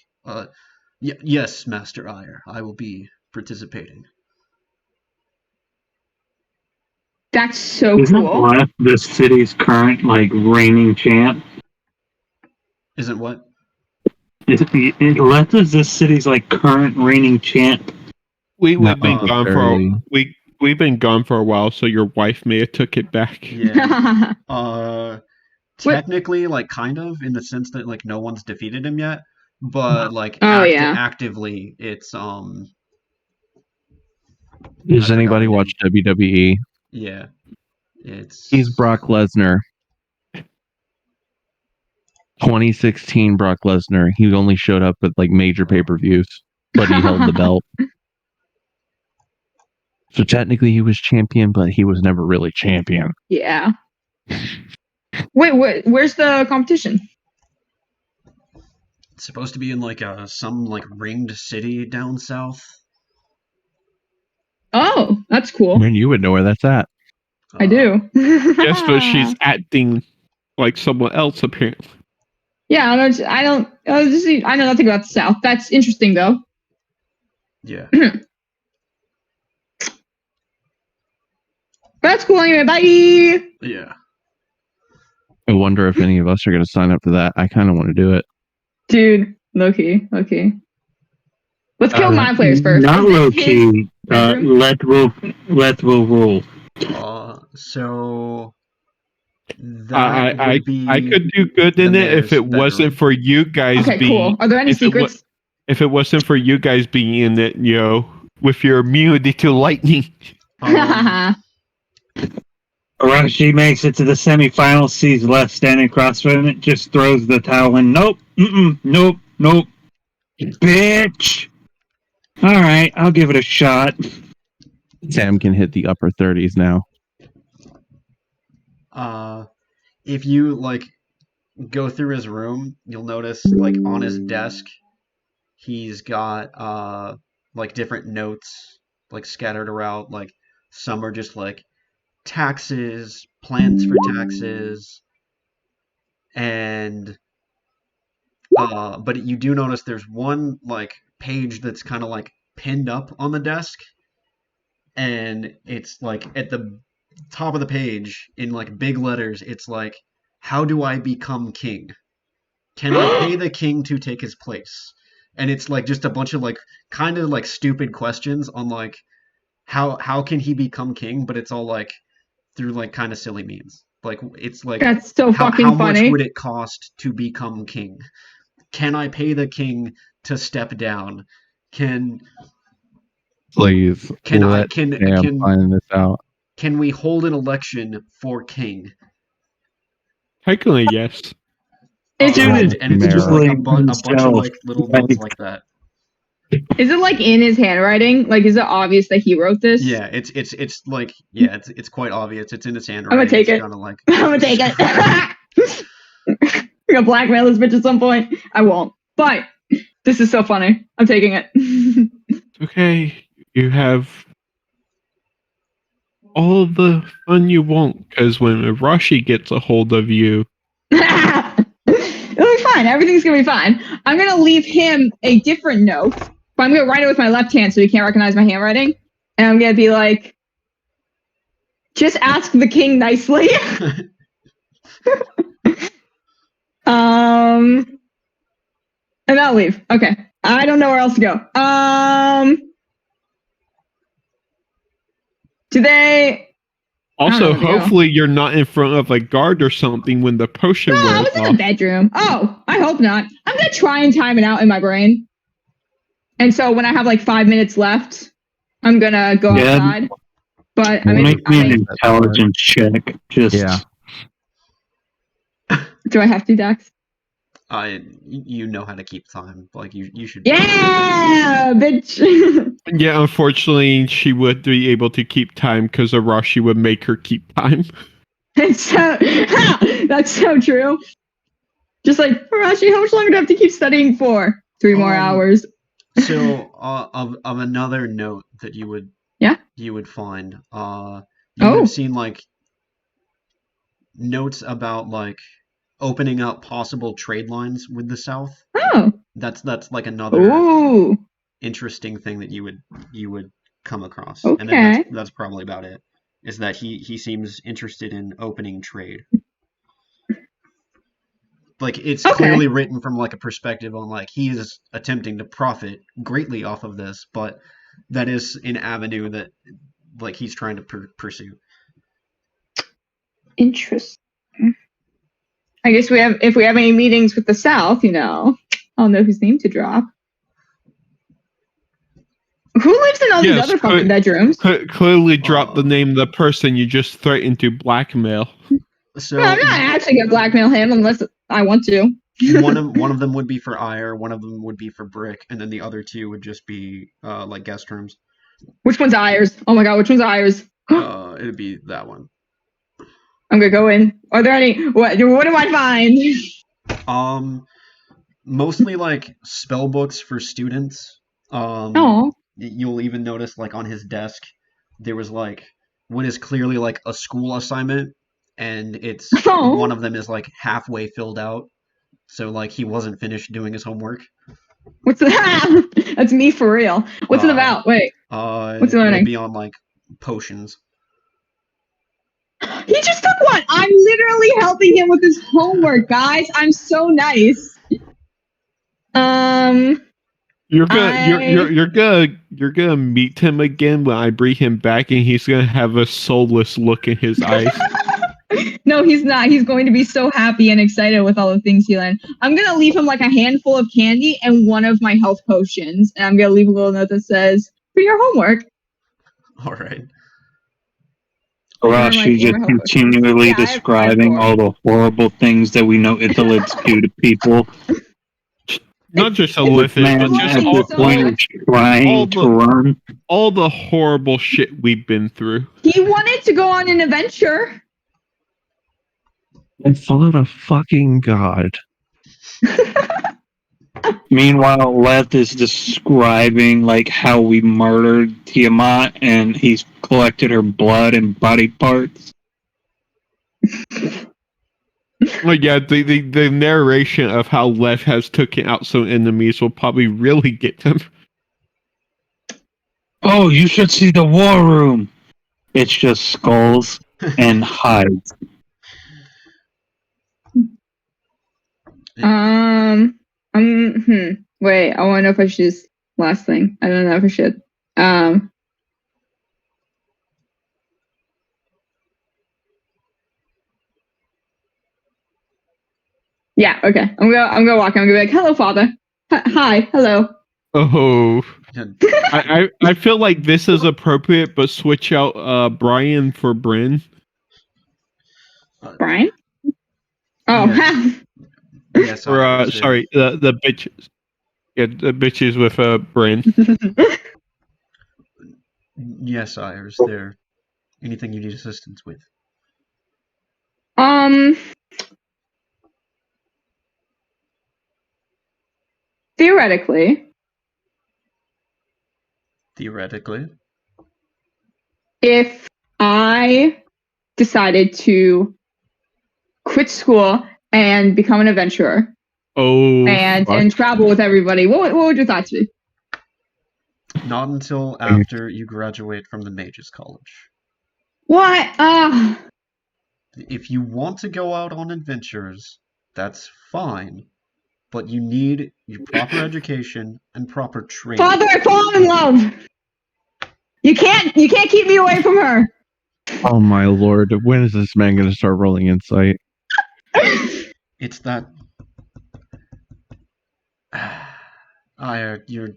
Yes, Master Ire, I will be participating. That's so Isn't cool. Left the city's current reigning champ? Isn't what? Left is the city's current reigning champ. We've been Not gone necessarily. we've been gone for a while, so your wife may have took it back. Yeah. What? Technically, kind of, in the sense that no one's defeated him yet, but Oh, yeah. actively, it's I Does forgot anybody her watch name. WWE? Yeah, it's He's Brock Lesnar. 2016 Brock Lesnar. He only showed up at major pay-per-views, but he held the belt. So technically he was champion, but he was never really champion. Yeah. Wait, where's the competition? It's supposed to be in some ringed city down south. Oh, that's cool. I mean, you would know where that's at. I do. Just but she's acting like someone else apparently. Yeah, I know nothing about the South. That's interesting though. Yeah. That's cool anyway. Bye. Yeah. I wonder if any of us are going to sign up for that. I kind of want to do it. Dude, low key. Let's kill my players first. Not Is it low his key. bedroom? Let will rule. So that I would be I could do good in the it if mayor's it wasn't bedroom. for you guys Okay, being. cool. Are there any if it wa- secrets? If it wasn't for you guys being in it, with your immunity to lightning. Arashi makes it to the semifinals, sees Left standing across from it, just throws the towel in. Nope. Nope. Bitch. Alright, I'll give it a shot. Sam can hit the upper 30s now. If you go through his room, you'll notice on his desk he's got different notes scattered around. Some are just taxes, plans for taxes, and but you do notice there's one page that's kind of pinned up on the desk, and it's at the top of the page in big letters. It's how do I become king? Can I pay the king to take his place? And it's just a bunch of kind of stupid questions on how can he become king, but it's all through kind of silly means. It's That's so fucking how funny. much would it cost to become king? Can I pay the king to step down? Please Can I let Sam find this out. can we hold an election for king? Technically, yes. It's And it's just Mayor. a bunch of little notes like that. Is it in his handwriting? Is it obvious that he wrote this? Yeah, it's it's quite obvious. It's in his handwriting. I'm gonna take it. Kind of I'm gonna take it. I'm gonna blackmail this bitch at some point. I won't. But this is so funny. I'm taking it. Okay, you have all the fun you want, because when Arashi gets a hold of you, It'll be fine. Everything's gonna be fine. I'm gonna leave him a different note, but I'm gonna write it with my left hand so he can't recognize my handwriting. And I'm gonna be like, just ask the king nicely. And I'll leave. Okay. I don't know where else to go. Do they? also, I don't know. hopefully you're not in front of a guard or something when the potion No, I wears was in the off. bedroom. Oh, I hope not. I'm gonna try and time it out in my brain. And so when I have 5 minutes left, I'm gonna go outside. But Make me an intelligence check. Do I have to, Dax? You know how to keep time. You should. Yeah, bitch. Yeah, unfortunately, she would be able to keep time because Arashi would make her keep time. That's so true. Just Arashi, how much longer do I have to keep studying for? 3 more hours. So, of another note that you would find, you would have seen notes about opening up possible trade lines with the South. Oh. That's like another Ooh. interesting thing that you would come across. Okay. And then that's probably about it. Is that he seems interested in opening trade. Like it's clearly written from like a perspective on like he is attempting to profit greatly off of this, but that is an avenue that like he's trying to pursue. Interesting. I guess if we have any meetings with the South, I'll know whose name to drop. Who lives in all these other fucking bedrooms? Clearly drop the name of the person you just threatened to blackmail. So No, I'm not actually gonna blackmail him unless I want to. one of them would be for ire, one of them would be for brick, and then the other two would just be like guest terms. Which one's Ayers? Oh my god, which one's Ayers? It'd be that one. I'm gonna go in. Are there any? What do I find? Mostly like spell books for students. Oh. You'll even notice like on his desk there was like what is clearly like a school assignment, and it's one of them is like halfway filled out, so like he wasn't finished doing his homework. What's that? That's me for real. What's it about? Wait. What's it learning? It'll be on like potions. He just took one. I'm literally helping him with his homework, guys. I'm so nice. You're gonna meet him again when I bring him back, and he's gonna have a soulless look in his eyes. No, he's not. He's going to be so happy and excited with all the things he learned. I'm gonna leave him like a handful of candy and one of my health potions, and I'm gonna leave a little note that says, "For your homework." All right. Arashi just continually describing all the horrible things that we know Ithalids do to people. Not just Illithid, but just all the horrible shit we've been through. He wanted to go on an adventure. And follow the fucking god. Meanwhile, Leth is describing like how we murdered Tiamat, and he's collected her blood and body parts. Oh yeah, the narration of how Lev has taken out some enemies will probably really get them. Oh, you should see the war room. It's just skulls and hides. Wait, I want to know if I should just last thing. I don't know if I should. Yeah, okay. I'm gonna walk. I'm gonna be like, "Hello, father. Hi, hello." Oh, I feel like this is appropriate, but switch out Brian for Bryn. Brian? Oh, yeah. Yes. Or sorry, the bitches. Yeah, the bitches with Bryn. Yes, Ire. Is there anything you need assistance with? Theoretically, if I decided to quit school and become an adventurer, and travel with everybody, what would your thoughts be? Not until after you graduate from the Mages College. What? If you want to go out on adventures, that's fine. But you need your proper education and proper training. Father, I fall in love. You can't keep me away from her. Oh my lord! When is this man going to start rolling insight? It's that. Ire, you're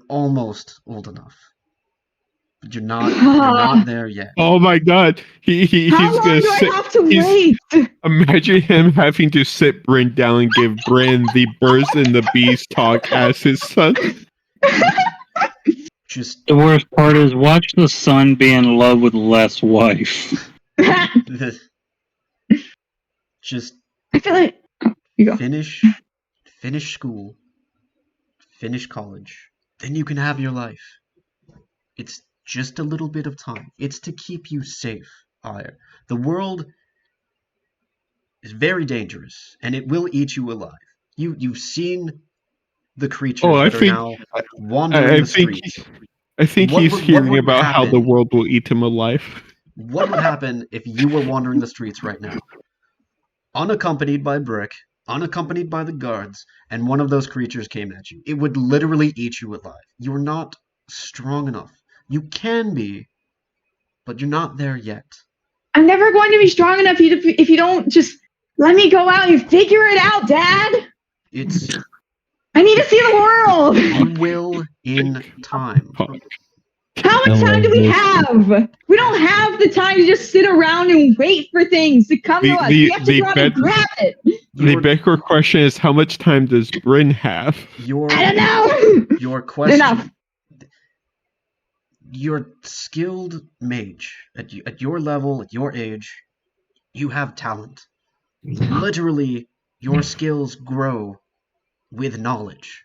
almost old enough, but you're not there yet. Oh my god, he's gonna sit. I have to wait? Imagine him having to sit Bryn down and give Bryn the birds and the bees talk as his son. Just the worst part is watch the son be in love with Leth's wife. Just I feel like you go. Finish school, finish college, then you can have your life. It's just a little bit of time. It's to keep you safe, Ire. The world is very dangerous, and it will eat you alive. You've seen the creatures Oh, I that are think now wandering the streets. I think What he's would hearing about how the happen? world will eat him alive. What would happen if you were wandering the streets right now, unaccompanied by Brick, unaccompanied by the guards, and one of those creatures came at you? It would literally eat you alive. You're not strong enough. You can be, but you're not there yet. I'm never going to be strong enough if you don't just let me go out and figure it out, Dad. I need to see the world. You will in time. How much time do we have? We don't have the time to just sit around and wait for things to come to us. We have to go out and grab it. The bigger question is, how much time does Bryn have? I don't know. Your question. Enough. You're skilled mage. At your level, at your age, you have talent. Literally, your skills grow with knowledge.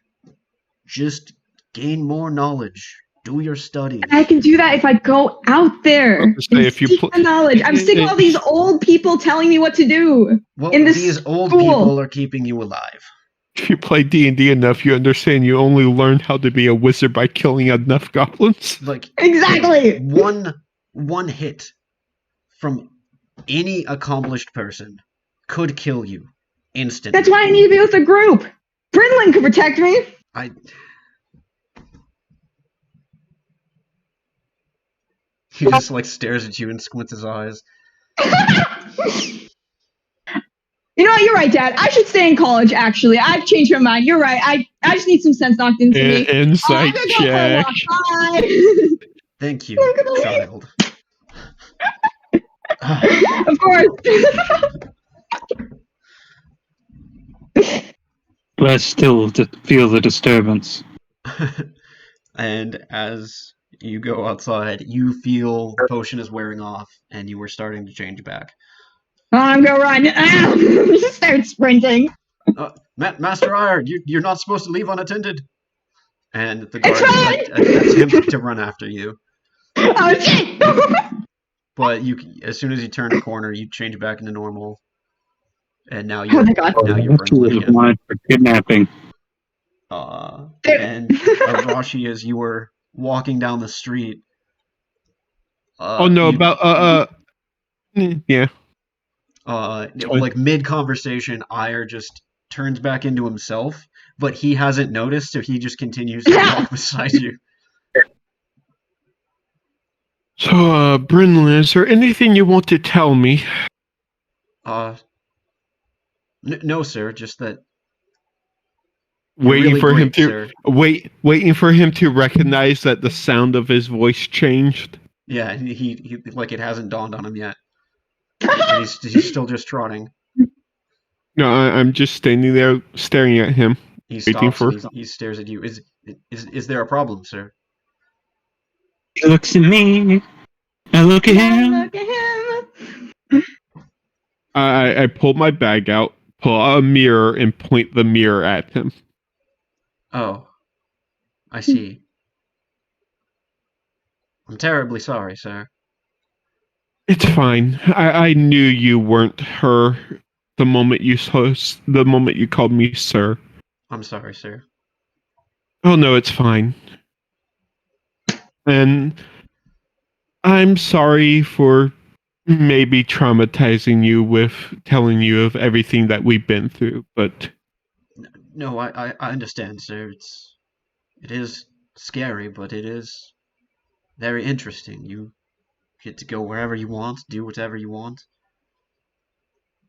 Just gain more knowledge. Do your studies. I can do that if I go out there and seek the knowledge. I'm sick of all these old people telling me what to do. Well, in this these old school. people are keeping you alive. If you play D&D enough, you understand you only learn how to be a wizard by killing enough goblins. Like exactly. One hit from any accomplished person could kill you instantly. That's why I need to be with a group. Brinlin could protect me. He just like stares at you and squints his eyes. You know what? You're right, Dad. I should stay in college, actually. I've changed my mind. You're right. I just need some sense knocked into me. Insight check. Bye. Thank you, child. Of course. But I still feel the disturbance. And as you go outside, you feel the potion is wearing off, and you were starting to change back. I'm gonna run. Start sprinting. Master Ire, you're not supposed to leave unattended. And the guard attempts to run after you. Oh shit! But as soon as you turn the corner, you change back into normal. And now you're running again. Wanted for kidnapping. And Arashi, as you were walking down the street. Yeah. Like mid conversation, Ire just turns back into himself, but he hasn't noticed, so he just continues to walk beside you. So, Brinlin, is there anything you want to tell me? No, sir. Just that. Waiting for him to recognize that the sound of his voice changed. Yeah, he like it hasn't dawned on him yet. And he's still just trotting. No, I'm just standing there staring at him. He stops. He stares at you. Is there a problem, sir? He looks at me. I look at him. I pull my bag out, pull out a mirror, and point the mirror at him. Oh, I see. I'm terribly sorry, sir. It's fine. I knew you weren't her the moment you called me sir. I'm sorry, sir. Oh no, it's fine. And I'm sorry for maybe traumatizing you with telling you of everything that we've been through, but no, I understand, sir. It is scary, but it is very interesting. You get to go wherever you want, do whatever you want.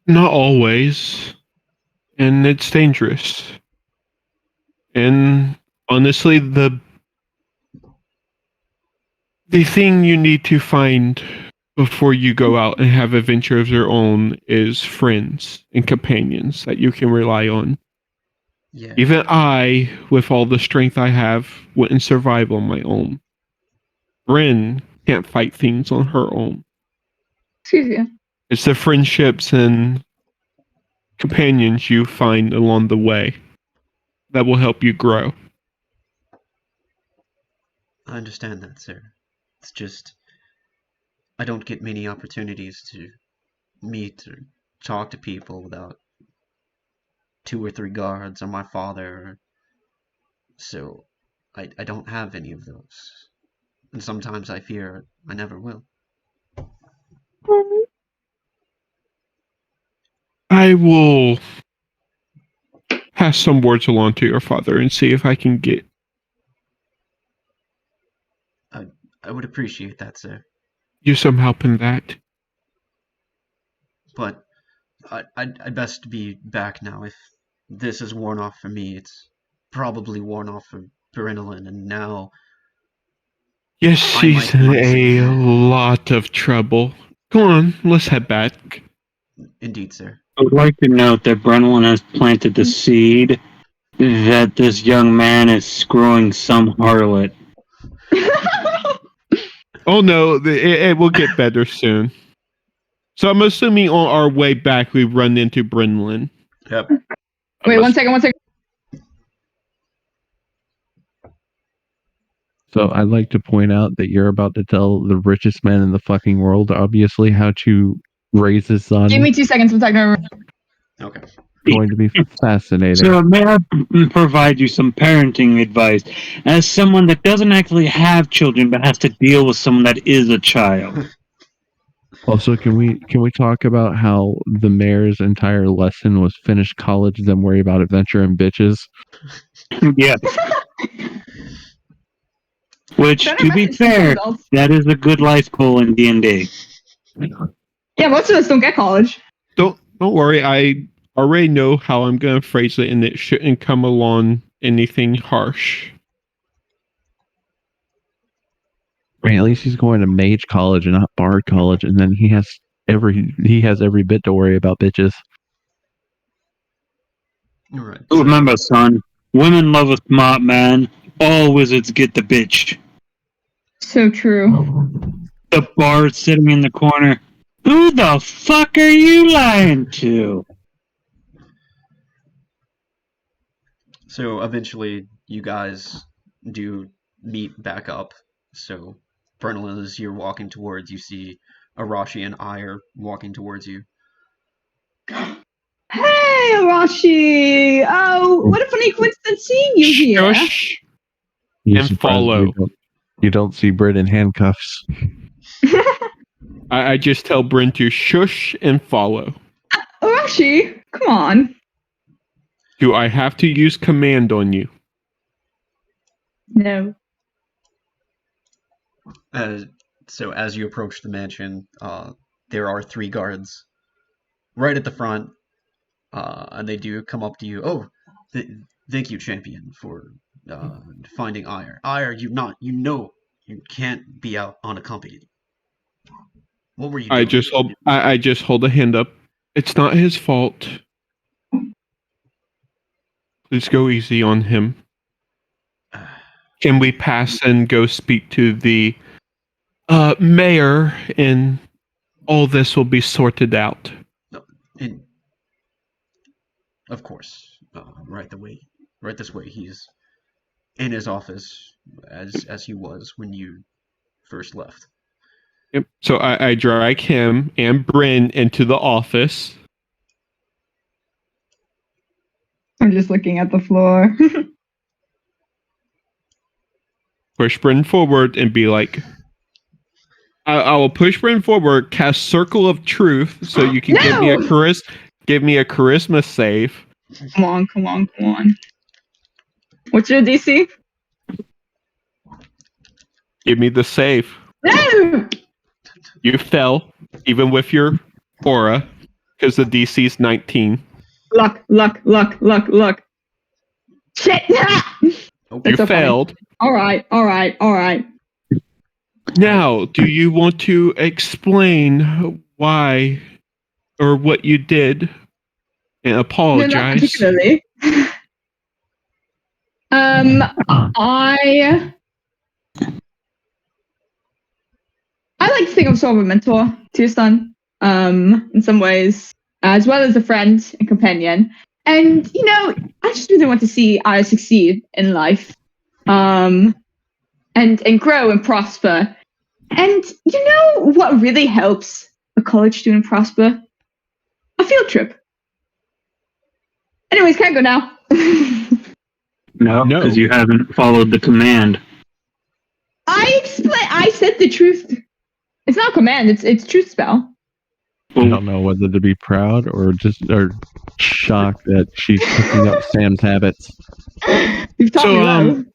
Not always. And it's dangerous. And honestly, the thing you need to find before you go out and have adventures of your own is friends and companions that you can rely on. Yeah. Even I, with all the strength I have, wouldn't survive on my own. Bryn can't fight things on her own. Excuse you. It's the friendships and companions you find along the way that will help you grow. I understand that, sir. It's just I don't get many opportunities to meet or talk to people without 2 or 3 guards or my father. So I don't have any of those. And sometimes I fear I never will. I will pass some words along to your father and see if I can get. I would appreciate that, sir. You some help in that. But I'd best be back now. If this is worn off for me, it's probably worn off for Brenolin, and now Yes, I she's might in be a missing. lot of trouble. Go on, let's head back. Indeed, sir. I would like to note that Brennan has planted the seed that this young man is screwing some harlot. Oh no, it will get better soon. So I'm assuming on our way back we run into Brenlin. Yep. Wait, one second. So I'd like to point out that you're about to tell the richest man in the fucking world, obviously, how to raise his son. Give me 2 seconds. I'm talking. Okay. Going to be fascinating. So may I provide you some parenting advice as someone that doesn't actually have children but has to deal with someone that is a child? Also, can we talk about how the mayor's entire lesson was finish college, then worry about adventure and bitches? Yes. Which, Send a to be message to fair, someone else. that is a good life goal in D&D. Yeah, most of us don't get college. Don't worry, I already know how I'm gonna phrase it, and it shouldn't come along anything harsh. I mean, at least he's going to mage college and not bard college, and then he has every bit to worry about bitches. All right. Remember, son, women love a smart man. All wizards get the bitch. So true. The bard sitting in the corner. Who the fuck are you lying to? So eventually, you guys do meet back up. So Brenolin, as you're walking towards, you see Arashi and Ire walking towards you. Hey, Arashi! Oh, what a funny coincidence seeing you here. Shush You and surprised follow. You don't see Brit in handcuffs. I just tell Bryn to shush and follow. Arashi, come on. Do I have to use command on you? No. So as you approach the mansion, there are 3 guards right at the front, and they do come up to you. Oh, thank you, champion, for finding Ire. Ire, you can't be out unaccompanied. What were you doing? I just hold a hand up. It's not his fault. Please go easy on him. Can we pass and go speak to the mayor, and all this will be sorted out? Of course, right this way. He's in his office as he was when you first left. Yep. So I drag him and Bryn into the office. I'm just looking at the floor. Push Bryn forward and be like, I will push Bryn forward, cast Circle of Truth, so you can give me a charisma save. Come on. What's your DC? Give me the save. No! You fell, even with your aura, because the DC is 19. Luck. Shit! You so failed. All right. Now, do you want to explain why or what you did and apologize? No, not particularly. I like to think I'm sort of a mentor to your son, in some ways, as well as a friend and companion. And, I just really want to see I succeed in life, and grow and prosper. And what really helps a college student prosper? A field trip. Anyways, can I go now? No, No. because you haven't followed the command. I said the truth. It's not command. It's truth spell. I don't know whether to be proud or shocked that she's picking up Sam's habits. You've taught me well.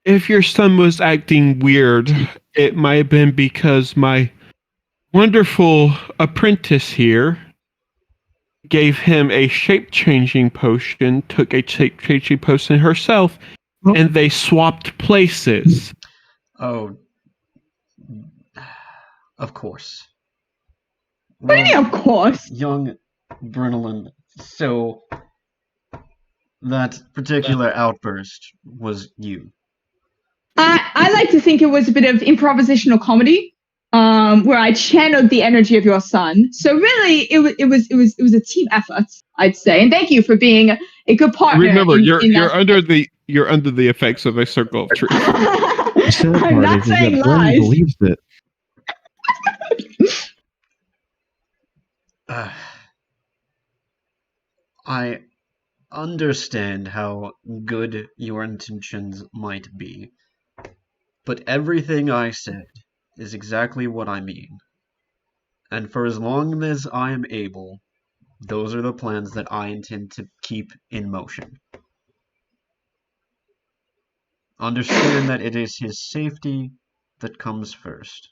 If your son was acting weird, it might have been because my wonderful apprentice here gave him a shape-changing potion, took a shape-changing potion herself, and they swapped places. Oh, of course. What do you mean, of course? Young Brenolin, so that particular outburst was you. I like to think it was a bit of improvisational comedy, where I channeled the energy of your son. So really, it was a team effort, I'd say. And thank you for being a good partner. Remember, in you're that under the effects of a circle of truth. The sad I'm part not is that saying Bren lies. believes it. I understand how good your intentions might be, but everything I said is exactly what I mean. And for as long as I am able, those are the plans that I intend to keep in motion. Understand that it is his safety that comes first.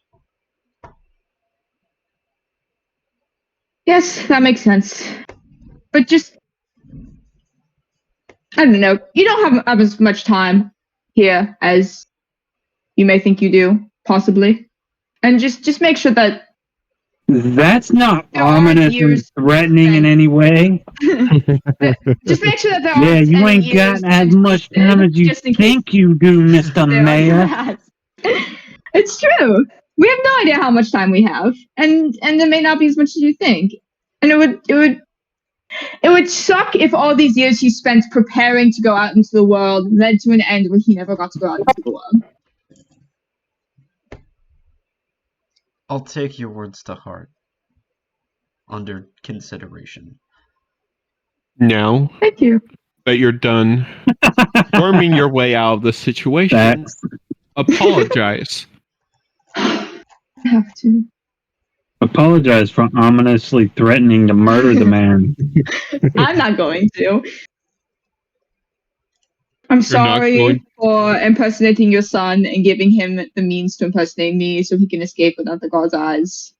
Yes, that makes sense. But just, I don't know. You don't have as much time here as you may think you do, possibly. And just make sure that That's not there aren't ominous and years threatening in spent- any way. just make sure that there Yeah, aren't you any ain't years got as spent much time wasted, as you just in case think you do, Mr. there are Mayor. rats. It's true. We have no idea how much time we have, and there may not be as much as you think. And it would suck if all these years he spent preparing to go out into the world led to an end where he never got to go out into the world. I'll take your words to heart. Under consideration. Now Thank you. that you're done worming your way out of the situation, Facts. apologize. I have to. Apologize for ominously threatening to murder the man. I'm not going to. I'm not sorry going- for impersonating your son and giving him the means to impersonate me so he can escape without the god's eyes.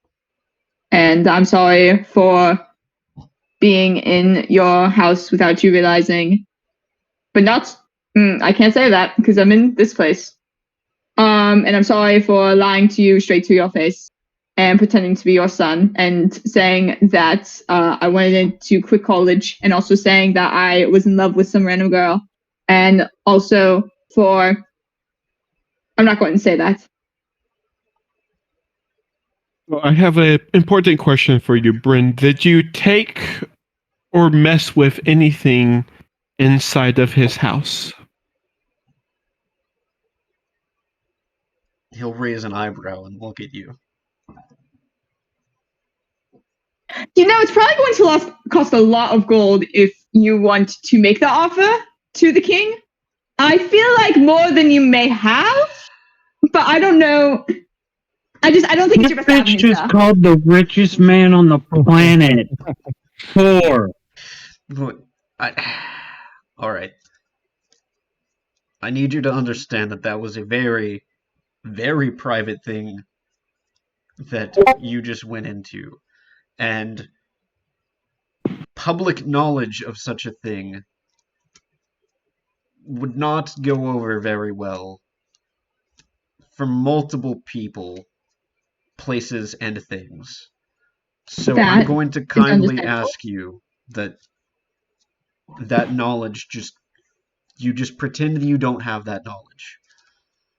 And I'm sorry for being in your house without you realizing. But not, I can't say that because I'm in this place. And I'm sorry for lying to you straight to your face and pretending to be your son and saying that I wanted to quit college and also saying that I was in love with some random girl. And also I'm not going to say that. Well, I have an important question for you, Bryn. Did you take or mess with anything inside of his house? He'll raise an eyebrow and look at you. You know, it's probably going to cost a lot of gold if you want to make the offer to the king. I feel like more than you may have, but I don't know. I don't think it's This your best bitch avenue, just sir. called the richest man on the planet poor. But all right. I need you to understand that was a very, very private thing that you just went into. And public knowledge of such a thing would not go over very well for multiple people, places, and things. So I'm That going to is kindly understandable. ask you that knowledge you just pretend you don't have that knowledge.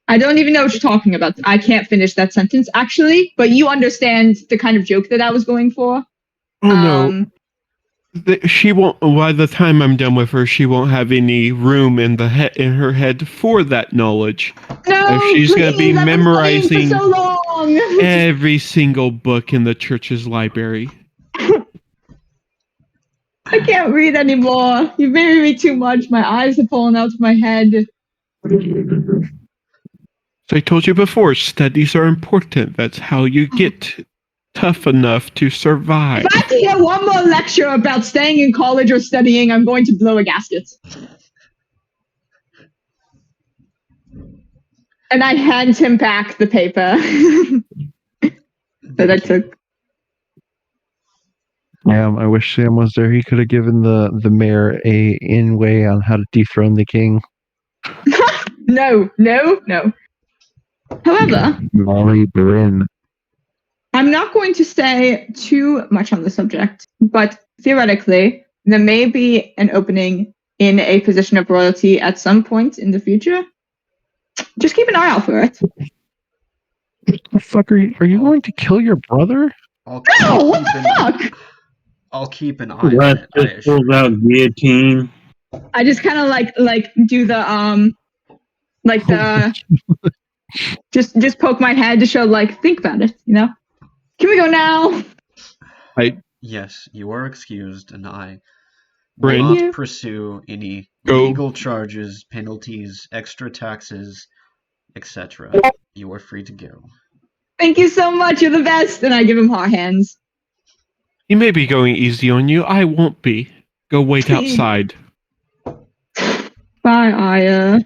I don't even know what you're talking about. I can't finish that sentence, actually, but you understand the kind of joke that I was going for. Oh no, she won't. By the time I'm done with her, she won't have any room in her head for that knowledge. No, If she's gonna be please, I've been studying memorizing for so long. every single book in the church's library. I can't read anymore. You've made me read too much. My eyes have fallen out of my head. So I told you before, studies are important. That's how you get tough enough to survive. If I have to hear one more lecture about staying in college or studying, I'm going to blow a gasket. And I hand him back the paper that I took. Yeah, I wish Sam was there. He could have given the mayor a in-way on how to dethrone the king. No. However, Molly Bryn. I'm not going to say too much on the subject, but theoretically, there may be an opening in a position of royalty at some point in the future. Just keep an eye out for it. The fuck are you going to kill your brother? No, what the fuck? I'll keep an eye on Russ it. I just pulls out guillotine. I just kind of like do the like the just poke my head to show like think about it, you know. Can we go now? Yes, you are excused, and I will Bryn, Thank not you. pursue any Go. legal charges, penalties, extra taxes, etc. You are free to go. Thank you so much. You're the best. And I give him hot hands. he may be going easy on you. I won't be. Go wait outside. Bye, Aya.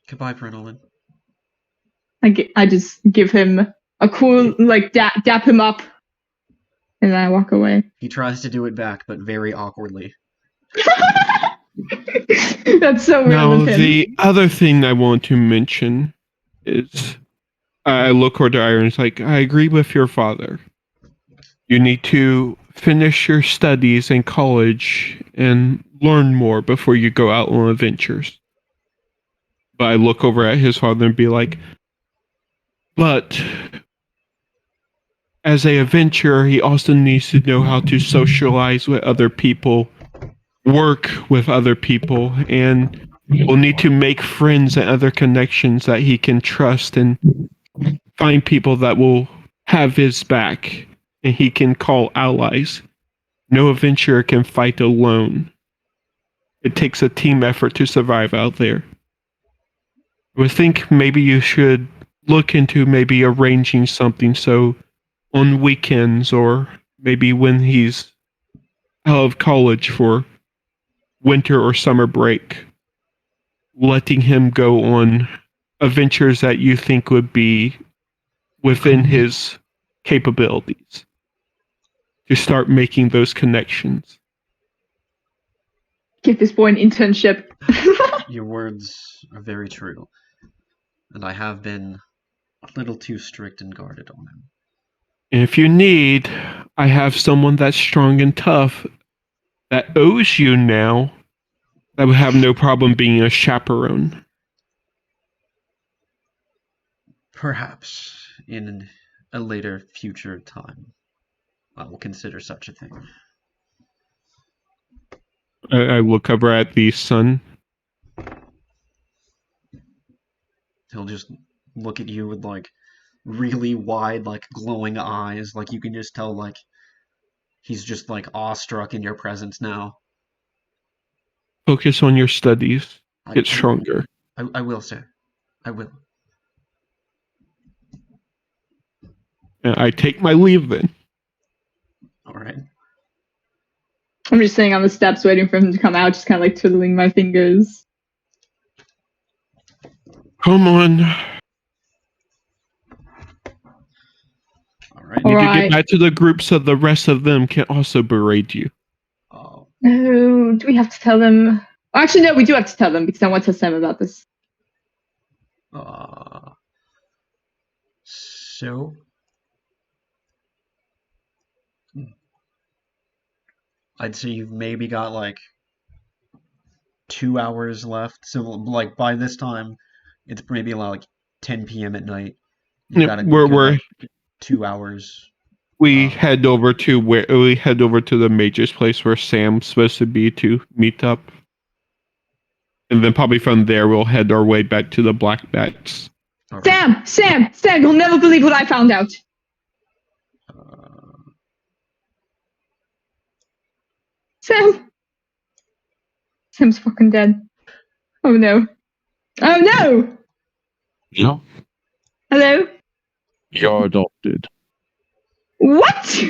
Goodbye, Prinolin. I just give him a cool like dap him up, and then I walk away. He tries to do it back, but very awkwardly. That's so real Now, of him. the other thing I want to mention is I look over to Iron. It's like, I agree with your father. You need to finish your studies in college and learn more before you go out on adventures. But I look over at his father and be like, but as a adventurer, he also needs to know how to socialize with other people, work with other people, and will need to make friends and other connections that he can trust and find people that will have his back and he can call allies. No adventurer can fight alone. It takes a team effort to survive out there. I would think maybe you should look into maybe arranging something so on weekends or maybe when he's out of college for winter or summer break, letting him go on adventures that you think would be within his capabilities to start making those connections. Give this boy an internship. Your words are very true, and I have been a little too strict and guarded on him. And if you need, I have someone that's strong and tough that owes you now that would have no problem being a chaperone. Perhaps in a later future time, I will consider such a thing. I look over at the sun. He'll just look at you with like really wide, like glowing eyes. Like you can just tell, like he's just like awestruck in your presence now. Focus on your studies. I- Get stronger. I will, sir. I will. And I take my leave then. All right. I'm just sitting on the steps waiting for him to come out, just kind of like twiddling my fingers. Come on. All right. Need to Alright. get back to the group so the rest of them can also berate you. Oh, Oh, do we have to tell them? Actually, no, we do have to tell them because I want to tell Sam about this. so I'd say you've maybe got like 2 hours left. So like by this time, it's maybe like 10 p.m. at night. You've Yeah, got a we're- good, we're- like, 2 hours. We head over to the major's place where Sam's supposed to be to meet up. And then probably from there we'll head our way back to the Black Bats. All right. Sam, you'll never believe what I found out. Sam. Sam's fucking dead. Oh no. Oh no! No, Hello? you're adopted. What?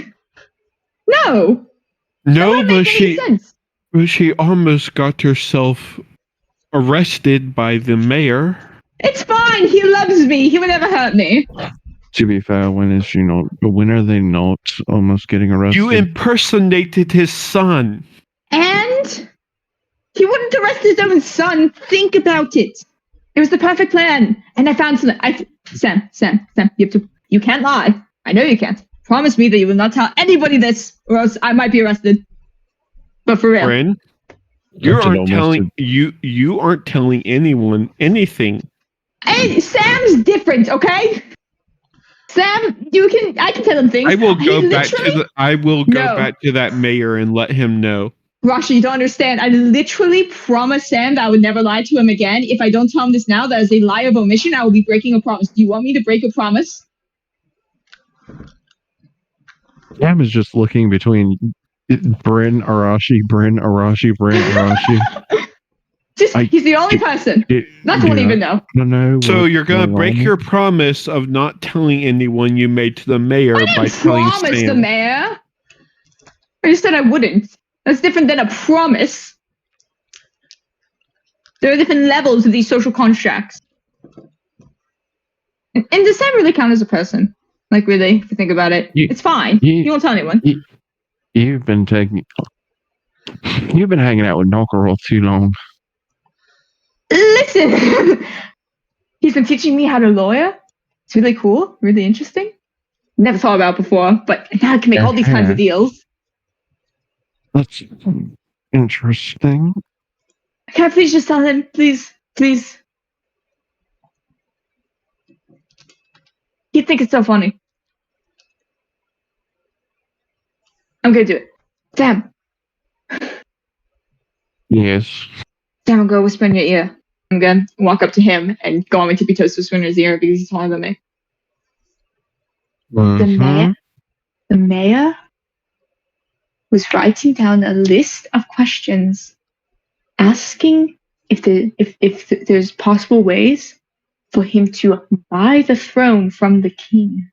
No! That No, wouldn't but make any sense. she almost got herself arrested by the mayor. It's fine. He loves me. He would never hurt me. To be fair, when are they not almost getting arrested? You impersonated his son. And he wouldn't arrest his own son. Think about it. It was the perfect plan. And I found something. Sam, you can't lie. I know you can't. Promise me that you will not tell anybody this, or else I might be arrested. But for real. Bryn, you aren't telling anyone anything. Hey, Sam's different, okay? Sam, I can tell him things. I will go He back to that mayor and let him know. Rasha, you don't understand. I literally promised Sam that I would never lie to him again. If I don't tell him this now, that is a lie of omission. I will be breaking a promise. Do you want me to break a promise? Sam is just looking between Bryn, Arashi. He's the only person. Not to even know. No. So you're gonna break your promise of not telling anyone you made to the mayor by telling Sam. Promise the mayor. I just said I wouldn't. That's different than a promise. There are different levels of these social contracts. And does Sam really count as a person? Like, really, if you think about it, it's fine. You won't tell anyone. You've been hanging out with Nokarol too long. Listen, he's been teaching me how to lawyer. It's really cool, really interesting. Never thought about it before, but now I can make all these kinds of deals. That's interesting. Can I please just tell him, please? He'd think it's so funny. I'm gonna do it. Sam. Yes. Sam, I'm gonna whisper in your ear. I'm gonna walk up to him and go on my tippy toes to whisper in his ear because he's taller than me. The mayor was writing down a list of questions, asking if there's possible ways for him to buy the throne from the king.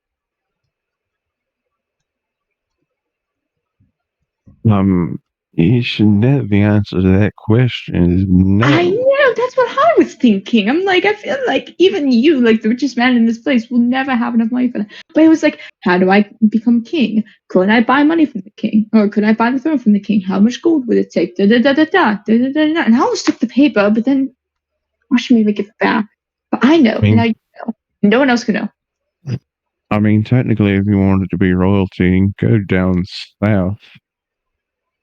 You should know the answer to that question is no. I know, that's what I was thinking. I'm like, I feel like even you, like the richest man in this place, will never have enough money for that. But it was like, how do I become king? Could I buy money from the king? Or could I buy the throne from the king? How much gold would it take? And I almost took the paper, but then watching me give it back. But I know, and now you know. No one else can know. I mean, technically, if you wanted to be royalty, go down south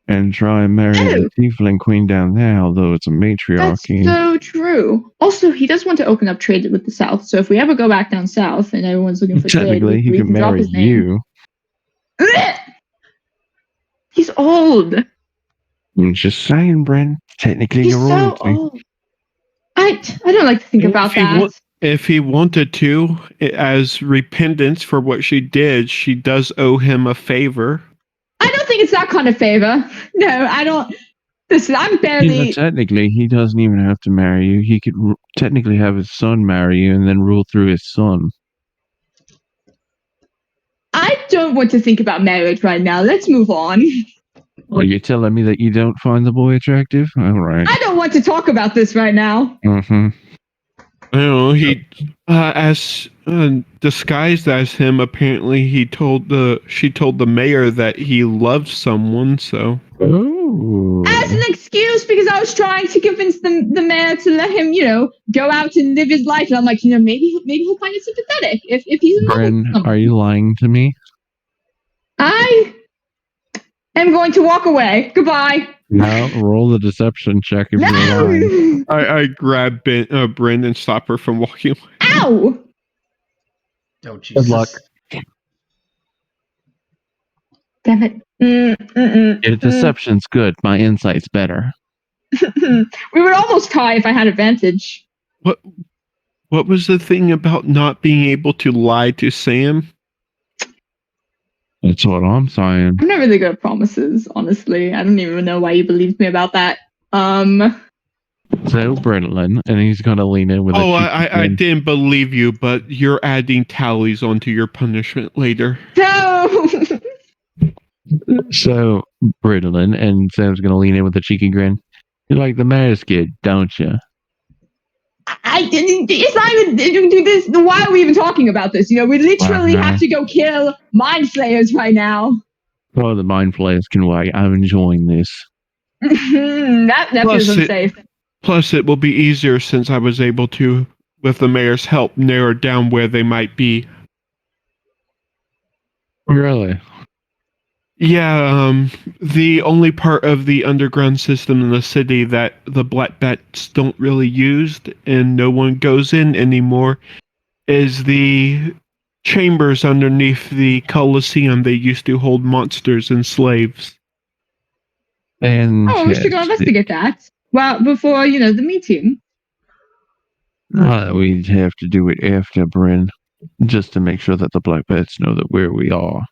and try and marry the tiefling queen down there, although it's a matriarchy. That's so true. Also, he does want to open up trade with the south, so if we ever go back down south and everyone's looking for technically, trade, he can marry you. He's old. I'm just saying, Bryn. Technically, He's you're royalty. So old. I don't like to think about that. If he wanted to, as repentance for what she did, she does owe him a favor. I don't think it's that kind of favor. No, I don't. Listen, I'm barely. Yeah, technically, he doesn't even have to marry you. He could technically have his son marry you and then rule through his son. I don't want to think about marriage right now. Let's move on. Are you telling me that you don't find the boy attractive? All right. I don't want to talk about this right now. Mm-hmm. I don't know. He, as disguised as him, apparently she told the mayor that he loved someone. So. Oh. As an excuse, because I was trying to convince the mayor to let him, go out and live his life, and I'm like, maybe he'll find it sympathetic if he's in love with someone. Are you lying to me? I am going to walk away. Goodbye. No, roll the deception check if you're lying. I grab Bryn and stop her from walking away. Ow! Oh, Jesus. Good luck. Damn it. Your deception's good. My insight's better. We would almost tie if I had advantage. What was the thing about not being able to lie to Sam? That's what I'm saying. I'm not really good at promises, honestly. I don't even know why you believed me about that. So, Brennan, and he's going to lean in with a Oh, cheeky I grin. didn't believe you, but you're adding tallies onto your punishment later. No! So, Brennan, and Sam's going to lean in with a cheeky grin. You like the mayor's kid, don't you? I didn't. It's not even do this. Why are we even talking about this? We literally Wow. have to go kill mind flayers right now. Oh, the mind flayers can wait. I'm enjoying this. that feels Plus unsafe. Plus, it will be easier since I was able to, with the mayor's help, narrow down where they might be. Really? Yeah, the only part of the underground system in the city that the Black Bats don't really use and no one goes in anymore is the chambers underneath the Colosseum. They used to hold monsters and slaves. And Oh, we should go investigate that. Well, before the meeting. We'd have to do it after, Bryn, just to make sure that the Black Bats know that where we are.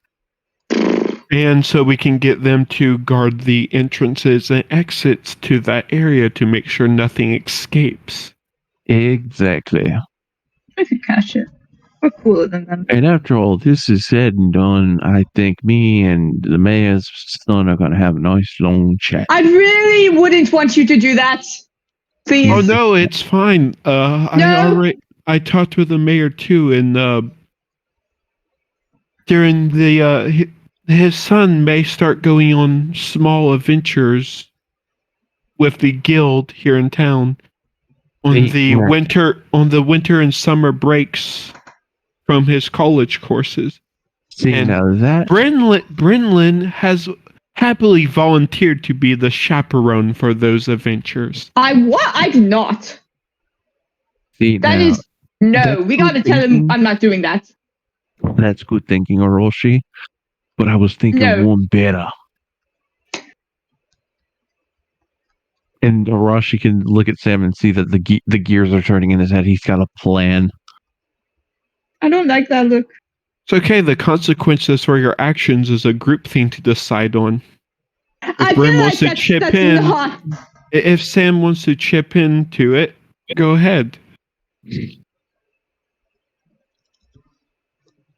And so we can get them to guard the entrances and exits to that area to make sure nothing escapes. Exactly. I could catch it. We're cooler than them. And after all this is said and done, I think me and the mayor's son are going to have a nice long chat. I really wouldn't want you to do that. Please. Oh no, it's fine. I talked with the mayor too, and during the his son may start going on small adventures with the guild here in town on the winter and summer breaks from his college courses. See, and now that Brenlin has happily volunteered to be the chaperone for those adventures. I did not. See, That now, is no. that's We got to good tell him thinking. I'm not doing that. That's good thinking, Orochi. But I was thinking No. one better. And Orochi can look at Sam and see that the gears are turning in his head. He's got a plan. I don't like that look. It's okay, the consequences for your actions is a group thing to decide on. I Brim feel wants like to chip in. Not... If Sam wants to chip into it, go ahead.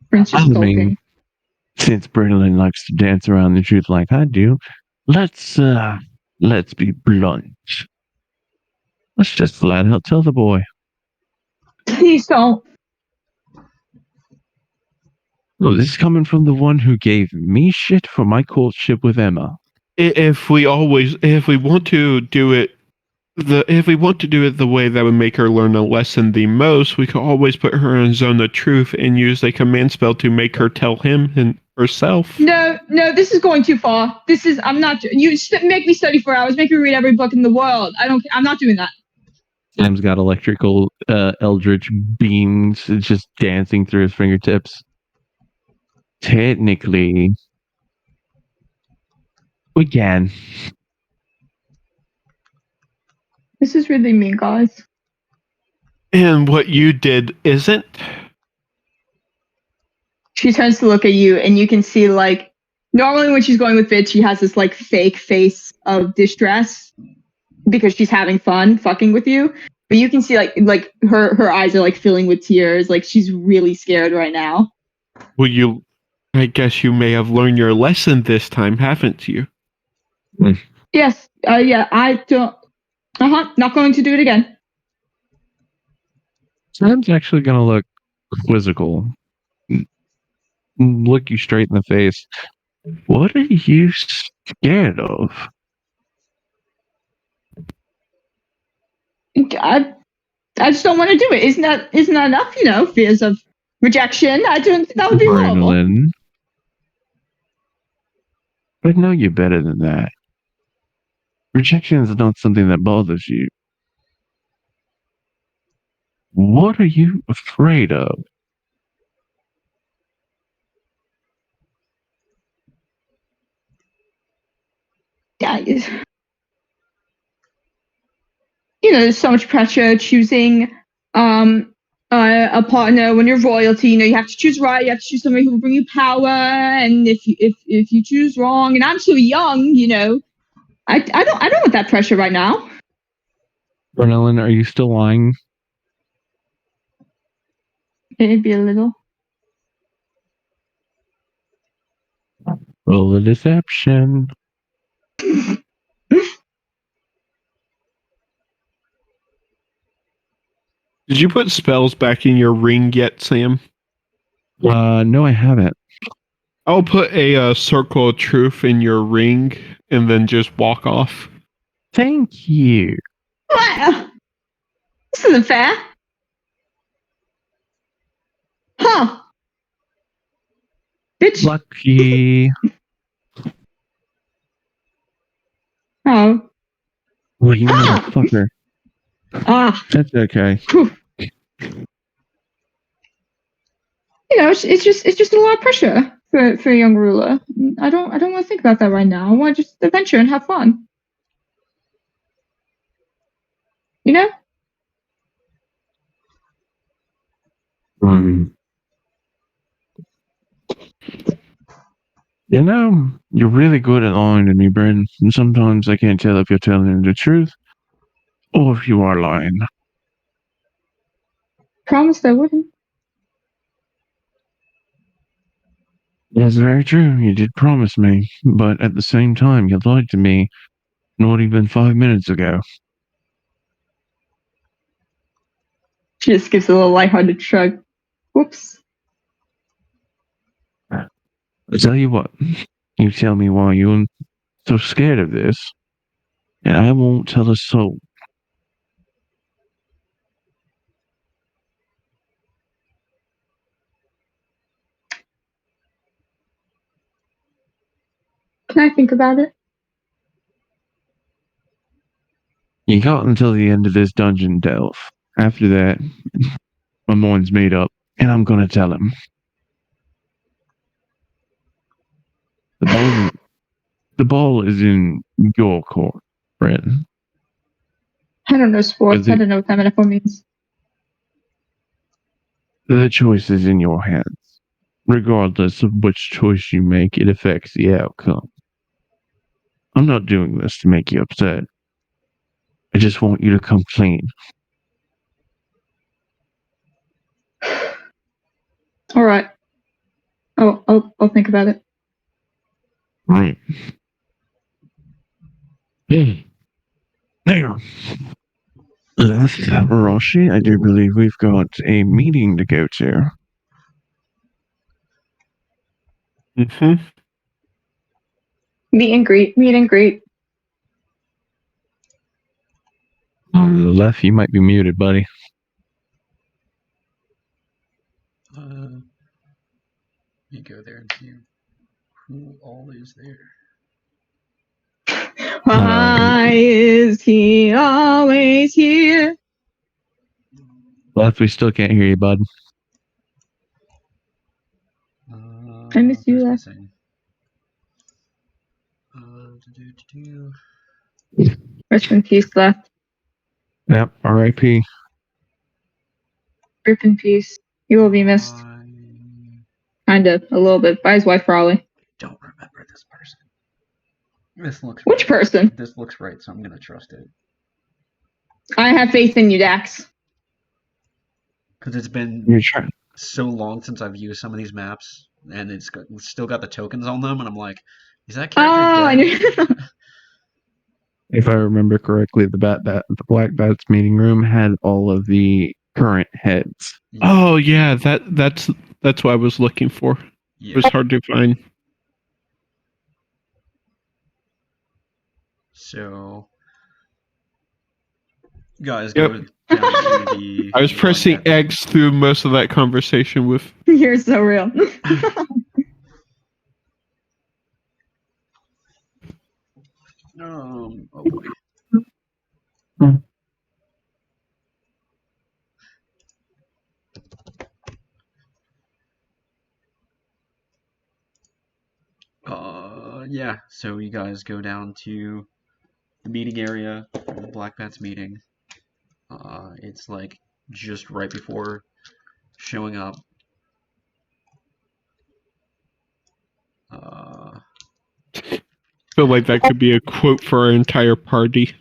Prince is talking. Since Brennan likes to dance around the truth like I do, let's be blunt. Let's just flat out tell the boy. Please don't. Oh, this is coming from the one who gave me shit for my courtship with Emma. If we want to do it the way that would make her learn a lesson the most, we could always put her in zone of truth and use a command spell to make her tell him and herself. No, this is going too far. I'm not. You make me study for hours. Make me read every book in the world. I'm not doing that. Sam's got electrical eldritch beams just dancing through his fingertips. Technically, we can. This is really mean, guys. And what you did isn't? She turns to look at you, and you can see, normally when she's going with Fitz, she has this, fake face of distress because she's having fun fucking with you. But you can see, her eyes are, filling with tears. She's really scared right now. Well, I guess you may have learned your lesson this time, haven't you? Yes. Yeah, I don't... Not going to do it again. Sam's actually going to look quizzical. Look you straight in the face. What are you scared of? I just don't want to do it. Isn't that enough? Fears of rejection. I don't. That would be horrible. I know you're better than that. Rejection is not something that bothers you. What are you afraid of? Yeah. There's so much pressure choosing a partner, when you're royalty, you have to choose right. You have to choose somebody who will bring you power. And if you choose wrong, and I'm so young, I don't want that pressure right now. Bernelin, are you still lying? Maybe a little. Roll a deception. Did you put spells back in your ring yet, Sam? No, I haven't. I'll put a circle of truth in your ring and then just walk off. Thank you. What? This isn't fair. Huh. Bitch. Lucky. Oh. Well, you motherfucker. Ah. That's okay. Whew. It's just a lot of pressure for a young ruler. I don't want to think about that right now. I want to just adventure and have fun. You know? You're really good at lying to me, Bryn. And sometimes I can't tell if you're telling the truth or if you are lying. Promised I wouldn't. That's very true. You did promise me, but at the same time, you lied to me not even 5 minutes ago. She just gives a little lighthearted shrug. Whoops. I'll tell you what, you tell me why you're so scared of this, and I won't tell a soul. Can I think about it? You got until the end of this dungeon delve. After that, my mind's made up, and I'm gonna tell him. The ball is in your court, Brett. I don't know sports. I don't know what that metaphor means. The choice is in your hands. Regardless of which choice you make, it affects the outcome. I'm not doing this to make you upset. I just want you to come clean. All right. Oh, I'll think about it. Right. Hey. There. Roshi, I do believe we've got a meeting to go to. Mm-hmm. Meet and greet. Meet and greet. On the left, you might be muted, buddy. Let me go there and see who all is there. Why is he always here? Left, we still can't hear you, bud. I miss you, Left. Rest in peace, Left. Yep, R.I.P. Rip in peace. He will be missed. Kind of, a little bit. By his wife, probably. Don't remember this person. This looks Which right. person? This looks right, so I'm gonna trust it. I have faith in you, Dax. Because it's been You're trying. so long since I've used some of these maps, and it's still got the tokens on them, and I'm like, is that character dead? If I remember correctly, the Black Bats meeting room had all of the current heads. Oh yeah, that's what I was looking for. Yeah. It was hard to find. So, guys, Yep. go down to the. I was pressing X through most of that conversation with. You're so real. Oh boy. Yeah. So you guys go down to the meeting area for the Black Bats meeting. It's like just right before showing up. Feel like that could be a quote for our entire party.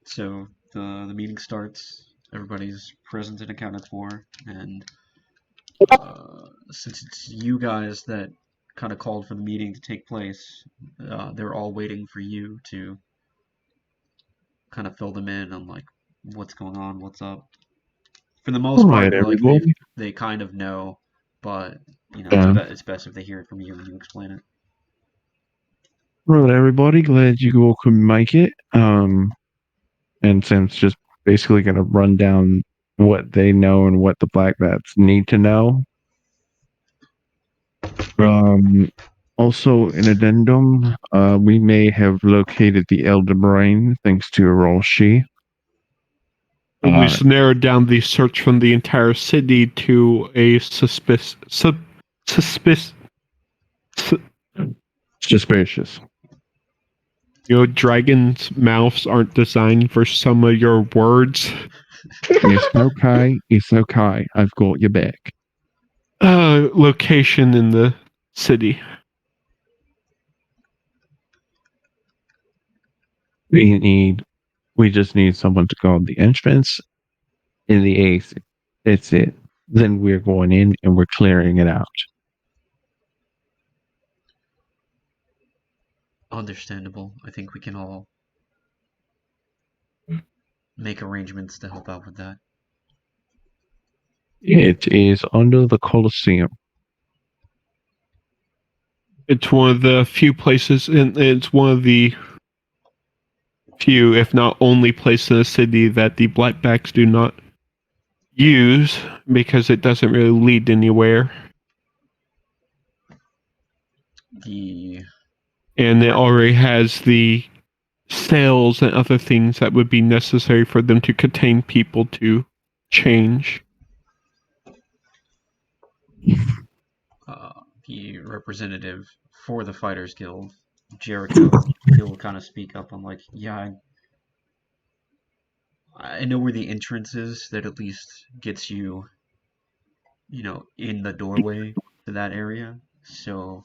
So the meeting starts. Everybody's present and accounted for, and since it's you guys that kind of called for the meeting to take place, they're all waiting for you to kind of fill them in on like what's going on, what's up. For the most part, Alright, like everybody. they kind of know, but you know Yeah. it's best if they hear it from you and you explain it. Right, everybody. Glad you all could make it. And Sam's just basically going to run down what they know and what the Black Bats need to know. Also, an addendum, we may have located the Elder Brain thanks to Orochi. We've narrowed down the search from the entire city to a suspicious. You know, dragons' mouths aren't designed for some of your words. It's okay. It's okay. I've got your back. Location in the city. We just need someone to guard the entrance and the exit. That's it. Then we're going in and we're clearing it out. Understandable. I think we can all make arrangements to help out with that. It is under the Colosseum. It's one of the few places, and it's one of the few, if not only place in the city that the Blackbacks do not use because it doesn't really lead anywhere. And it already has the sales and other things that would be necessary for them to contain people to change. The representative for the Fighters Guild, Jericho, he'll kind of speak up on like, yeah, I know where the entrance is that at least gets you, you know, in the doorway to that area. So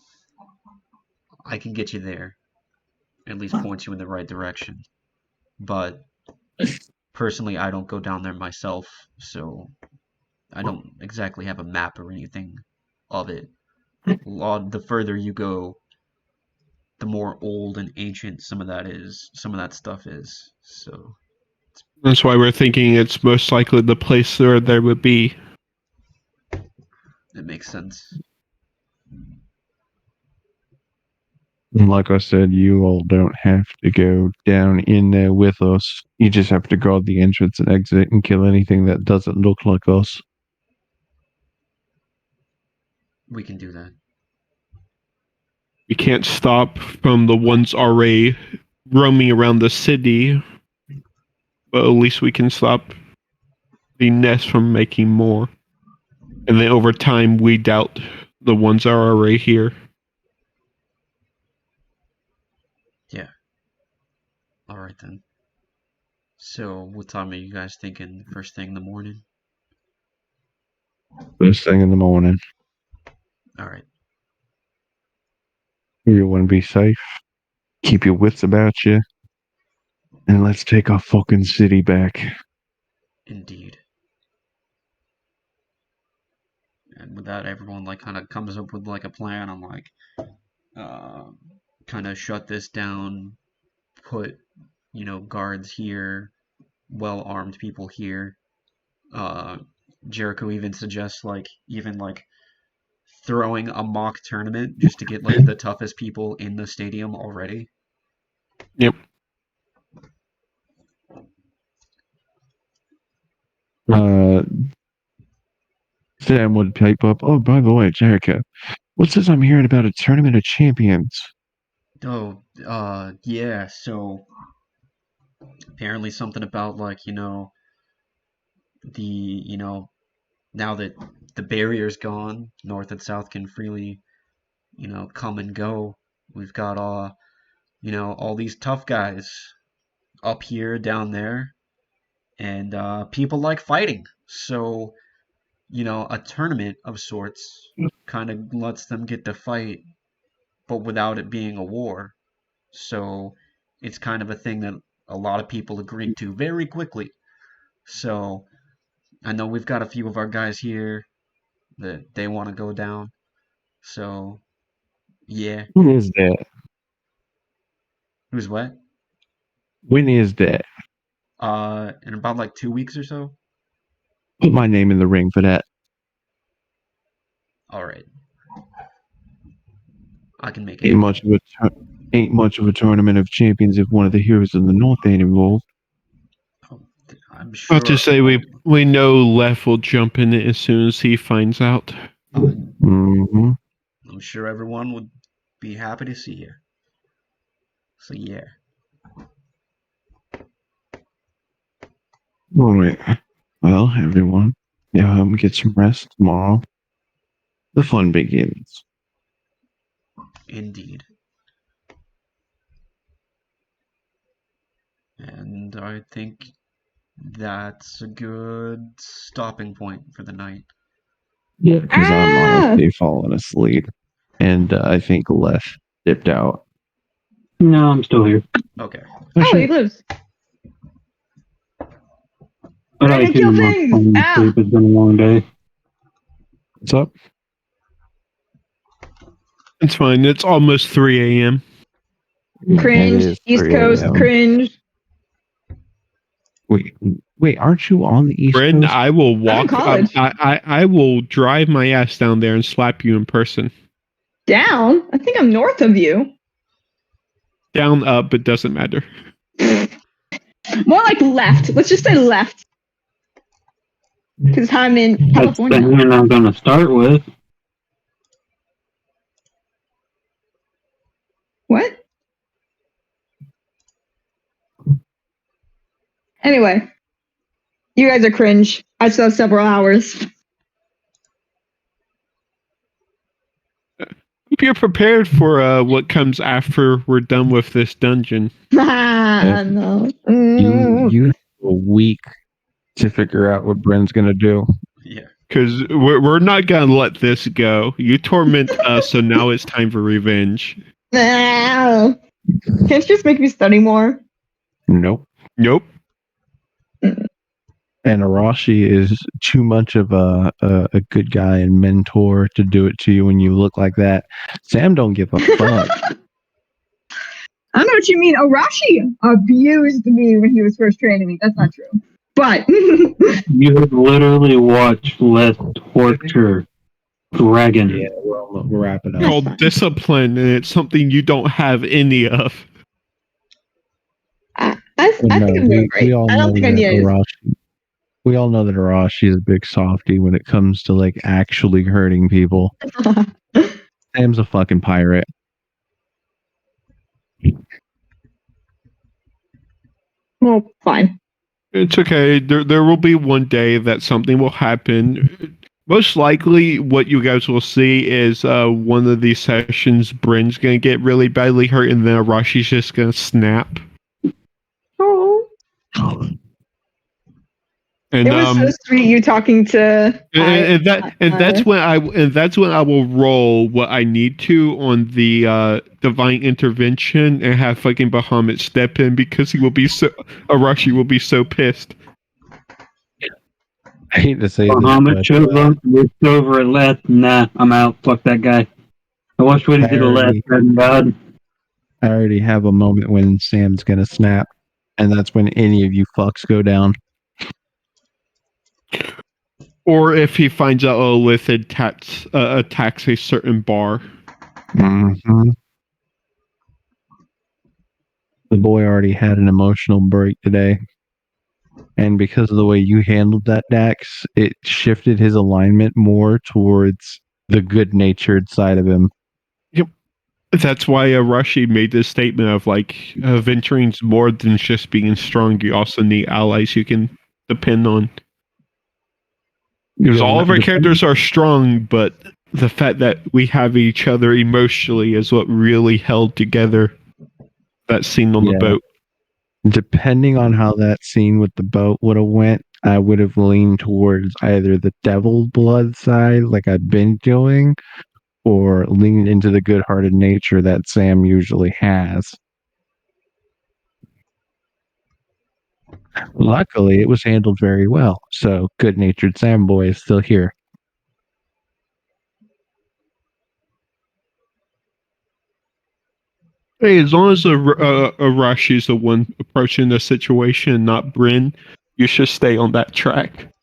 I can get you there, at least point you in the right direction. But personally, I don't go down there myself, so I don't exactly have a map or anything of it. The further you go, the more old and ancient some of that stuff is. So that's why we're thinking it's most likely the place where there would be. It makes sense. And like I said, you all don't have to go down in there with us. You just have to guard the entrance and exit and kill anything that doesn't look like us. We can do that. We can't stop from the ones already roaming around the city, but at least we can stop the nest from making more. And then over time, weed out the ones that are already here. Yeah. Alright then. So, what time are you guys thinking? First thing in the morning? First thing in the morning. Alright. You want to be safe. Keep your wits about you. And let's take our fucking city back. Indeed. And with that, everyone like kind of comes up with like a plan on like, kind of shut this down, put, you know, guards here, well-armed people here. Jericho even suggests like even like throwing a mock tournament just to get like the toughest people in the stadium already. Yep. Sam would pipe up, oh, by the way, Jericho, what's this I'm hearing about a tournament of champions? Oh, yeah, so Apparently something about like, now that the barrier's gone, North and South can freely, come and go. We've got all these tough guys up here, down there, and people like fighting. So, a tournament of sorts kind of lets them get to fight, but without it being a war. So it's kind of a thing that a lot of people agreed to very quickly. So I know we've got a few of our guys here that they want to go down. So yeah, When is that? who's what? When is that? In about like 2 weeks or so. Put my name in the ring for that. All right, I can make it Ain't happen. much of a tournament of champions if one of the heroes of the North ain't involved. Oh, I'm Not to sure. say we know Lef will jump in it as soon as he finds out. Mm-hmm. I'm sure everyone would be happy to see you. So yeah. All right. Well, everyone, get some rest tomorrow. The fun begins. Indeed. And I think that's a good stopping point for the night. Yeah, because I'm honestly falling asleep, and I think Lef dipped out. No, I'm still here. Okay. Oh, he lives. But I Ready to too kill must things. fall Ow. asleep. It's been a long day. What's up? It's fine. It's almost 3 a.m. Cringe. It is East 3 Coast. a.m. Cringe. Wait, aren't you on the East Bryn, Coast? I will I'm in walk. college. I will drive my ass down there and slap you in person. Down? I think I'm north of you. Down, up, it doesn't matter. More like left. Let's just say left. Because I'm in That's the California. hand I'm going to start with. What? Anyway, you guys are cringe. I still have several hours. Hope you're prepared for what comes after we're done with this dungeon. No. You have a week to figure out what Bryn's gonna do. Yeah. Because we're not gonna let this go. You torment us, so now it's time for revenge. No. Can't you just make me study more? Nope. Nope. And Arashi is too much of a good guy and mentor to do it to you when you look like that. Sam don't give a fuck. I don't know what you mean. Arashi abused me when he was first training me. That's not true. But You have literally watched Les torture Dragon. Yeah, we're wrapping up. Called discipline, and it's something you don't have any of. I think I'm doing great. We all I know don't think I that need it. Arashi. We all know that Arashi is a big softy when it comes to like actually hurting people. Sam's a fucking pirate. Well, fine. It's okay. There will be one day that something will happen. Most likely, what you guys will see is one of these sessions, Bryn's gonna get really badly hurt, and then Arashi's just gonna snap. Oh. And It was so sweet you talking to that's when I will roll what I need to on the divine intervention and have fucking Bahamut step in because Arashi will be so pissed. I hate to say this, Muhammad but shows up, looks over at Les. Nah, I'm out. Fuck that guy. I watched what he did to Les. God. I already have a moment when Sam's gonna snap, and that's when any of you fucks go down. Or if he finds out Lilith attacks a certain bar. Mm-hmm. The boy already had an emotional break today. And because of the way you handled that, Dax, it shifted his alignment more towards the good-natured side of him. Yep. That's why Arashi made this statement of like venturing's more than just being strong. You also need allies you can depend on. Because all of our characters are strong, but the fact that we have each other emotionally is what really held together that scene on the boat. Depending on how that scene with the boat would have went, I would have leaned towards either the devil blood side, like I've been doing, or leaned into the good-hearted nature that Sam usually has. Luckily, it was handled very well, so good-natured Sam boy is still here. Hey, as long as Arashi is the one approaching the situation, not Bryn, you should stay on that track.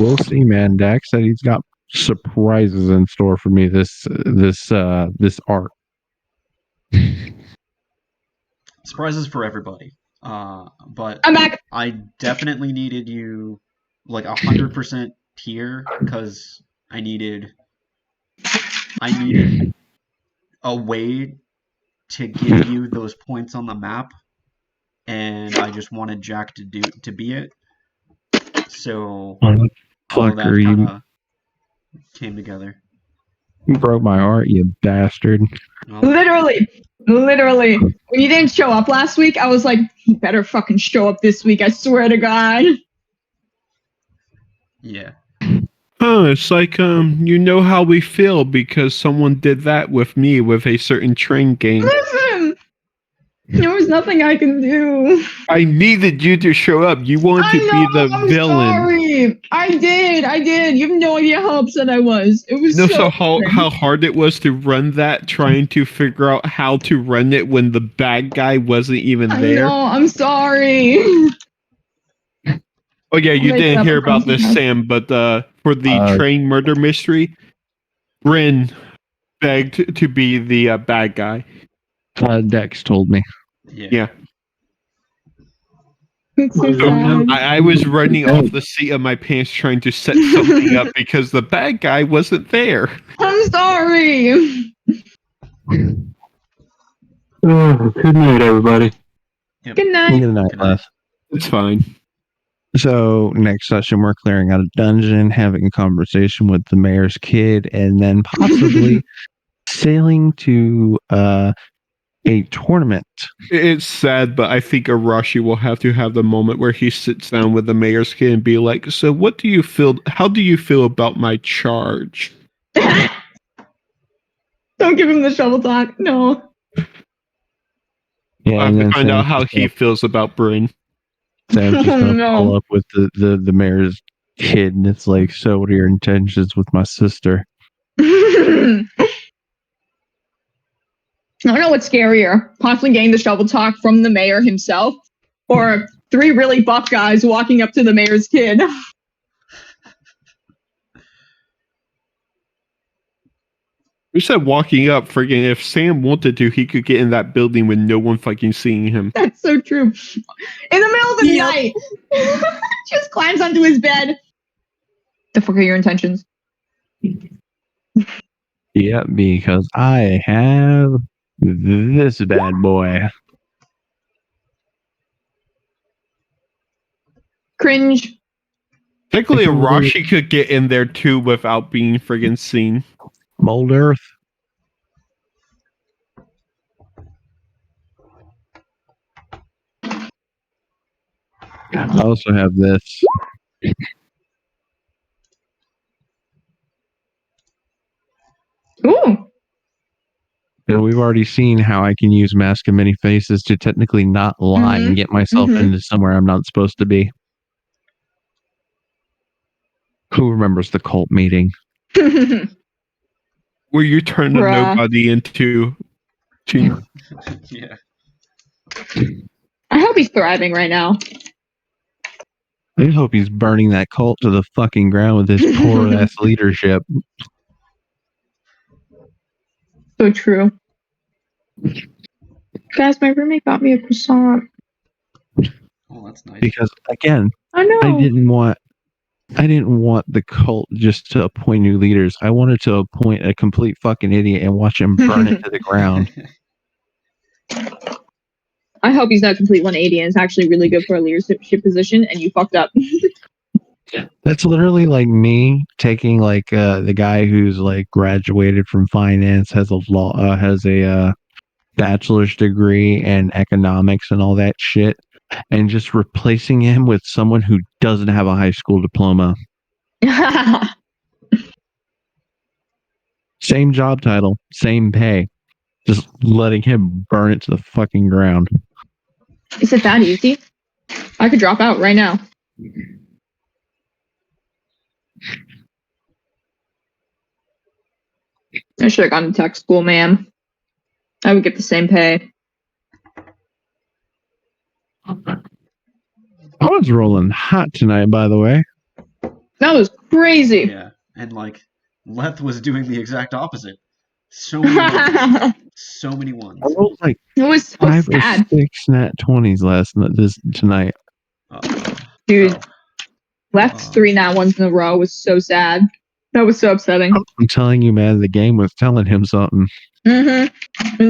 We'll see, man. Dax said he's got surprises in store for me this arc. Surprises for everybody. But I'm back. I definitely needed you like 100% here because I needed a way to give you those points on the map, and I just wanted Jack to be it. So all of that kind of came together. You broke my heart, you bastard. Well, Literally. When you didn't show up last week, I was like, you better fucking show up this week. I swear to God. yeah. Oh, it's like you know how we feel because someone did that with me with a certain train game. Listen, there was nothing I can do. I needed you to show up. You wanted to be the I'm villain. Sorry. I did. You have no idea how upset I was. It was So how hard it was to run that, trying to figure out how to run it when the bad guy wasn't even there. I know, I'm sorry. Oh yeah, you didn't hear about this, Sam, but for the train murder mystery, Bryn begged to be the bad guy. Dex told me. Yeah. So I was running off the seat of my pants trying to set something up because the bad guy wasn't there. I'm sorry. Good night, everybody. Yep. Good night. Good night, Les. It's fine. So next session, we're clearing out a dungeon, having a conversation with the mayor's kid, and then possibly sailing to a tournament. It's sad, but I think Arashi will have to have the moment where he sits down with the mayor's kid and be like, so what do you feel? How do you feel about my charge? Don't give him the shovel talk. No. Yeah, I have to find out how he feels about Bryn. Sam's just gonna follow up with the mayor's kid, and it's like, so what are your intentions with my sister? I don't know what's scarier, possibly getting the shovel talk from the mayor himself, or 3 really buff guys walking up to the mayor's kid. We said walking up, friggin' if Sam wanted to, he could get in that building with no one fucking seeing him. That's so true. In the middle of the night, just climbs onto his bed. The fuck are your intentions? Yeah, because I have this bad boy. Cringe. Technically, Arashi could get in there too without being friggin' seen. Mold Earth. I also have this. Ooh. And we've already seen how I can use Mask of Many Faces to technically not lie and get myself into somewhere I'm not supposed to be. Who remembers the cult meeting? Where you turn a nobody into... Yeah. I hope he's thriving right now. I hope he's burning that cult to the fucking ground with his poor ass leadership. So true. Guys, my roommate got me a croissant. Oh, that's nice. Because again, I know. I didn't want I didn't want the cult just to appoint new leaders. I wanted to appoint a complete fucking idiot and watch him burn it to the ground. I hope he's not complete 180 and is actually really good for a leadership position, and you fucked up. That's literally like me taking like the guy who's like graduated from finance, has a bachelor's degree in economics and all that shit, and just replacing him with someone who doesn't have a high school diploma. Same job title, same pay. Just letting him burn it to the fucking ground. Is it that easy? I could drop out right now. I should have gone to tech school, ma'am. I would get the same pay. I was rolling hot tonight, by the way. That was crazy. Yeah, and like Leth was doing the exact opposite. So many ones. So many ones. I rolled like It was so 5 or sad. 6 nat 20s tonight. Dude, Left's 3 nat ones in a row was so sad. That was so upsetting. I'm telling you, man, the game was telling him something. Mm-hmm.